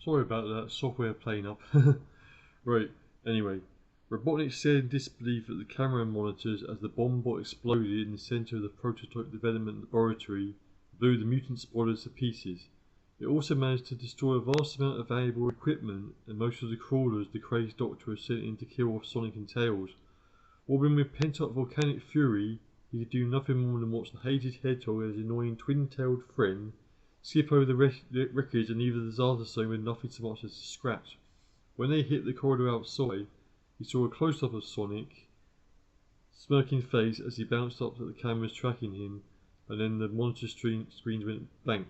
Sorry about that, software playing up. Right, anyway. Robotnik stared in disbelief at the camera monitors as the bomb bot exploded in the center of the prototype development laboratory, blew the mutant spoilers to pieces. It also managed to destroy a vast amount of valuable equipment and most of the crawlers the crazed Doctor had sent in to kill off Sonic and Tails. Wobbling with pent-up volcanic fury, he could do nothing more than watch the hated hedgehog and his annoying twin-tailed friend skip over the wreckage and leave the disaster zone with nothing so much as a scratch. When they hit the corridor outside, he saw a close-up of Sonic, smirking face as he bounced up to the cameras tracking him, and then the monitor screens went blank.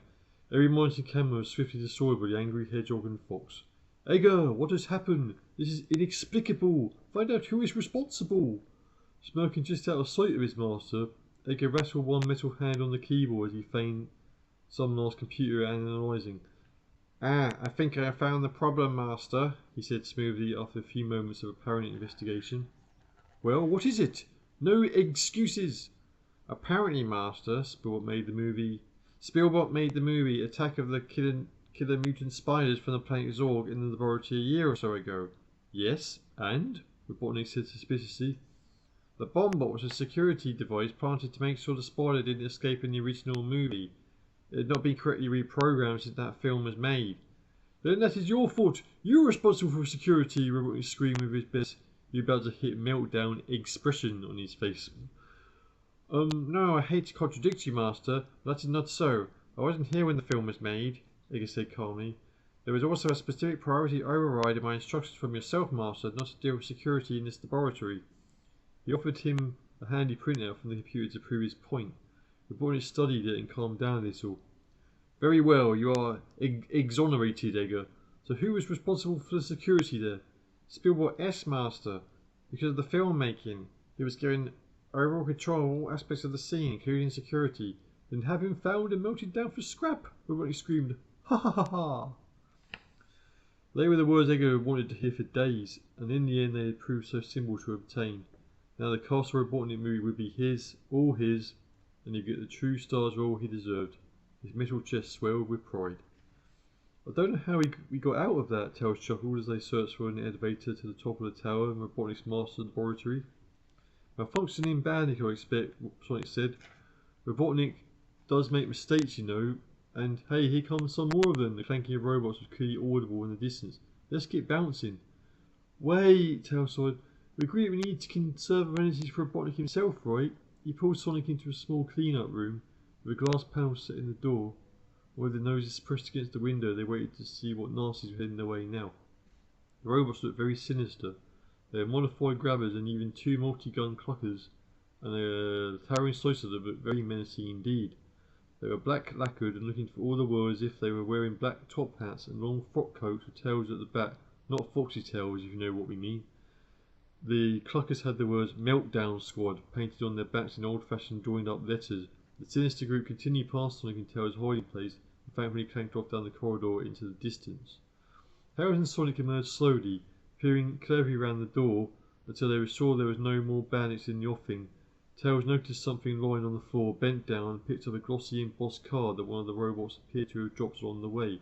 Every monitor camera was swiftly destroyed by the angry hedgehog and fox. Edgar, what has happened? This is inexplicable. Find out who is responsible. Smirking just out of sight of his master, Edgar rattled one metal hand on the keyboard as he feigned some last computer analysing. I think I have found the problem, Master, he said smoothly after a few moments of apparent investigation. Well, what is it? No excuses. Apparently, Master, Spielbot made the movie Attack of the Killer Mutant Spiders from the planet Zorg in the laboratory a year or so ago. Yes, and? Robotnik said suspiciously. The bomb bot was a security device planted to make sure the spider didn't escape in the original movie. It had not been correctly reprogrammed since that film was made. Then that is your fault. You are responsible for security, Robotnik screamed with his best, you about to hit meltdown expression on his face. No, I hate to contradict you, Master, but that is not so. I wasn't here when the film was made, Edgar said calmly. There was also a specific priority override in my instructions from yourself, Master, not to deal with security in this laboratory. He offered him a handy printout from the computer to prove his point. Robotnik studied it and calmed down a little. Very well, you are exonerated, Edgar. So who was responsible for the security there? Spielbot S, Master. Because of the filmmaking, he was given overall control of all aspects of the scene, including security. Then have him found and melted down for scrap, Robotnik screamed. Ha ha ha ha! They were the words Edgar had wanted to hear for days, and in the end they had proved so simple to obtain. Now the Castle Robotnik movie would be his, and he'd get the true star's role he deserved. His metal chest swelled with pride. I don't know how we got out of that, Tails chuckled as they searched for an elevator to the top of the tower in Robotnik's master laboratory. Malfunctioning badly, I expect, Sonic said. Robotnik does make mistakes, you know, and hey, here comes some more of them. The clanking of robots was clearly audible in the distance. Let's get bouncing. Wait, Tails sighed. We agree we need to conserve energy for Robotnik himself, right? He pulled Sonic into a small clean-up room with a glass panel set in the door. With their noses pressed against the window, they waited to see what nasties were heading their way now. The robots looked very sinister. They had modified grabbers and even 2 multi-gun cluckers, and the towering size of them looked very menacing indeed. They were black lacquered and looking for all the world as if they were wearing black top hats and long frock coats with tails at the back, not foxy tails if you know what we mean. The cluckers had the words Meltdown Squad painted on their backs in old-fashioned joined-up letters. The sinister group continued past Sonic and Tails' hiding place and thankfully clanked off down the corridor into the distance. Tails and Sonic emerged slowly, peering cleverly around the door until they were sure there was no more bandits in the offing. Tails noticed something lying on the floor, bent down and picked up a glossy embossed card that one of the robots appeared to have dropped on the way.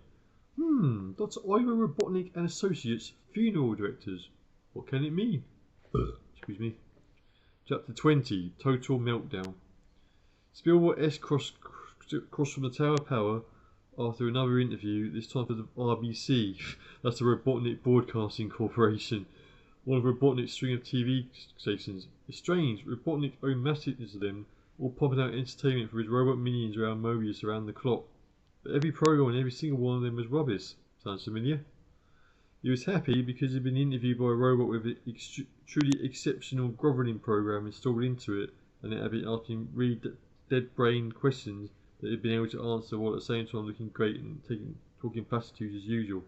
Dr. Ira Robotnik and Associates, Funeral Directors. What can it mean? Excuse me. Chapter 20, Total Meltdown. Spielbot S crossed from the Tower of Power after another interview, this time for the RBC, that's the Robotnik Broadcasting Corporation, one of Robotnik's string of TV stations. It's strange, Robotnik owned massive of them, all pumping out entertainment for his robot minions around Mobius around the clock. But every program and every single one of them was rubbish. Sounds familiar? He was happy because he'd been interviewed by a robot with a truly exceptional groveling program installed into it, and it had been asking really dead-brained questions that he'd been able to answer while at the same time looking great and talking platitudes as usual.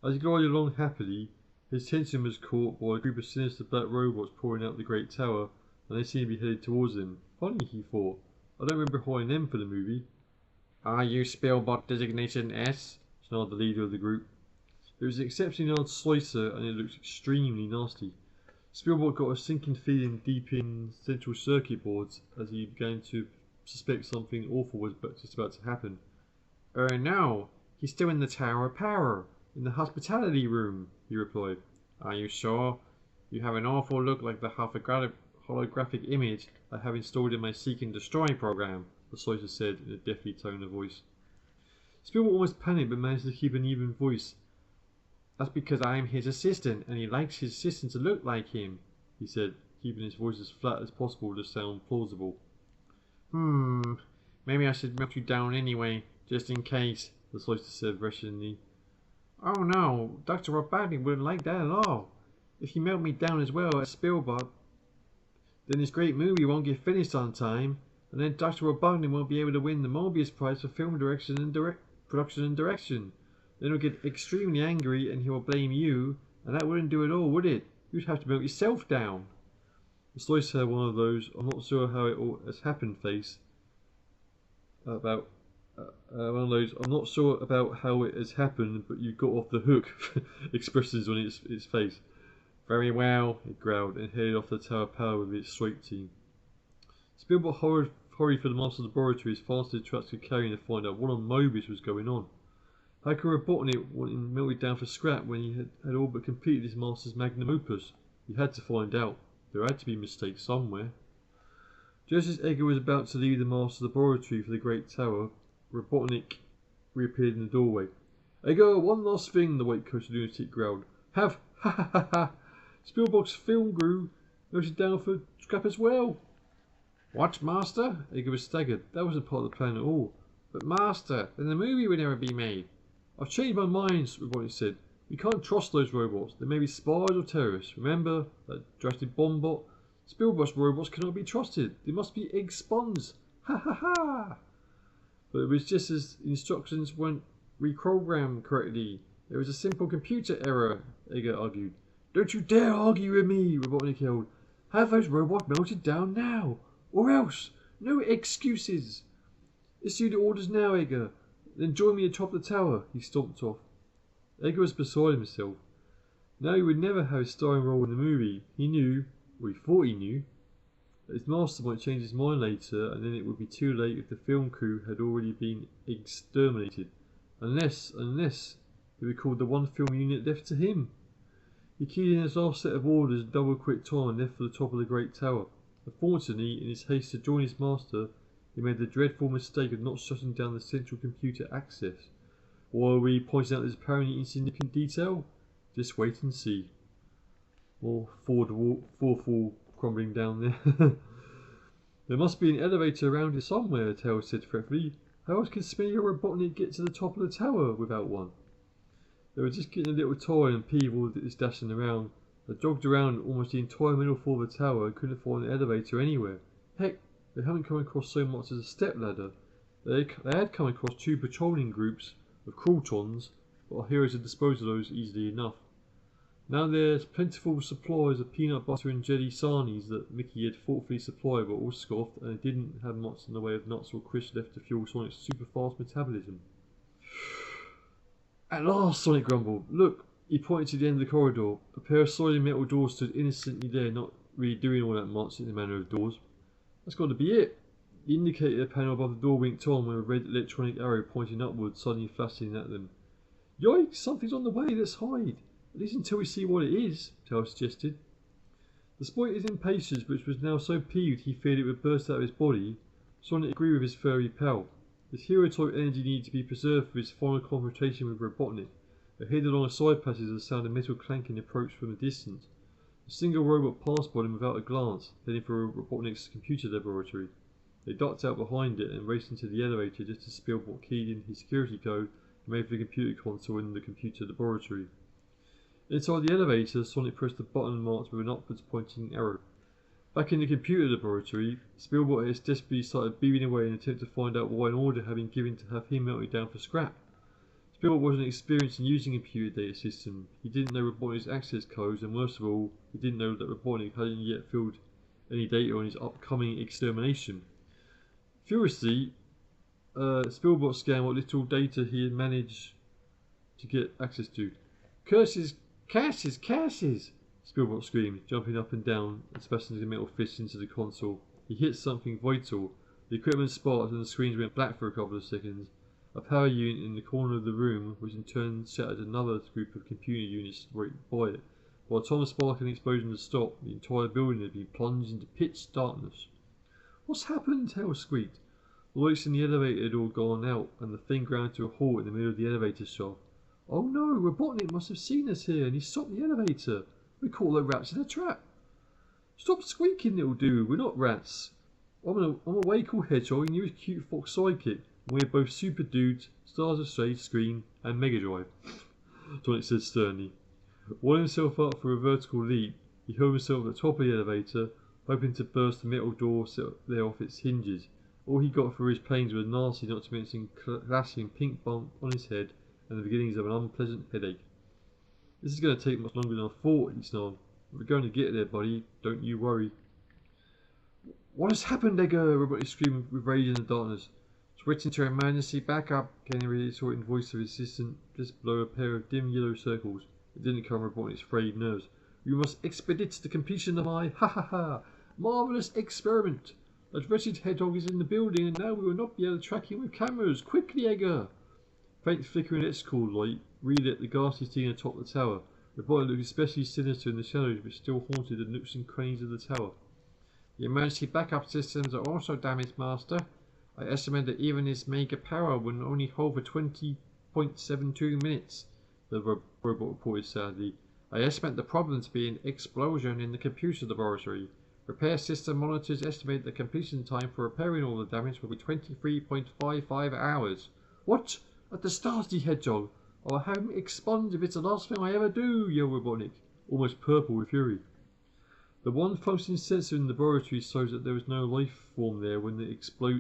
As he glided along happily, his attention was caught by a group of sinister black robots pouring out the great tower, and they seemed to be headed towards him. Funny, he thought. I don't remember hiring them for the movie. Are you Spielbot Designation S? snarled the leader of the group. It was an exceptionally large slicer and it looked extremely nasty. Spielbot got a sinking feeling deep in central circuit boards as he began to suspect something awful was just about to happen. Oh no, he's still in the Tower of Power. In the hospitality room, he replied. Are you sure? You have an awful look like the holographic image I have installed in my Seek and Destroy program, the soldier said in a deathly tone of voice. Spielberg almost panicked but managed to keep an even voice. That's because I am his assistant, and he likes his assistant to look like him, he said, keeping his voice as flat as possible to sound plausible. Maybe I should melt you down anyway, just in case, the soldier said wretchedly. Oh no, Dr. Robotnik wouldn't like that at all. If you melt me down as well as Spielberg, then this great movie won't get finished on time, and then Dr. Robotnik won't be able to win the Mobius Prize for film direction and production and direction. Then he'll get extremely angry and he will blame you, and that wouldn't do at all, would it? You'd have to melt yourself down. The soldier had one of those, I'm not sure how it all has happened face. One of those, I'm not sure about how it has happened, but you got off the hook expressions on its face. Very well, it growled, and headed off the Tower of Power with its sweep team. Spielberg hurried for the Master's laboratory as fast as the trucks could carry him to find out what on Mobius was going on. How could Robotnik want him melted down for scrap when he had all but completed his Master's magnum opus? He had to find out. There had to be mistakes somewhere. Just as Edgar was about to leave the Master's laboratory for the Great Tower, Robotnik reappeared in the doorway. Edgar, one last thing, the white-coated lunatic growled. Ha ha ha ha! Spielberg's film crew melted down for scrap as well. What, Master? Edgar was staggered. That wasn't part of the plan at all. But Master, then the movie would never be made. I've changed my mind, Robotnik said. We can't trust those robots. They may be spies or terrorists. Remember that drafted bombot? Spielberg's robots cannot be trusted. They must be egg-spawns. Ha ha ha! But it was just as the instructions weren't reprogrammed correctly. There was a simple computer error, Edgar argued. Don't you dare argue with me, Robotnik yelled. Have those robots melted down now, or else. No excuses. Issue the orders now, Edgar. Then join me atop the tower. He stomped off. Edgar was beside himself. Now he would never have a starring role in the movie. He knew, or he thought he knew, that his master might change his mind later, and then it would be too late if the film crew had already been exterminated. Unless he recalled the one film unit left to him. He keyed in his last set of orders in double quick time and left for the top of the Great Tower. Unfortunately, in his haste to join his master, he made the dreadful mistake of not shutting down the central computer access. Or are we pointing out this apparently insignificant detail? Just wait and see. More fourth wall crumbling down there. There must be an elevator around here somewhere, Tails said fretfully. How else can Smear Robotnik get to the top of the tower without one? They were just getting a little tired and peeved all this dashing around. They jogged around almost the entire middle floor of the tower and couldn't find an elevator anywhere. Heck, they haven't come across so much as a step ladder. They had come across 2 patrolling groups of Croutons, but our heroes had disposed of those easily enough. Now there's plentiful supplies of peanut butter and jelly sarnies that Mickey had thoughtfully supplied were all scoffed, and it didn't have much in the way of nuts or crisps left to fuel Sonic's super fast metabolism. At last, Sonic grumbled. Look, he pointed to the end of the corridor. A pair of solid metal doors stood innocently there, not really doing all that much in the manner of doors. That's got to be it. The indicator panel above the door winked on with a red electronic arrow pointing upwards, suddenly flashing at them. Yikes, something's on the way, let's hide. At least until we see what it is, Tails suggested. Despite his impatience, which was now so peeved he feared it would burst out of his body, Sonic agreed with his furry pal. His hero-type energy needed to be preserved for his final confrontation with Robotnik. They headed along a side passage as the sound of metal clanking approached from a distance. A single robot passed by them without a glance, heading for Robotnik's computer laboratory. They ducked out behind it and raced into the elevator just as Spielberg keyed in his security code and made for the computer console in the computer laboratory. Inside the elevator, Sonic pressed the button marked with an upwards pointing arrow. Back in the computer laboratory, Spielberg has desperately started beaving away in an attempt to find out why an order had been given to have him melted down for scrap. Spielberg wasn't experienced in using a computer data system. He didn't know Robotnik's access codes, and worst of all, he didn't know that Robotnik hadn't yet filled any data on his upcoming extermination. Furiously, Spielberg scanned what little data he had managed to get access to. Curses! Caches! Caches! Spielberg screamed, jumping up and down and smashing his metal fist into the console. He hit something vital. The equipment sparked and the screens went black for a couple of seconds. a power unit in the corner of the room, which in turn shattered another group of computer units right by it. While Thomas Spark and the explosion had stopped, the entire building had been plunged into pitch darkness. "What's happened?" Hal squeaked. The lights in the elevator had all gone out, and the thing ground to a halt in the middle of the elevator shaft. "Oh no, Robotnik must have seen us here, and he stopped the elevator. We caught the rats in a trap." "Stop squeaking, little dude, we're not rats. I'm a Wakeful Hedgehog and you're a cute fox sidekick. We're both super dudes, stars of Shade, Screen, and Mega Drive," Sonic said sternly. Walling himself up for a vertical leap, he hurled himself at the top of the elevator, hoping to burst the metal door set there off its hinges. All he got for his pains was a nasty, not to mention clashing pink bump on his head and the beginnings of an unpleasant headache. "This is going to take much longer than I thought," he snarled. "We're going to get there, buddy. Don't you worry." "What has happened, Edgar?" Robotnik screamed with rage in the darkness. "Switching to emergency backup," came the reassuring voice of his assistant, just below a pair of dim yellow circles. It didn't calm Robotnik's frayed nerves. "You must expedite the completion of my marvelous experiment. That wretched hedgehog is in the building, and now we will not be able to track him with cameras. Quickly, Edgar!" Faint flickering electrical light relit the ghastly scene atop the tower. Robotnik looked especially sinister in the shadows which still haunted the nooks and crannies of the tower. "The emergency backup systems are also damaged, Master. I estimate that even this mega power will only hold for 20.72 minutes, the robot reported sadly. "I estimate the problem to be an explosion in the computer laboratory. Repair system monitors estimate the completion time for repairing all the damage will be 23.55 hours. "What? At the start, the hedgehog! I'll have him expunged if it's the last thing I ever do," yelled Robotnik, almost purple with fury. "The one functioning sensor in the laboratory shows that there was no life form there when the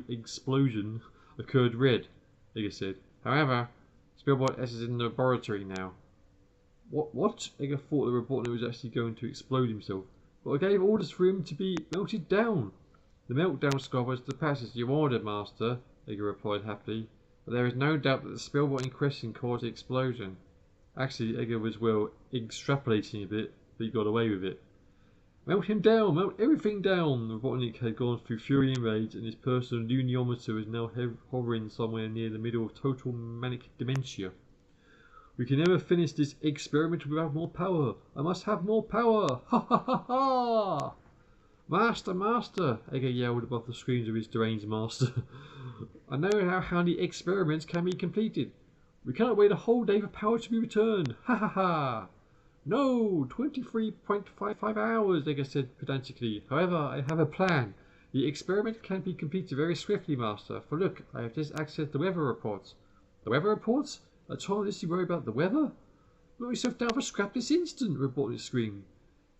explosion occurred red," Edgar said. "However, Spillbot S is in the laboratory now." What? Edgar thought the Robotnik was actually going to explode himself. "But I gave orders for him to be melted down." "The meltdown squad was to pass as you ordered, Master," Edgar replied happily. "But there is no doubt that the Spillbot in question caused the explosion." Actually, Edgar was, extrapolating a bit, but he got away with it. "Melt him down! Melt everything down!" Robotnik had gone through fury and rage, and his personal luniometer was now hovering somewhere near the middle of total manic dementia. "We can never finish this experiment without more power. I must have more power! Ha ha ha ha!" "Master, Master!" Edgar yelled above the screams of his deranged master. "I know how the experiments can be completed. We cannot wait a whole day for power to be returned. Ha ha ha!" "No, 23.55 hours," Edgar said pedantically. "However, I have a plan. The experiment can be completed very swiftly, Master, for look, I have just accessed the weather reports." "The weather reports? At time this you worry about the weather?" "Put yourself down for scrap this instant," Robotnik screamed.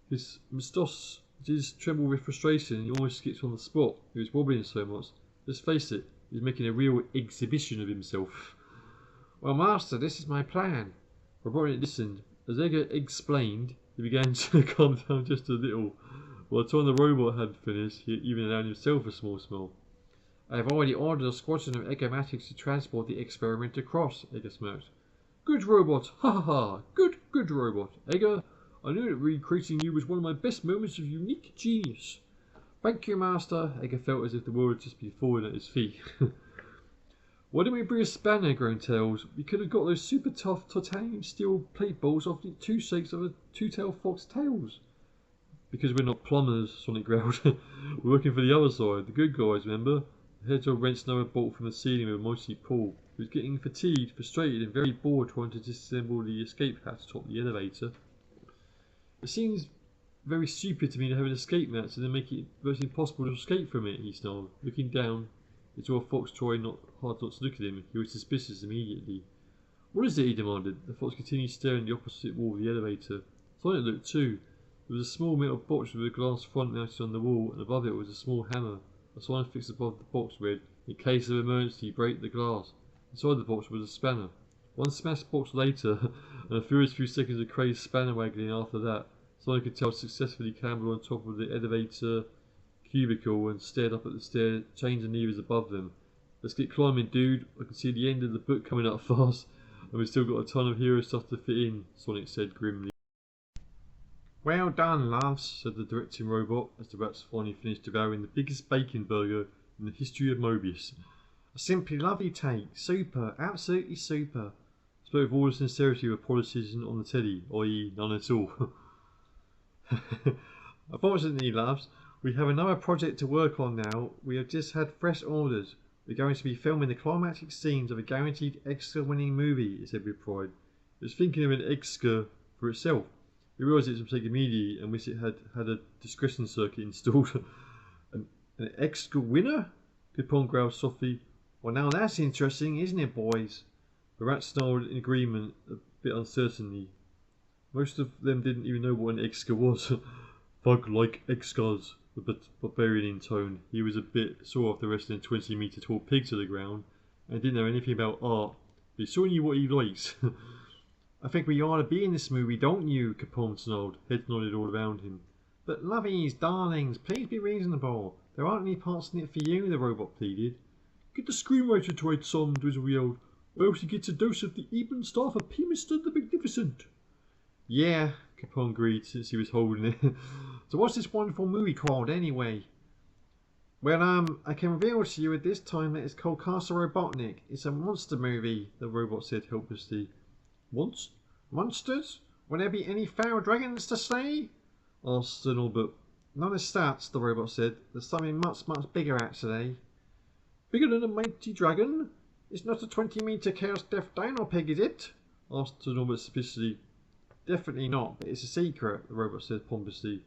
His moustaches trembled with frustration and he almost skipped on the spot. He was wobbling so much. Let's face it, he was making a real exhibition of himself. "Well, Master, this is my plan." Robotnik listened. As Edgar explained, he began to calm down just a little. By the time the robot had finished, he had even allowed himself a small smile. "I have already ordered a squadron of Egomatics to transport the experiment across," Edgar smirked. "Good robot! Ha ha ha! Good robot! Edgar, I knew that recreating you was one of my best moments of unique genius." "Thank you, Master." Edgar felt as if the world had just been falling at his feet. "Why didn't we bring a spanner?" groaned Tails. "We could have got those super tough titanium steel plate bolts off the two shakes of a two-tailed fox tails." "Because we're not plumbers," Sonic growled. "We're working for the other side, the good guys, remember?" The hedgehog wrenched another bolt from the ceiling with a mighty pull. He was getting fatigued, frustrated, and very bored trying to disassemble the escape hatch atop the elevator. "It seems very stupid to me to have an escape hatch and then make it virtually impossible to escape from it," he snarled. Looking down, he saw a fox trying hard not to look at him. He was suspicious immediately. "What is it?" he demanded. The fox continued staring at the opposite wall of the elevator. Sonic looked too. There was a small metal box with a glass front mounted on the wall, and above it was a small hammer. A sign fixed above the box read, "In case of emergency, break the glass." Inside the box was a spanner. One smashed box later, and a furious few seconds of crazed spanner waggling after that, Sonic could tell successfully clambered on top of the elevator cubicle and stared up at the stair chains and levers above them. "Let's get climbing, dude. I can see the end of the book coming up fast, and we've still got a ton of hero stuff to fit in," Sonic said grimly. "Well done, loves," said the directing robot as the rats finally finished devouring the biggest bacon burger in the history of Mobius. A simply lovely take. Super. Absolutely super. Spoke with all the sincerity of a politician on the telly, i.e. none at all. Unfortunately, loves, we have another project to work on now. We have just had fresh orders. We're going to be filming the climactic scenes of a guaranteed Oscar-winning movie, he said with pride. He was thinking of an Oscar for itself. We realised it was a mistake immediately and wished it had a discretion circuit installed. An Oscar winner? Capone growled softly. Well, now that's interesting, isn't it, boys? The rats snarled in agreement, a bit uncertainly. Most of them didn't even know what an Oscar was. Thug like Oscars, the barbarian in tone. He was a bit sore after wrestling 20-metre tall pig to the ground and didn't know anything about art, but he sure knew what he likes. I think we ought to be in this movie, don't you? Capone snarled. Heads nodded all around him. But lovies, darlings, please be reasonable. There aren't any parts in it for you, the robot pleaded. Get the screenwriter to write some, Drizzle yelled, or else he gets a dose of the Eben staff of P. Mr. the Magnificent. Yeah, Capone agreed, since he was holding it. So what's this wonderful movie called, anyway? Well, I can reveal to you at this time that it's called Castle Robotnik. It's a monster movie, the robot said helplessly. Monsters? Will there be any foul dragons to slay? Asked Sir Norbert. Not as stats, the robot said. There's something much, much bigger, actually. Bigger than a mighty dragon? It's not a 20-metre Chaos Death Dino Pig, is it? Asked Sir Norbert suspiciously. Definitely not, but it's a secret, the robot said pompously.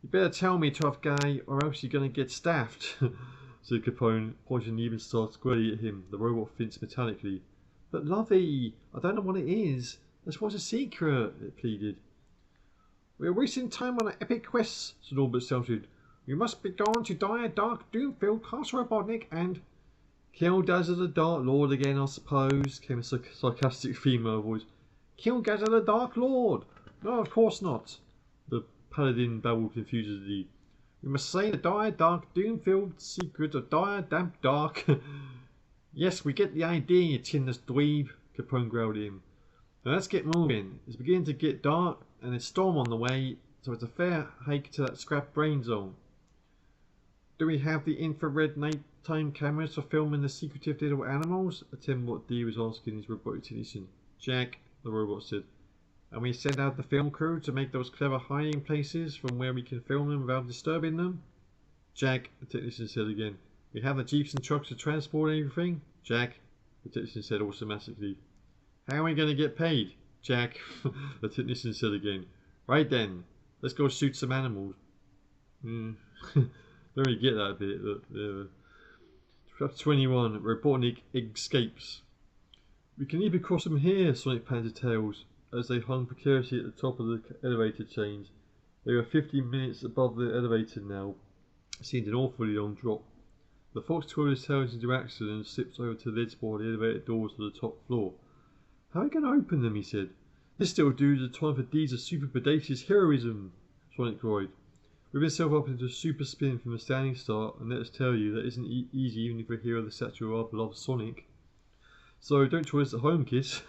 You better tell me, tough guy, or else you're going to get staffed, said Capone, pointing the even star squarely at him. The robot fenced metallically. But lovey, I don't know what it is. That's what's a secret, it pleaded. We're wasting time on an epic quest, Sir Norbert shouted. We must be gone to dire, dark, doom-filled Castle Robotnik and... Kill Dazzle the Dark Lord again, I suppose, came a sarcastic female voice. Kill Dazzle the Dark Lord? No, of course not. The paladin babbled confusedly. We must say the dire, dark, doom-filled secret of dire, damp, dark. Yes, we get the idea, you tinless dweeb, Capone growled at him. Now let's get moving. It's beginning to get dark and a storm on the way, so it's a fair hike to that scrap brain zone. Do we have the infrared nighttime cameras for filming the secretive little animals? Attend what D was asking his robotic technician. Jack, the robot said. And we send out the film crew to make those clever hiding places from where we can film them without disturbing them? Jack, the technician said again. We have the jeeps and trucks to transport everything? Jack, the technician said automatically. How are we going to get paid? Jack, the technician said again. Right then, let's go shoot some animals. Don't really get that bit. Chapter 21, Robotnik escapes. We can leap across from here, Sonic panted Tails, as they hung precariously at the top of the elevator chains. They were 15 minutes above the elevator now. It seemed an awfully long drop. The fox twirled his tail into action and slipped over to the ledge by the elevator doors to the top floor. How are we going to open them, he said. This still due to the time for deeds of super predacious heroism, Sonic cried. Whip himself up into a super spin from a standing start, and let us tell you that isn't easy even if we're here of the stature of our beloved Sonic. So don't try this at home, kids.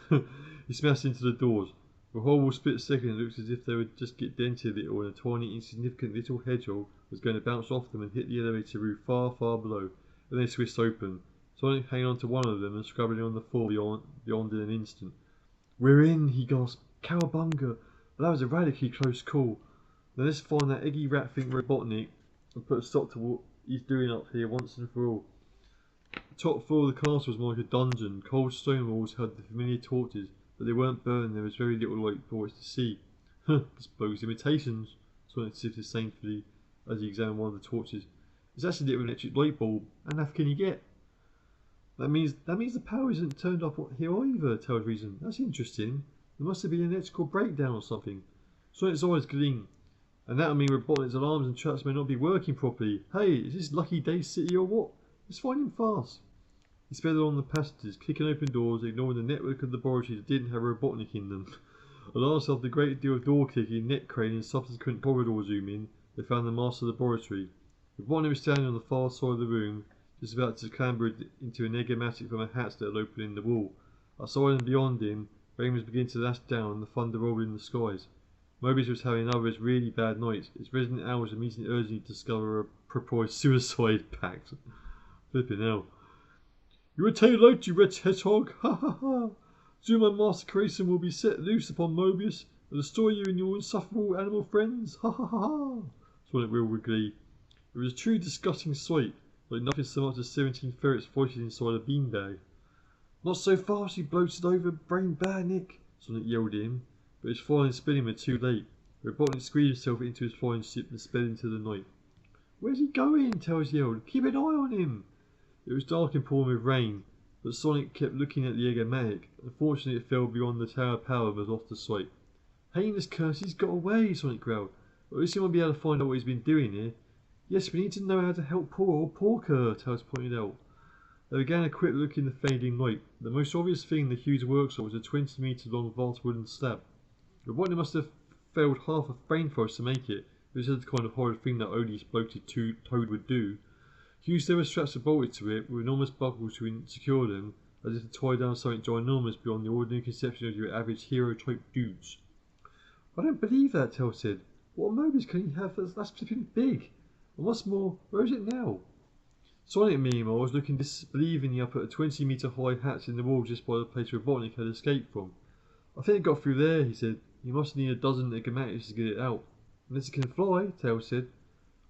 He smashed into the doors. For a horrible split second it looked as if they would just get dented a little and a tiny insignificant little hedgehog was going to bounce off them and hit the elevator roof far, far below. Then they switched open, Sonic hanging on to one of them and scrabbling on the floor beyond in an instant. We're in, he gasped. Cowabunga! Well, that was a radically close call. Now let's find that eggy rat thing Robotnik and put a stop to what he's doing up here once and for all. The top floor of the castle was more like a dungeon. Cold stone walls held the familiar torches, but they weren't burned. There was very little light for us to see. Huh, I suppose imitations, Sonic said disdainfully as he examined one of the torches. It's actually a little electric light bulb. How enough can you get? That means the power isn't turned up here either, Tails reasoned. That's interesting. There must have been an electrical breakdown or something. Sonic's eyes gleamed. And that'll mean Robotnik's alarms and traps may not be working properly. Hey, is this Lucky Day City or what? Let's find him fast. He sped along the passages, kicking open doors, ignoring the network of laboratories that didn't have Robotnik in them. At last, after a great deal of door kicking, net craning and subsequent corridor zooming, they found the master laboratory. Robotnik was standing on the far side of the room, just about to clamber into an enigmatic from a hatch that had opened in the wall. Outside and beyond him, rain was beginning to lash down and the thunder rolled in the skies. Mobius was having another of his really bad nights. Its resident owls were meeting urgently to discover a proposed suicide pact. Flipping hell. You were too late, you red hedgehog! Ha ha ha! Soon my master Creation will be set loose upon Mobius and destroy you and your insufferable animal friends! Ha ha ha ha! Sonic wheeled with glee. It was a true disgusting sight, like nothing so much as 17 ferrets fighting inside a beanbag. Not so fast, you bloated over brain bad Nick! Sonic yelled at him, but his flying spinning were too late. Robotnik squeezed himself into his flying ship and sped into the night. Where's he going? Tails yelled. Keep an eye on him! It was dark and pouring with rain, but Sonic kept looking at the Eggomatic. Unfortunately, it fell beyond the tower power and was lost to sight. Heinous curse, he's got away, Sonic growled. At least he won't be able to find out what he's been doing here. Yes, we need to know how to help poor old Porker, Tails pointed out. They began a quick look in the fading light. The most obvious thing in the huge workshop was a 20-metre long vast wooden slab. Robotnik must have failed half a rainforest to make it. This is the kind of horrid thing that only this bloated toad would do. Huge leather straps were bolted to it, with enormous buckles to secure them, as if to tie down something ginormous beyond the ordinary conception of your average hero-type dudes. I don't believe that, Tails said. What Mobius can he have that's flipping big? And what's more, where is it now? Sonic, meanwhile, was looking disbelievingly up at a 20-metre high hatch in the wall just by the place Robotnik had escaped from. I think it got through there, he said. You must need a dozen Eggomatics to get it out. Unless it can fly, Tails said.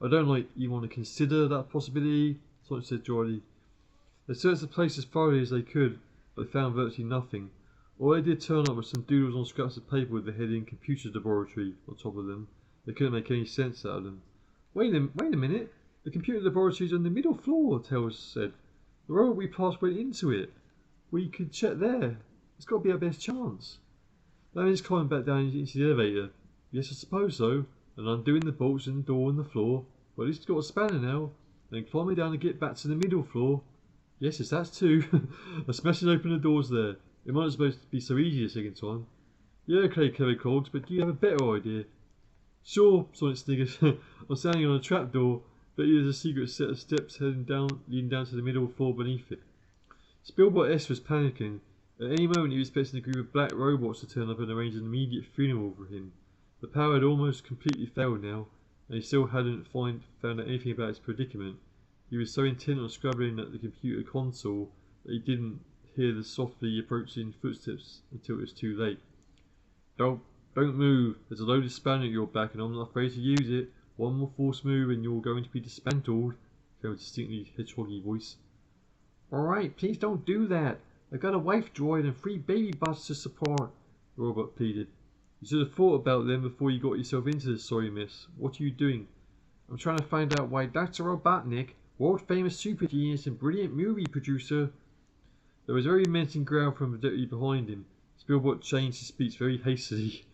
I don't you want to consider that possibility, Sonic said dryly. They searched the place as thoroughly as they could, but they found virtually nothing. All they did turn up was some doodles on scraps of paper with the heading Computer Laboratory on top of them. They couldn't make any sense out of them. Wait a minute. The computer laboratory's on the middle floor, Tails said. The robot we passed went into it. We could check there. It's got to be our best chance. That means climbing back down into the elevator. Yes, I suppose so. And undoing the bolts in the door and the floor. Well, at least it's got a spanner now. Then climbing down to get back to the middle floor. Yes, it's that too. And smashing open the doors there. It might not supposed to be so easy a second time. Yeah, okay, clever cogs, but do you have a better idea? Sure, Sonic sniggered. I'm standing on a trapdoor. Bet you there's a secret set of steps leading down to the middle floor beneath it. Spillbot S was panicking. At any moment he was expecting a group of black robots to turn up and arrange an immediate funeral for him. The power had almost completely failed now, and he still hadn't found out anything about his predicament. He was so intent on scrabbling at the computer console that he didn't hear the softly approaching footsteps until it was too late. Don't move. There's a loaded spanner at your back and I'm not afraid to use it. One more false move and you're going to be dismantled, came a distinctly hedgehoggy voice. Alright, please don't do that. I've got a wife droid and 3 baby butts to support, the robot pleaded. You should have thought about them before you got yourself into this sorry mess. What are you doing? I'm trying to find out why Dr. Robotnik, world famous super genius and brilliant movie producer. There was a very menacing growl from the deputy behind him. Spillbot changed his speech very hastily.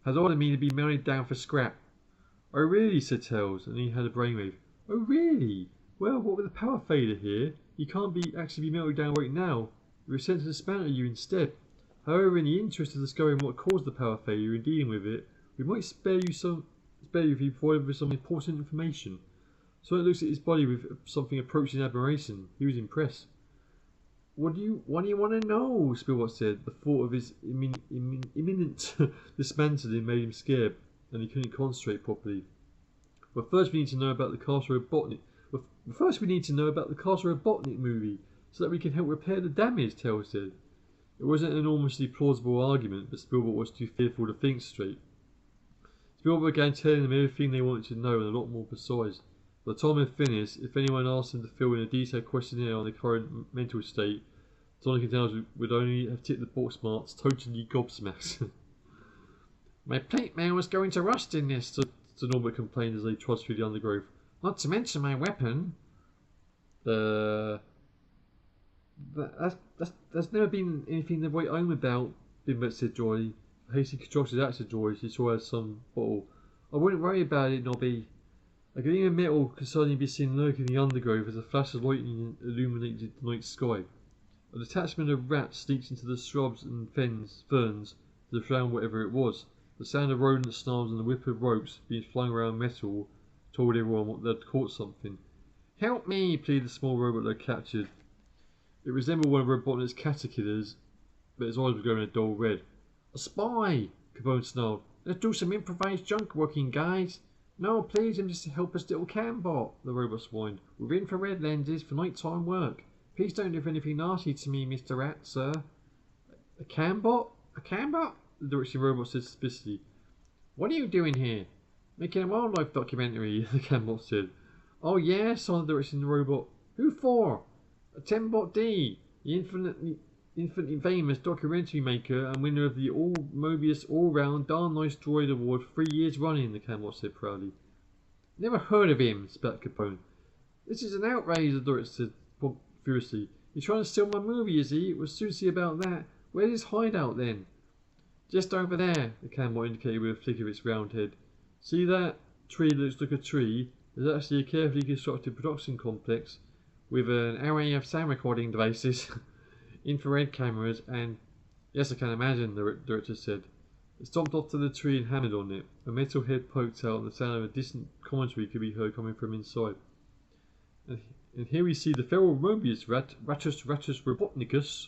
Has ordered me to be melted down for scrap. Oh really, said Tails, and he had a brainwave. Oh really? Well, what with the power failure here, you can't actually be melted down right now. We were sent to dismantle you instead. However, in the interest of discovering what caused the power failure and dealing with it, we might spare you if you provide with some important information. So it looks at his body with something approaching admiration. He was impressed. What do you want to know? Spillbot said. The thought of his imminent dismantling made him scared, and he couldn't concentrate properly. But first we need to know about the Castle Robotnik. Movie, so that we can help repair the damage, Tails said. It wasn't an enormously plausible argument, but Spillbot was too fearful to think straight. Spillbot began telling them everything they wanted to know and a lot more besides. By the time they finished, if anyone asked them to fill in a detailed questionnaire on their current mental state, Sonic and Tails would only have ticked the box marks totally gobsmacked. My plate mail was going to rust in this, Sir Norbert complained as they trudged through the undergrowth. Not to mention my weapon. There's never been anything to write home about, Bimbert said dryly. Hasty constructed acid drawers, he saw as some bottle. I wouldn't worry about it, Nobby. A gleam of metal could suddenly be seen lurking in the undergrowth as a flash of lightning illuminated the night sky. A detachment of rats sneaked into the shrubs and ferns to drown whatever it was. The sound of rodent snarls and the whip of ropes being flung around metal told everyone they'd caught something. Help me, pleaded the small robot they'd captured. It resembled one of Robotnik's caterpillars, but his eyes were going a dull red. A spy, Capone snarled. Let's do some improvised junk working, guys. No, please, I'm just a helpless little cambot, the robot whined. With infrared lenses for nighttime work. Please don't do anything nasty to me, Mr. Rat, sir. A cambot? A cambot? The directing robot said suspiciously. What are you doing here? Making a wildlife documentary, the cambot said. Oh yeah, sighed the directing robot. Who for? A Tembot D, the infinitely famous documentary maker and winner of the Mobius All-Round Darn Nice Droid Award 3 years running, the cambot said proudly. Never heard of him, spat Capone. This is an outrage, the director said furiously. He's trying to steal my movie, is he? What's Susie about that? Where's his hideout then? Just over there, the cambot indicated with a flick of its round head. See that tree that looks like a tree? There's actually a carefully constructed production complex with an array of sound recording devices, infrared cameras, and... Yes, I can imagine, the director said. It stomped off to the tree and hammered on it. A metal head poked out and the sound of a distant commentary could be heard coming from inside. And here we see the feral Mobius Ratus Robotnicus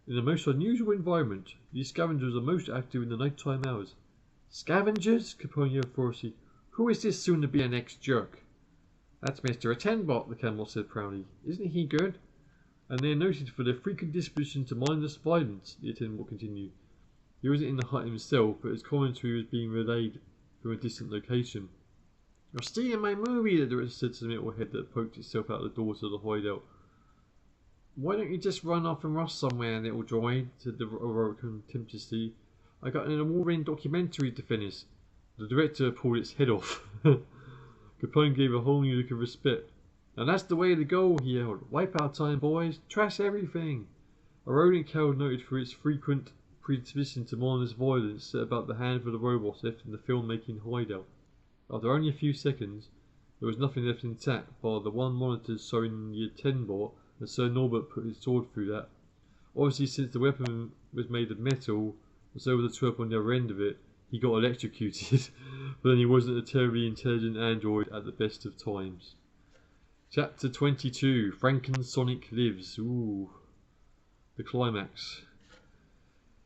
in a most unusual environment. These scavengers are most active in the nighttime hours. Scavengers? Capone yelled furiously. Who is this soon-to-be an ex-jerk? That's Mr. Attendbot, the cambot said proudly. Isn't he good? And they are noted for their frequent disposition to mindless violence, the Attendbot continued. He wasn't in the hut himself, but his commentary was being relayed from a distant location. You're stealing my movie, the director said to the metal head that poked itself out the door to the hideout. Why don't you just run off and rust somewhere, little droid, said the robot contemptuously. I got an award-winning documentary to finish. The director pulled its head off. Capone gave a whole new look of respect. And that's the way to go, he yelled. Wipe out time, boys. Trash everything. A rodent cow noted for its frequent predisposition to mindless violence set about the handful of robots left in the filmmaking hideout. After only a few seconds, there was nothing left intact bar the one monitor showing the Attendbot, and Sir Norbert put his sword through that. Obviously, since the weapon was made of metal, and so was the trap on the other end of it, he got electrocuted, but then he wasn't a terribly intelligent android at the best of times. Chapter 22, Frankensonic Lives. Ooh, the climax.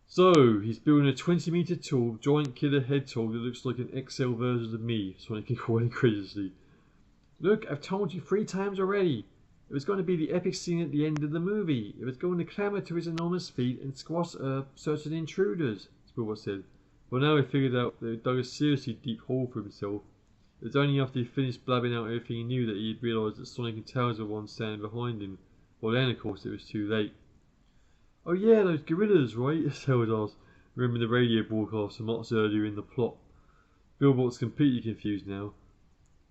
So, he's building a 20-meter tall, giant killer hedgehog that looks like an XL version of me, Sonic inquired incredulously. Look, I've told you 3 times already. It was going to be the epic scene at the end of the movie. It was going to clamber to his enormous feet and squash certain intruders, Spielberg said. But now he figured out that he dug a seriously deep hole for himself. It was only after he finished blabbing out everything he knew that he had realised that Sonic and Tails were one standing behind him. Well then, of course, it was too late. Oh yeah, those gorillas, right? Tails asked, remembering the radio broadcast from months earlier in the plot. Billboard's completely confused now.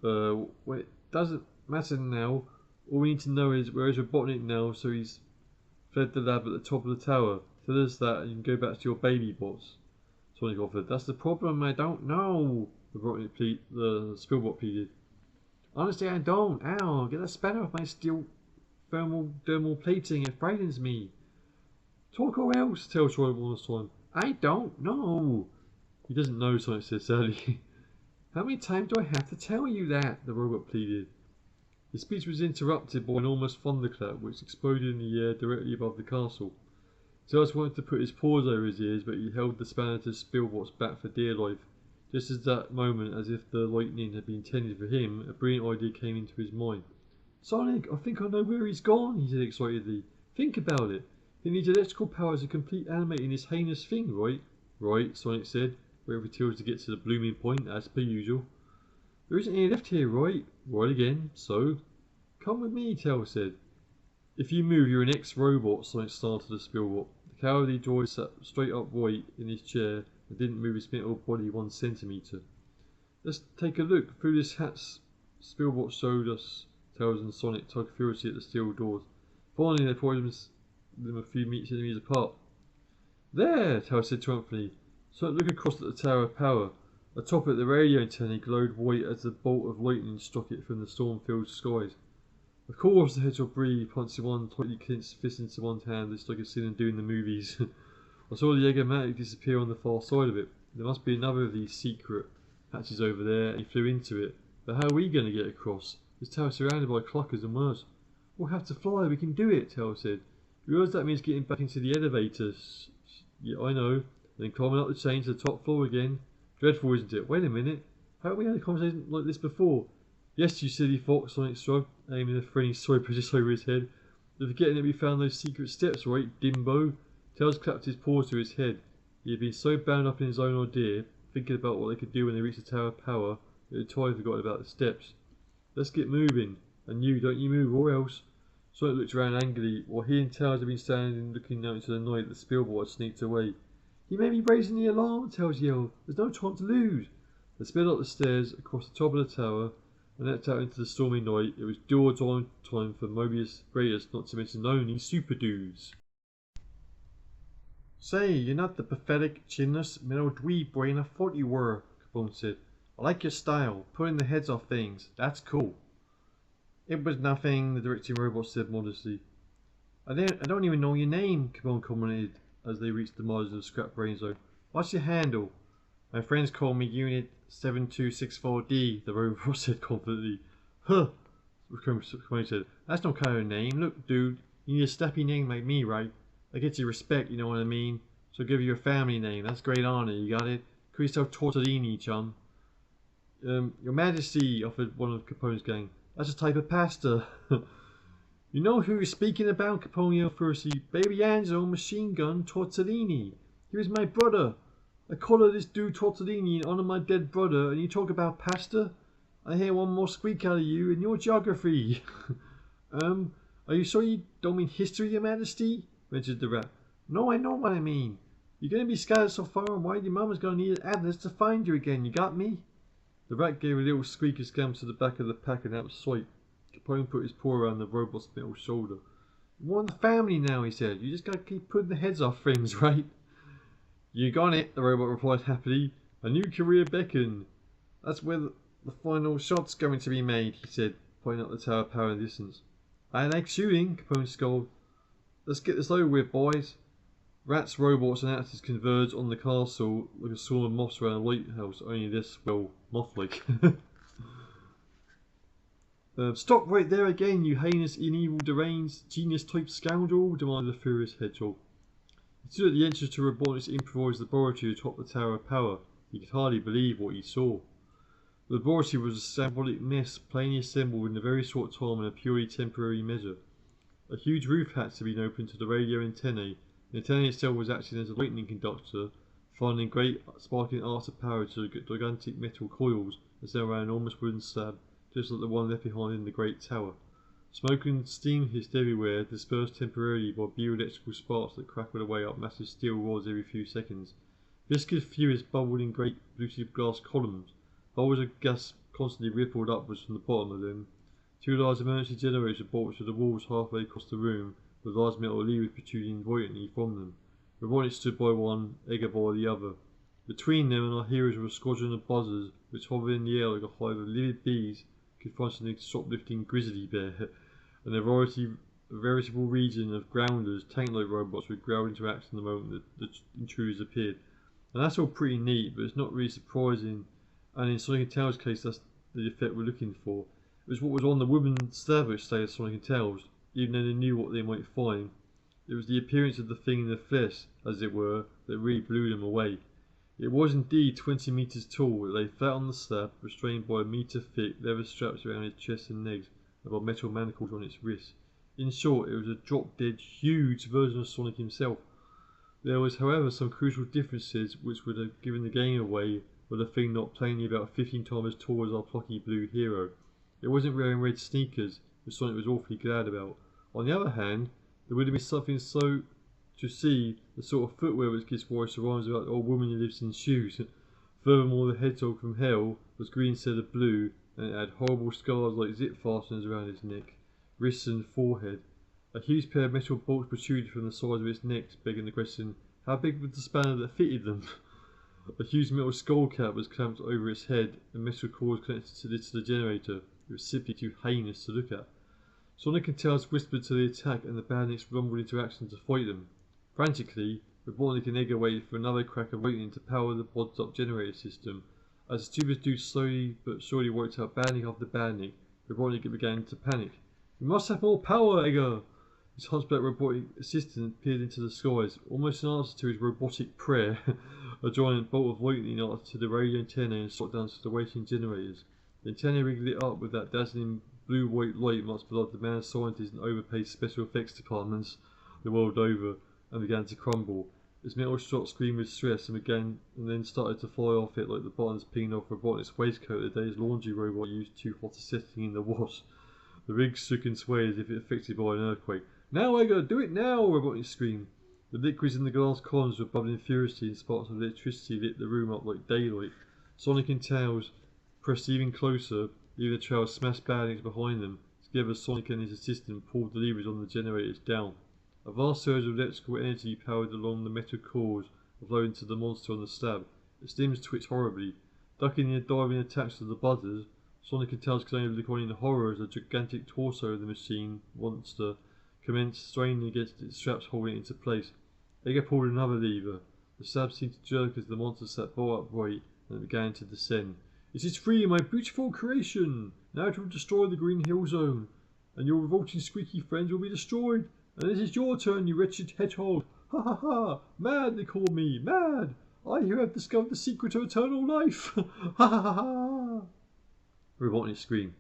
Well, it doesn't matter now. All we need to know is where is Robotnik now, so he's fled the lab at the top of the tower. Tell us that and you can go back to your baby bots. Sonic offered. That's the problem, I don't know. The Spielbot pleaded. Honestly, I don't. Ow, get that spanner off my steel thermal plating. It frightens me. Talk or else, Tails tried one last time. I don't know. He doesn't know, Sonic said sadly. How many times do I have to tell you that? The robot pleaded. His speech was interrupted by an enormous thunderclap which exploded in the air directly above the castle. Tails wanted to put his paws over his ears, but he held the spanner to Spielbot's back for dear life. Just at that moment, as if the lightning had been intended for him, a brilliant idea came into his mind. Sonic, I think I know where he's gone, he said excitedly. Think about it. He needs electrical power to complete animating this heinous thing, right? Right, Sonic said, waiting for Tails to get to the blooming point, as per usual. There isn't any left here, right? Right again, so? Come with me, Tails said. If you move, you're an ex-robot, Sonic started the Spielbot. The cowardly droid sat straight upright in his chair and didn't move his metal body 1 centimetre. Let's take a look. Through this hat Spielbot showed us Tails and Sonic tug furiously at the steel doors. Finally, they pulled them a few centimetres apart. There, Tails said triumphantly. Sonic looked across at the Tower of Power. Atop it, the radio antenna glowed white as the bolt of lightning struck it from the storm-filled skies. Of course, the hedgehog breathed, punching one tightly clenched fist into one hand, just like I've seen him do in the movies. I saw the Egg-O-Matic disappear on the far side of it. There must be another of these secret hatches over there, and he flew into it. But how are we going to get across? This tower's surrounded by cluckers and worse. We'll have to fly, we can do it, Tails said. You realise that means getting back into the elevators? Yeah, I know. Then climbing up the chain to the top floor again. Dreadful, isn't it? Wait a minute. Haven't we had a conversation like this before? Yes, you silly fox, Sonic shrugged, aiming a threatening swiper just over his head. They're forgetting that we found those secret steps, right, Dimbo? Tails clapped his paws to his head. He had been so bound up in his own idea, thinking about what they could do when they reached the Tower of Power, that he had entirely forgotten about the steps. Let's get moving. And you, don't you move, or else. Sonic looked around angrily, while he and Tails had been standing looking out into the night that Spielbot had sneaked away. He may be raising the alarm, Tails yelled. There's no time to lose. They sped up the stairs, across the top of the tower, and leapt out into the stormy night. It was do or die time for Mobius, Greatest, not to mention only Super Dudes. Say, you're not the pathetic, chinless, metal dweeb brain I thought you were, Capone said. I like your style, pulling the heads off things. That's cool. It was nothing, the directing robot said modestly. I don't even know your name, Capone commented as they reached the margin of the scrap brain zone. What's your handle? My friends call me Unit 7264D, the robot said confidently. Huh, Capone said. That's no kind of name. Look, dude, you need a snappy name like me, right? That gets you respect, you know what I mean? So give you a family name. That's great honor, you got it? Call yourself Tortellini, chum. Your Majesty, offered one of Capone's gang. That's a type of pasta. You know who you're speaking about, Capone yelled fiercely. Baby Angelo, machine gun, Tortellini. He was my brother. I call this dude Tortellini in honor of my dead brother, and you talk about pasta? I hear one more squeak out of you in your geography. Are you sure you don't mean history, Your Majesty? Ventured the rat. No, I know what I mean. You're going to be scattered so far and wide your mama's going to need an atlas to find you again, you got me? The rat gave a little squeak and scampered to the back of the pack and out of sight. Capone put his paw around the robot's metal shoulder. We're in the family now, he said. You just got to keep putting the heads off things, right? You got it, the robot replied happily. A new career beckoned. That's where the final shot's going to be made, he said, pointing up the Tower of Power in the distance. I like shooting, Capone scolded. Let's get this over with, boys. Rats, robots, and actors converged on the castle like a swarm of moths around a lighthouse, only this, well, moth-like. Stop right there again, you heinous, evil, deranged, genius-type scoundrel, demanded the furious hedgehog. He stood at the entrance to Robotnik's improvised laboratory atop the Tower of Power. He could hardly believe what he saw. The laboratory was a symbolic mess, plainly assembled in a very short time in a purely temporary measure. A huge roof hatch had been opened to the radio antennae. The antennae itself was acting as a lightning conductor, finding great sparking arcs of power to gigantic metal coils as they were an enormous wooden slab, just like the one left behind in the great tower. Smoke and steam hissed everywhere, dispersed temporarily by bioelectrical sparks that crackled away up massive steel rods every few seconds. Viscous fumes bubbled in great fluted glass columns. Bubbles of gas constantly rippled upwards from the bottom of them. Two large emergency generators were bolted to the walls halfway across the room, with large metal levers protruding violently from them. Robotnik stood by one, Edgar by the other. Between them and our heroes were a squadron of buzzers, which hovered in the air like a hive of livid bees, confronting a shoplifting grizzly bear, and a veritable region of grounders, tank-like robots would growl into action the moment that the intruders appeared. And that's all pretty neat, but it's not really surprising, and in Sonic and Tails' case that's the effect we're looking for. It was what was on the wooden slab which stayed Sonic and Tails, even though they knew what they might find. It was the appearance of the thing in the flesh, as it were, that really blew them away. It was indeed 20 metres tall. It lay flat on the slab, restrained by a metre-thick leather straps around its chest and legs, and by metal manacles on its wrists. In short, it was a drop-dead, huge version of Sonic himself. There was, however, some crucial differences which would have given the game away were the thing not plainly about 15 times as tall as our plucky blue hero. It wasn't wearing red sneakers, which Sonic was awfully glad about. On the other hand, there would have been something so to see, the sort of footwear which gives voice to rhymes about the old woman who lives in shoes. Furthermore, the hedgehog from hell was green instead of blue, and it had horrible scars like zip fasteners around its neck, wrists and forehead. A huge pair of metal bolts protruded from the sides of its neck, begging the question, how big was the spanner that fitted them? A huge metal skull cap was clamped over its head, and metal cords connected to the generator. It was simply too heinous to look at. Sonic and Tails whispered to the attack, and the bandits rumbled into action to fight them. Frantically, Robotnik and Edgar waited for another crack of lightning to power the pods-up generator system. As the stupid dude slowly but surely worked out bandit after bandit, Robotnik began to panic. We must have more power, Edgar! His hunchback robotic assistant peered into the skies, almost in answer to his robotic prayer. A giant bolt of lightning arced to the radio antenna and shot down to the waiting generators. The antenna rig lit up with that dazzling blue-white light must belong to mad scientists and overpaid special effects departments the world over, and began to crumble. Its metal shot screamed with stress and then started to fly off it like the buttons pinged off Robotnik's waistcoat the day's laundry robot used too hot a setting in the wash. The rig shook and swayed as if affected by an earthquake. "Now, Edgar, do it now!" Robotnik screamed. The liquids in the glass columns were bubbling furiously and sparks of electricity lit the room up like daylight. Sonic and Tails pressed even closer, leaving the trail smashed badly behind them. Together, Sonic and his assistant pulled the levers on the generators down. A vast surge of electrical energy powered along the metal cores and flowed into the monster on the slab. Its limbs twitched horribly. Ducking the diving attacks of the buzzers, Sonic and Tails could only look on in horror as the gigantic torso of the machine monster commenced straining against its straps holding it into place. Edgar pulled another lever. The slab seemed to jerk as the monster sat bolt upright and began to descend. "It is free, my beautiful creation! Now it will destroy the Green Hill Zone, and your revolting squeaky friends will be destroyed. And it is your turn, you wretched hedgehog! Ha ha ha! Mad, they call me! Mad! I who have discovered the secret of eternal life! Ha ha ha ha!" Robotnik screamed.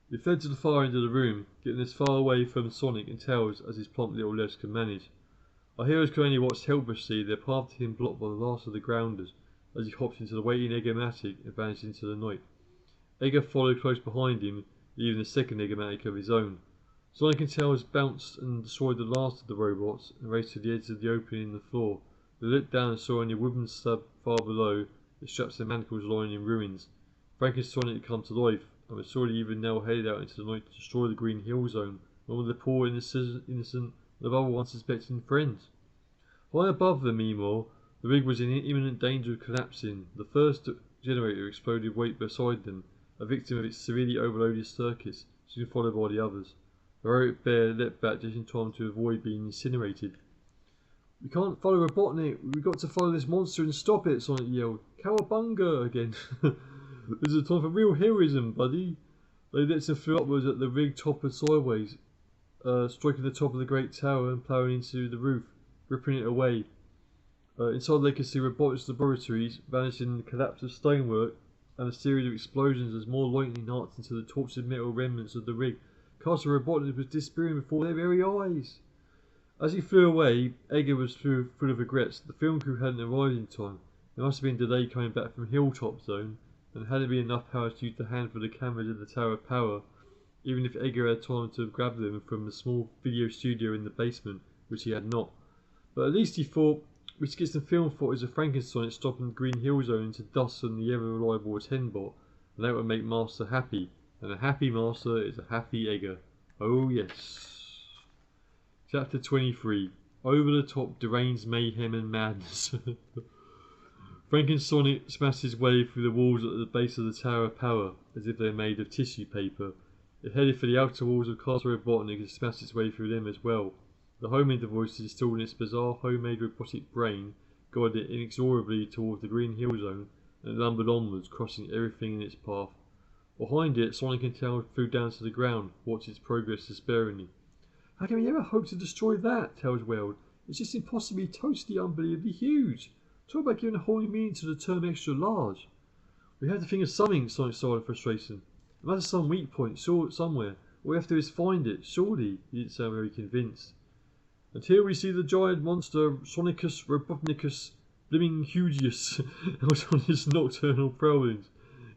He fled to the far end of the room, getting as far away from Sonic and Tails as his plump little legs could manage. Our heroes could only watch helplessly, their path to him blocked by the last of the grounders, as he hopped into the waiting Egg-O-Matic and vanished into the night. Edgar followed close behind him, leaving a second Egg-O-Matic of his own. Sonic and Tails bounced and destroyed the last of the robots and raced to the edge of the opening in the floor. They looked down and saw only a wooden slab far below, the straps and manacles lying in ruins. Frank and Sonic had come to life, and were surely even now headed out into the night to destroy the Green Hill Zone, along with the poor innocent and other unsuspecting friends. High above them, meanwhile, the rig was in imminent danger of collapsing. The first generator exploded right beside them, a victim of its severely overloaded circuits, soon followed by the others. The heroic bear leapt back just in time to avoid being incinerated. "We can't follow Robotnik. We've got to follow this monster and stop it," Sonic yelled. "Cowabunga!" again. "This is a time for real heroism, buddy." They let him flew upwards at the rig toppled sideways, striking the top of the great tower and ploughing into the roof, ripping it away. Inside they could see Robotnik's laboratories vanishing in the collapse of stonework and a series of explosions as more lightning arced into the tortured metal remnants of the rig. Castle Robotnik was disappearing before their very eyes. As he flew away, Edgar was full of regrets. The film crew hadn't arrived in time. There must have been a delay coming back from Hilltop Zone, and there hadn't been enough power to use the handful of cameras in the Tower of Power, even if Edgar had time to have grabbed them from the small video studio in the basement, which he had not. But at least he thought, we should get some film footage of Frankenstein stopping the Green Hill Zone into dust on the ever-reliable Attendbot, and that would make Master happy. And a happy Master is a happy Edgar. Oh yes. Chapter 23. Over the top deranged mayhem and madness. Frank and Sonic smashed his way through the walls at the base of the Tower of Power, as if they were made of tissue paper. It headed for the outer walls of Castle Robotnik and smashed its way through them as well. The homing device installed in its bizarre homemade robotic brain guided it inexorably towards the Green Hill Zone and lumbered onwards, crushing everything in its path. Behind it, Sonic and Tails flew down to the ground, watching its progress despairingly. "How can we ever hope to destroy that?" Tails wailed. "It's just impossibly, totally, unbelievably huge. Talk about giving a whole new meaning to the term extra large." "We have to think of something," Sonic sighed in frustration. "There must be some weak point, somewhere. All we have to do is find it, surely." He didn't sound very convinced. "And here we see the giant monster Sonicus Robotnicus Blimming Hugius out on his nocturnal prowlings,"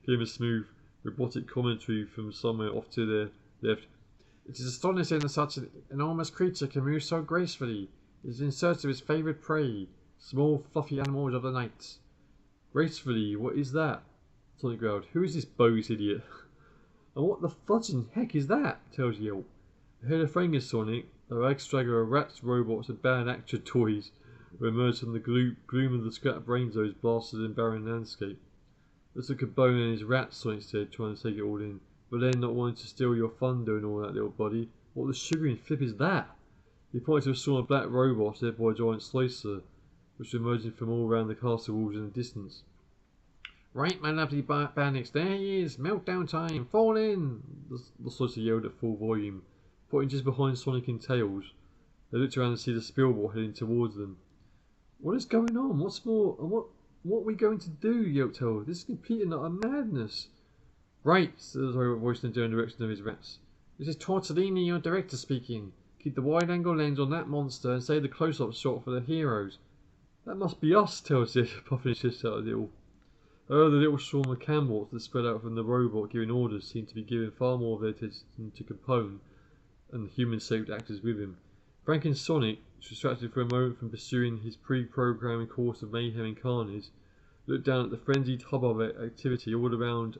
came a smooth robotic commentary from somewhere off to their left. "It is astonishing that such an enormous creature can move so gracefully. It is in search of its favourite prey, small fluffy animals of the night." "Gracefully? What is that?" Sonic growled. "Who is this bogus idiot?" "And what the fudging heck is that?" Tails yelled. Ahead of Frank and Sonic, a rag straggler of rats, robots and bad actor toys emerged from the gloom of the scrap brain zone's blasted and barren landscape. "Looks like a bone and his rats," Sonic said, trying to take it all in. "But then not wanting to steal your fun doing all that, little buddy. What the sugaring flip is that?" He pointed to a swarm of black robots led by a giant slicer, which were emerging from all around the castle walls in the distance. "Right, my lovely bandits, there he is! Meltdown time! Fall in!" The slicer yelled at full volume, pointing just behind Sonic and Tails. They looked around to see the Spielbot heading towards them. "What is going on? What's more? And what are we going to do?" yelped Tails. "This is complete and utter madness." Right, said the robot voice in the general direction of his rats. This is Tortellini, your director speaking. Keep the wide-angle lens on that monster and save the close-up shot for the heroes. That must be us, Tails said, puffing his chest out a little. Oh, the little swarm of cambots that spread out from the robot giving orders seemed to be giving far more of their attention to Capone and the human-shaped actors with him. Frank and Sonic, distracted for a moment from pursuing his pre-programmed course of mayhem and carnage, looked down at the frenzied hubbub of activity all around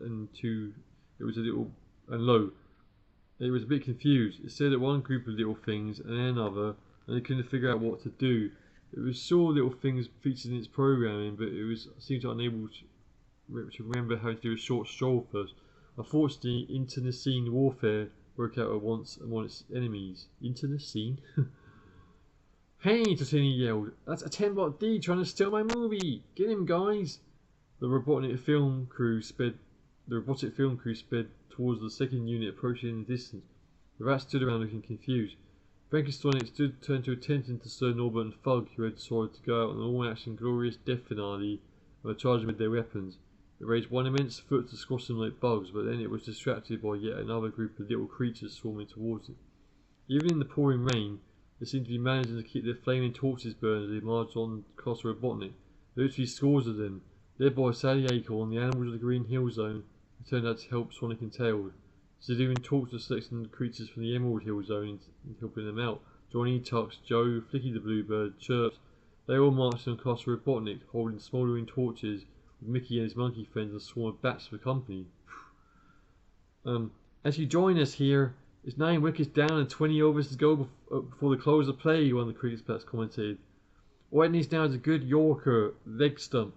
it was a bit confused. It stared at one group of little things and then another, and it couldn't figure out what to do. It was saw little things featured in its programming, but it seemed unable to remember how to do a short stroll first. Unfortunately, internecine warfare broke out at once among its enemies. Internecine? Hey, Totini yelled. That's a 10-bot D trying to steal my movie! Get him, guys! The robotic film crew sped towards the second unit approaching in the distance. The rats stood around looking confused. Frank and Sonic turned to attention to Sir Norbert and Fug, who had decided to go out on an all-action glorious death finale and were charging with their weapons. It raised one immense foot to squash them like bugs, but then it was distracted by yet another group of little creatures swarming towards it. Even in the pouring rain, they seemed to be managing to keep their flaming torches burning as they marched on Castle Robotnik. There were literally scores of them, led by Sally Acorn, the animals of the Green Hill Zone, who turned out to help Sonic and Tails. She even talked to selecting the creatures from the Emerald Hill Zone and helping them out. Johnny, Tux, Joe, Flicky the Bluebird, Chirps, they all marched on Castle Robotnik, holding smouldering torches, with Mickey and his monkey friends and a swarm of bats for company. As you join us here, it's 9 wickets down and 20 overs to go before the close of play, one of the cricket bats commented. All it needs now is a good Yorker, leg stump.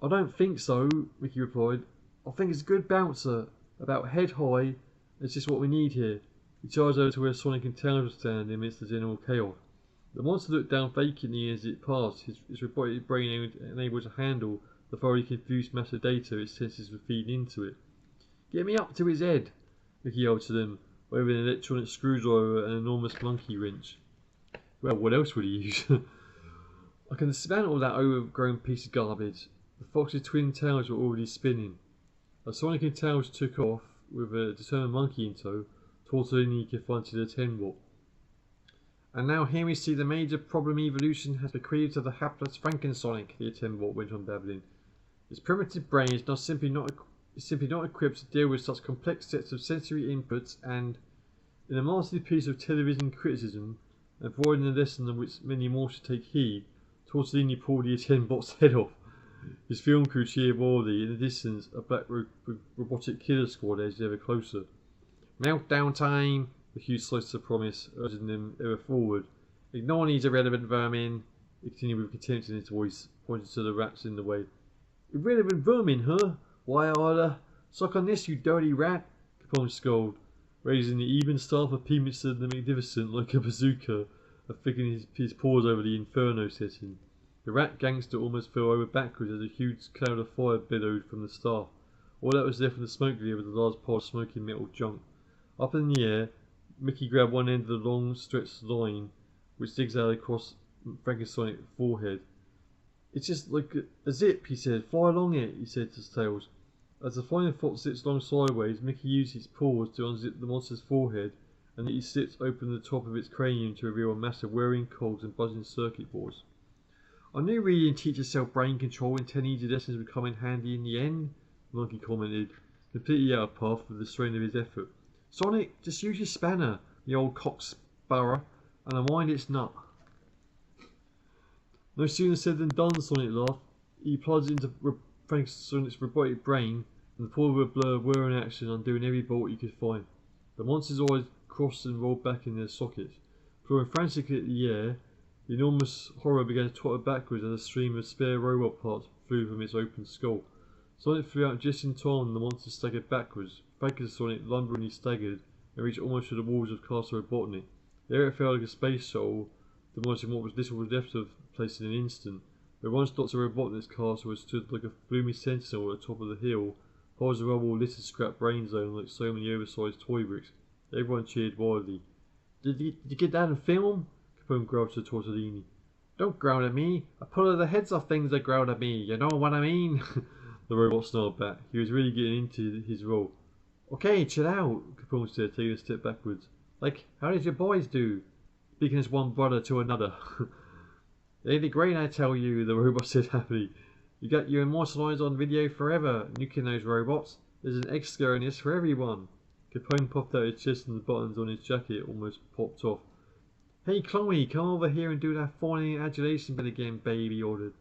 I don't think so, Mickey replied. I think it's a good bouncer, about head high. It's just what we need here. He charged over to where Sonic and Tails were standing amidst the general chaos. The monster looked down vacantly as it passed, his robotic brain unable to handle the thoroughly confused mass of data its senses were feeding into it. Get me up to his head, Mickey yelled to them, waving an electronic screwdriver and an enormous monkey wrench. Well, what else would he use? I can dismantle that overgrown piece of garbage. The fox's twin tails were already spinning. As Sonic and Tails took off, with a determined monkey in tow, Tortellini confronted a 10-bot. And now here we see the major problem evolution has bequeathed to the hapless Frankensonic, the 10-bot went on babbling. Its primitive brain is simply not equipped to deal with such complex sets of sensory inputs, and, in a masterpiece of television criticism, and providing a lesson of which many more should take heed, Tortellini pulled the 10-bot's head off. His film crew cheered wildly. In the distance, a black robotic killer squad edged ever closer. Meltdown time, the huge slicer promised, urging them ever forward. Ignore these irrelevant vermin, he continued with contempt in his voice, pointing to the rats in the way. Irrelevant vermin, huh? Why, I'll suck on this, you dirty rat, Capone scolded, raising the even staff of Peemster the Magnificent like a bazooka, and flicking his paws over the inferno setting. The rat gangster almost fell over backwards as a huge cloud of fire billowed from the staff. All that was left of the smoke clear was a large pile of smoking metal junk. Up in the air, Mickey grabbed one end of the long stretched line, which zigzagged across Frankensonic's forehead. It's just like a zip, he said. Fly along it, he said to Tails. As the flying fox zips along sideways, Mickey used his paws to unzip the monster's forehead, and he slipped open the top of its cranium to reveal a mass of whirring cogs and buzzing circuit boards. I knew we didn't teach yourself brain control and 10 easy lessons would come in handy in the end, the monkey commented, completely out of path with the strain of his effort. Sonic, just use your spanner, the old cocksparrow, and unwind its nut. No sooner said than done, Sonic laughed. He plunged into Sonic's robotic brain, and the poor blur were in action, undoing every bolt he could find. The monster's eyes crossed and rolled back in their sockets. Clawing frantically at the air, the enormous horror began to totter backwards as a stream of spare robot parts flew from its open skull. Sonic flew out just in time and the monster staggered backwards. Sonic lumberingly staggered and reached almost to the walls of Castle Robotnik. There it fell like a space shuttle, demolishing what was little was left of the place in an instant. Where once Dr. Robotnik's castle had stood like a gloomy sentinel at the top of the hill, piles of rubble littered scrap brain zone like so many oversized toy bricks. Everyone cheered wildly. Did you get that in film? Capone growled to Tortellini. Don't growl at me. I pull the heads off things that growl at me, you know what I mean? The robot snarled back. He was really getting into his role. Okay, chill out, Capone said, taking a step backwards. Like, how did your boys do? Speaking as one brother to another. They did great, I tell you, the robot said happily. You got you immortalized on video forever, nuking those robots. There's an extra in this for everyone. Capone puffed out his chest and the buttons on his jacket almost popped off. Hey Chloe, come over here and do that fawning adulation bit again, baby, he ordered.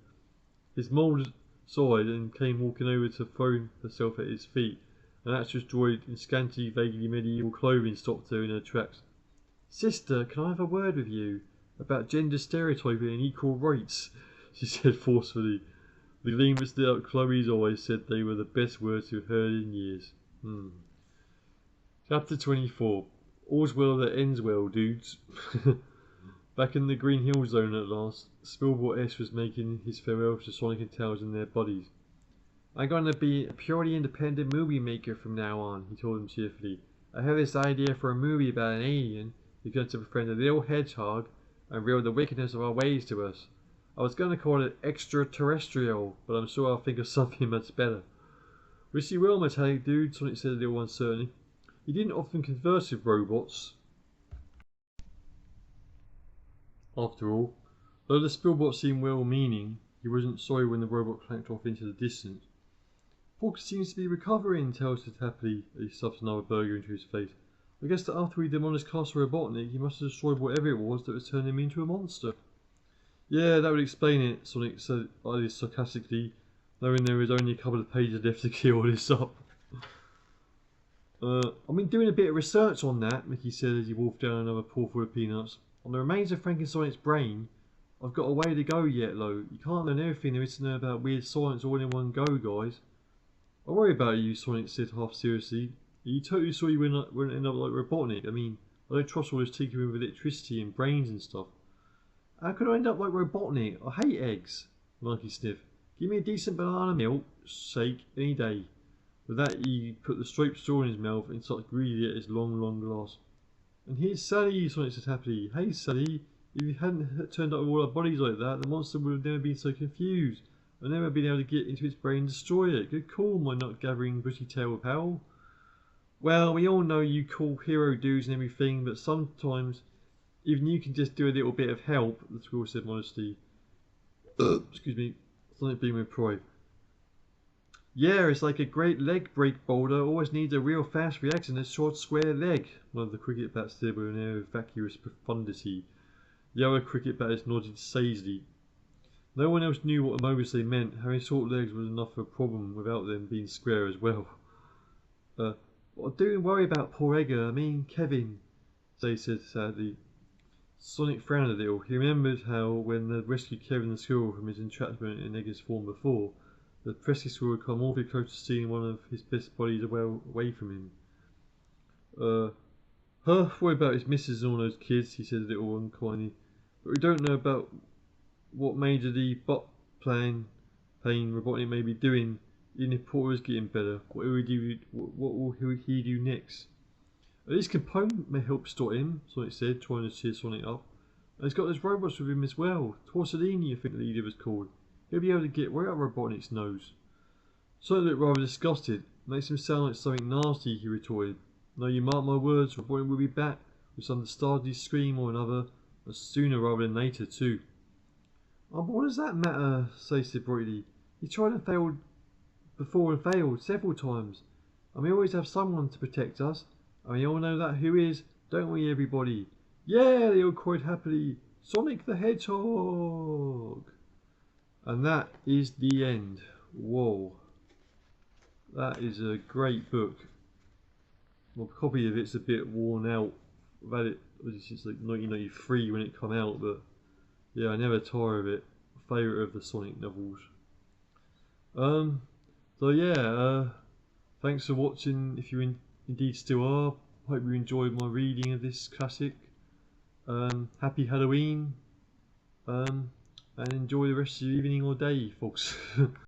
His mold sighed and came walking over to throw herself at his feet. An actress droid in scanty, vaguely medieval clothing stopped her in her tracks. Sister, can I have a word with you? About gender stereotyping and equal rights, she said forcefully. The gleam that lit up Chloe's eyes said they were the best words you've heard in years. Chapter 24. All's well that ends well, dudes. Back in the Green Hill Zone at last, Spillbot S was making his farewell to Sonic and Tails and their buddies. I'm going to be a purely independent movie maker from now on, he told them cheerfully. I have this idea for a movie about an alien who's going to befriend a little hedgehog and reveal the wickedness of our ways to us. I was going to call it Extraterrestrial, but I'm sure I'll think of something much better. Wish you well, metallic dude, Sonic said a little uncertainly. He didn't often converse with robots. After all, though the Spillbot seemed well-meaning, he wasn't sorry when the robot clanked off into the distance. Porky seems to be recovering, Tails said happily as he stuffed another burger into his face. I guess that after he demolished Castle Robotnik, he must have destroyed whatever it was that was turning him into a monster. Yeah, that would explain it, Sonic said sarcastically, knowing there was only a couple of pages left to clear all this up. I've been doing a bit of research on that, Mickey said as he wolfed down another paw full of peanuts. On the remains of Frankenstein's brain, I've got a way to go yet, though. You can't learn everything there is to know about weird science all in one go, guys. I worry about you, Sonic said half seriously. Are you totally sure you wouldn't end up like Robotnik? I mean, I don't trust all this tinkering with electricity and brains and stuff. How could I end up like Robotnik? I hate eggs, the monkey sniffed. Give me a decent banana milk shake any day. With that, he put the straight straw in his mouth and started greedily at his long glass. And here's Sally, Sonic said happily. Hey Sally, if you hadn't turned up with all our bodies like that, the monster would have never been so confused. I've never been able to get into its brain and destroy it. Good call, my nut-gathering bushy-tailed pal. Well, we all know you call hero dudes and everything, but sometimes even you can just do a little bit of help, the squirrel said modestly. Excuse me, Sonic beamed with pride. Yeah, it's like a great leg break boulder always needs a real fast reaction to a short square leg, one of the cricket bats said with an air of vacuous profundity. The other cricket batters nodded sagely. No one else knew what emotion they meant. Having short legs was enough of a problem without them being square as well. Well, don't worry about poor Edgar, I mean Kevin, they said sadly. Sonic frowned a little. He remembered how when they rescued Kevin the squirrel from his entrapment in Edgar's form before, the pesky squirrel had come awfully close to stealing one of his best buddies away from him. Worry about his missus and all those kids, he said a little unkindly. But we don't know about what Major the butt pain Robotnik may be doing, even if Porter is getting better. What will he do next? At least Capone may help stop him, Sonic said, trying to cheer Sonic up. And he's got those robots with him as well. Torcellini, I think the leader was called. He'll be able to get right up Robotnik's nose. Sonic looked rather disgusted. Makes him sound like something nasty, he retorted. No, you mark my words, Robotnik will be back with some dastardly scream or another, and sooner rather than later too. Oh, but what does that matter? Say said brightly. He tried and failed before and failed several times. And we always have someone to protect us. And we all know that who is, don't we, everybody? Yeah, they all cried happily. Sonic the Hedgehog! And that is the end. Whoa. That is a great book. My copy of it's a bit worn out. I've had it since like 1993 when it came out, but yeah, I never tire of it. Favourite of the Sonic novels. So yeah, thanks for watching if you indeed still are. Hope you enjoyed my reading of this classic. Happy Halloween. And enjoy the rest of your evening or day, folks.